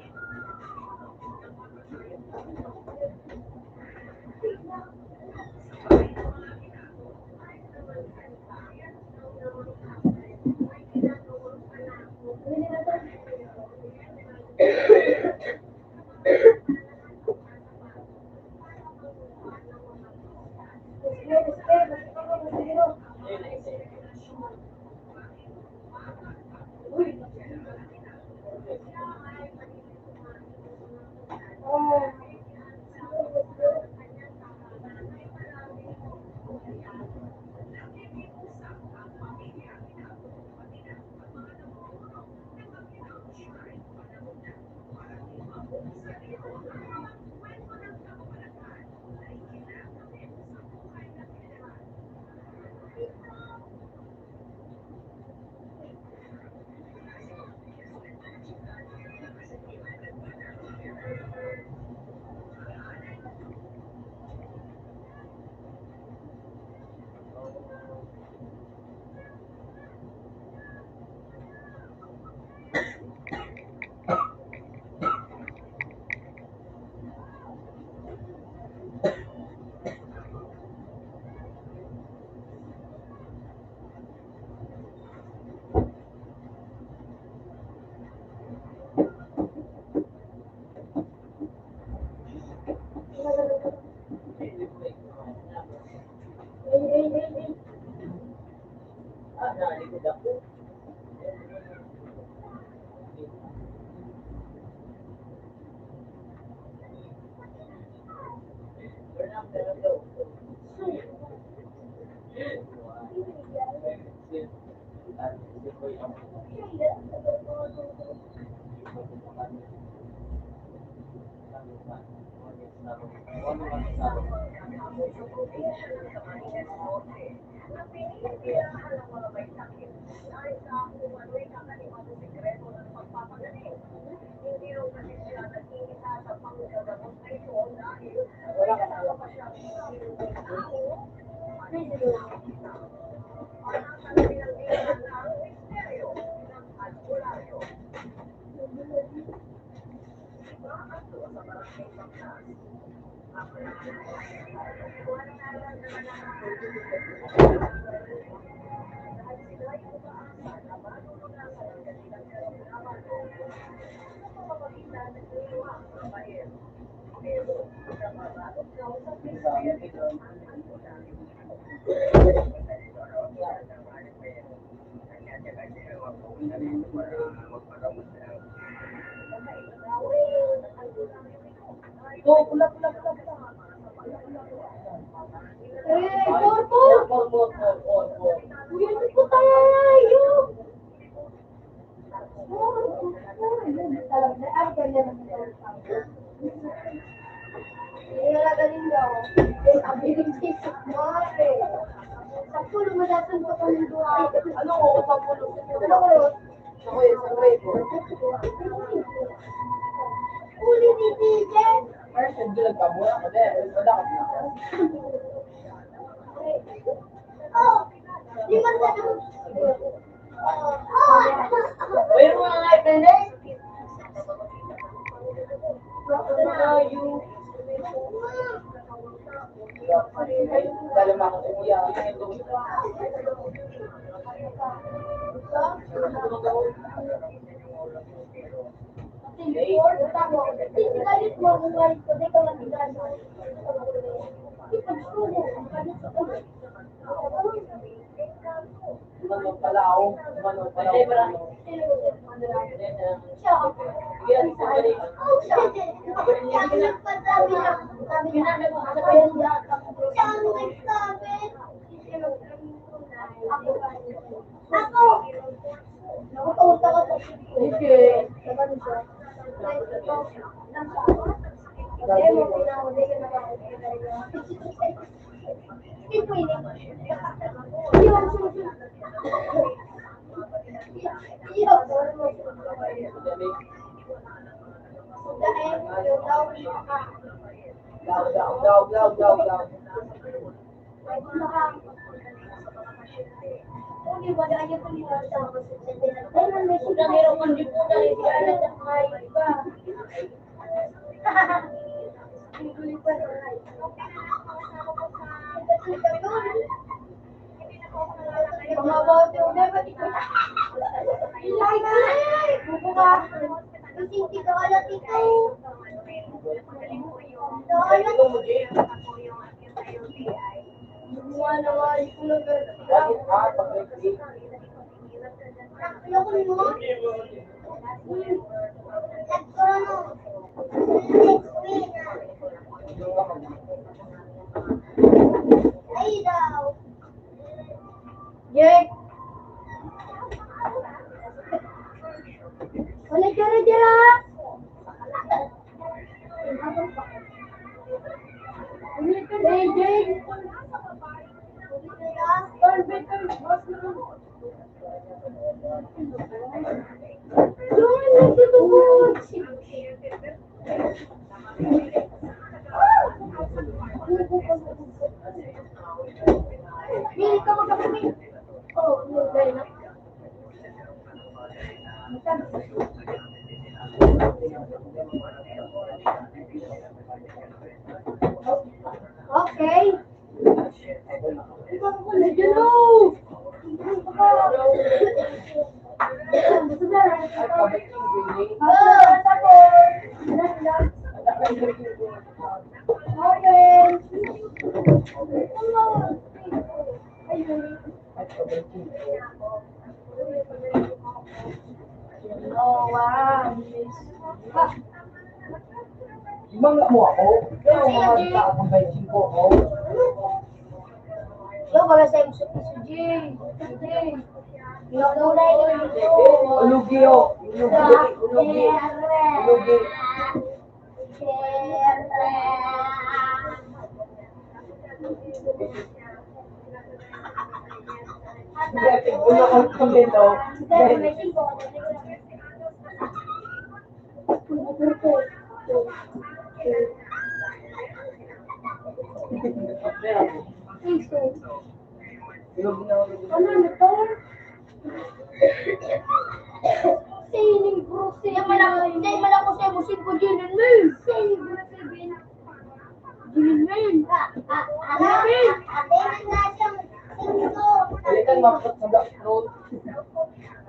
Oh, pula, pula, pula, pula. Por. Yun po tayo! Nilagaling daw. Ability sa mare. Sa pulo, madasan pa kami doon. Ano ko sa pulo? Ano ko yun? Ako yun, sa grade 4. Uli ni DJ. First, hindi nagkabuha ako din. Wala ka na. Oh, di man sa doon. Mayroon mga nga ipinay. Dali mo ako sa kuya. Tinigalit mo kung galit ko, di ka matigas. Manong pala ako. Manong pala ako. Daw. Jake! Wala jara-jara! Hey, Jake! Doon, nagtutubod! Hindi ka magkakabit. Oh, dahil na. Okay. Medyo low. Oh, wow. Ibang mo ako. Kaya mga ang baiting ko ako. Yo, wala sa imso si Jay. Yung kulay dito. Ulugi o. Ulugi. Ulugi. Dati, ulo kang kumito. Ulugi na ulugi. Ano ito? Sailing Bruce. Yan man ako sa musik ko Jilin Mail. Sailing Bruce. Jilin Mail. Palitan mo ako sa black road.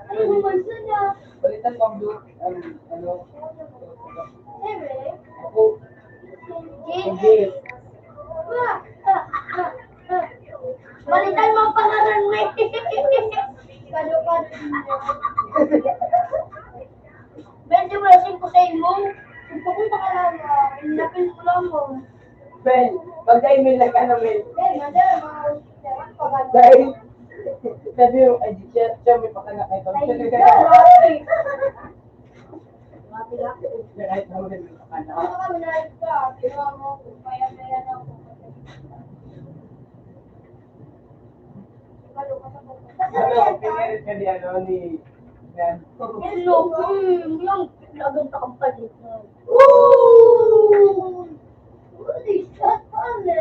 Ano mo man sana? Palitan mo ang blue. Ano? Siyempre. Ako. Jilin. Hindi. Balitan mo ang pangalan mo. Kado-kado. Bente mo lasing ko sa imo. Pupunta ka lang. Inapin mo lang mo. Ben, mag-email na ka namin. Madam, Dahil, sabi mo, ay, siya may pakanak ito. Kahit naman may pakanak. Ano, pinirit ka ni ano ni... Yan. Hello, yung lagang kampalit na. Holy shit, pala.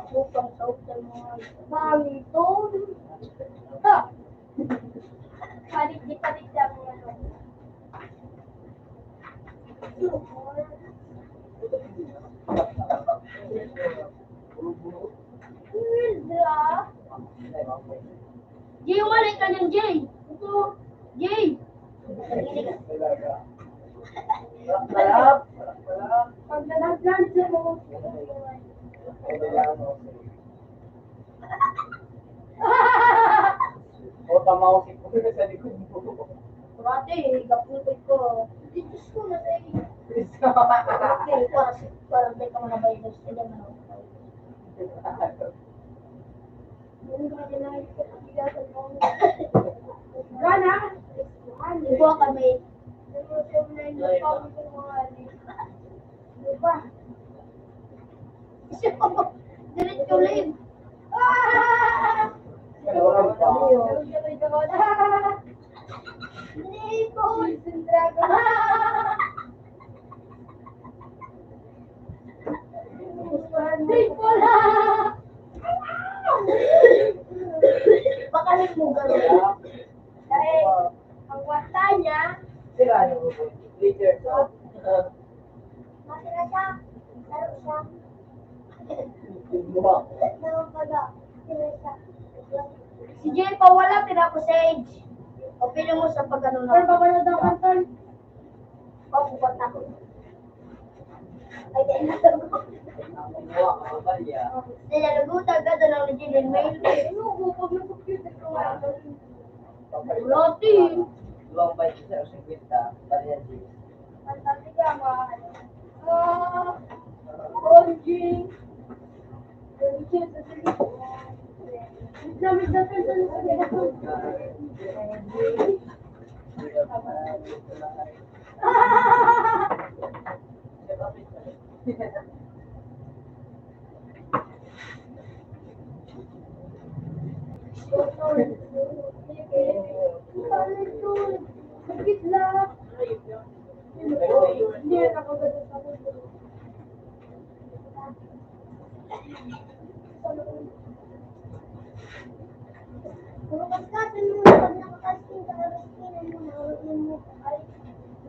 Upang sa mga mami to. Ha! Palit di palit lang yan. Hildra? Jay, umalik ka dyan, Jay. Ito, Jay. Malap. Pag nalaglan siya mo. O, tama ko si sa likod mo. Mati, kapulit ko. Diyos ko na sa iyo. Okay, para may ka mga virus. Sila na ako. Gana? Ibuha kami. Diba? Diretso ulit. Kalawang pa. Bakalit mo gano'n. Dahil ang wasta niya, Sila, leader. masira siya. Laro siya. Buha. Laro pala. Masira siya. Si Jay pa wala, pinako sa age. O pili mo sa pag-ano na. Pero babalo daw kanton. Papupat ako. Ay, di na ko. Buha, kabalya. Sila nagutan ka doon ang Jay mail. Ano, pag nag-computer ko nga. Lati. Luang ba siya sa kwenta? Balian din. Ang sabi ka, Konjing. Konjing sa sili. Namit na sa Sakit lang. Hindi, nakaganda sa akin. Kung kaskasin mo, pag nakakaskin ka, kaskinan mo, nakawin mo. Ay,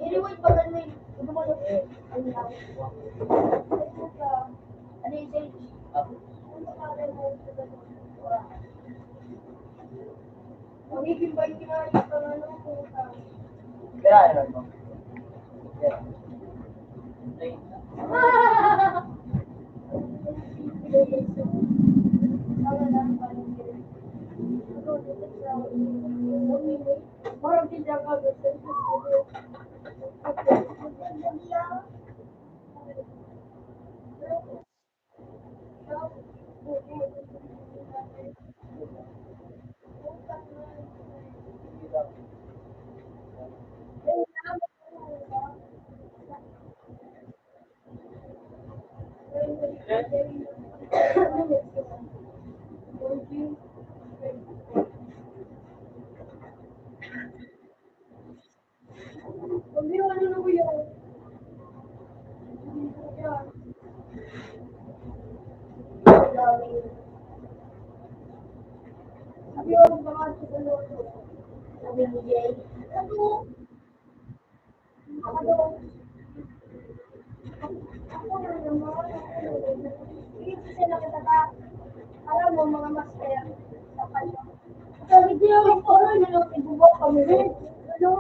i-rewind pa ganun. Ito mo yung ano lang. Ano yung sage? Ano pangalan mo sa ganun? Magiging ba yung ginagawa ka na nung puta? Kaya ano mo? Marang tindagan sa Sabi ko, ano na ko yun? Sabi ko, baka sa dalawa. Sabi ni Jay, ano? Ako, ako na naman. Hindi sila katata. Alam mo, mga master. Sa kanya. Sabi niya, ako na lang ibubok kami rin. Ano?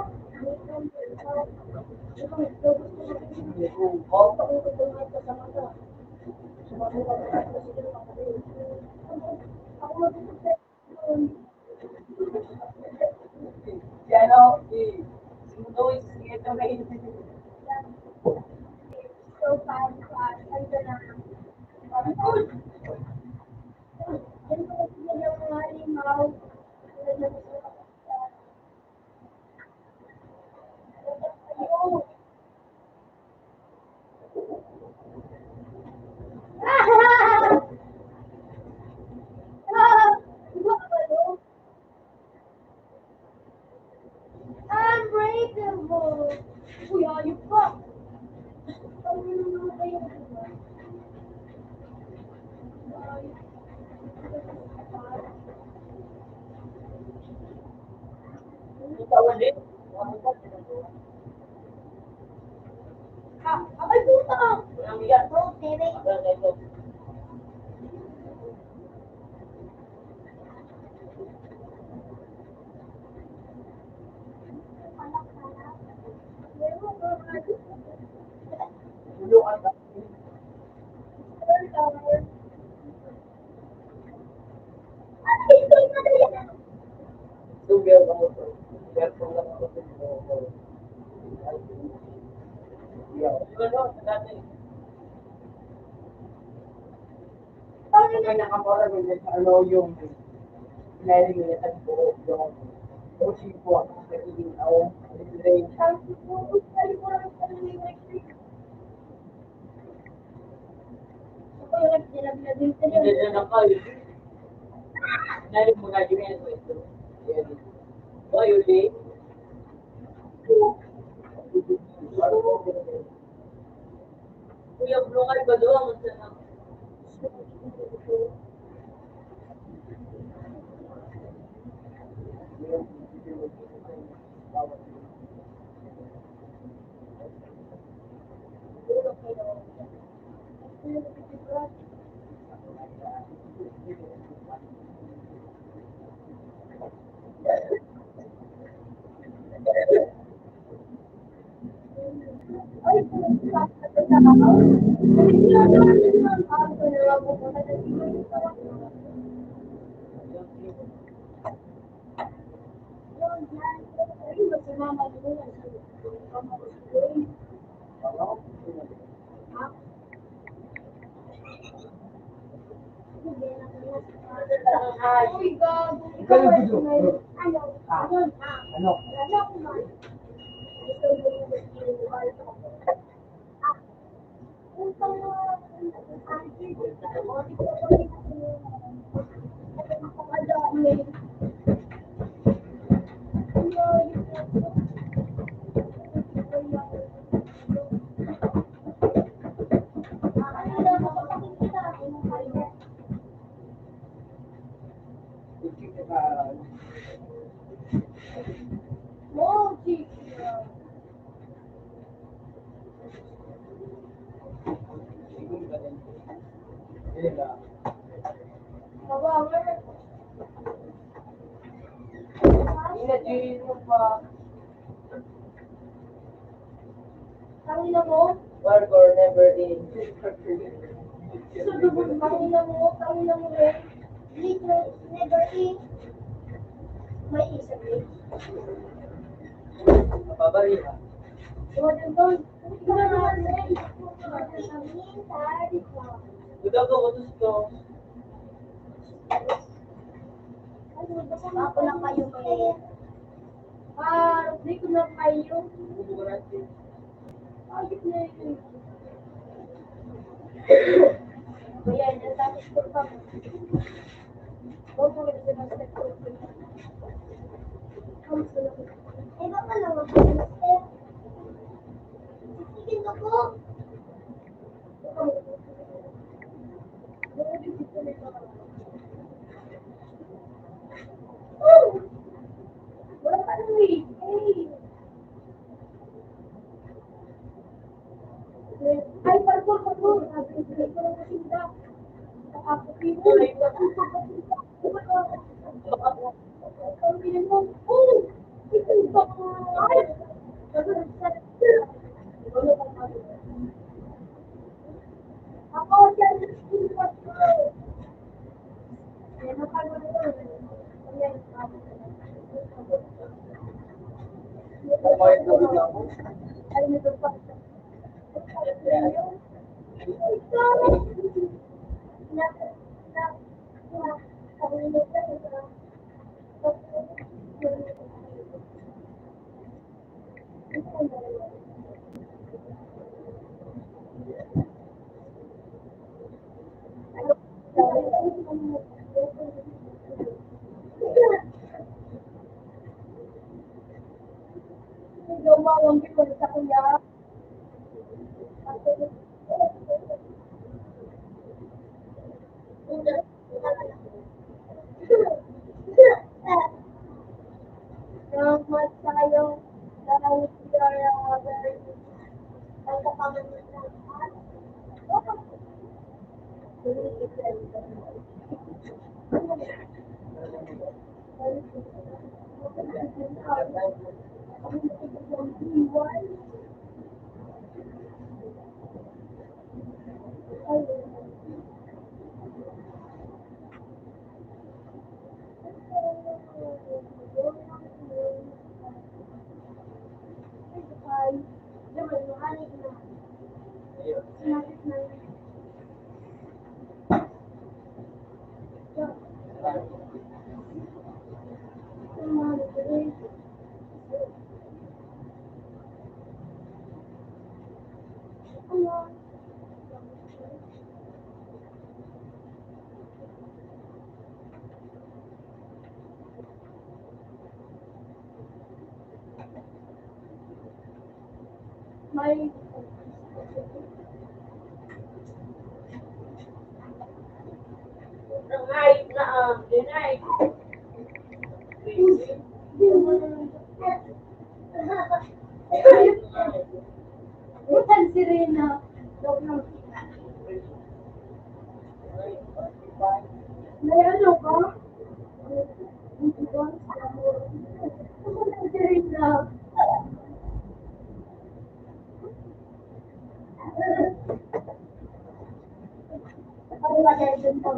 Ako mag-isip. Si ano, si Mudoy, si Eto Ray. So, fast. Ando na. Yan po kasi yung mga limaw. Unbreakable! Uy, ayok ka! Ano naman kayo? Kita ulit. Ay, puta! Walang bigat. Oh, TV. Hanggang ito. Tulungan ka. Sugar ka mo to. Sugar ko lang ako sa mo. Ano, sa dati. Kaya nakamura ko dyan sa ano yung pinaling nila sa buo yung coaching ko ako sa nagiging ako. Hindi na nakayo. Pinaling mo na din yan. Ba, yun eh. Kuya, bulungan ba doon? Uy, gago. Ikaw ay ano? Ano? Ina-G mo pa. Kanina mo? Work or never in. Kanina mo rin. Never eat. May isa rin. Mababari ha. Iwanan doon. Ikaw naman rin. Budak ko gusto. Ako lang kayo kayo. Hindi ko na kayo. Buburan din. Ayos na yun. Ayan, ang tapos ko pa. Huwag mo rin sila sa step. Kamusta na ko? Eh, baka lang ako sa step. Sige na po. Oh! Wala pa na eh. Ay, parkour, parkour. Sabi ko lang kasi nila. Nakakapito. Sabi mo, oh! Ito yung baka. Ay! Ako, siya yung school parkour. Eh, napagod ko. Ayan, Kumain na rin ako. ay, nito pa. Gawang ko sa kuya. Yung mas saka yung may Nangayip na ang dinay. Bukan si Rina. May ano ka? Bukan si Rina. Ano ba kayo dun po?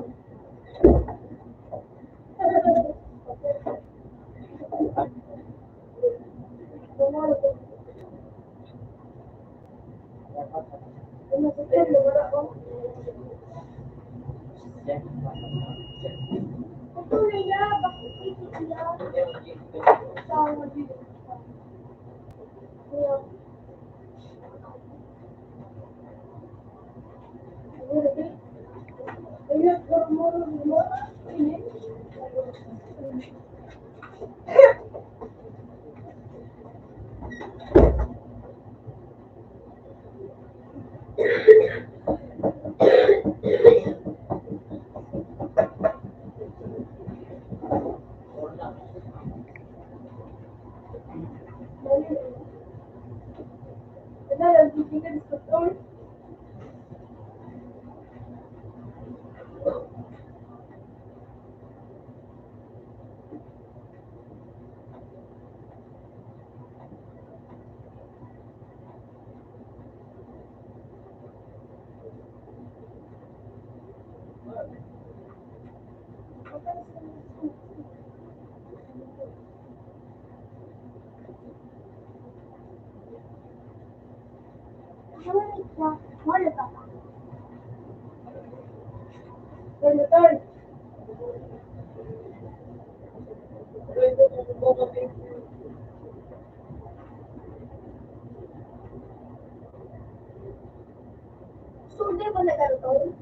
Sude ba na ganito?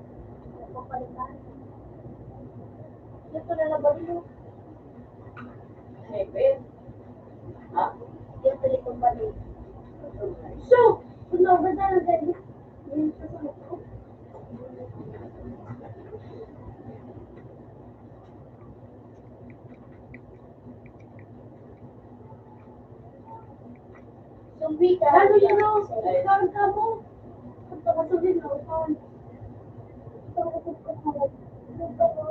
palitan. Ito na lang ba rin? Siyempre. Ah, Ito na itong balik. So, ano ba na lang dahil? Yun sa sunod ko. Zombie ka. Ano yun o? Saan ka mo? Punta ka sa dinautan. Punta ka sa dinautan. Punta ka.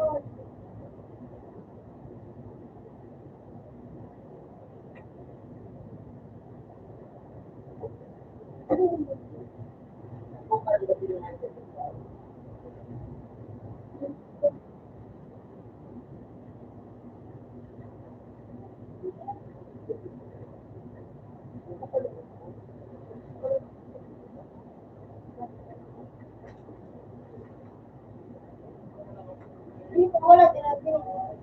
Hindi ko wala tinatawag.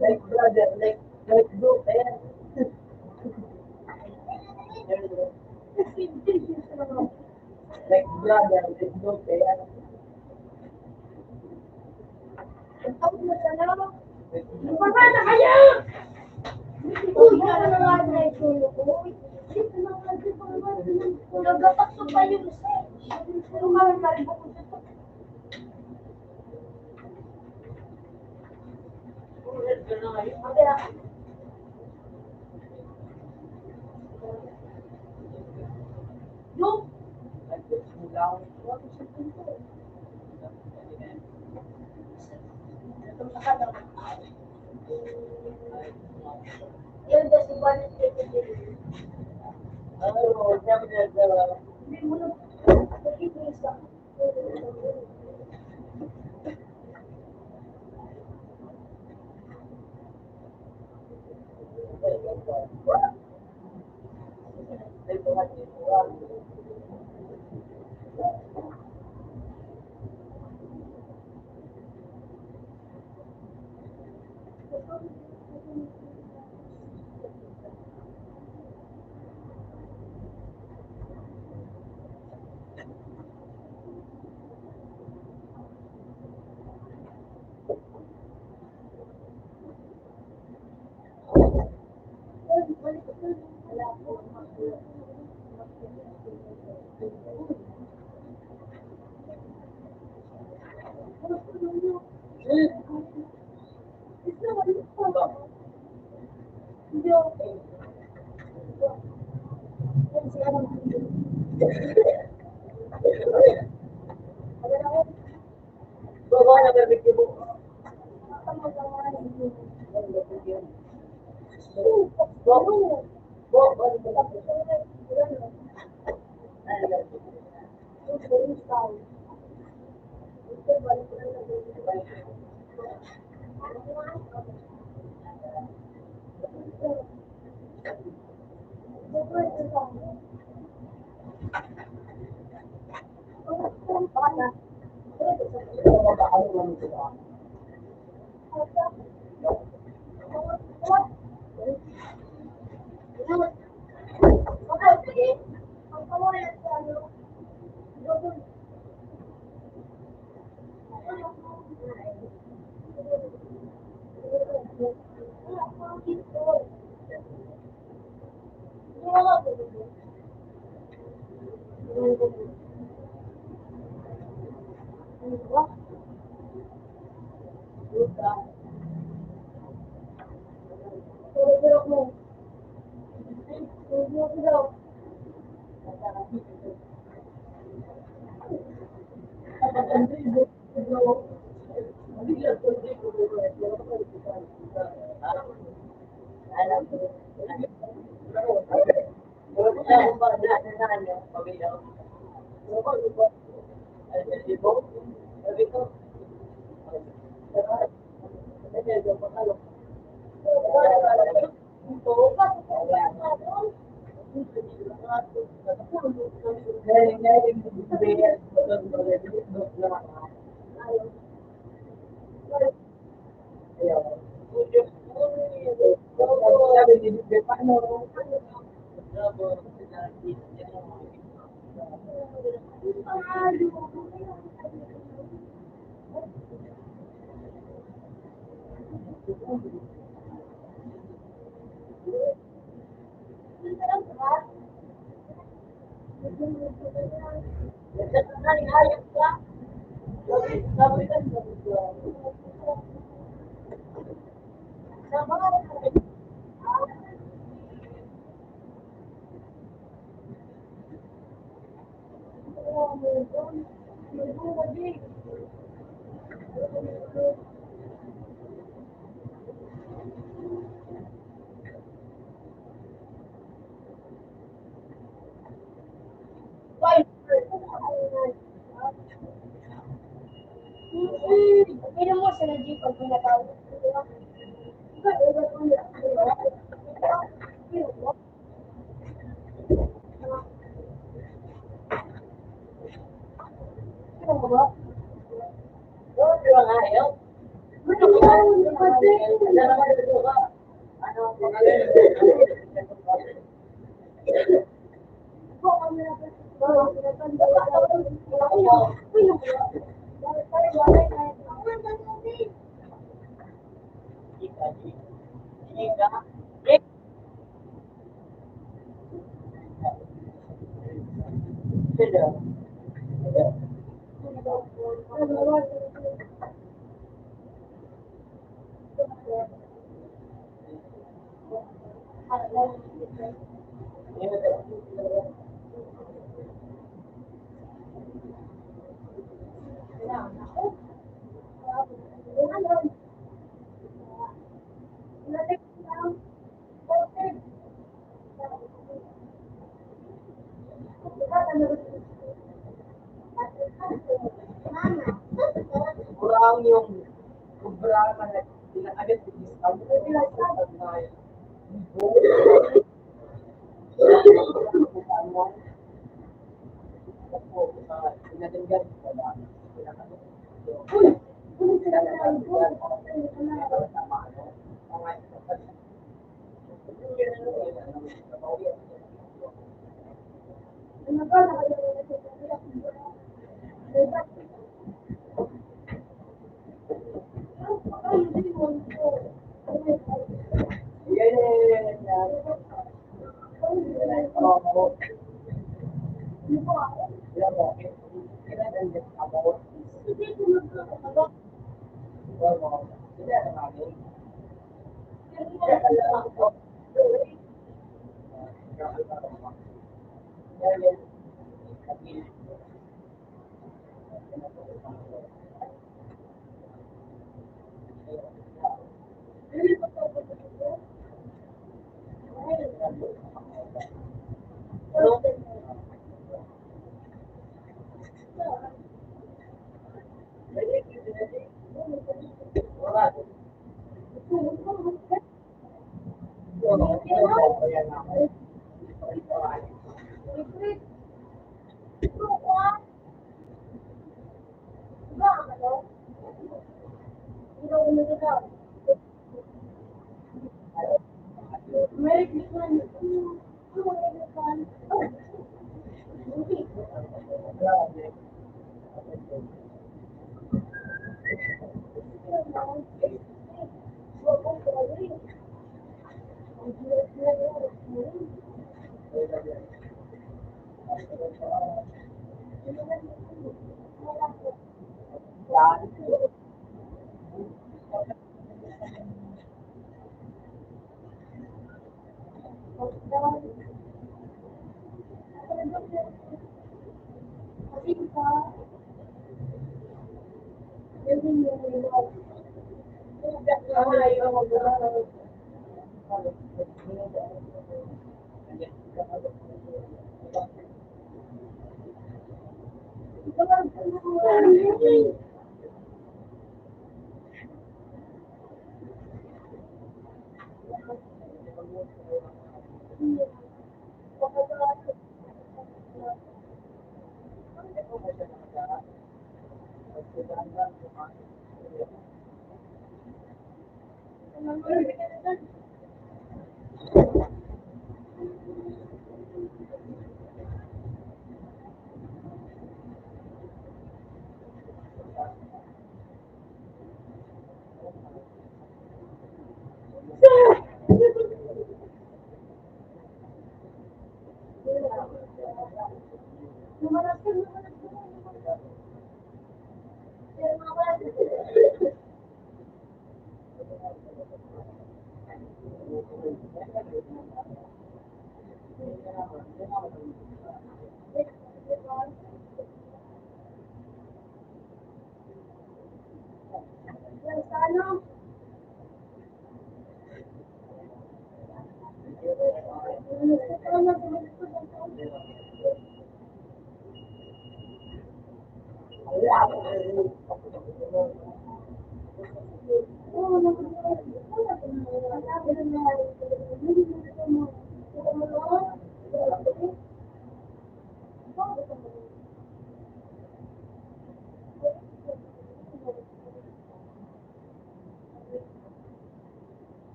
like brother, like bro, ayan. Like brother, like bro, ayan. Pagkata kaya! Uy, kaya na nga na ito. Dito na nga dito naman. Nagapakso pa yung isa. Pero kami maribo ko dito. Okay na. Yung yun kasi balik dito dito. Ano, sabi niya, Hindi mo na. Nakikisa. Pero mo sa G pag pinatawag. Kurang yung programa na agad ang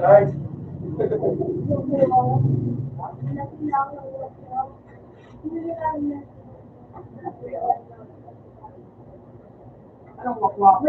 Guys, anong wakwak?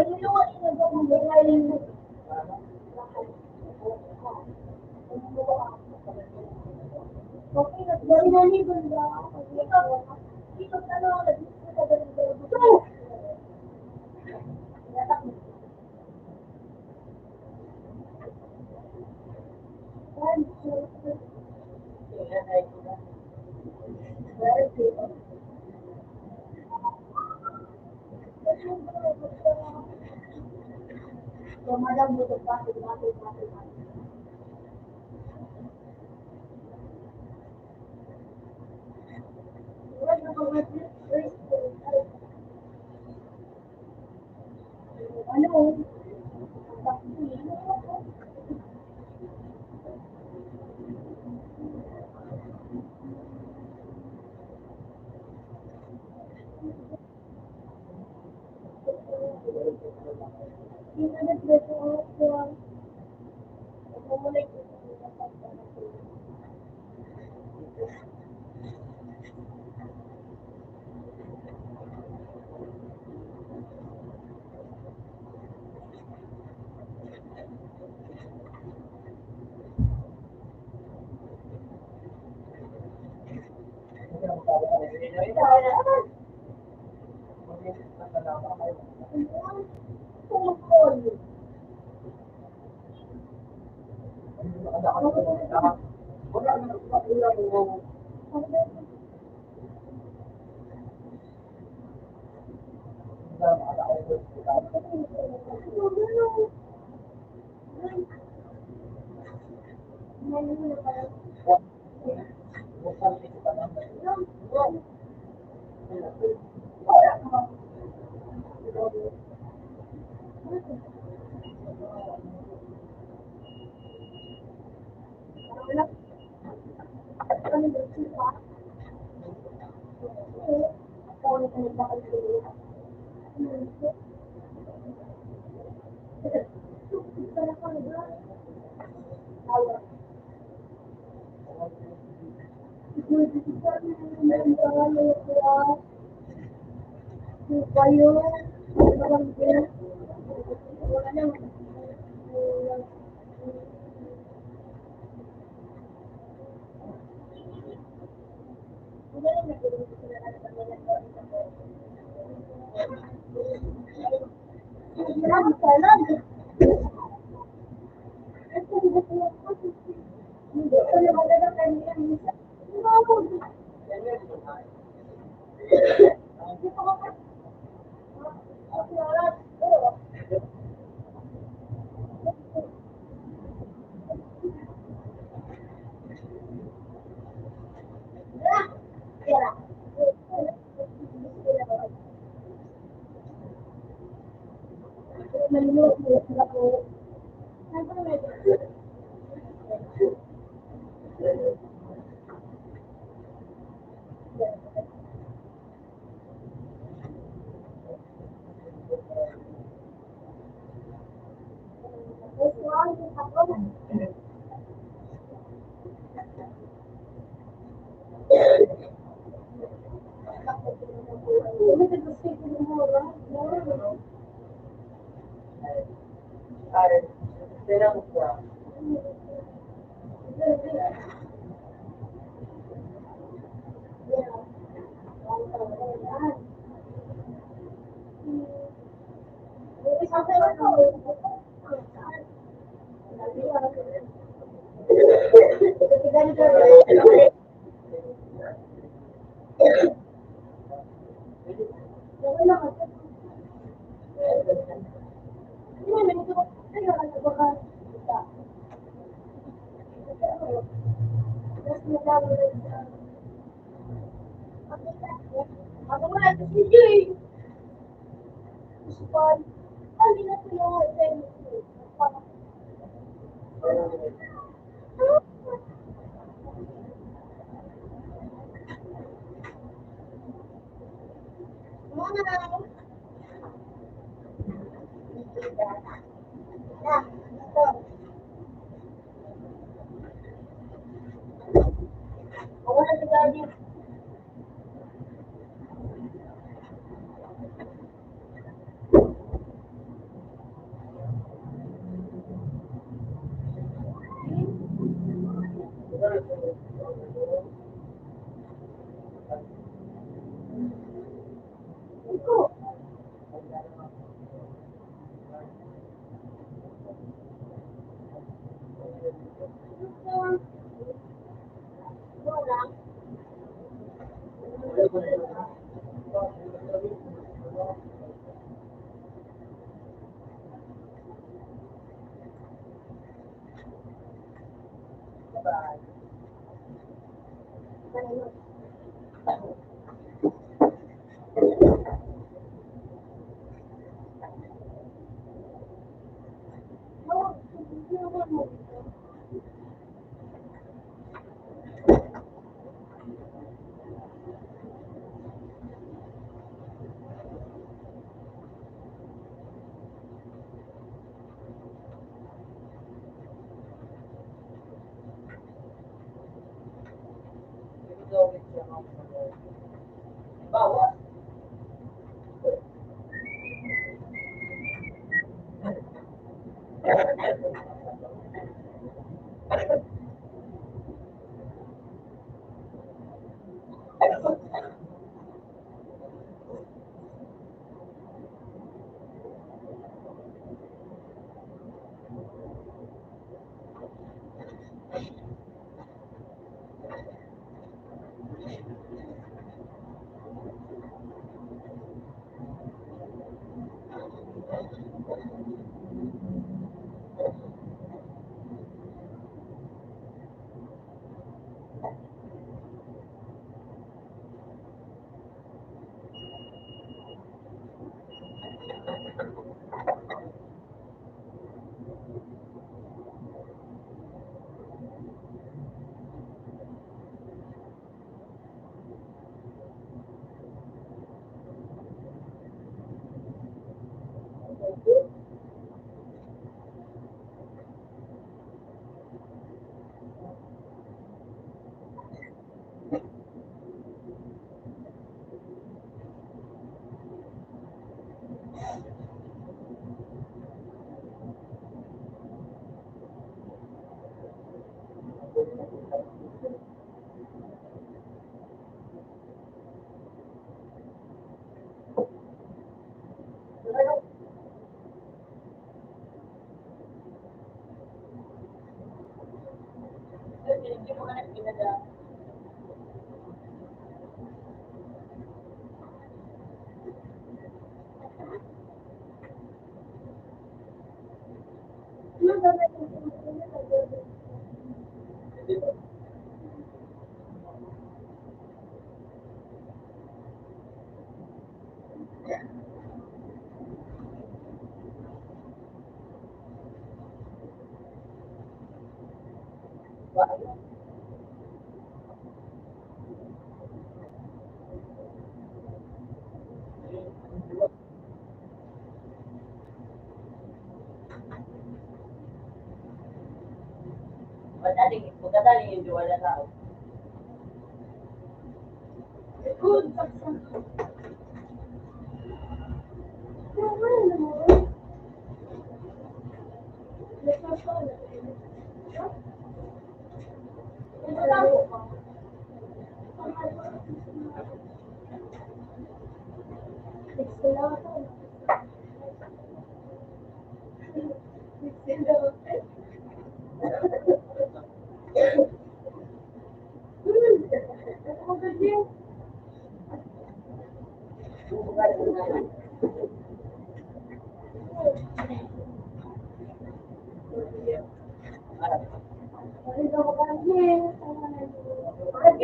Bawal. Magdadali yung juwala na tao. Good.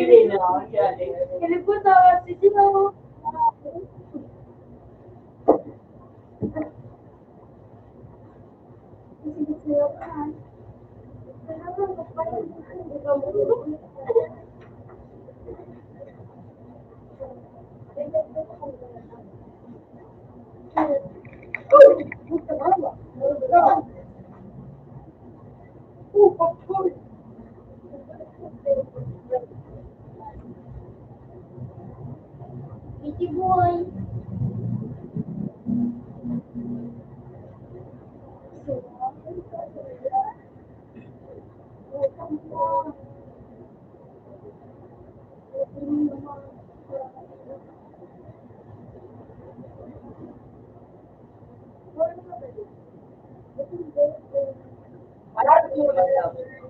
Hindi na ako siya. Si Boy. Alam mo ba lang?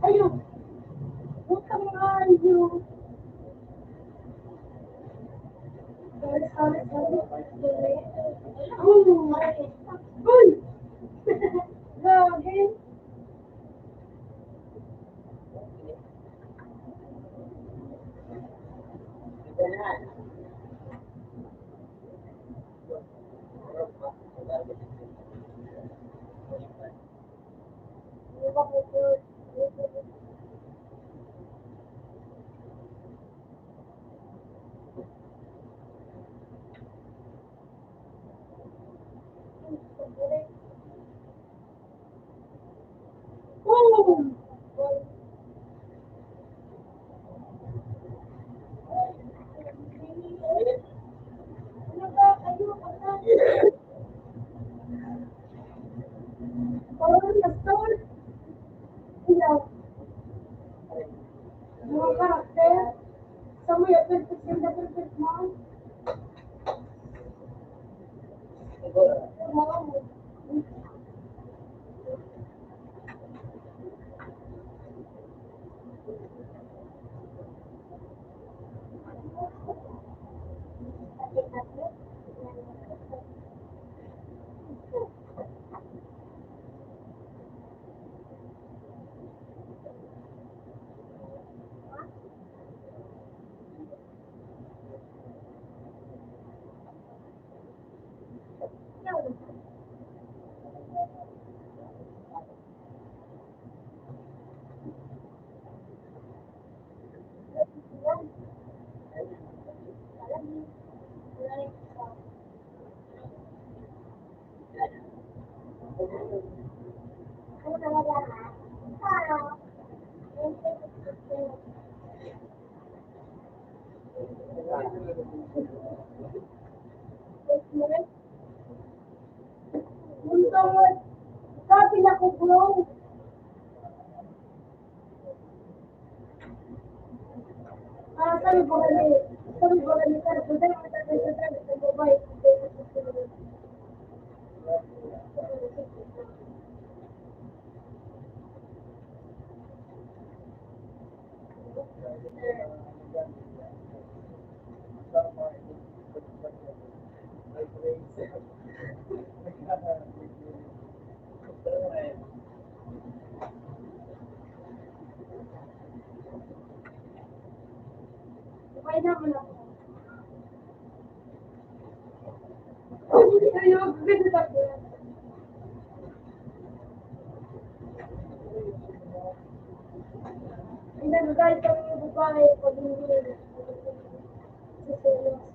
Ayun. Utang nga yun. Sorry. Uy! Gagin. Boom! Ano ba kayo? Parang na-start. Ilaw. Mga karakter. Sa mo yung perfect mo. Mga mo. Ano talaga ha? Parang, Buntong, sabi na ko, bro. Sabi ba kami, sir, buday, matagay sa sir, sa babae, sabay naman ako. Ayun, ganda tayo. Ay, nagagalit kami yung babae pag hindi. Sa selos.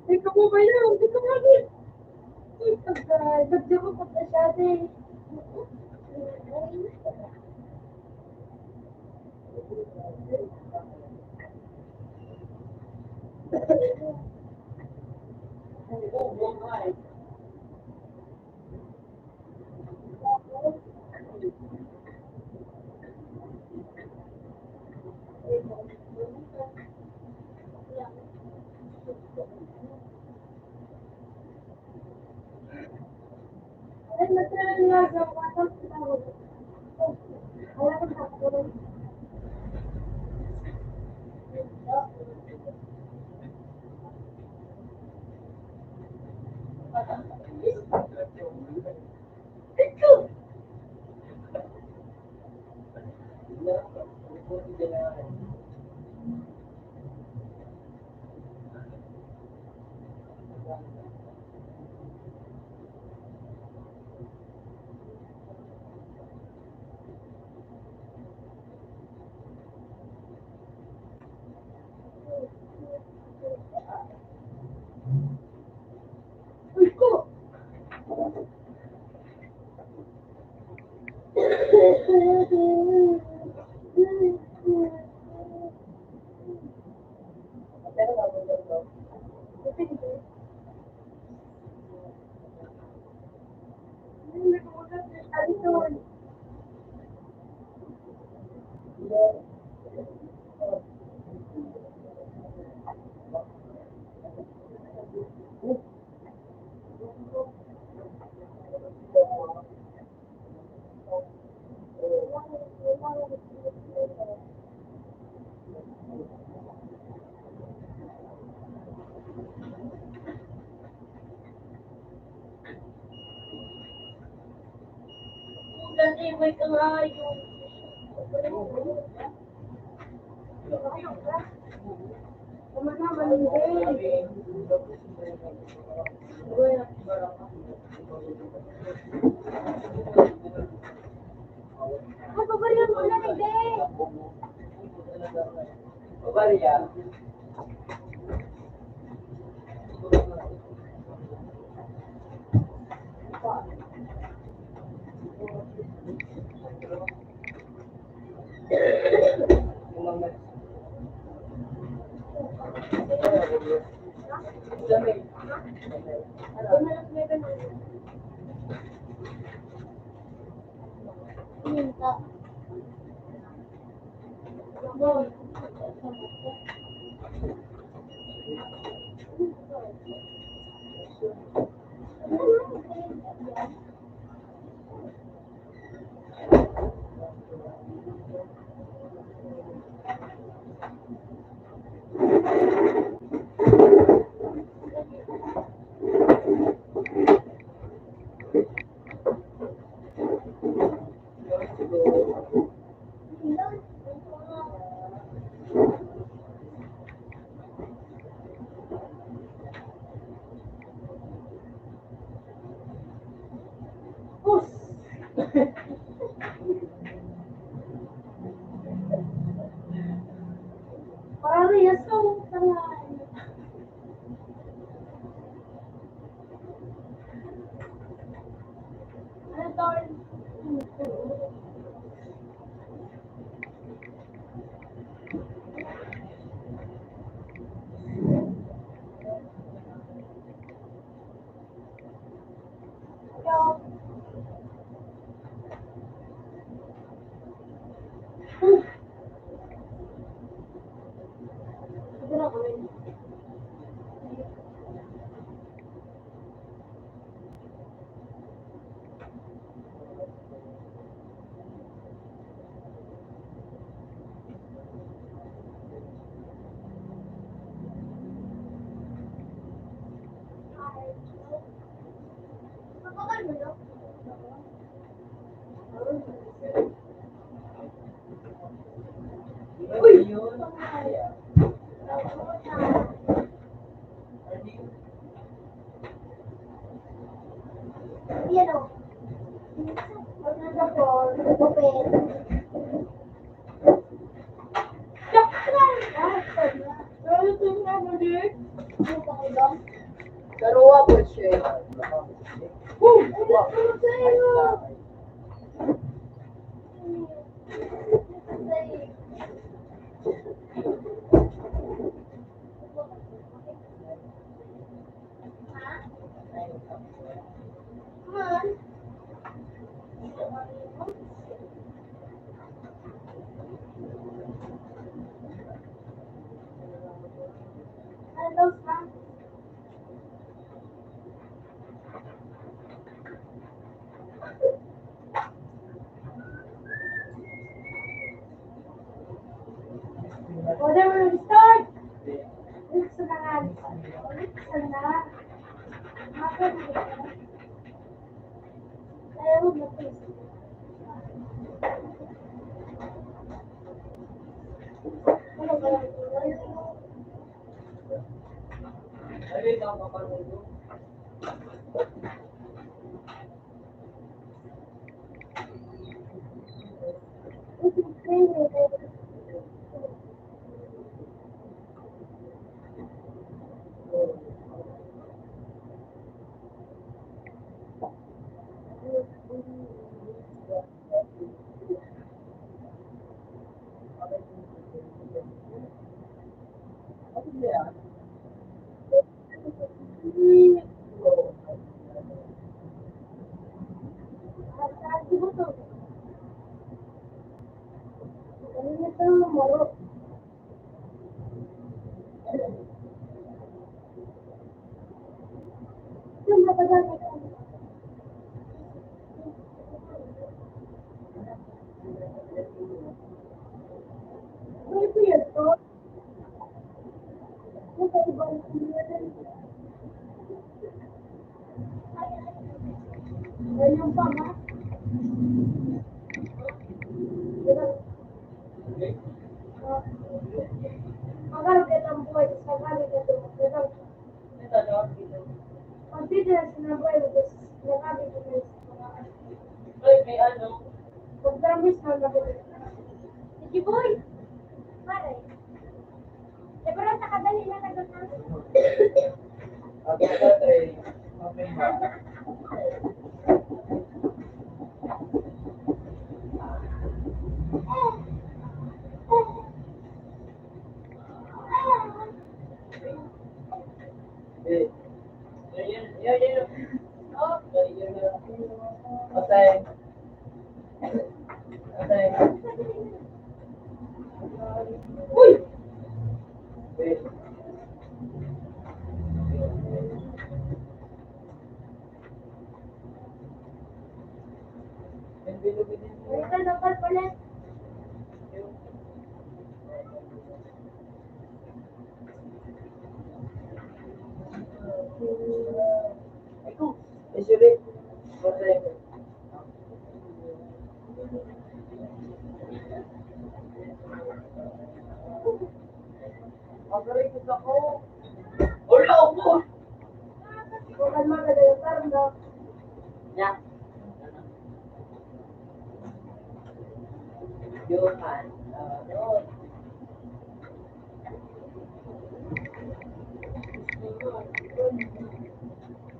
Ikaw mo ba yun? Ikaw mo yun. Dagdag ko pa siya din. Uy ko! Ibay ka nga yung... Tama na, malungay. Ay, babarihan mo na, hindi. Babarya. Minta. Parehas ka mo pala. Ano tawag? Uy! Yun. Yan o. Pag nasa floor, open. Daruwa po siya. Order will start. Buksan na nga. Buksan na. Bakit? Ayaw mo na please. Ano ba lang? Ay, tama ka rin doon. Ayun pa, ma. Magkano ka ng buhay sa kanya ka ito? Ito, no? Dito. Pag dito na sinabuhay mo, tapos nakabi ko na Ay, may ano? pag promise na nabili. Sige, boy! Pare. Eh, parang nakadali na nagot namin. At ito, tray. Okay ba? Eh, yan. Oh, yan. Atay. Atay. Uy! Eh. Ay, ka dapat pala. Ito. Usually, atay. Magaling ako. Wala ako. Bukan maganda karna. Ya. Johan. Doon.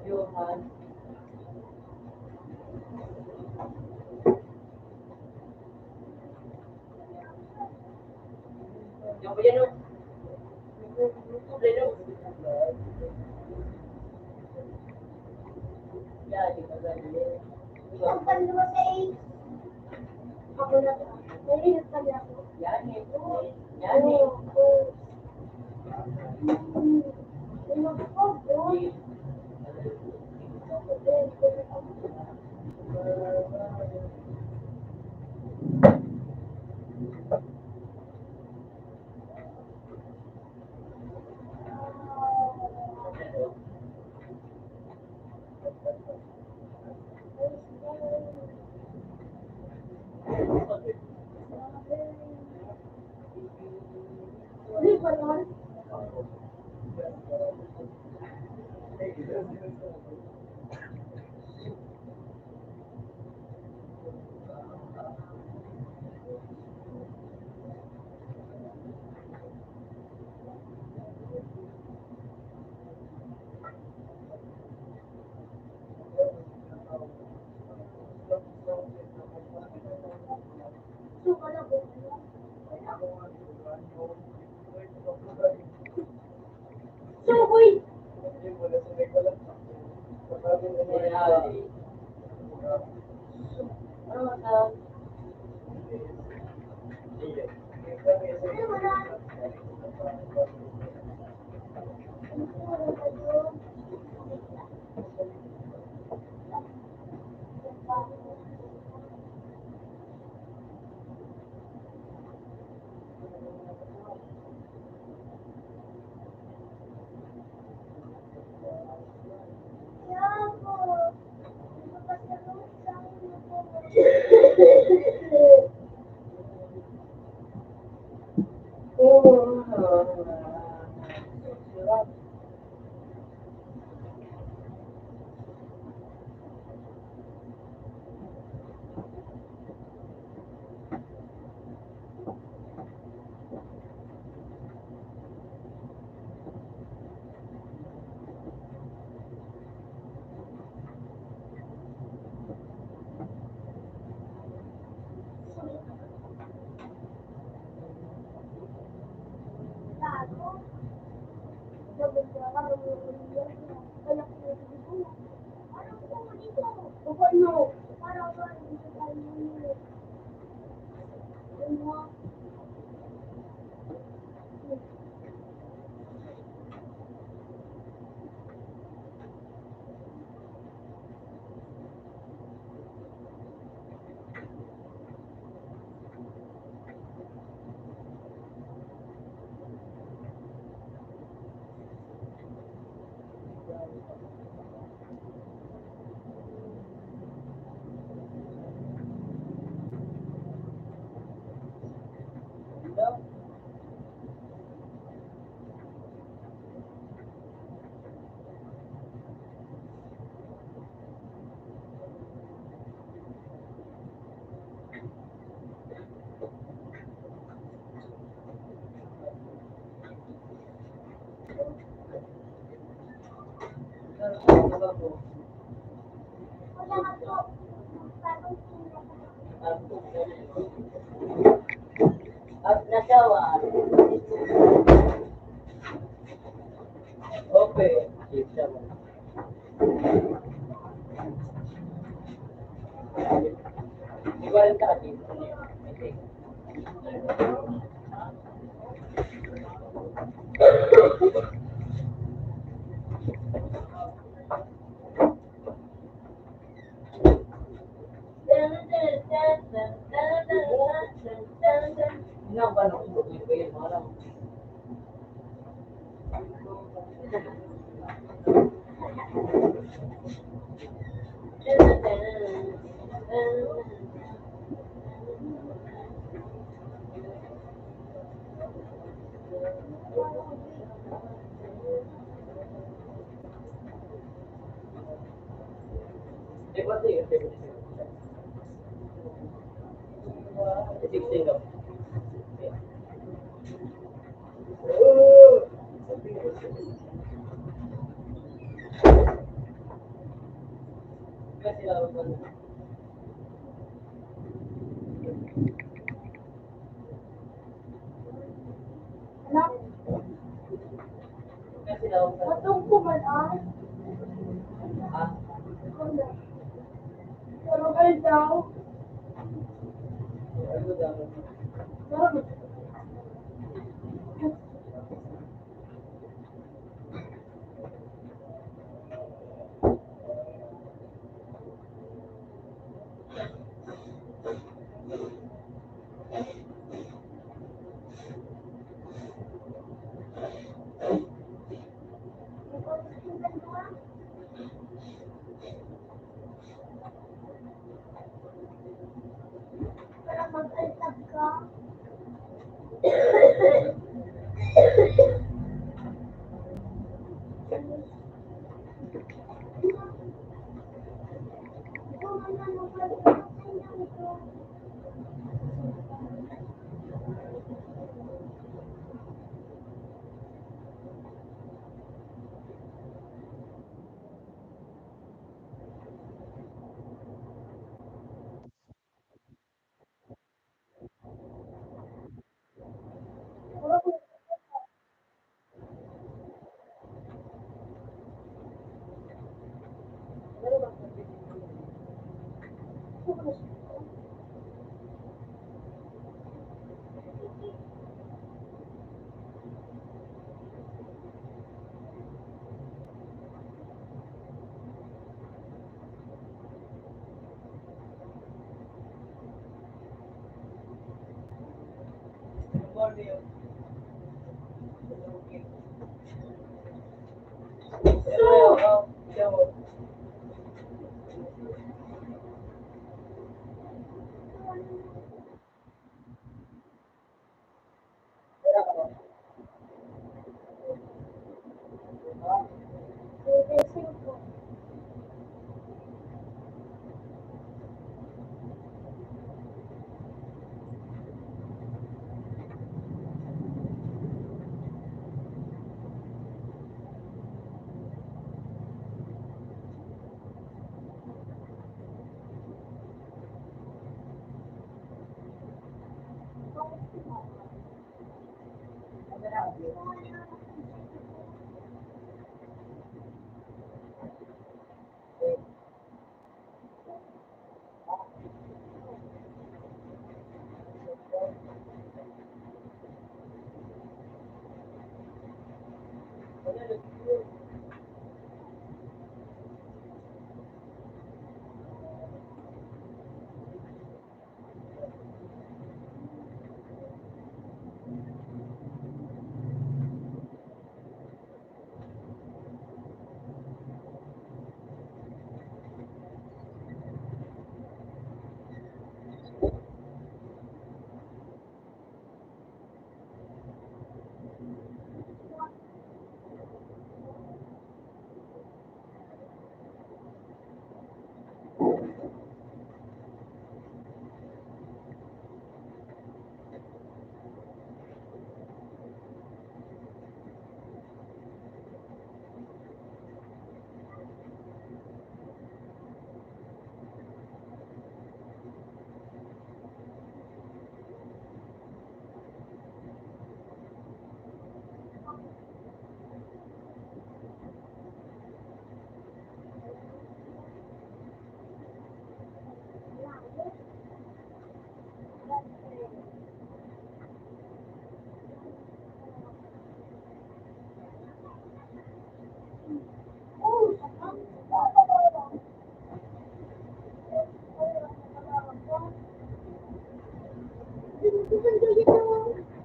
Johan. Yung ba yan o? Pleno. Yan, di ba ganyan? Isang panluwa sa 8. Ako na. Nalilit kami ako. Yan eh. Yan eh. Ano ko, bro? Hindi ba nun? So, wala ko. So, uy! Ano na? Ano ba na? Gago. Sabi ko, parang wala ko na dito. Parang ko dito. Ano? Parang dito tayo. Ano? Wala ka po. Parang At nasawa. Okay. Igual ka dito. Não, vai não, vou ver agora. Eu botei, eu anak. Matong ko man ah. Pero kayo daw. Pero para mag-altab ka. Ito man na mag-altab ka.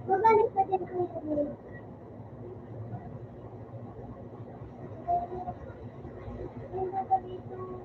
Magaling pa din kayo sa mga. Hindi ba dito?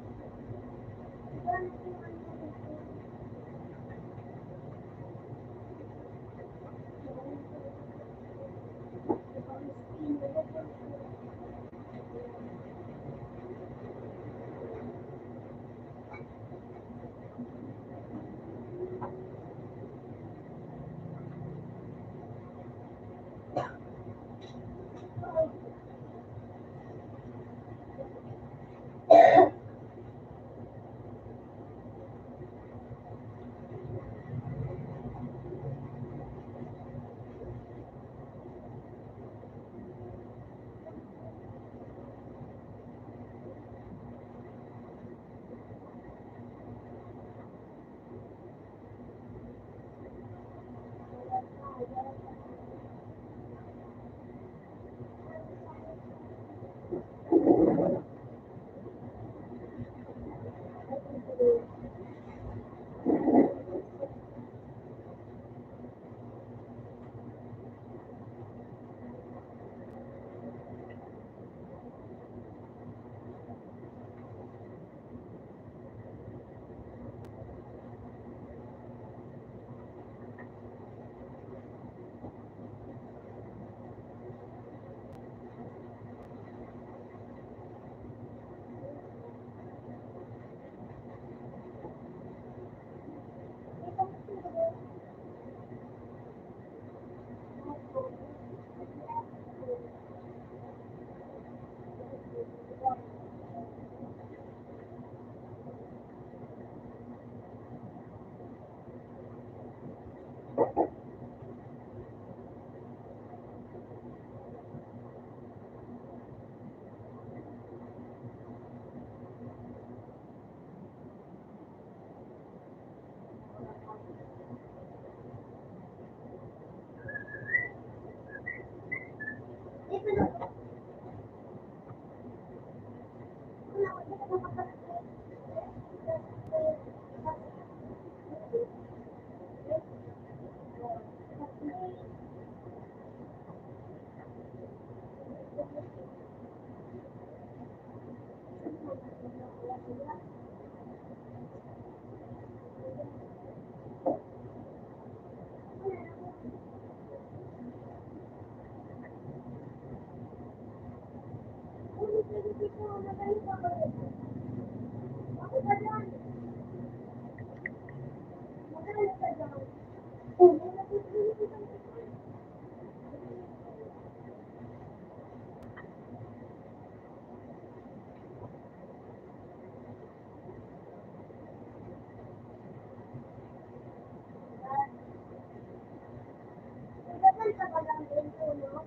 Saan ka ba lang din po, no?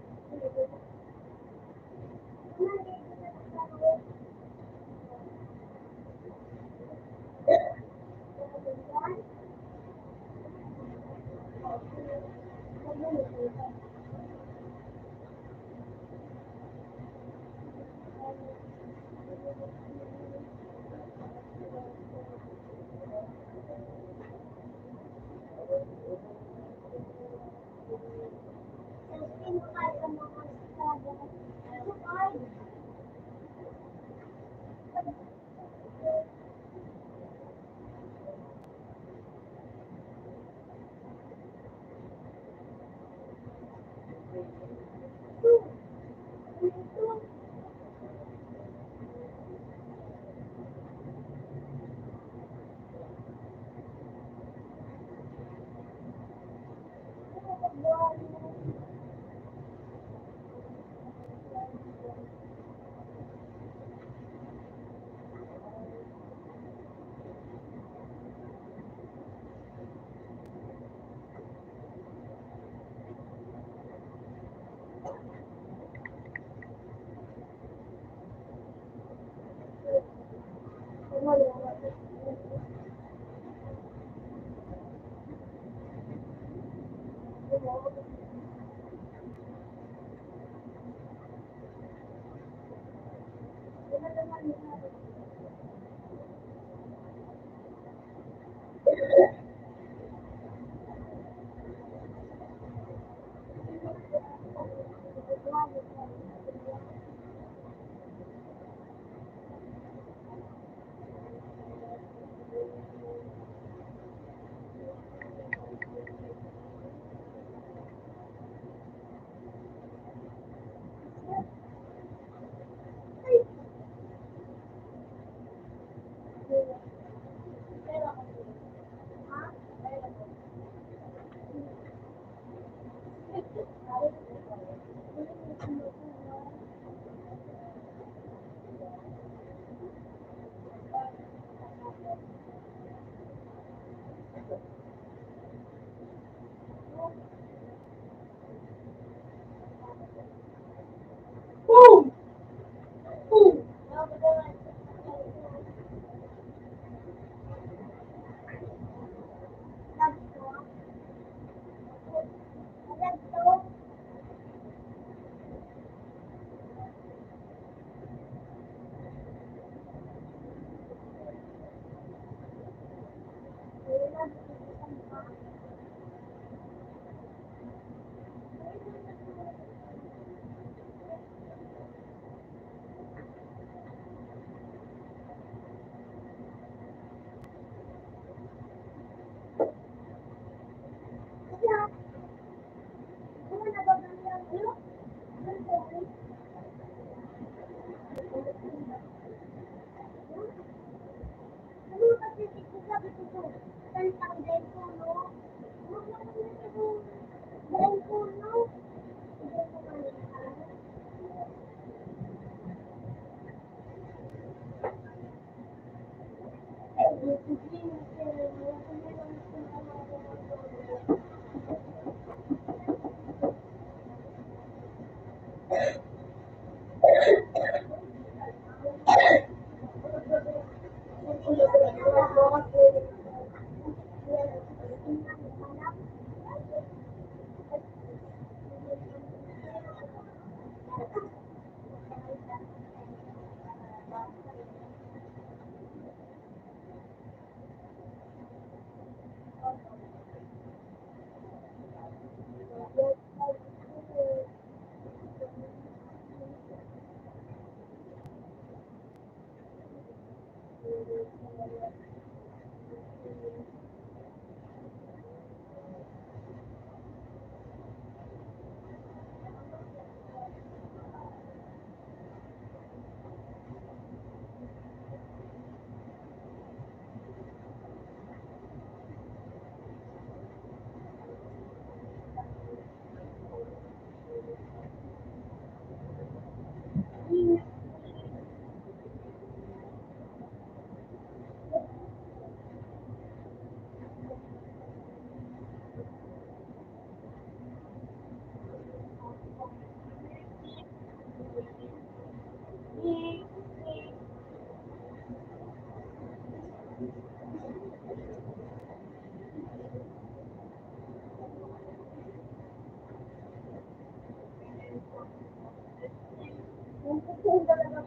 Yung talaga.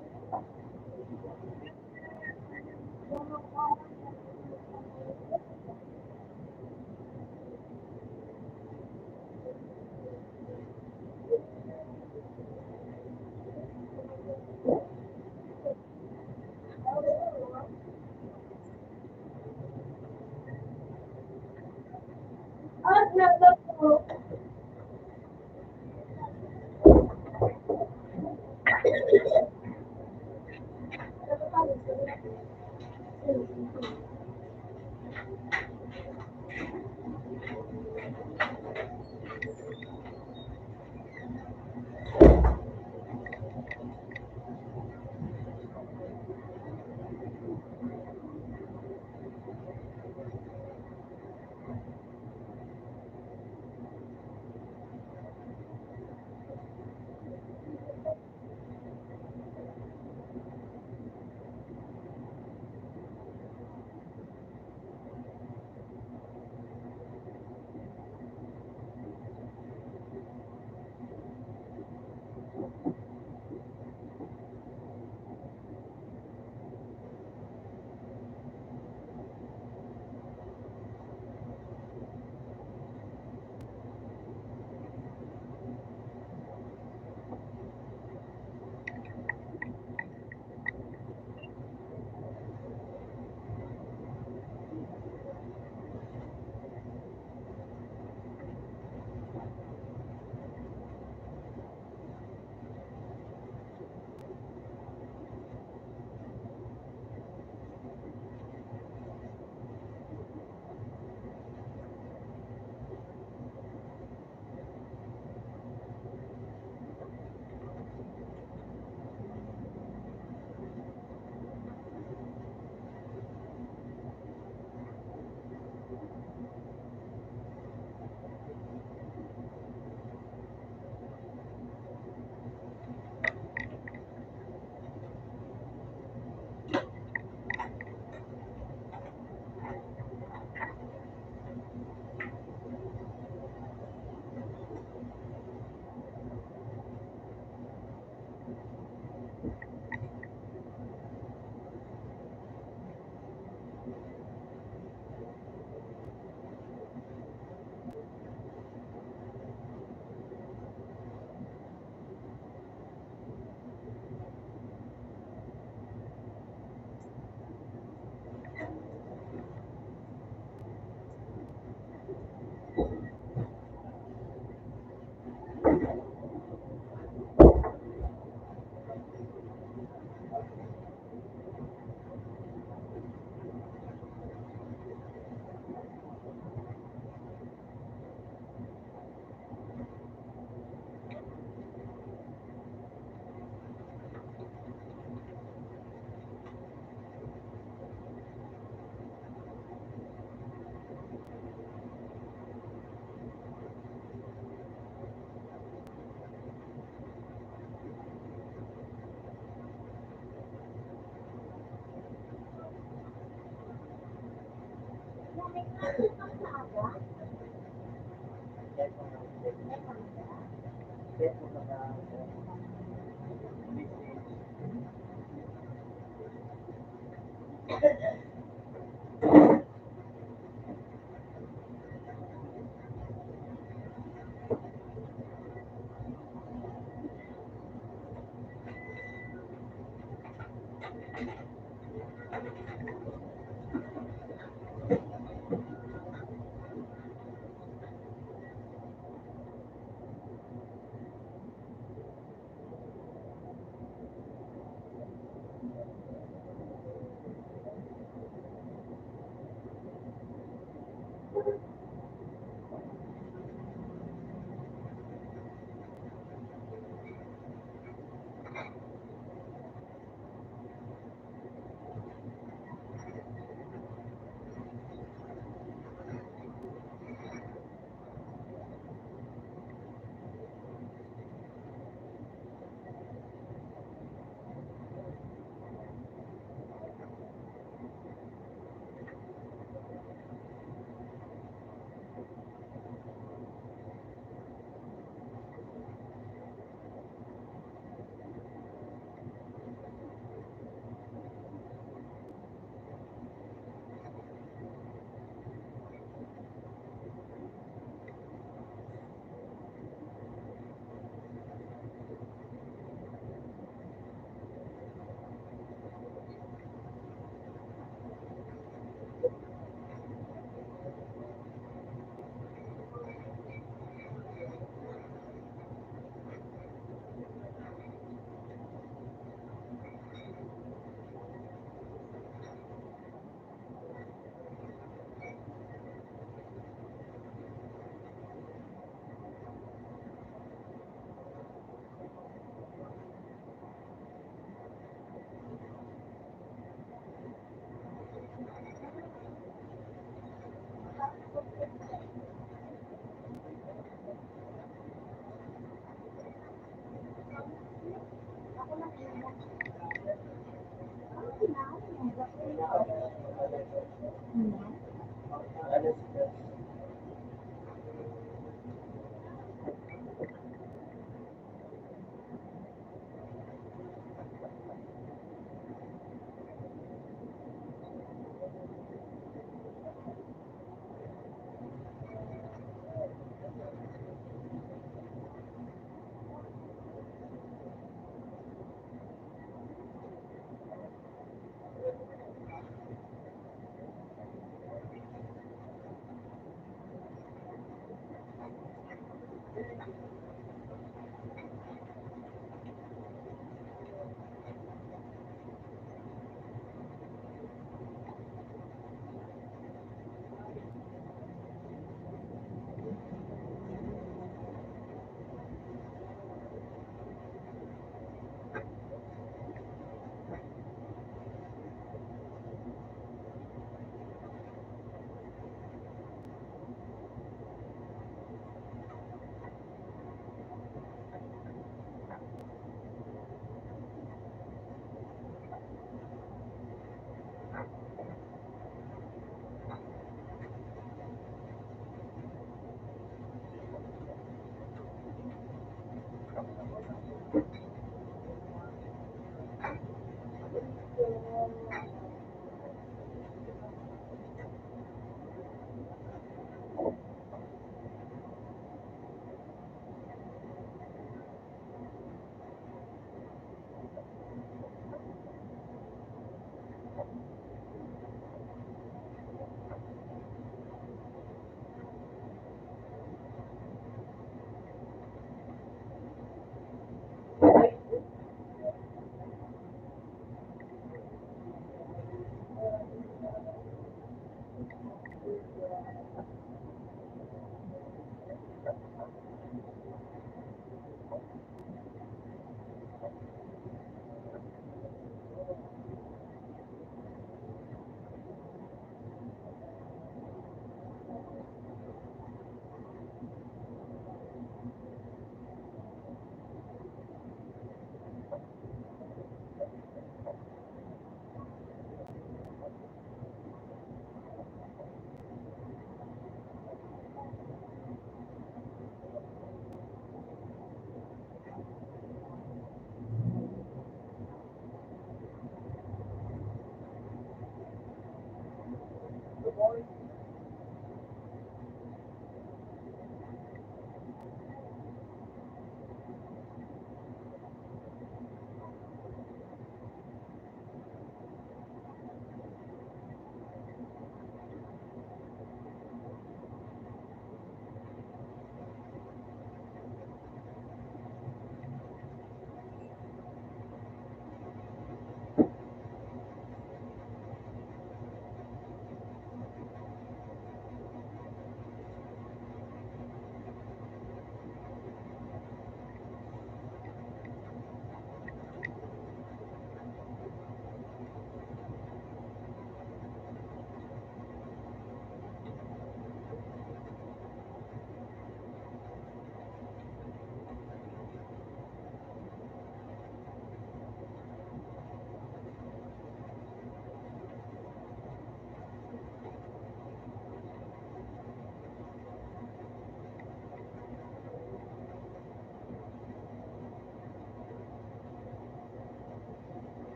At nalaro.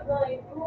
nga ito.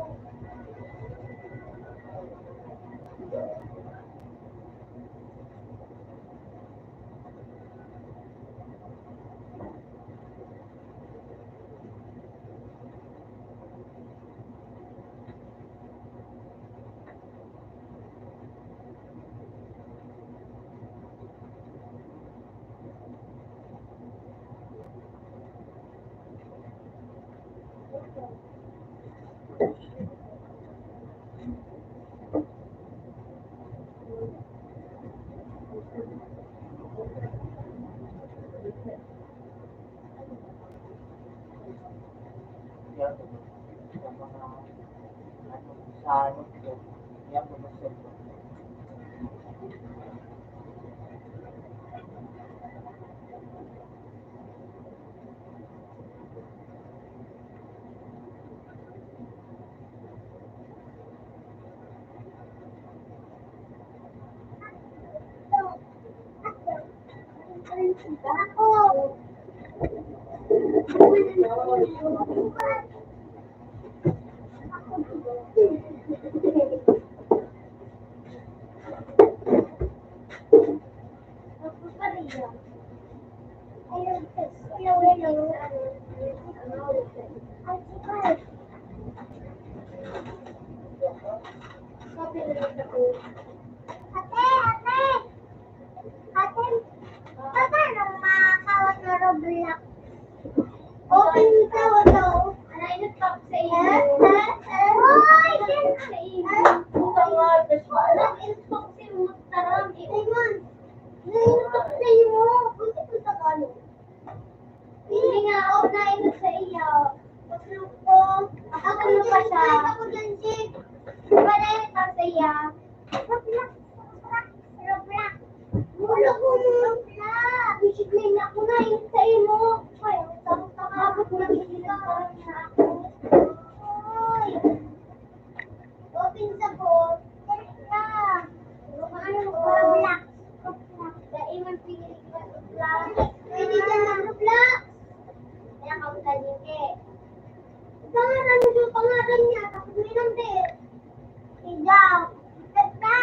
Yan, yung mga sa ano ko, yan po mas ito. Open ka to. Alay na top sa iyo. Hoy, din sa iyo. Puta nga, best friend. Nag-inspok si Mustaram. Ingon. Nag-inspok sa iyo. Buti ko sa kalo. Hindi nga ako na-inspok sa iyo. Pasluk ko. Ako na pa siya. Ako dyan, Jig. Diba na-inspok sa iyo? Roblox. Roblox. Wala ko mo. Roblox. Bishiglayin ako na-inspok sa iyo. Hoy, tapos na bigla parang na ako. Hoy. Open sa board. Teka. Ano mo Roblox? Daiman pili ka Roblox. Pwede dyan ng Roblox. Kaya kamutan niyo ke. Pangalan mo yung pangalan niya. Tapos may number. Ikaw. Teka.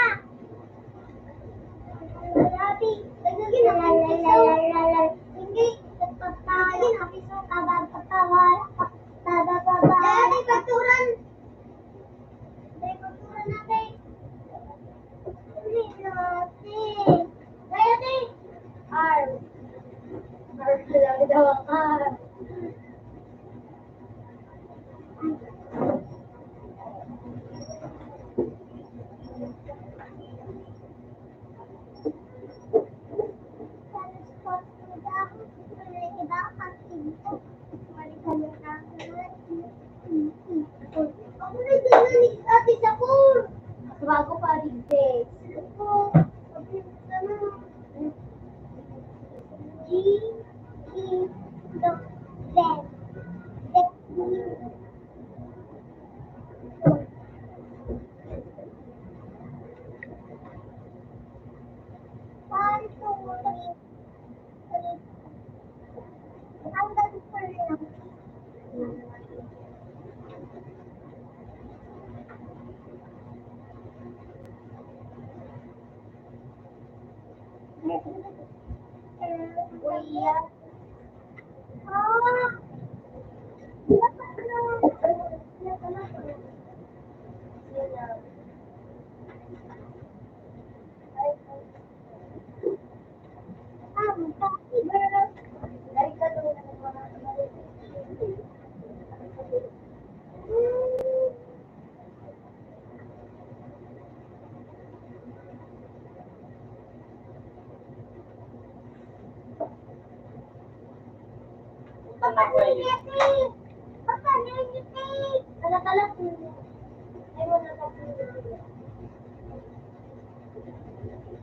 Lalabi. Lagagin ang lalalalalala. Hindi. Lagagin ang piso. Kabagpatawal. Babababa. Lagi paturan. Lagi paturan natin. Hindi natin. Lagi. R. R lang daw ang R. Bago pa rin din. Ako, G, E, dot, Z. One, two, three. Ang galing pa rin ako. Kuya. Ah! Papa, nangyatik! Papa, nangyatik! Kalat-kalat mo. Ewan na lang.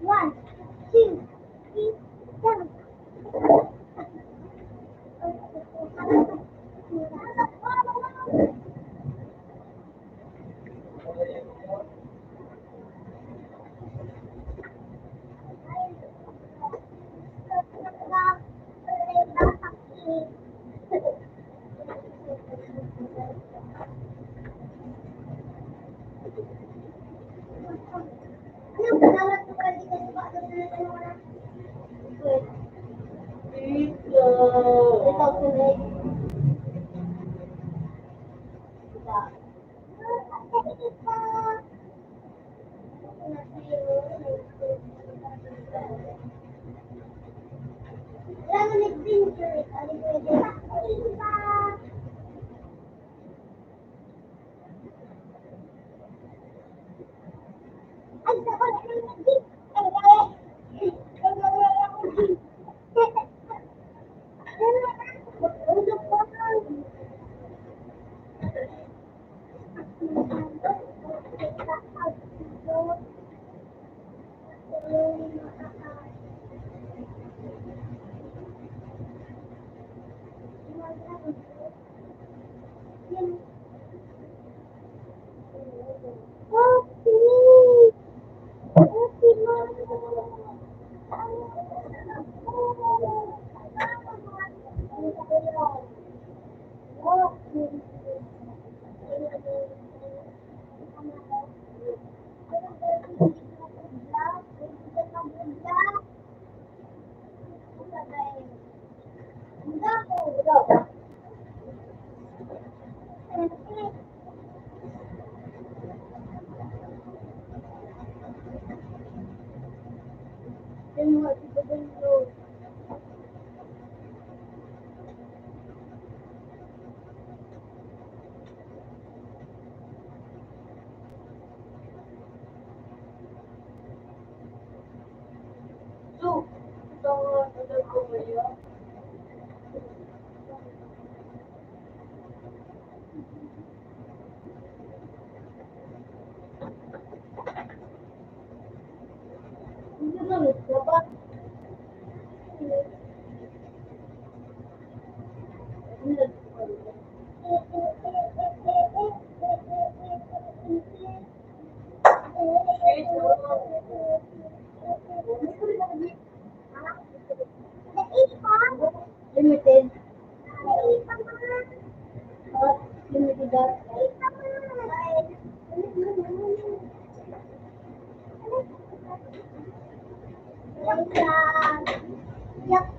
1, 2, 3, 7. Yak,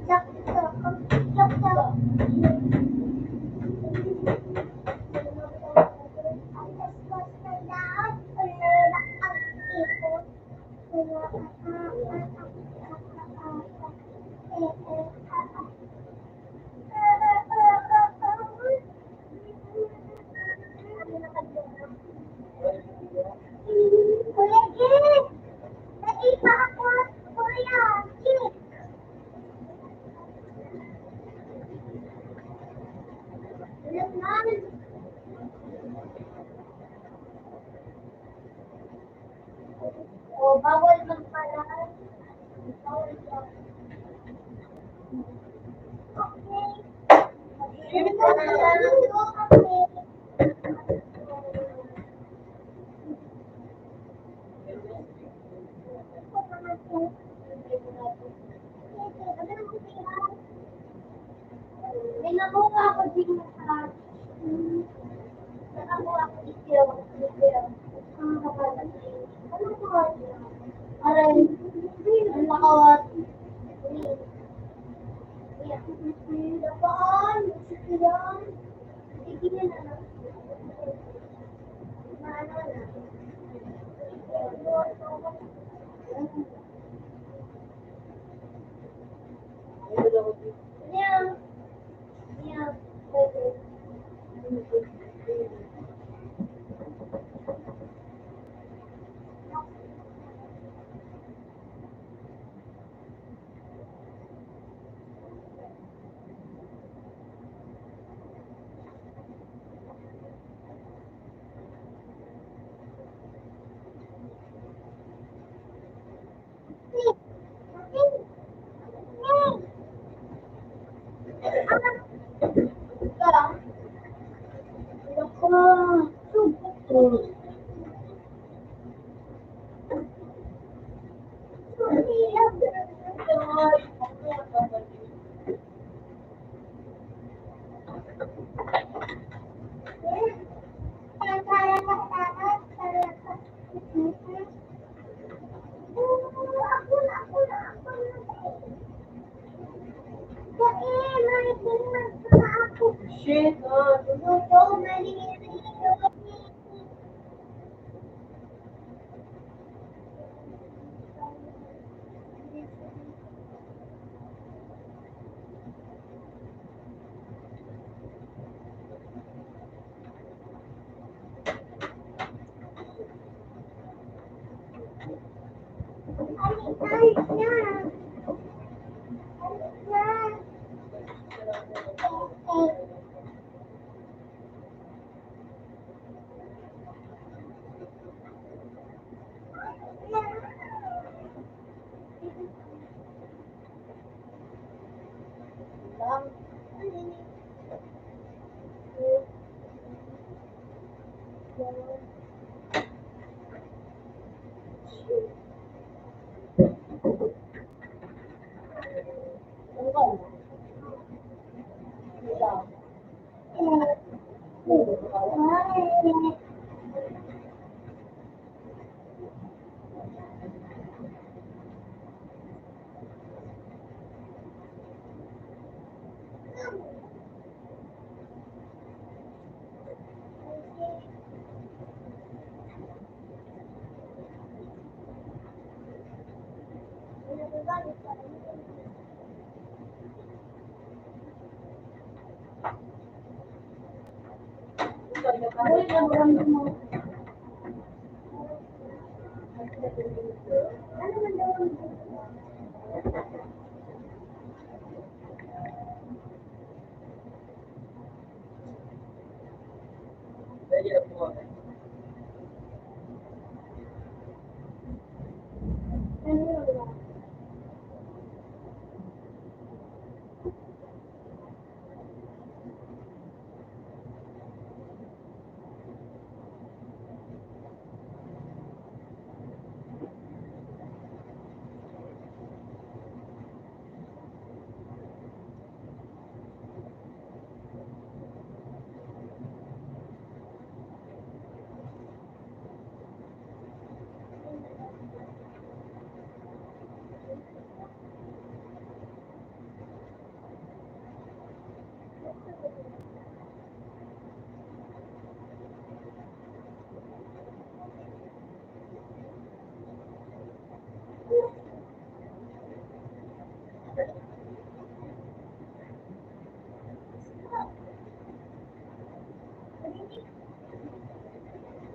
yak, yak, yak, yak. Kuya Jit! Naipa ako, Kuya Jit! Alam naman. Oh, bawal man pala. Bawal ka. Okay. Sino ka may nakuha ako din sa nakakuha ako dito. Ang nakalat. Ano ko? Aray. Ang nakawat. Dapaan. Sikiran. Sikiran na. Maano na. Yeah. Yeah. Shit,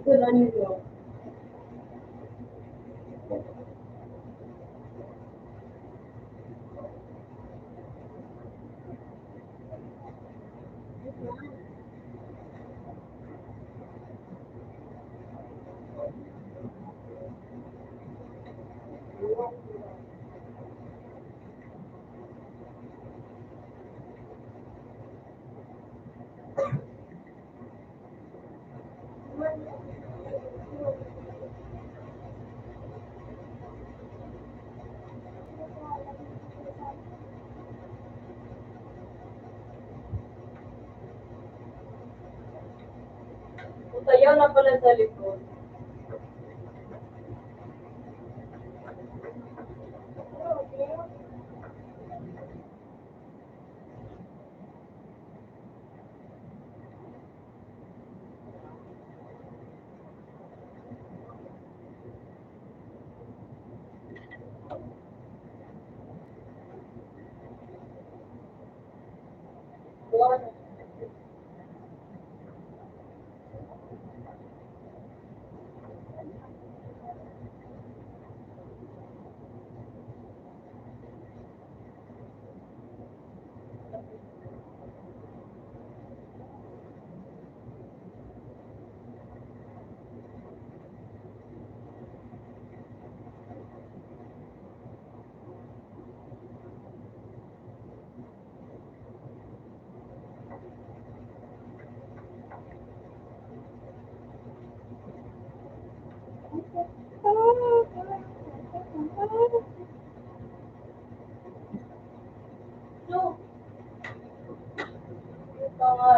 Wala niyo. Puta, yan na pala sa likod. So, Puta nga.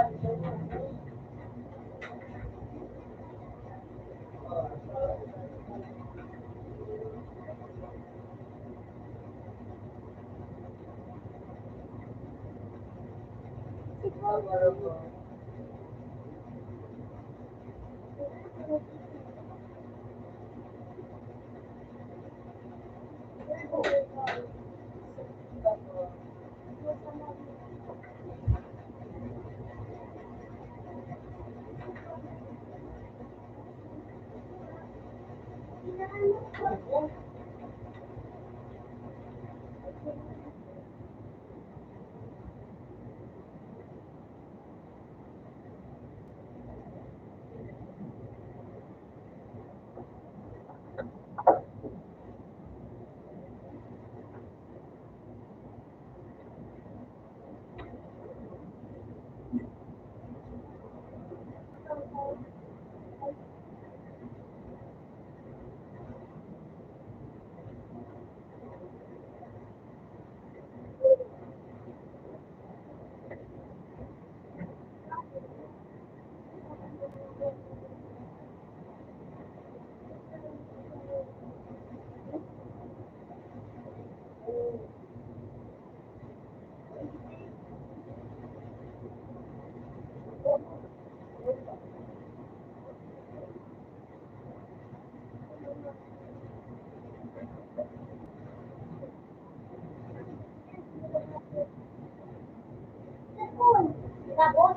Tapos,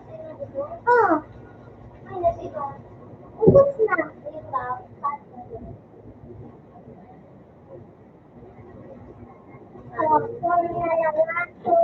ah, ay, nasito. Ubus na. Diba? California lang nato.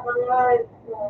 Pangayos mo.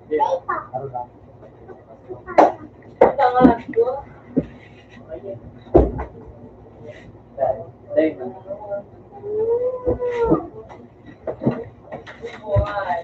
Data. Ano na? Ito nga, ko. Dahil na. Buhay.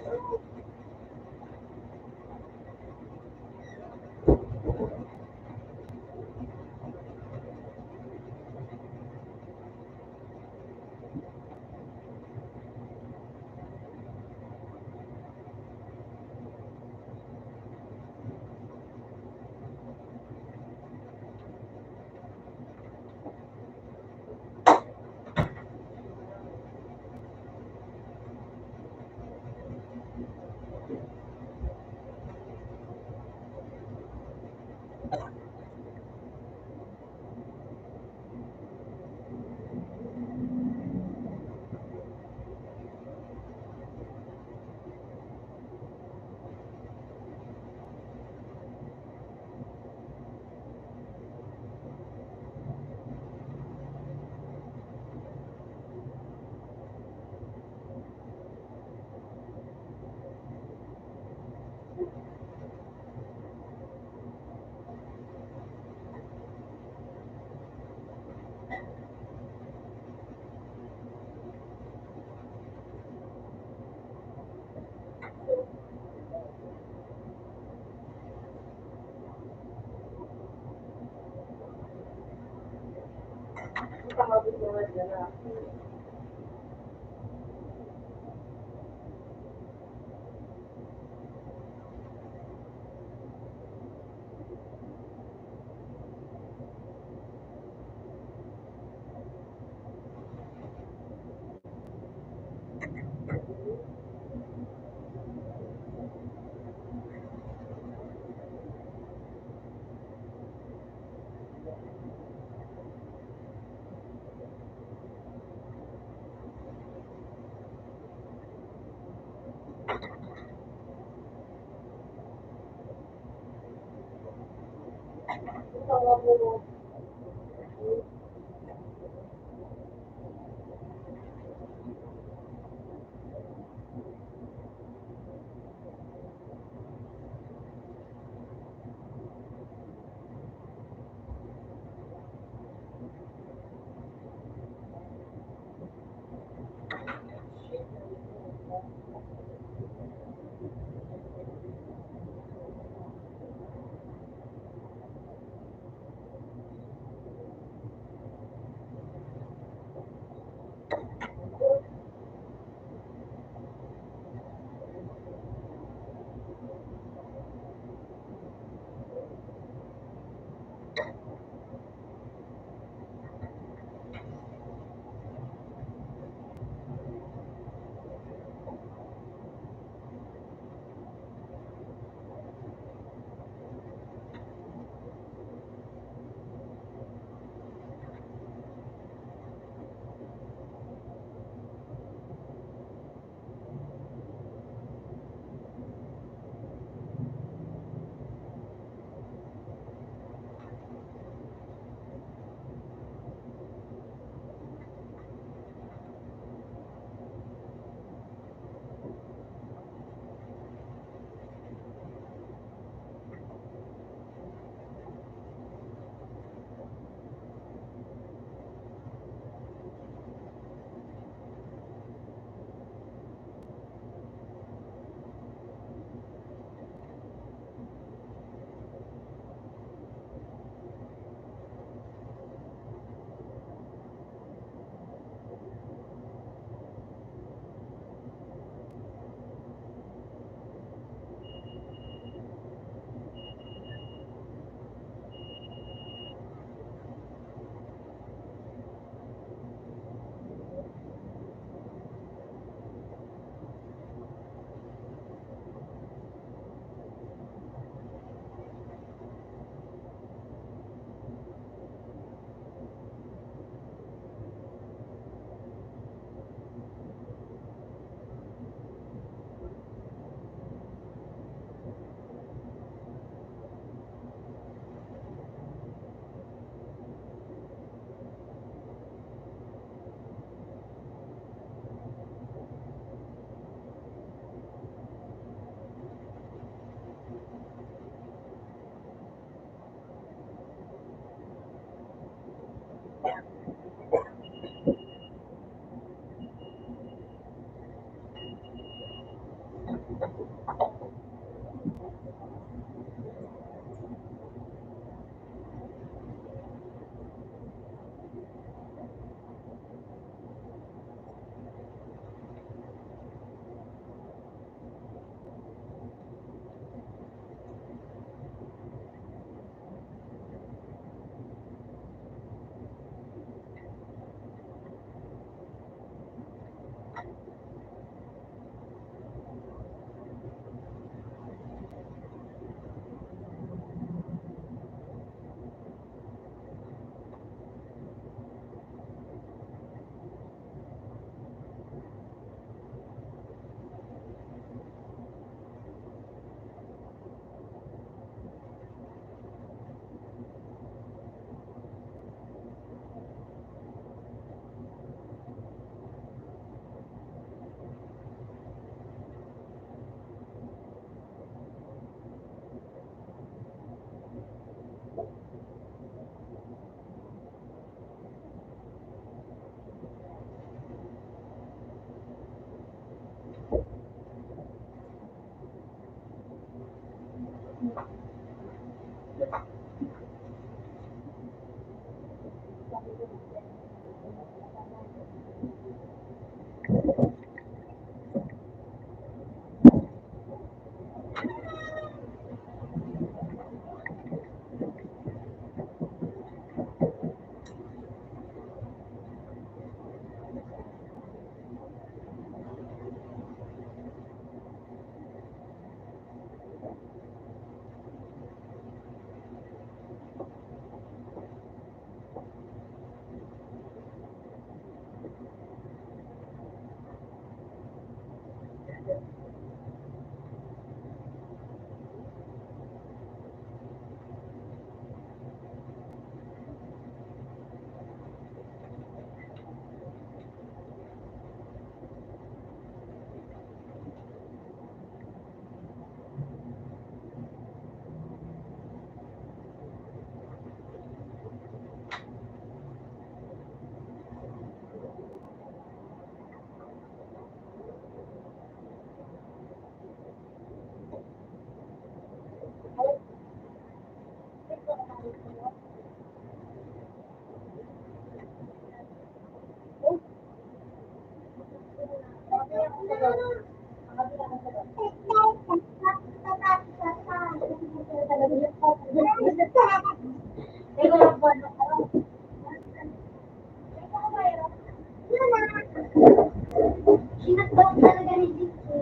Sinakbang talaga ni Dito.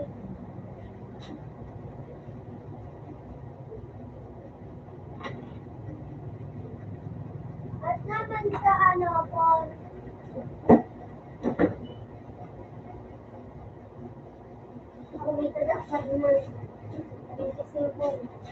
At naman sa ano po, ako may tadak sa dinner. 25.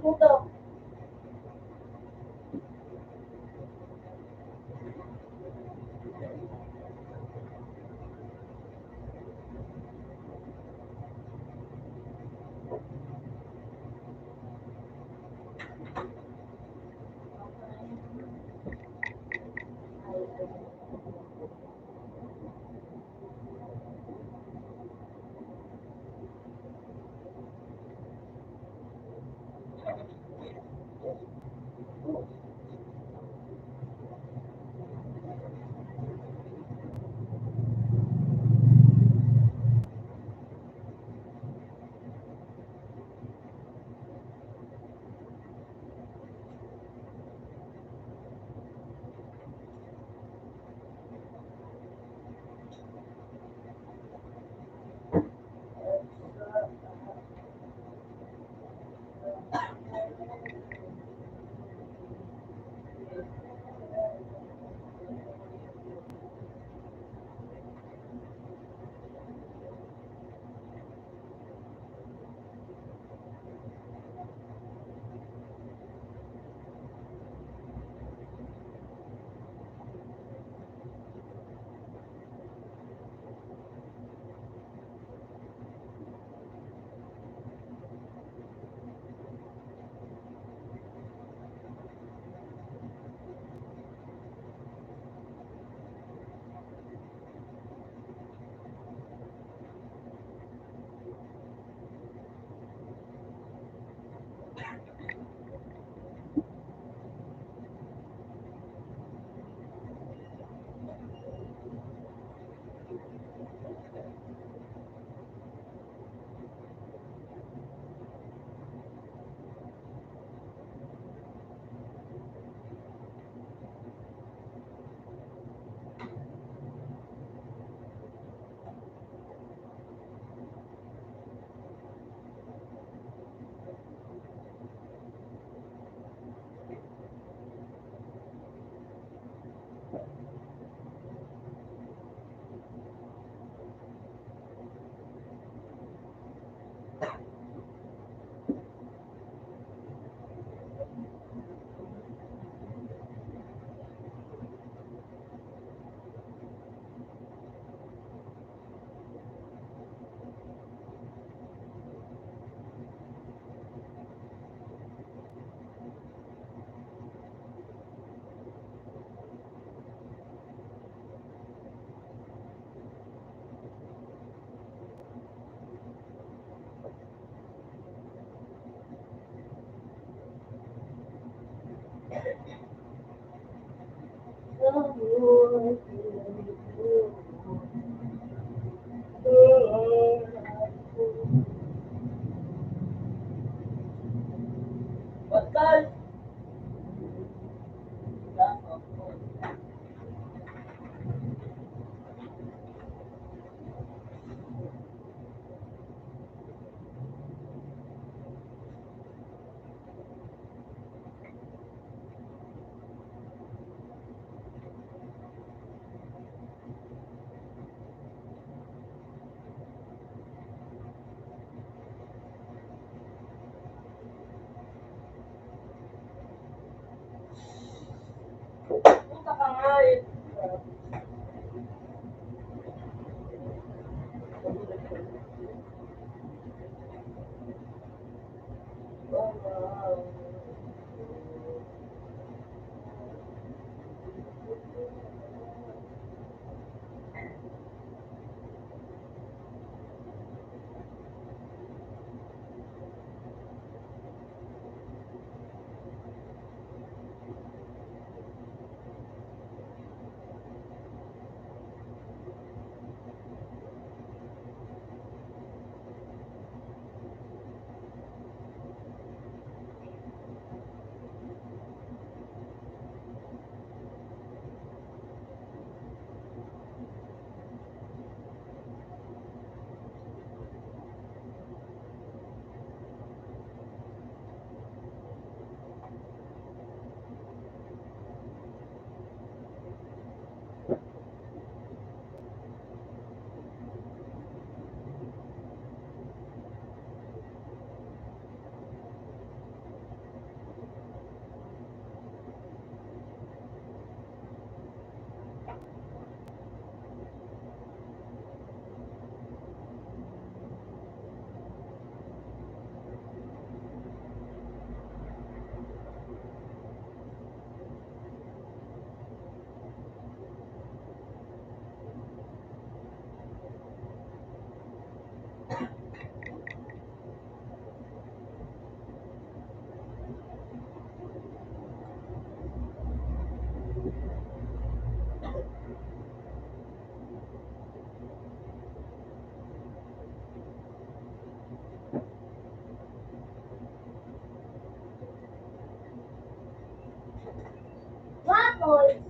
Puto. Pascal! Punta ka nga eh. Waffles.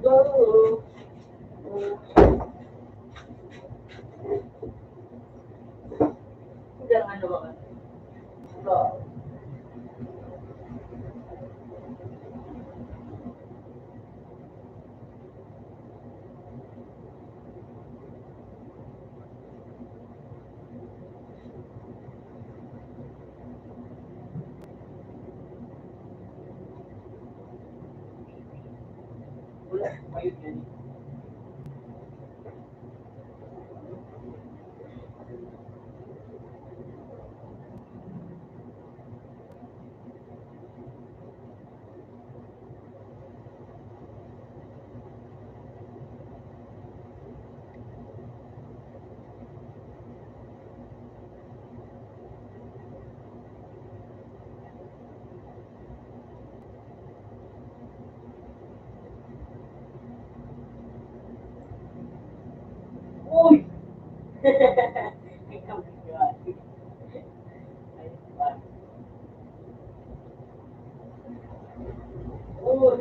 Go. Hanggang ano ba? Go. Wala. Ayun yan. Uy! Ikaw bigla. Ayun ba? Uy!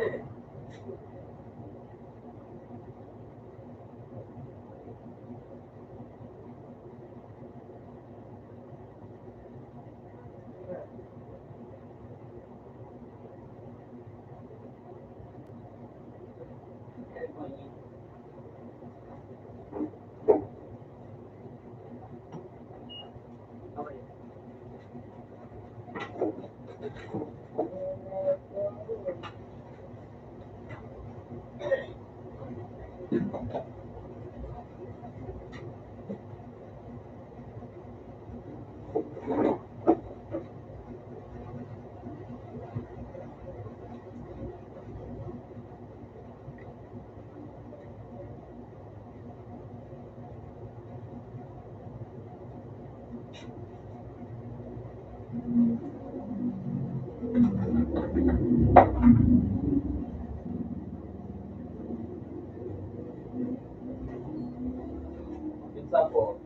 Minsan po,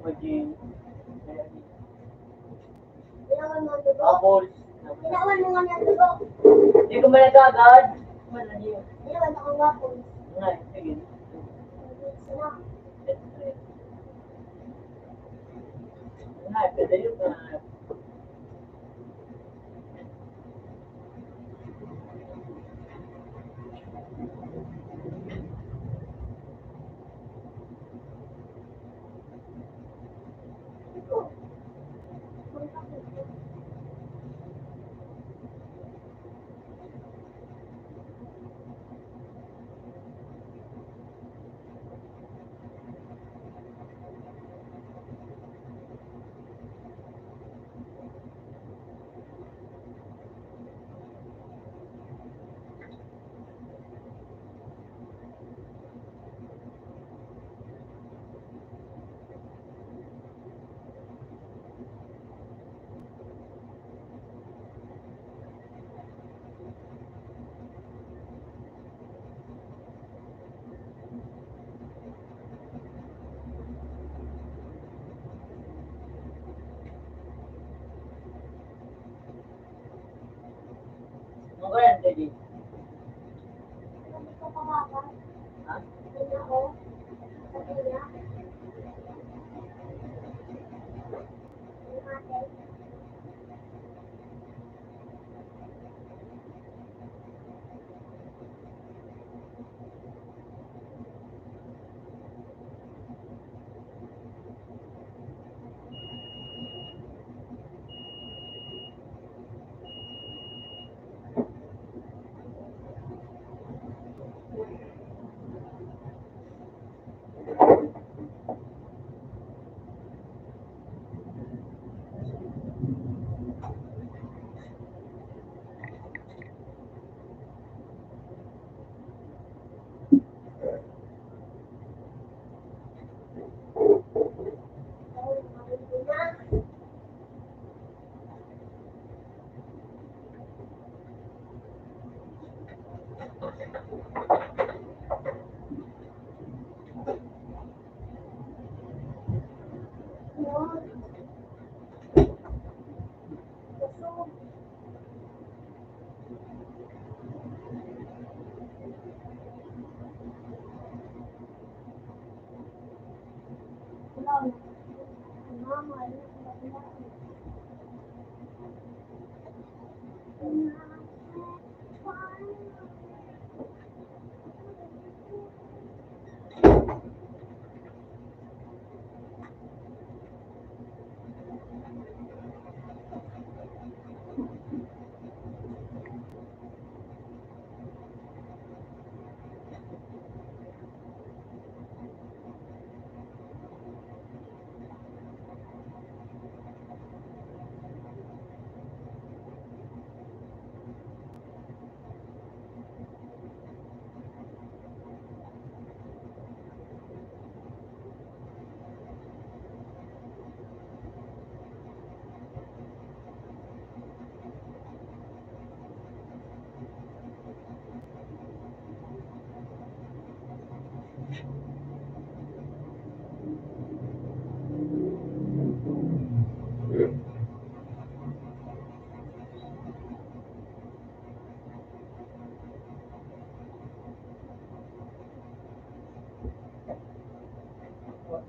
Maging Kailangan mo ang dugo. apple. Kailangan mo nga ng dugo. Hindi ko malagagad. Malagi yun. Kailangan akong wapon. Nga, sige. Sana. Nga, pwede yun na. Daddy. Sabi ko pa baka. Ha? Sabi ako. Sabi niya. Yung ate. Ay, mabuti na. Yun. Gusto. Wala na. Mama, ayun, wala.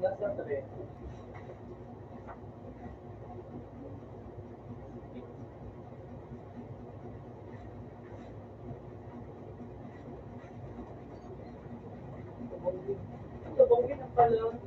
Nasa 3. Sabongin na pala.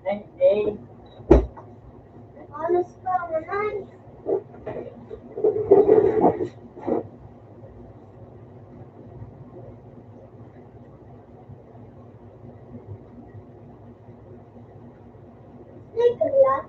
Next day. Alas ka naman. Later lang.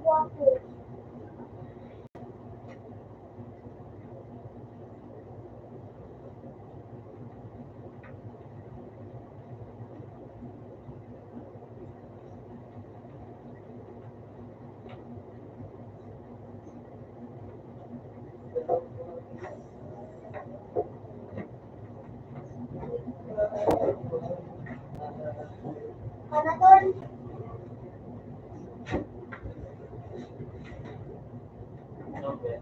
Wapo. Panatol. Okay.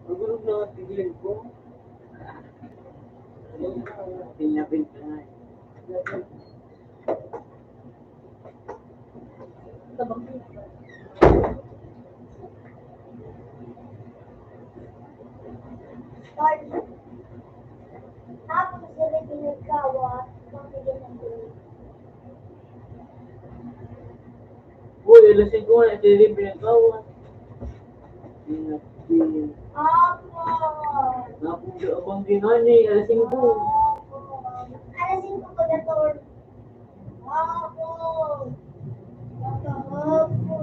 Magulog na ang tigilin ko. Pinapin ka nga eh. Tol. Tapos sila pinagkawa. Pamigyan ng buhay. Uy, ilasing ko nga. Ito yung pinagawa. Pinapin. Apo. Napunta abang ginani. Ilasing ko. Apo. Alasin ko pala, Tol. Apo. Apo.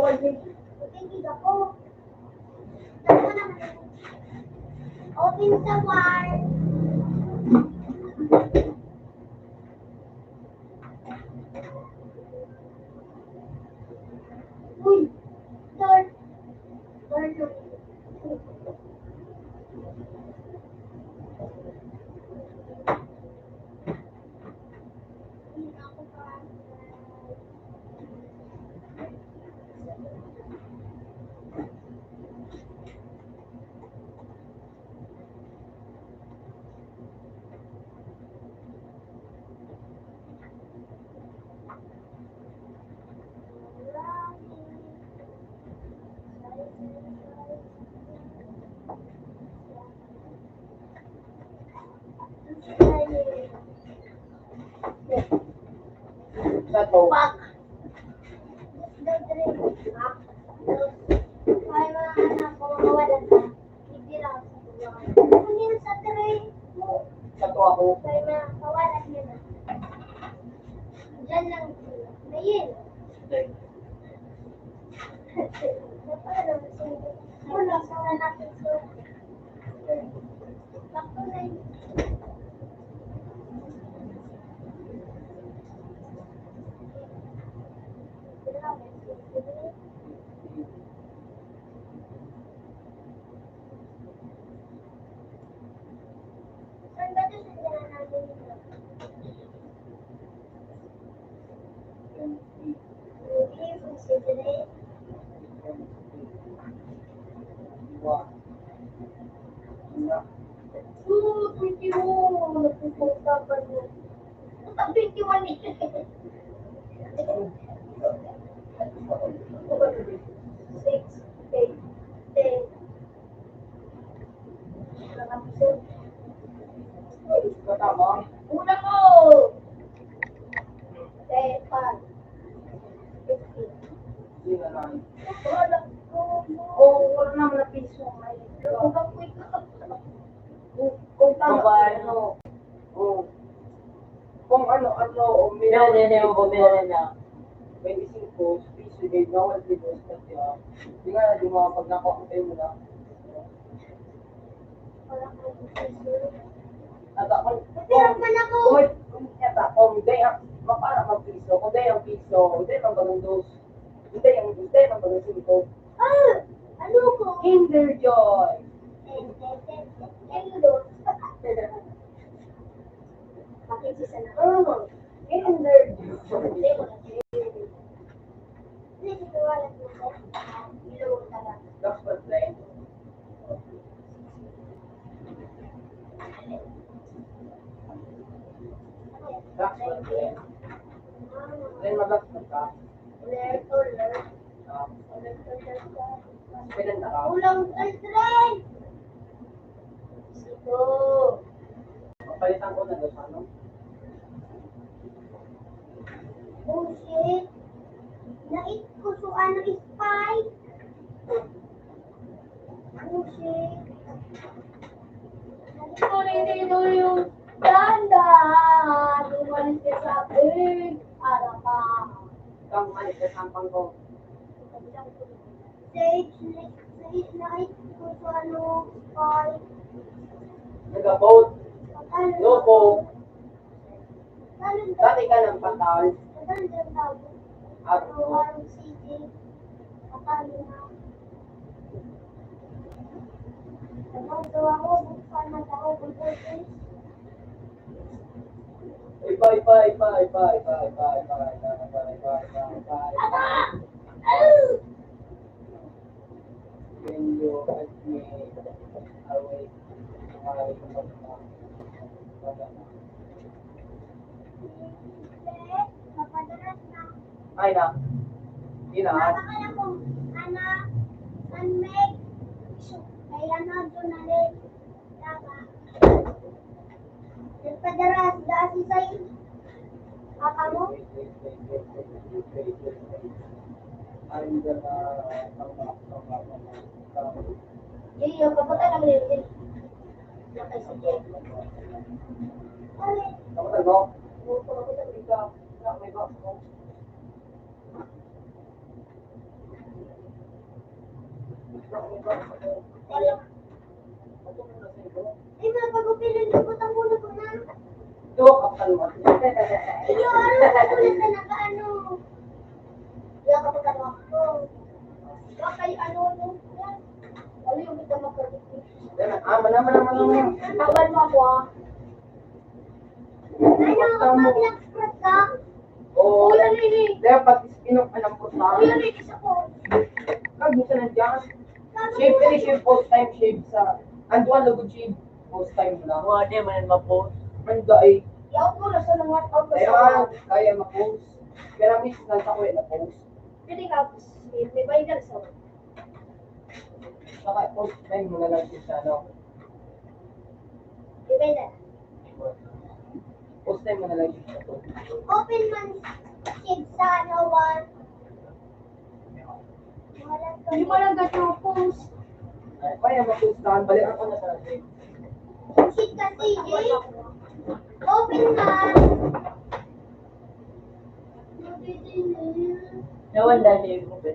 Tingin ako. Dalawa naman. Open sa war. Uy! Door. Door. Sa to. Pak. Ay, mga anak ko, makawalan ka. Hindi lang sa tuwa. Ano yun sa tray mo? Sa to ako. Ay, mga kawalan niya na. Diyan lang. Ngayon. Wala sa natin so. Bakto na yun. Saan ba ito sa dyan natin ito? Hindi, considerate. Oo, 21. Nagpupunta pa niya. Ang 21 eh. 6, 8, 10. Nakapusod. Tama. Una ko! 10, 5, 15. Hindi na lang. Wala ko. Oo, wala naman na piso ngayon. Kung kapoy ka. Kung tama. Ano? Oh. Kung ano, o Meron din yung bumili niya. 25 piso, gave na 1 piso, kasi hindi nga, di mo pag nakuha mo na. Wala ko piso. At ako, Pero man ako. kung day ang, mapara mag-piso, kung day ang piso, day ang bagong dos, day ang bagong sinto. Ah! Ano ko? Kinder Joy! Hello. Pakikisa na. Kinder Hindi mo na. Hindi, dito wala mo ko. Ilong talaga. That's what they. That's what they. Then mag-ask ka. Kailan na ka? Ulang tren! Sito. Palitan ko na doon, ano? Oh shit. Nait ko suan ng spike. Oh shit. Nait ko nilino yung ganda. Lumalis ka sa akin. Ara ka. Kang malit sa sampang ko. Sage, nait ko suan ng spike. Nag-vote. Loko. Dati ka ng patal. Araw-araw CJ. Akala na. Nagawa ko, buksan na ako, buksan. Bye. When you ask me away, Napadalas na. ay na. Di na. Baka kaya kung anak, unmake, kaya na doon na rin. Tama. Napadalas, daan sa'yo. Papa mo? I'm gonna Hindi, yung kapatay naman yun. Nakay si Jay. Alin? Kamu tago? Ikaw. May box mo. Ay, mapag-upilin ko ang muna ko na. Ito, kapal mo. Iyo, ano katulad na naka-ano? Iya ka pagkano ako. Baka yung ano, yan. Ano yung kita magpapit? Naman. Tawad mo ako ah. Ano, mag-black ka? Oo. Kuya Rini. Dapat ispinog ka ng puta. Kuya Rini sa ko. Kag-gusto na dyan. Shave ka ni shave post time, shave sa... Ando ka lagod shave post time lang. Mga di man ma-post. Manda eh. Yaw ko na sa nang workout ko Kaya, sa kaya ma-post. Kaya miss lang sa kuya na-post. Pwede ka, may bayad sa Saka post time mo na lang siya sa ano. may bayad. Post time mo na lang siya sa Open man ship sa ano one. Hindi mo lang gato post. Kaya ma-post lang. Balikan ko na sa shave. Shit kasi eh. Open man. Nawan dahil mo ba?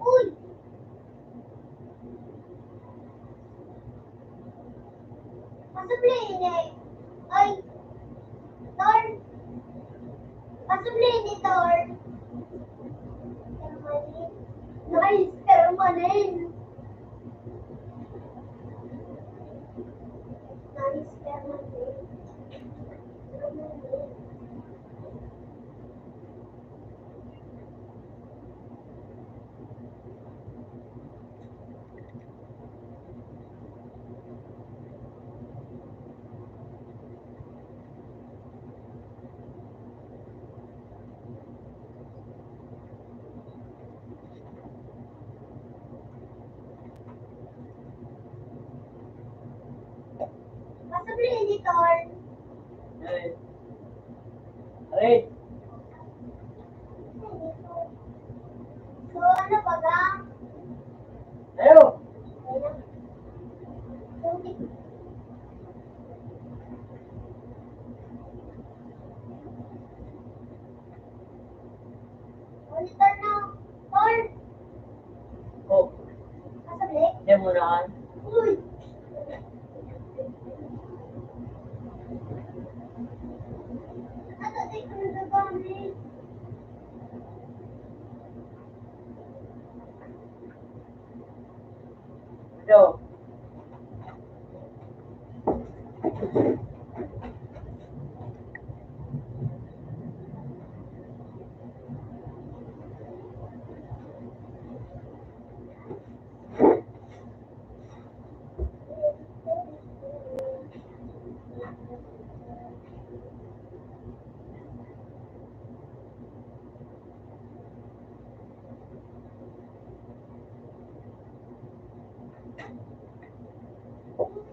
Uy! Pasubli eh. Ay! Tor! Pasubli ni Tor! Nice! Permanent! Nice permanent. Pasubli ni Tor! Ay. Aray. So, ano ba ga? Ayo. Monitor na. Tor! Oh, Pasubli? di mo na kan. Uy! Ano tayo kung nagagami? Ito. Oh.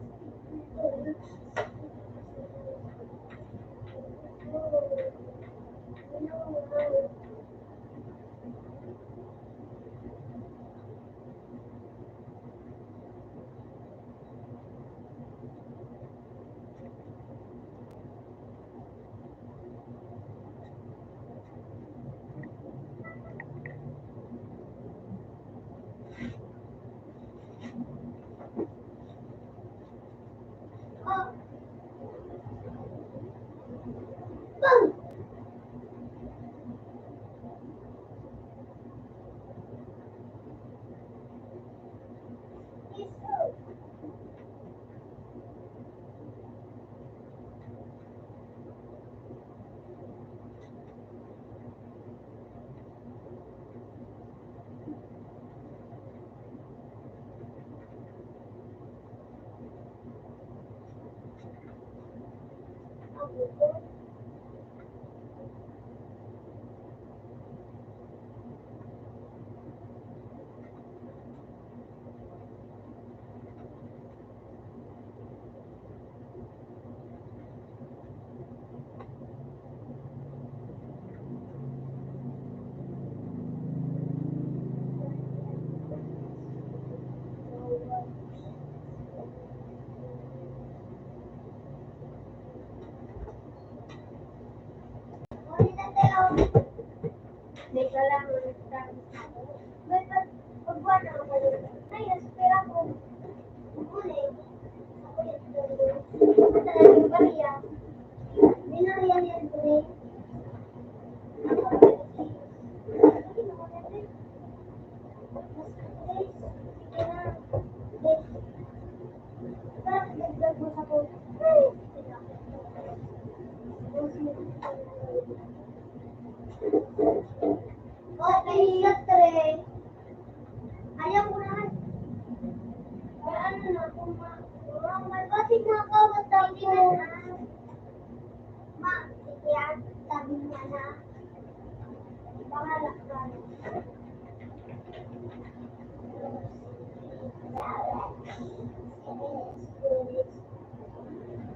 Bang! Iso. Teka lang, may pagbuwan na ako. Ay, naspera ko. Muli. Ako yung talagang bariya. Binariya niya ito eh. Okay, tre. Ayaw ko naman. Kaya ano na, kung may nakakawat ako. Ma, sige yan, sabi niya na. Pangalak ka.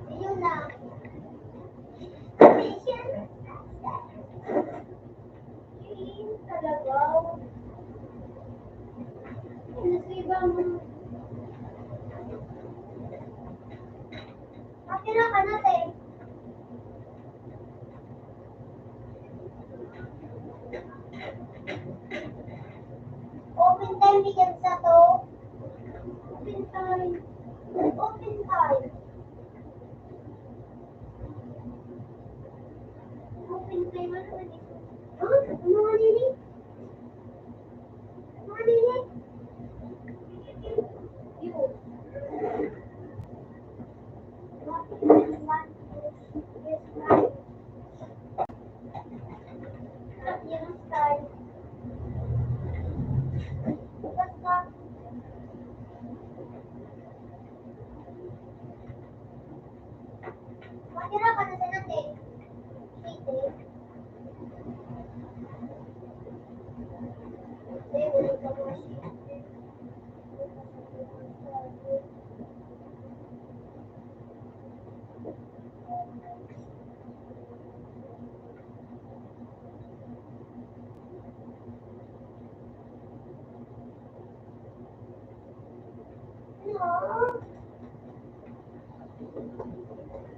Ayun na. Ayun talaga. Nasiba mo. Makina ka natin. Open time bigyan sa to. Open time. Open time. Open time ano ba dito? Huh? Ano nga nini? Ano nga nini? Yun. Makira ka na sa natin.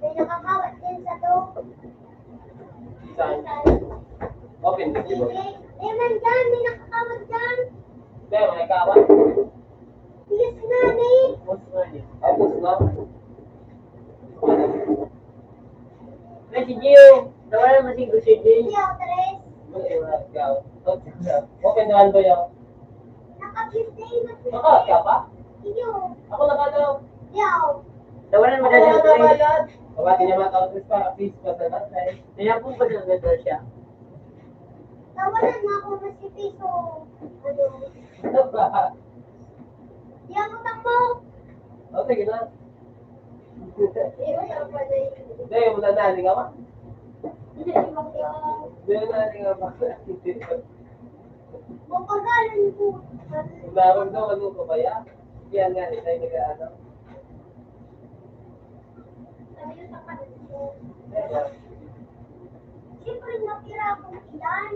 May nakakawat din sa to. Saan? Open na, di ba? Man dyan, may nakakawat dyan. Kaya mga ikawan? Yes, nani. Post na niya. Post na? May si Gio. Tawanan mo si Gusi Hindi Gio. ako, Tres. Wala, wala, ikaw. Open naman ba yan? Naka-15 na. Baka, ka pa? Iyo. Ako na ba daw? Yaw. Tawanan mo Ako dali na ang ba Gusi. yan? Kabati niya mga counters pa, please, pasalat na eh. Kaya po ba siya ganda siya? Tawanan na ako na si Piso. Ano? Ano ba? Di ako takbo. O, sige na. Iyo, yung pala yun. Hindi, muna na, hindi ka ba? Hindi, yung Hindi na, hindi ka ba? mapagalan ko. Meron daw, ano ko ba yan? Yan nga, tayo nag-ano. sa kanila. Kaya, Siyempre, natira ako iyan.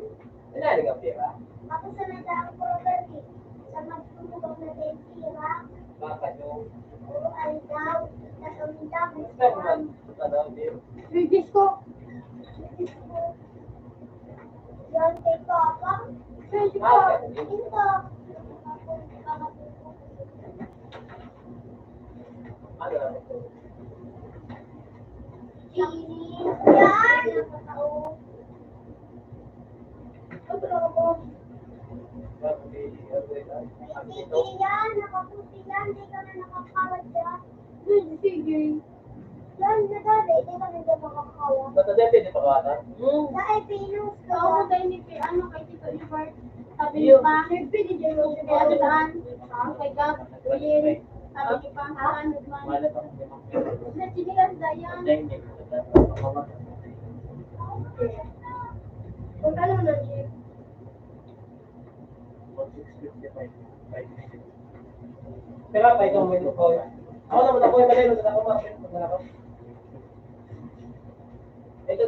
wala ka pera. Ako sa nandang property. Sa magtulog na din tira. Bakit yung O ay daw. Sa kami daw. gusto ko man sa daw din. Regis ko. Yan kay Papa. Regis ko. Bakit? Ito. Ano lang ito? Chini. Yan. Hindi yan. Nakaputi yan. Hindi ka na nakakawad yan. Sige. Yan na dali. Hindi ka na dyan makakawad. Basta din, pwede pa ka Dahil Venus ka Oo, yan. dahil ni ano kay Tito Ibart. Sabi ni Pa, siyempre di dyan yung sinasabihan. Kay Gab, William. Sabi ni Pa, ano man. Wala pa kung Sa sinilas dayan. Kung ano na, Jeep. Pero pa ikaw may ko. Ako naman ako yung malay sa ako mga ako. Ito,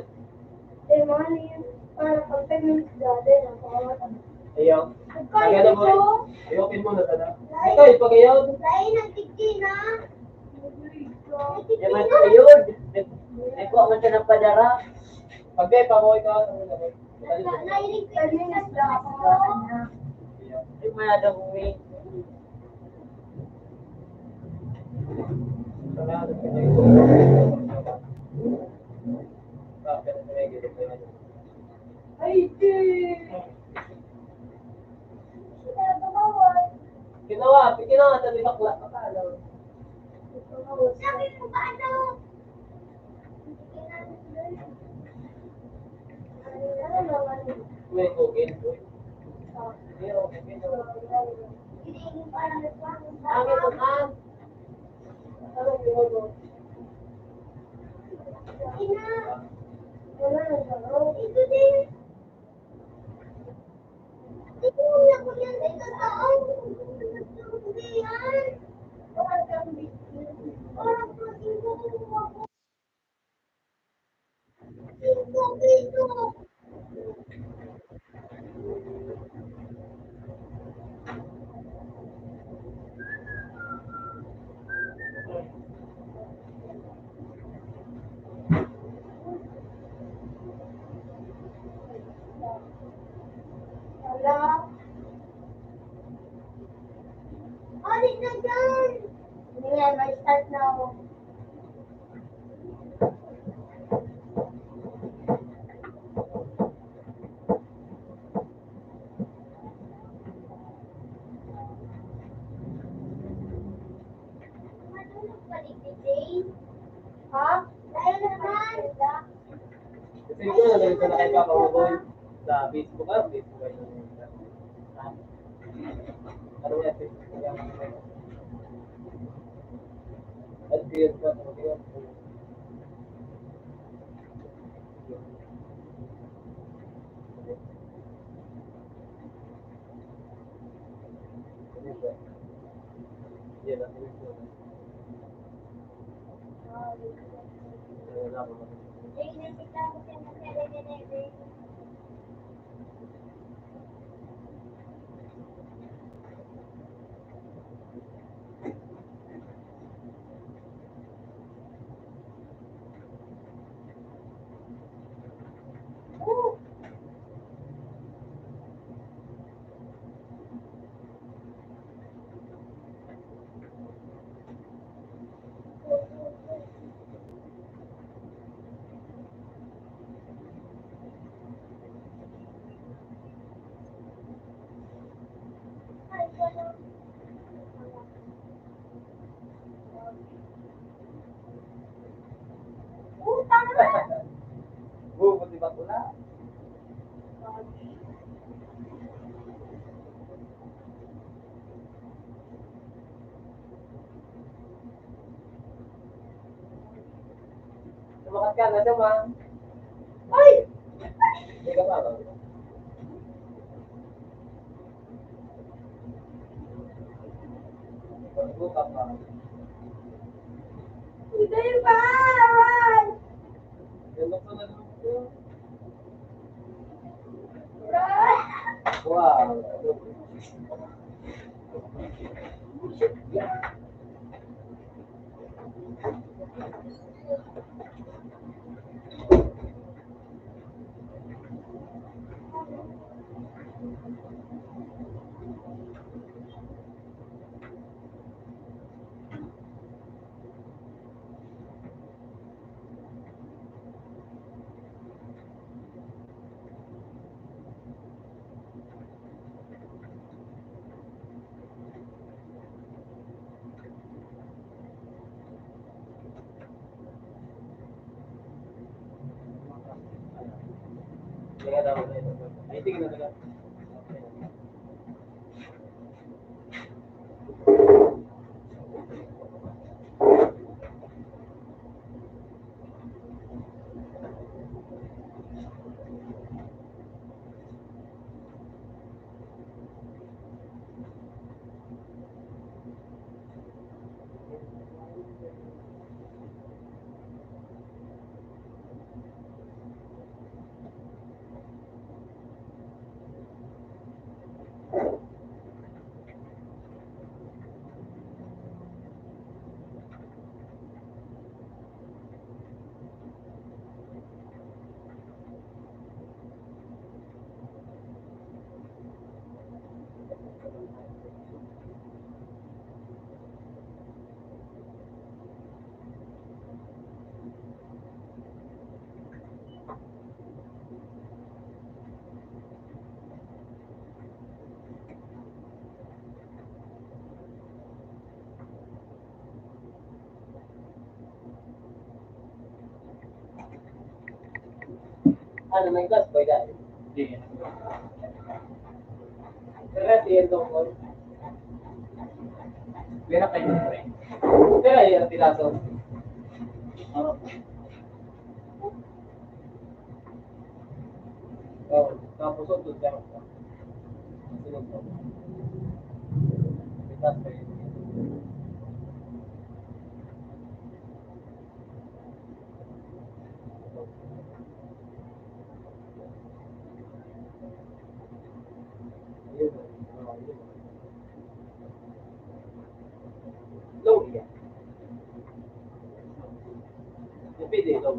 Eh, mga na yun. Para pag 10 minutes dali, nakakawad. ayaw. Nagkain Tagay na mo. ito. Ayopin mo na tada. Ikaw, ipagayaw. Lain ang tigtina. Di man ayun. Eko man ka ng padara. Pagkay pa mo ikaw. Nainig ko yung minutes na ako. Di man ada uwi. Ay, di. Sila bumawal. Ginawa, sabi bakla. Pakalaw. Sabi mo ba ano? Ano naman? May kugin. Pero, Hindi parang nagplano sa ang ito man. Ano yung mo? Ina. Wala na siya. Ito din. Ito na ko yan. Ito taong. Hindi yan. Parang kang bitin. Parang pagin ko ako. Ito. Wala. Alis na dyan. Hindi nga, may start na ako. Matulog pa ni Jane? Ha? Dahil naman. Kasi ito na lang ito na kay Papa Uboy. Sa Facebook ka, Facebook ay ano yan, Facebook yan. At clear pa, okay. Yan, Jane, nakita ko siya na nare-nare. Ay, wala. Utang na. Buti ba ko na? Sumakat ka na naman. Ay! Hindi ka pa ba? Buka pa. Hindi ba? Aray! Tulog ka na naman ko. Wow. Kaya daw na ito. Ay, tingin na talaga. Ano, may gas ba yan? Hindi. Kaya tiyan daw ko. Pera kayo, pre. Kaya yan pilato. Oo. Oh, tapos o doon siya. Sunod ko. Pitas kayo. Yun. Oh, yun. Low yan. Depende, low.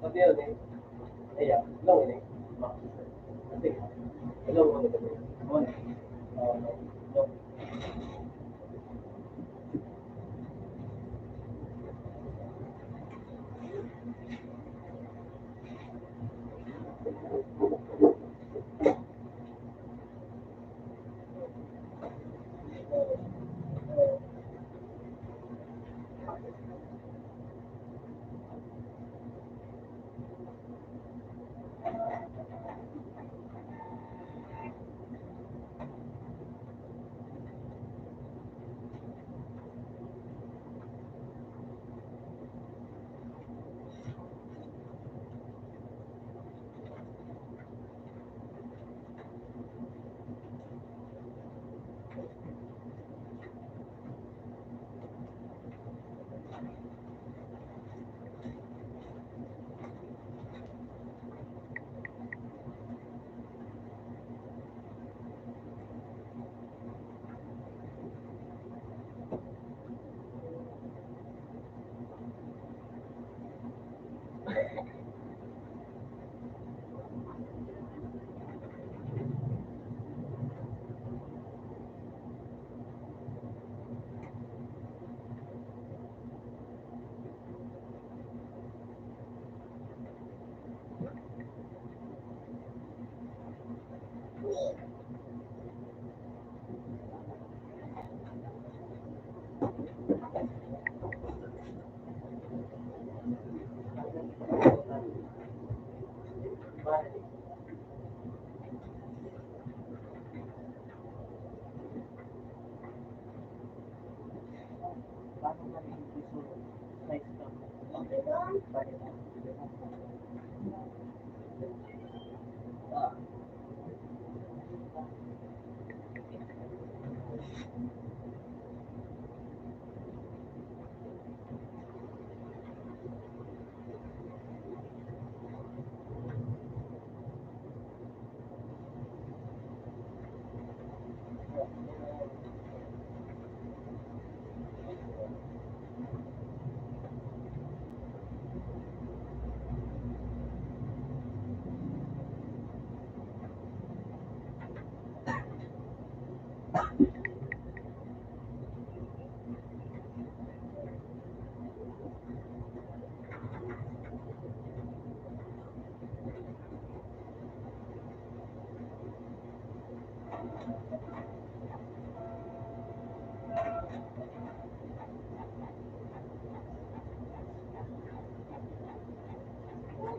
Sabi yun eh. Ayan, low yun eh. Kasi, low mo ito. Oo. Low.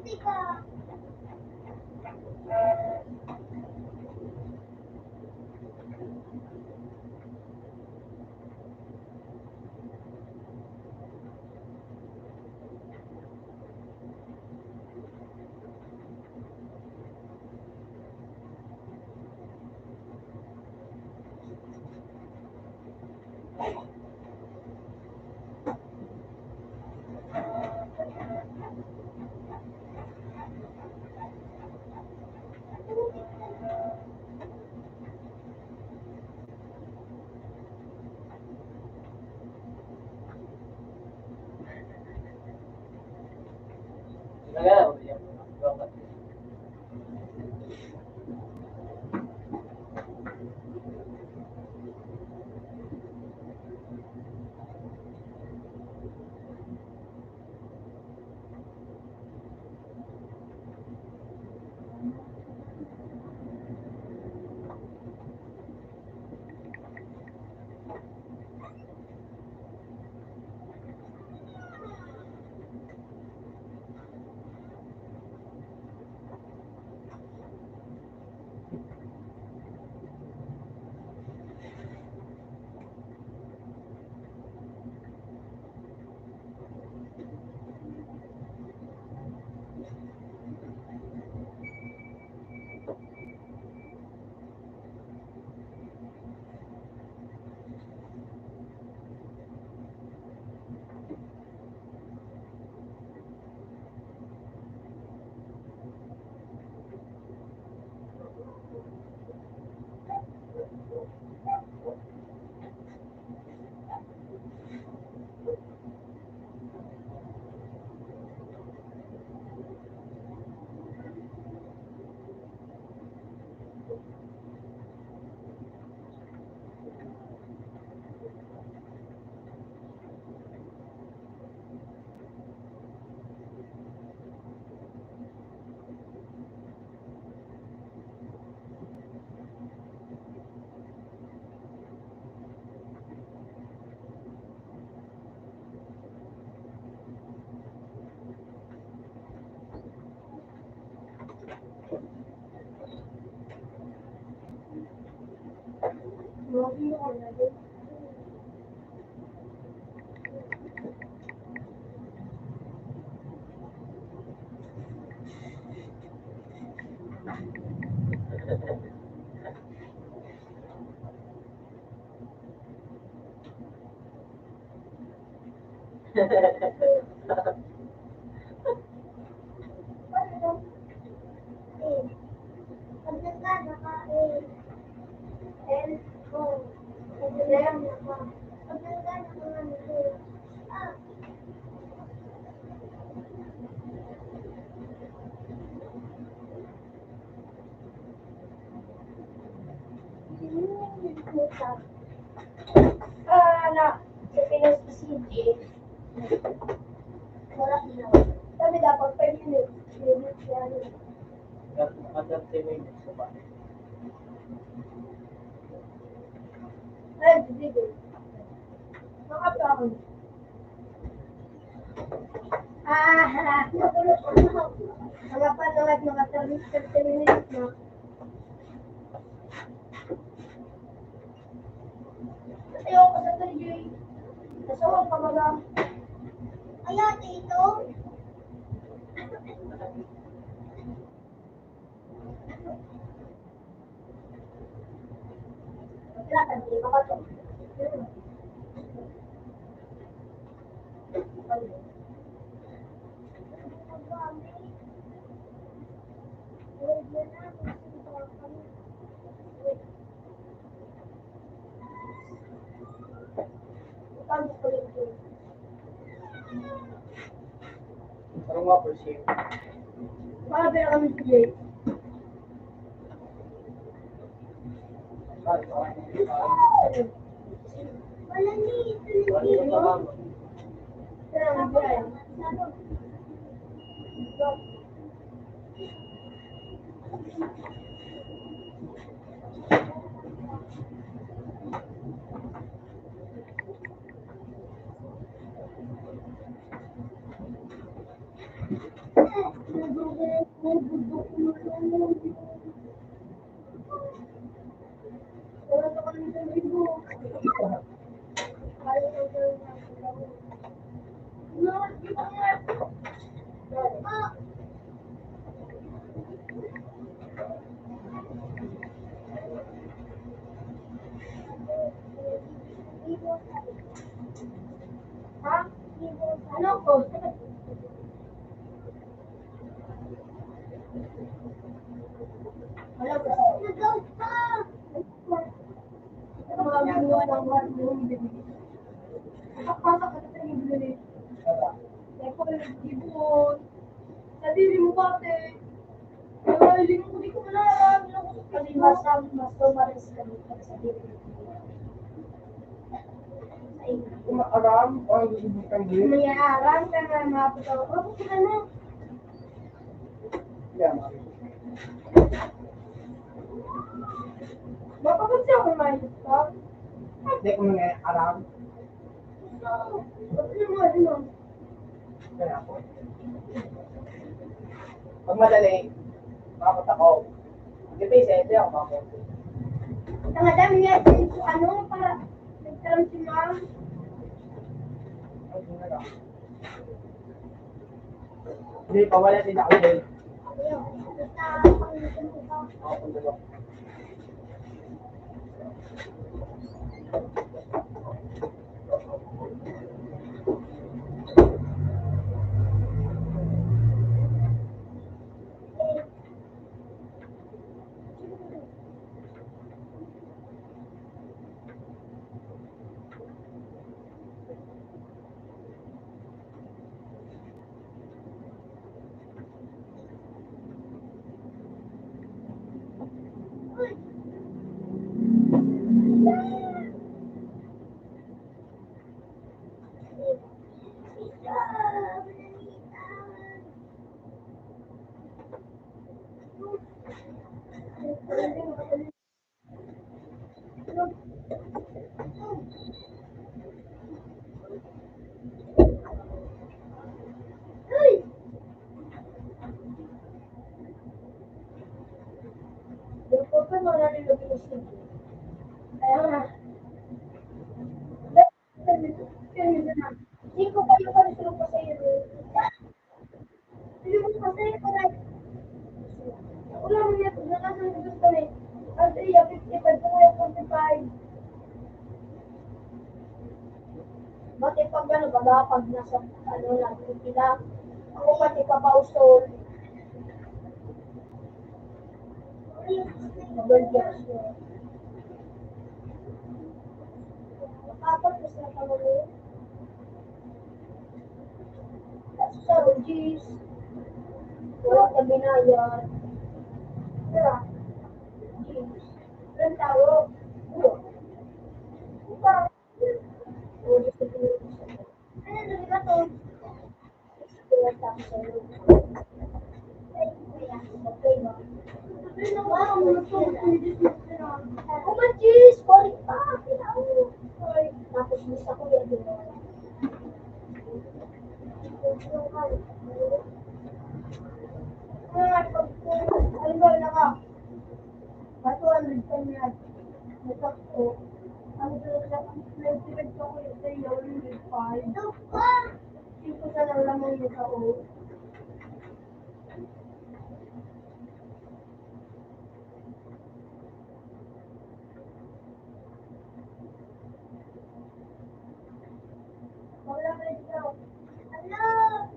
Buti ka. Nagalaw. Pag nagkano ka, and oh, pag nagkano ka, pag nagkano ka nga nito, ah, puta. Na, sa Pinas na CJ, wala na. Sabi dapat 5 minutes, minutes yan. Under 10 minutes na ba? Ay, sige. Nakapakon. Nakulot ko na. Mga panawag, mga 30 minutes na. Ayaw ko sa tuloy. Nasawag ka mga. Ayaw, dito. Kailangan, di ba ka to? Parang nga per share. Para pera kami si Jay. Wala ni, ito ni Jay. Kaya mag-biray. Bubudok ko na lang. Wala na kami sa libo. Ayaw ko gawin natin. No, di ba nga? Ah! Ha? Ano ko? Wala ba? Nagaw ka! Mga ginawa ng mga nakapasok ka sa library. Ako, ibon. Nadiri mo pati. Ay, hindi ko malalaman ako sa Kasi mas tumaris kami pag sa library. Sa inyo. Kumakaram, ang gusto din. may aral ka na mapataw. Ako sila na. Yan. Mapapagsi ako may laptop. Hindi ko nga aram. Ba't yung mga ano? Kaya ako. Pag madali, makapot ako. Depende, hindi ako makapot. Ang dami nga ano para nagkaroon si ma'am. Ay, hindi na lang. Hindi, pawala din ako din. Ayun. Basta pangitin ko pa. Ako kung dalawa. Yung po pa mga nilagay ko siya. Kaya nga. Hindi ko kayo pa rin pa sa iyo. Hindi mo kasi ko na. Wala mo niya. Nakasan ko gusto eh. At iya, 55 ko yung 45. Bakit pag ano, pag nasa ano lang, pila. Ako pati kapausol. Burgers. Tapos na kami. Sa cheese. Wala ka binayan. Tara. Cheese. Ilan tao? Ulo. Ikaw. Ulo sa pinili ko siya. Ano, dali ka to? Ilan tao sa ulo. Ay, kuya. Okay ba? Wow, oh, my cheese! Sorry pa! Sorry. Tapos gusto ko yung ginawa. Halimbawa na ka. 200 pa niya. Nasakto. Ang nag-estimate ko ko yung sa'yo, 105. Yung ko sa lang mo yung kao. Wala ka dito. Hello!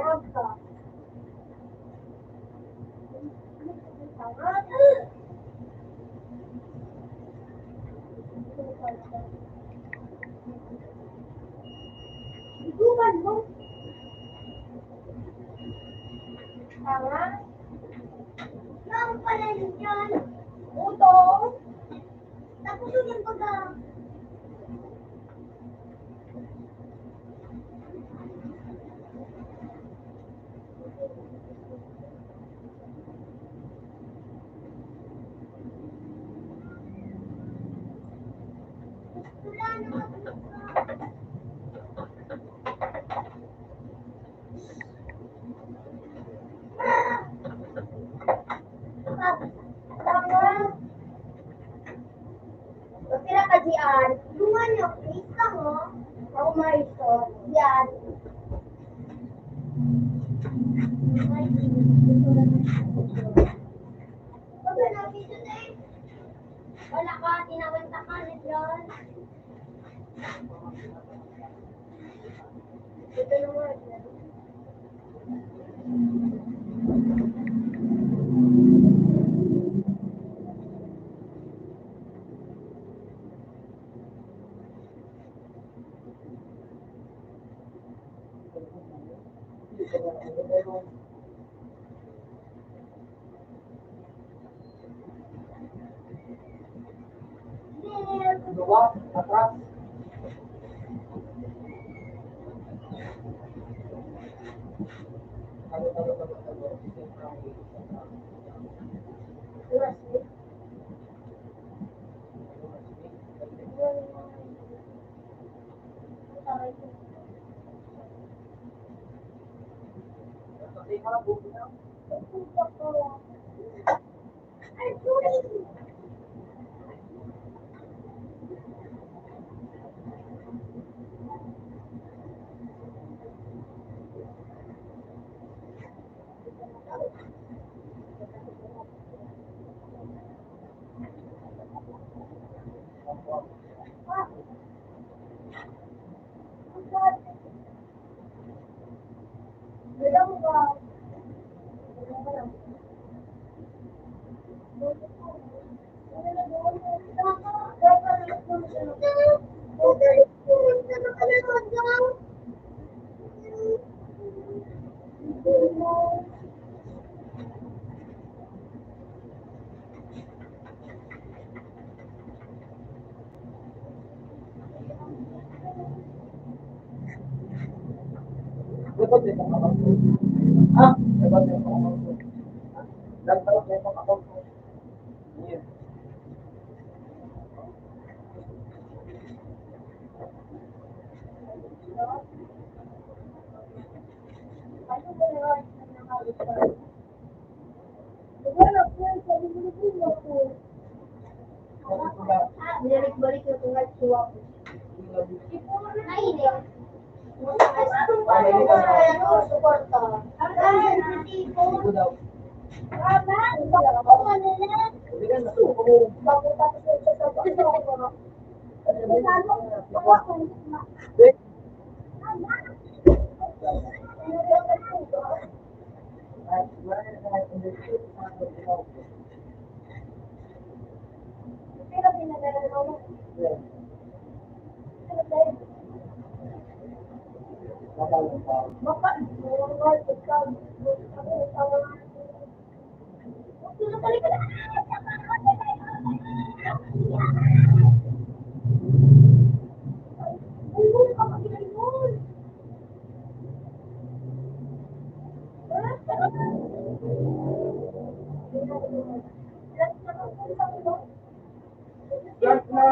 Basta. Iguban mo. Tama? Lang pala yun yan. Uto. Tapos yun pag Wala na dito na eh. Wala ka, tinawanta ka na dyan. Ito naman. Dua, atras. Dapat din ang account ko. Ha? Dapat din ang account ko. Dapat din ang account ko. Yan. Balik-balik na tungal suwa ko. Nainig. Suporta. Ito daw. Hindi ka nasuko mo. Wait. Ay, wala na tayo. Understood. Yeah. Matalang pa. Start na.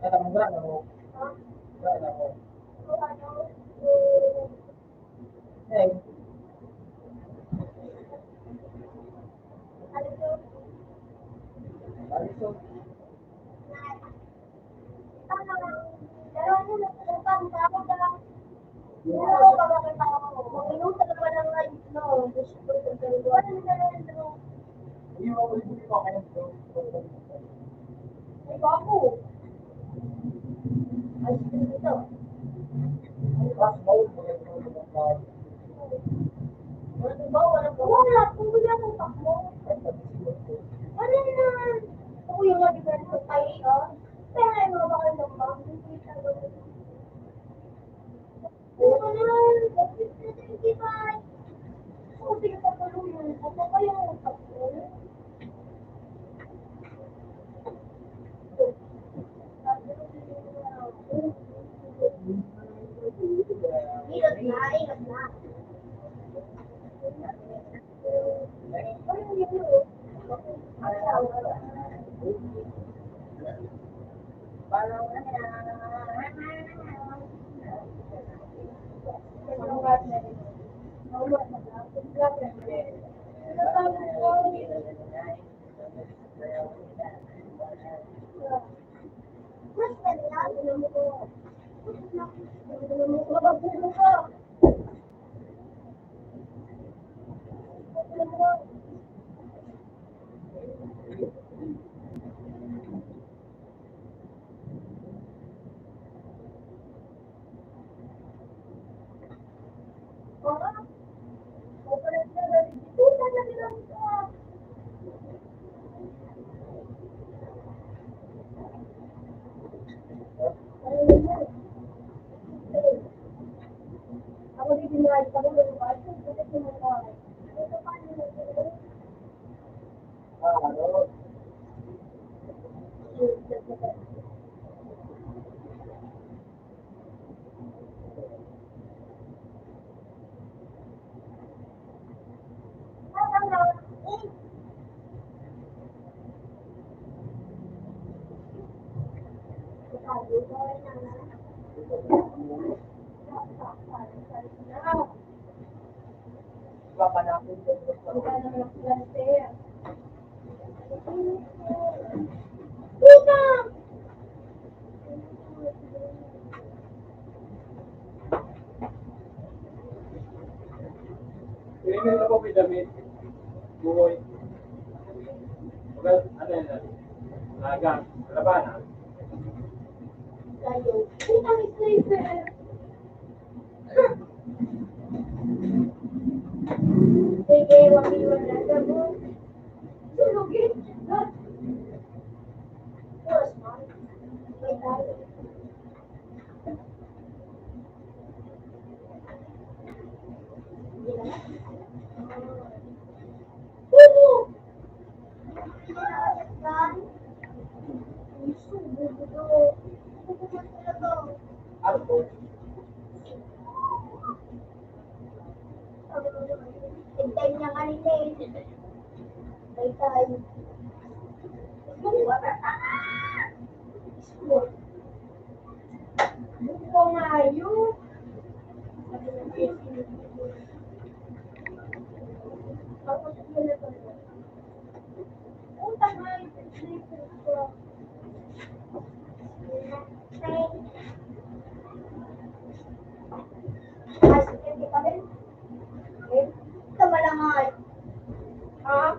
Katamgra na mo. Na mo. Hey. Aliso. Hindi mo ko ibigay ko kayo. Mas mau Ako din dinahal ka mo ng baso, bakit mo mo kaya? Ito paano mo ito? Ano? Papanapin ko. Hindi na po may damit. Buhoy. Well, ano yan? Lagang. Labanan. Sige, wag-iwan na sa mo. Sulugin. Oras mo. May tayo. Ano po? Hintay niya kanina eh. May tayo. Buko nga yun. Tapos yun na to. Utang nga yun. Ito malangal. Ha?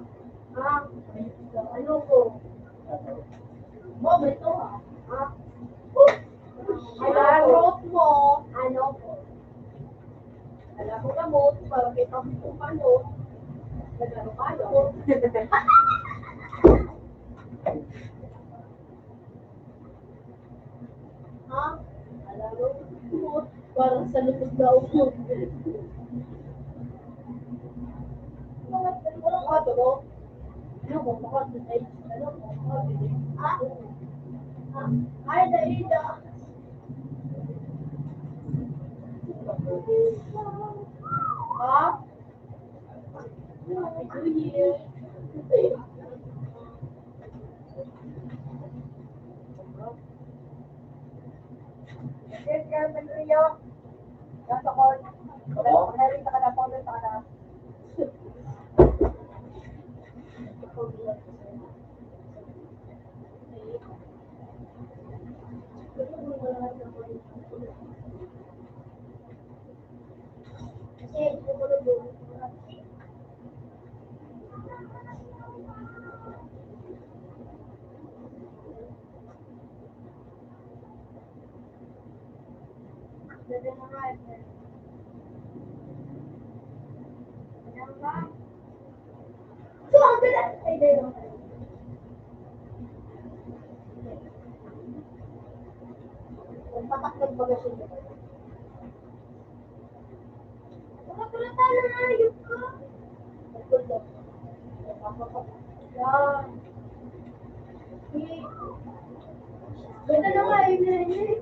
Ha? Ano ko? Mom, ito ha? Ha? Ano mo? Ano ko? Alam mo na mo, para kita mo kung paano. Nagano kayo. Ha? Alam mo, parang sa lupos daw mo. Walang kato mo? Ano mo? Bakit ay ano mo? Ha? Ha? Ay, Daida. Ha? Happy New Year. Yes, Carmen Rio. Nasa call. Narita ka na po sa kana. Patakot ba kasi niya? Nakatulata na ayok ka. Yan. Ganda na nga yun na yun.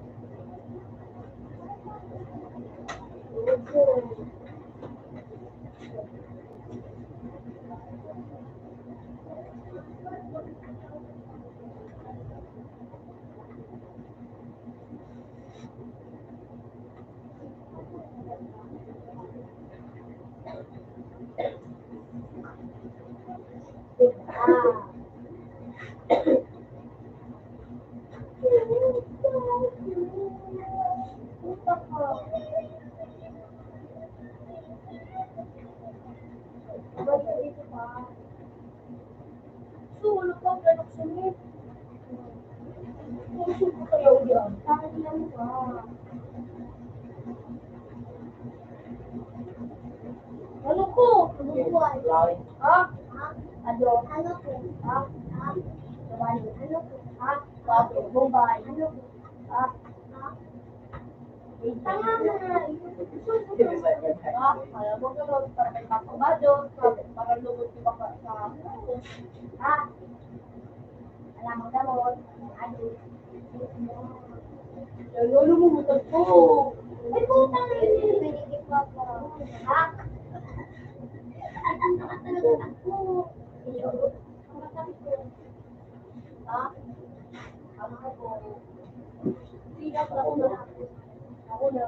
Ano ko? Bubuhay. Lain. Ha? Ha? Ano? Ano ko? Ha? Ha? Babae. Ano ko? Ha? Bato. Bombay. Ano ko? Ha? Ha? Tama na. Ha? Alam mo ka lang, para may kapabado, para lumot yung baka sa ha? Alam mo na mo, ano? Lolo mo, mutan ko. Ay, putang ina. Pinigit pa ako. Ha? Ay, ang talaga ako. Ang sakit ko. Ha? Ano ko? Hindi ako na. Ako na.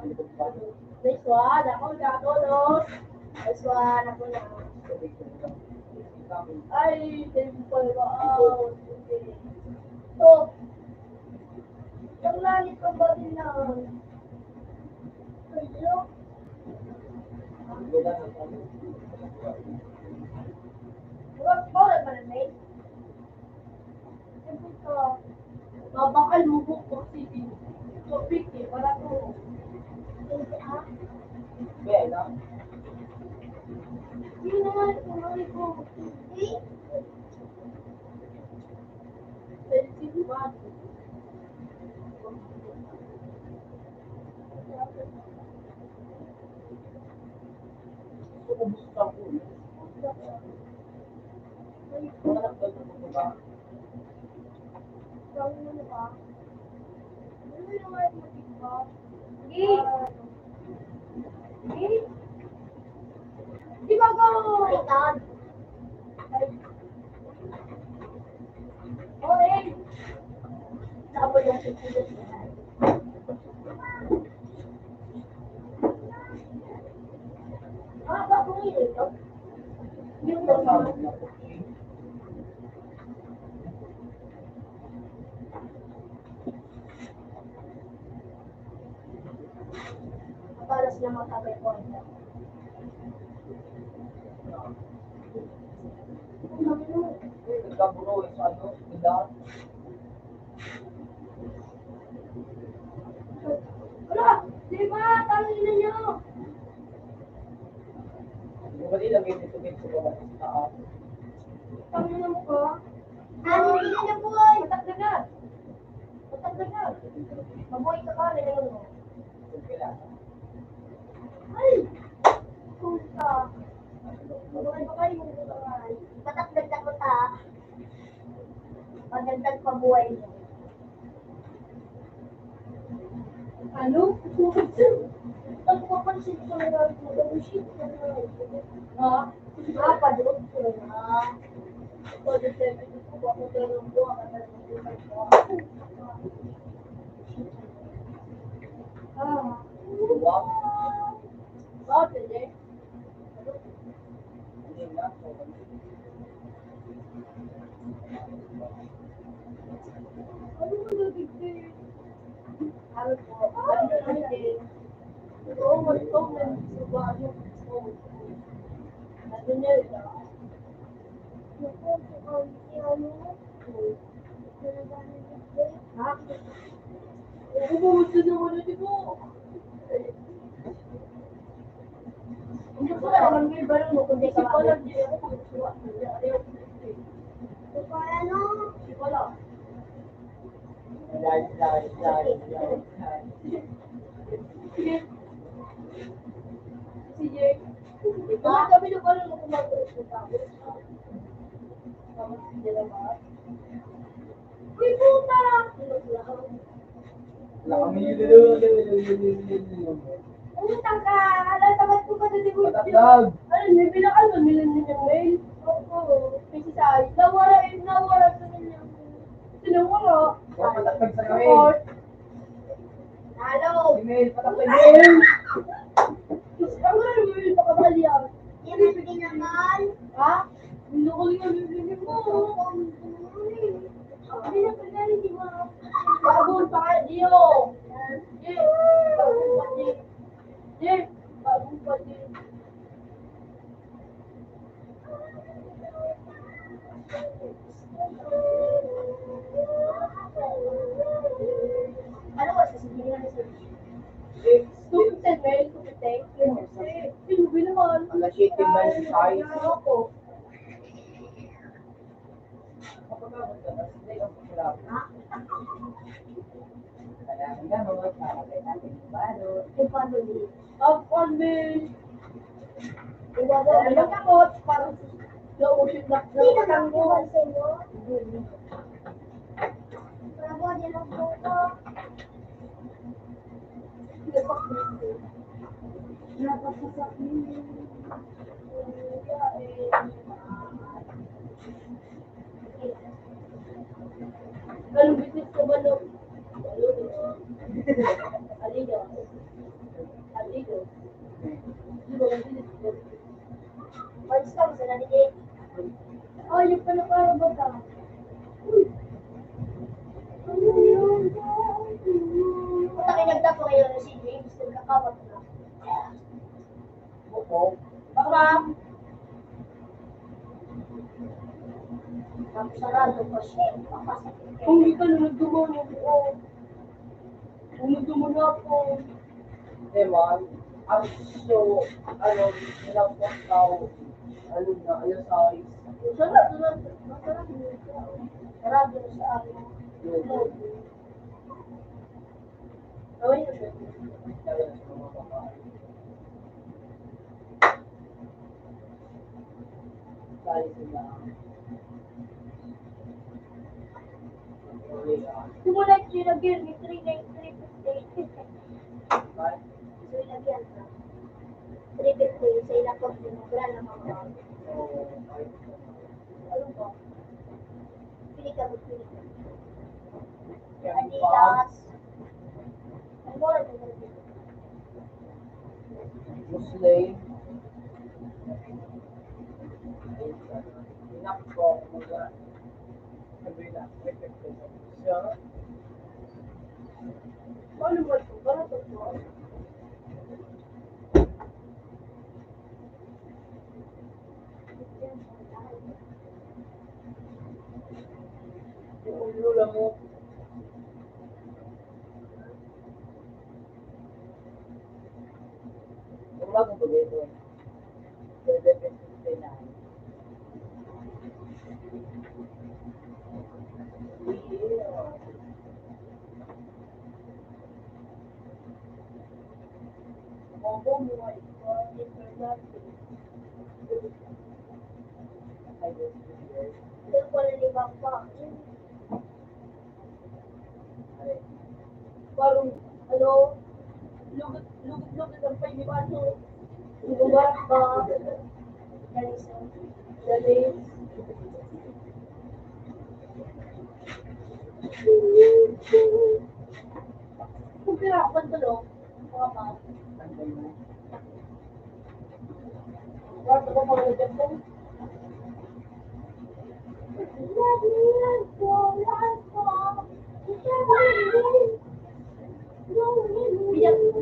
Next one, ako na, todos. Next one, ako na. Ay, simple ba? So, ang lalit ko ba din na? Hello? Bawal ba na, mate? Siyempre ko, babakal mo po city. So, big eh, para to. Be, na. Hindi naman, kumari ko. Hindi. Sensitive ba? Ubus ka po. Wala na ba ito ba? Gawin mo na ba? Ano yung mga motive ba? Hindi. Hindi. Di ba go? My God. Oh, eh. Sabo yung sisilis na. Ah, ba kung ito? Yung Sabi naman. na po. Para sila magkabay ko. Nagkaburo yung sa ano, bilang. Wala! Di ba? Tangin na niyo! Yung ba nila may bitubit sa baba sa taas. Tangin na mo ka? Ano hindi na buhay? Matagdagan! Matagdagan! Mabuhay ka ka, nilagyan mo. Yung kailangan. Ay! Puta! Mabuhay ka kayo, puta ka. Patagdag ako ta. Pagdagdag pa buhay mo. Ano? Ang papansin ko na lang mo, oh shit, ha? Ah, padot ko na. Padot ko, ako dalawang buwan, ah, Luwag. bakit eh? Hindi na. Ano mo nabigay? Ano po? Ano nabigay? Oo, ito, may bago. Ano niya? Naku, kung ano mo. Ha? Oo, bumutso naman na di mo. Hindi ko alam may barang mo kundi si Paula di ako pagsuwa. Ayaw ko. Kung ano? Si Paula. Dahil. Sige. Si Jake. Ikaw kami na pala nung kumagalit ko tapos. Tapos hindi na ba? Uy, puta! Wala kami yun. Utang ka! Alam, tamat ko pa na di mo. Patagdag. Ano, may binakal mo, milan din yung mail? Oo. Kasi sa akin, nawara sa ninyo. Sinawara. Patagdag sa kami. Report. Hello. Email, patagdag email. Ang wala naman yung pakabali yan. Yan ang hindi naman. Ha? Hindi ko yung bibili mo. Hindi na pagkali, di ba? Bagong pakadiyo. Bagong pakadiyo. Bagong pakadiyo. Ano ba sasabihin na sa ba yung size? Ako. Kapag abot ka, tapos hindi ka pagkilap. Ha? Kailangan gano'n, lalagay natin yung balot. Ay, paano din? Upon me! Iwanan lang ako, parang nauusin na Sino ng nang tango. iwan sa'yo? Bravo, di lang po ito. Napasasak niyo. Anong business ko ba, no? Aligo. Aligo. Di ba ang business ko? Malis ka, gusto na din. Oh, yung pala para ba ta? Ano yun? Punta kayo nagdapo kayo na si James, nagkakawat na. Buko. Baka, Tapos sarado pa siya. Papasakit kayo. kung hindi ka na nagdumano ko. Kung nagdumano ako. Ewan, ang so, ano, ilang pang tao, ano na, ano size. Sarado na. Masarado na siya. Sarado na sa akin. Yun. Gawin na siya. Kaya sa mga babae. Size nila. Simula siya lagyan ni 393.50. Right? So, ilagyan ka. 350 sa ilang pag sinubra ng mga So, ano ba? Pili ka, pili ka. kaya Adidas. Ang bola na dito. Muslim. Inakbo ko na. Sabi na, siya. Paano ba ito? Para sa ito. Yung ulo lang mo. Kung bago ko dito. Pwede na. Opo, mo ay internet. I guess this year. Doon ko na limang pa. Ay, Parang, ano, lugit ang painibaso. Lugar ka. Dali sa Dali. Kung pirapan to, no? Mga pa. tanggal mo. Wala ko mga nagyan ko.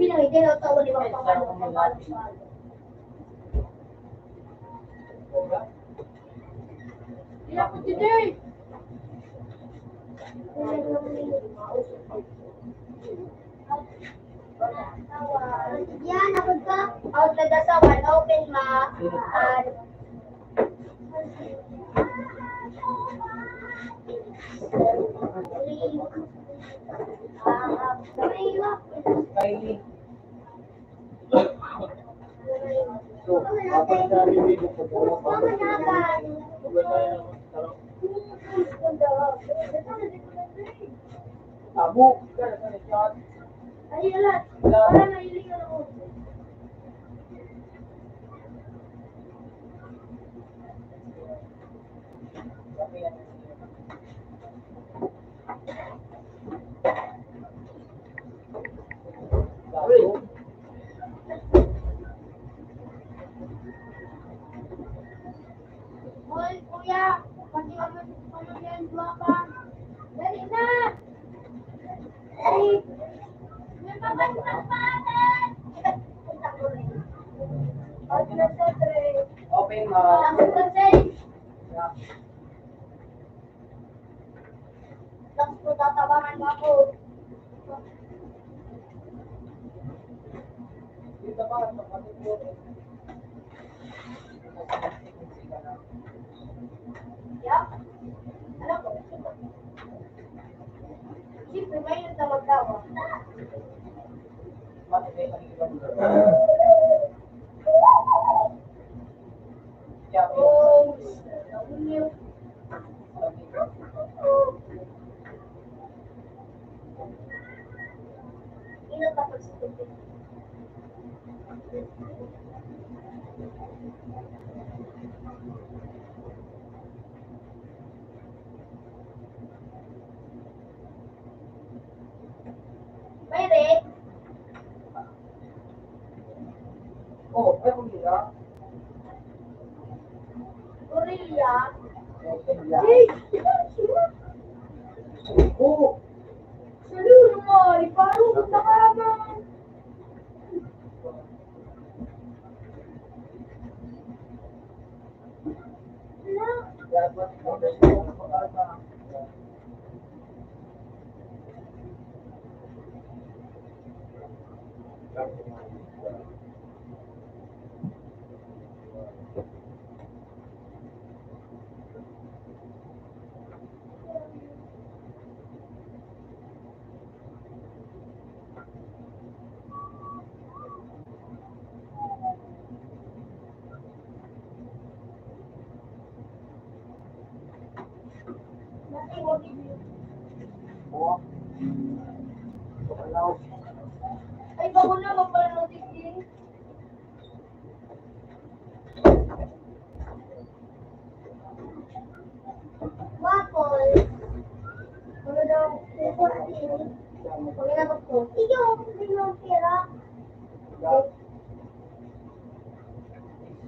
Bilang ikaw tawa limang pangalo pangalo sa ano. Cobra? Kaya ko today. Yan, ako ka. Out na dasawan, open ma. Kylie. So, kapag sabi mo yung pagkakaroon, tabo, kaya sa shot. Ay, alat. Para nailing ako. Sabi yan. Lalo, Hoy, kuya. Pati ano yan, dua pa. Dali na. Dali. May mabagsak pa atin. Out na sa tre. open Ang kasi. Yeah. Tapos po tatabangan mo ako. Dito pa, kapatid mo. Yeah. Alam ko. Siyempre, may nagtawag-tawag. Bakit may panigan doon? Yeah, Oh, W. Ino tapos tubig. May red. Oh, ay kumila. Gorilla. Yeah. Hey, sila. Oh, Saludo mo. Iparong kita ka naman. Wala. dapat muna siya mag-asa. Nasa iwag ibig. Oh, sumalaw. Ay, bago na magpanotig din. Waffle. Ano daw? Pag inabot ko. Ikaw, hindi mo ang pera.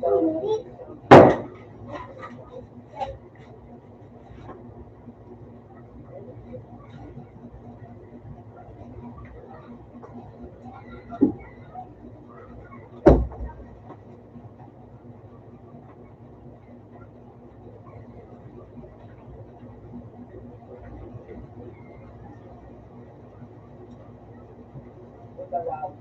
Hindi. Punta lang.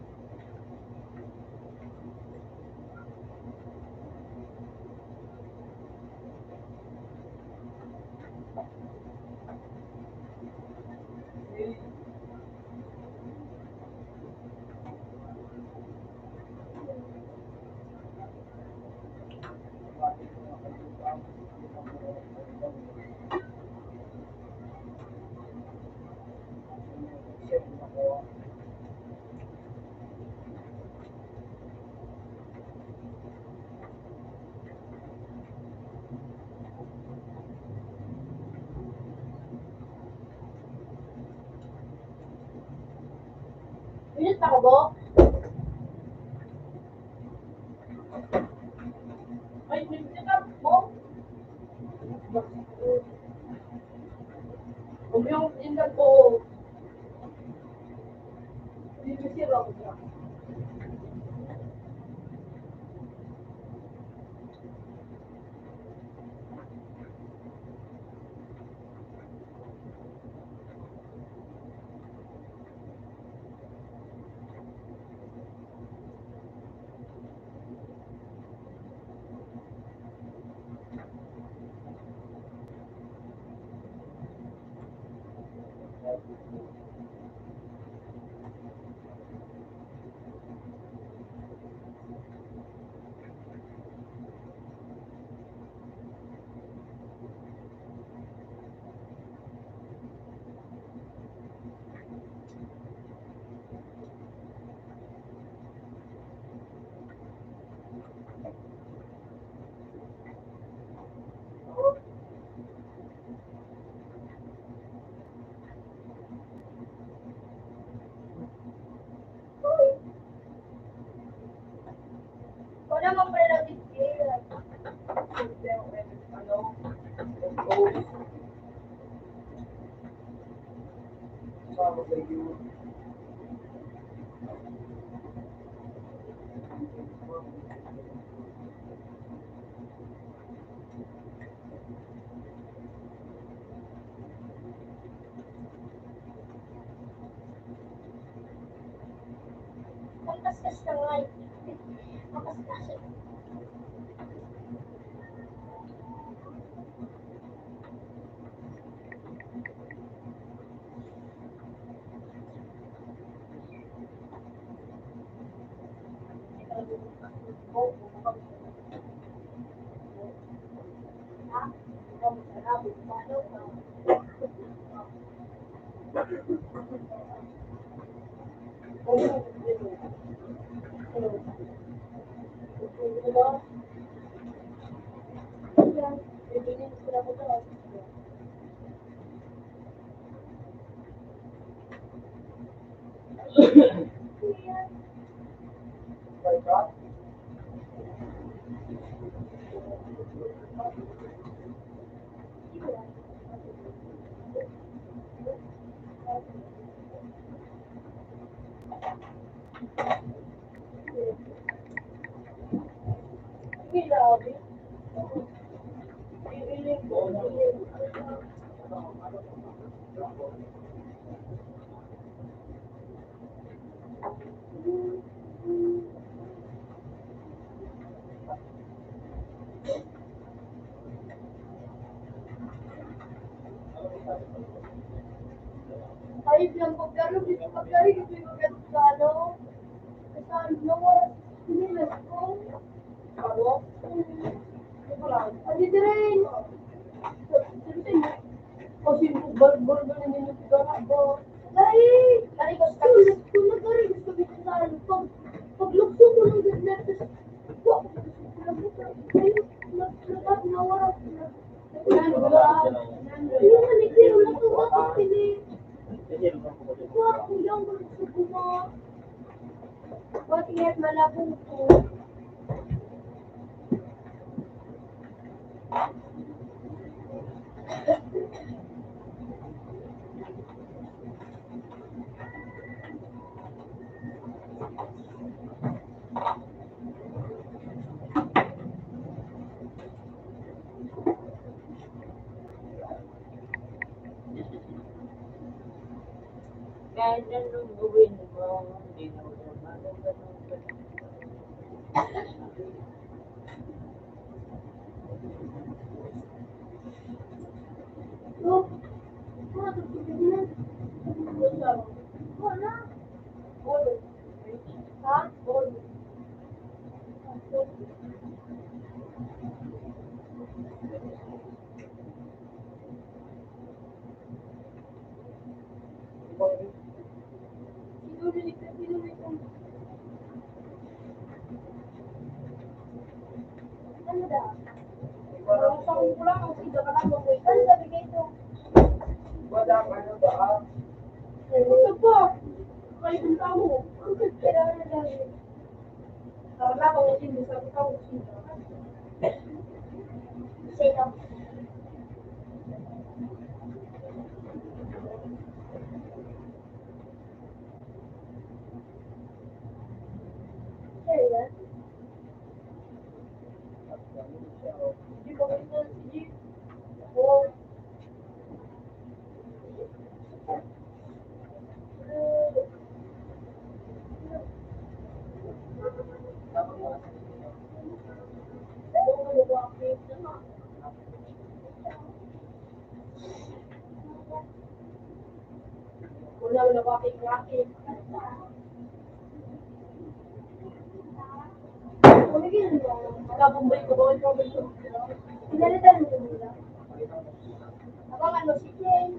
Minute pa ko, Bo? Ay, minute ka, Bo? Kung yung indag ko, bibisira ko siya. Wala mang relative here. Ano? Oh, bago sa iyo. Ang kaskas na nga. Ang kaskas. Ay, bilang pagkaro, dito pagkari, dito yung magkano. Kasaan mo, sinilas ko. Ano? Hindi rin. O, sinubal-bal ba ninyo yung pagkara ba? Ay! Ay, gusto ko na gari, gusto ko sa ano. Paglukso ko ng gagnetes, nawara. Yung manikiro na to, bakit pili? Wah, kulang gusto ko mo. Bakit malabong ko? Kahit anong gawin mo, hindi na ako naman. Look, what the fuck? Wala. Ha? Ano daw? Parang sa kulang, ang sida ka lang mag-wait. Ano sabi kayo ito? Wala ka na ba? Ano po? Kayo yung tao. Kailangan na lang yun. Wala akong hindi sa tao. Sino? Kaya? Hindi ko rin na si Jeep. Oo. Wala bakit. Kabumbay ko ba? Pinalitan mo nila. Abang ano si Jane?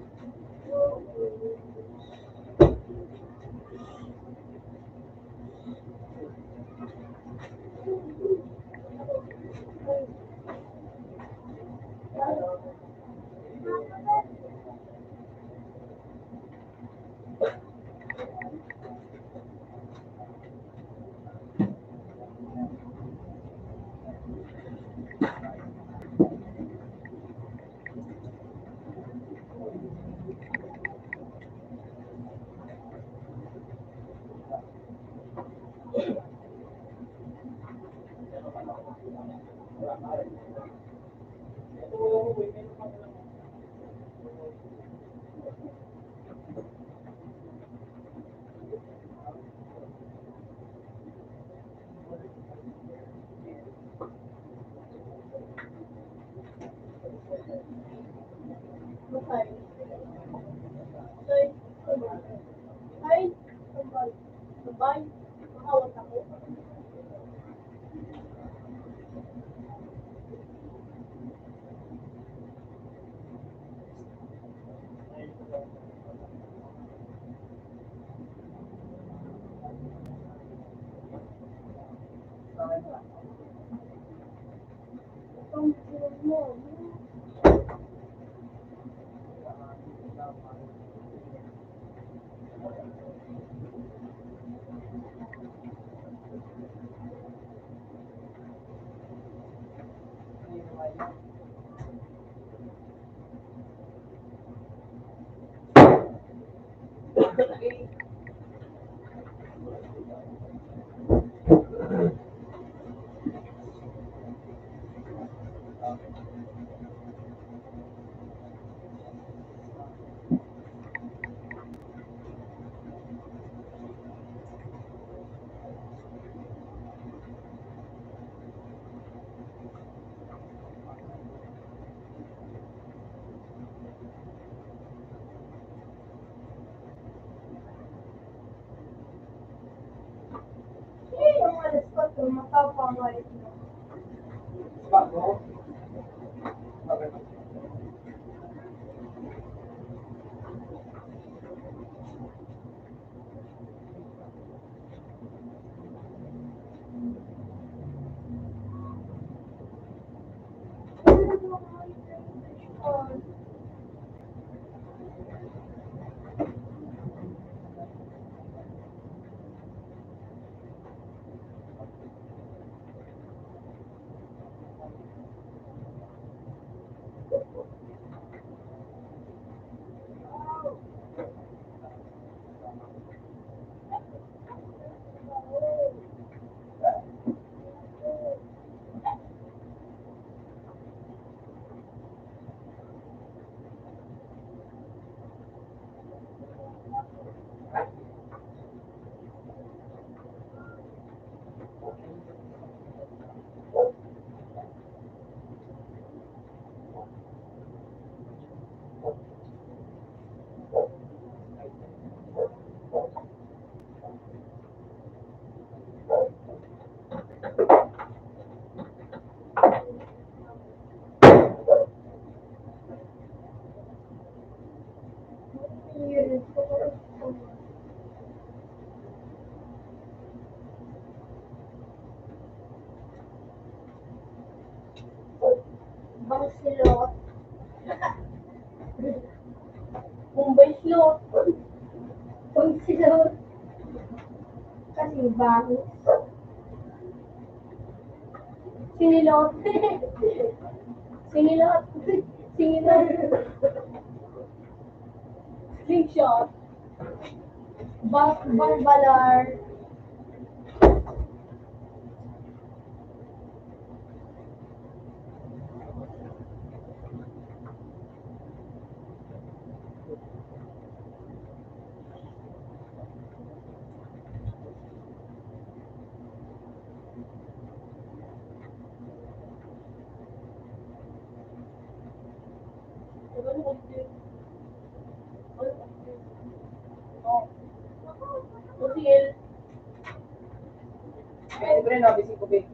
Itong sila mo. Yung alas ko ito, matapangay na. Bago. Okay. Bang silot. Mumbai silot. Bang silot. Kasi bangis. Sinilot. Sinilot. Sinilot. Slingshot. Balar. Util. Okay, pre, nabising ko, babe.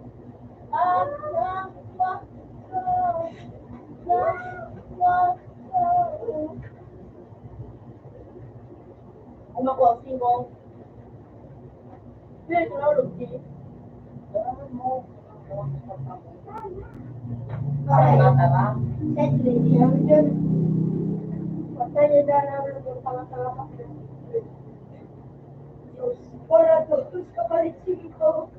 Umako, singong. Pero tunawag din. Patay na namin yung pangatanga. Wala to, tus kapalit ko.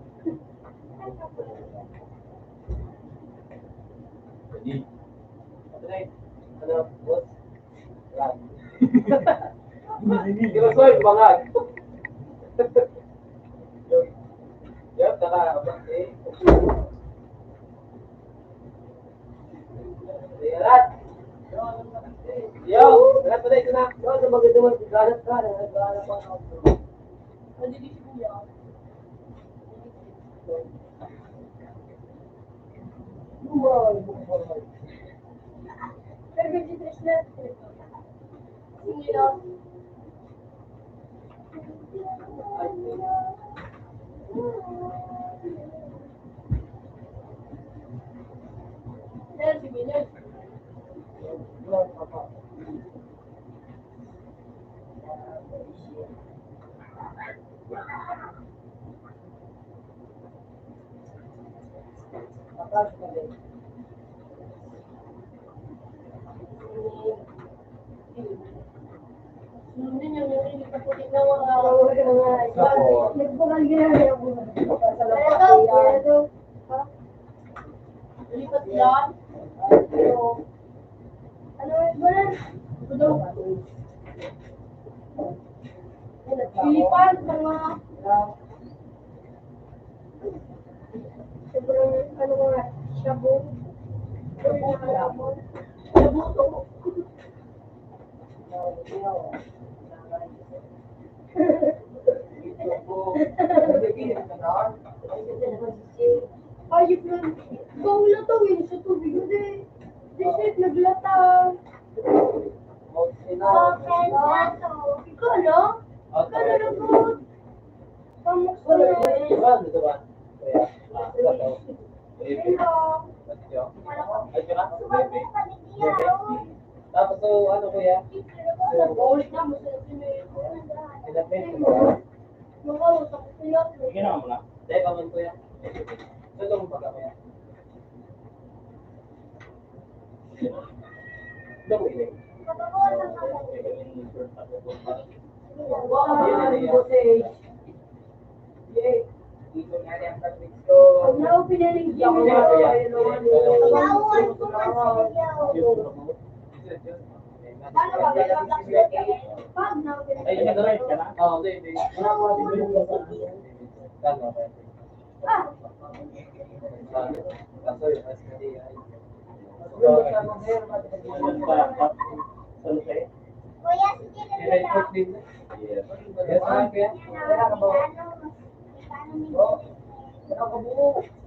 Ready? Okay. Ano, boss? Yan. Ginusoy, bangag. Yup, naka-abang eh. Ayan. Yo, lahat pala ito na. Yo, ano maganda mo? Galat ka, nagagalat pa ako. Hindi si Kuya. Pero 23 na. Singilot. Dahil si Binyag. Tapos ka din. Hindi niya narinig ka po tingnan mo nga. Nagbukan ginagawa mo. Ito. Lipat yan. Ano ba na? Pilipan, mga sobrang ano nga, shabu. Shabu to. Ayop lang. Ikaw latawin sa tubig. Hindi. Di naglatang. Ikaw lang? Ikaw na lagot. Pamukha na. Tapos so, ano kuya? Bawal na mo sa Sige naman mo na. Dahil pa man kuya. So, ito mo pagka kuya. Ito mo ilay. Dito nga rin ang pag-mix ko. Pag na-open na ng Paano ba? Pag na-open na Ay, nag-right ka na? Oo, hindi. Ah! Kaso yung SKD ay... Kuya, sige na Red Fort din. Yes, ma'am, kuya. Kaya ka ba?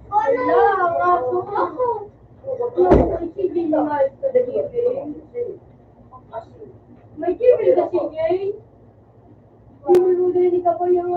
Wala! Kaso ako! May civil na nga ito na May civil kasi ngayon. Hindi mo narinig ka pa yung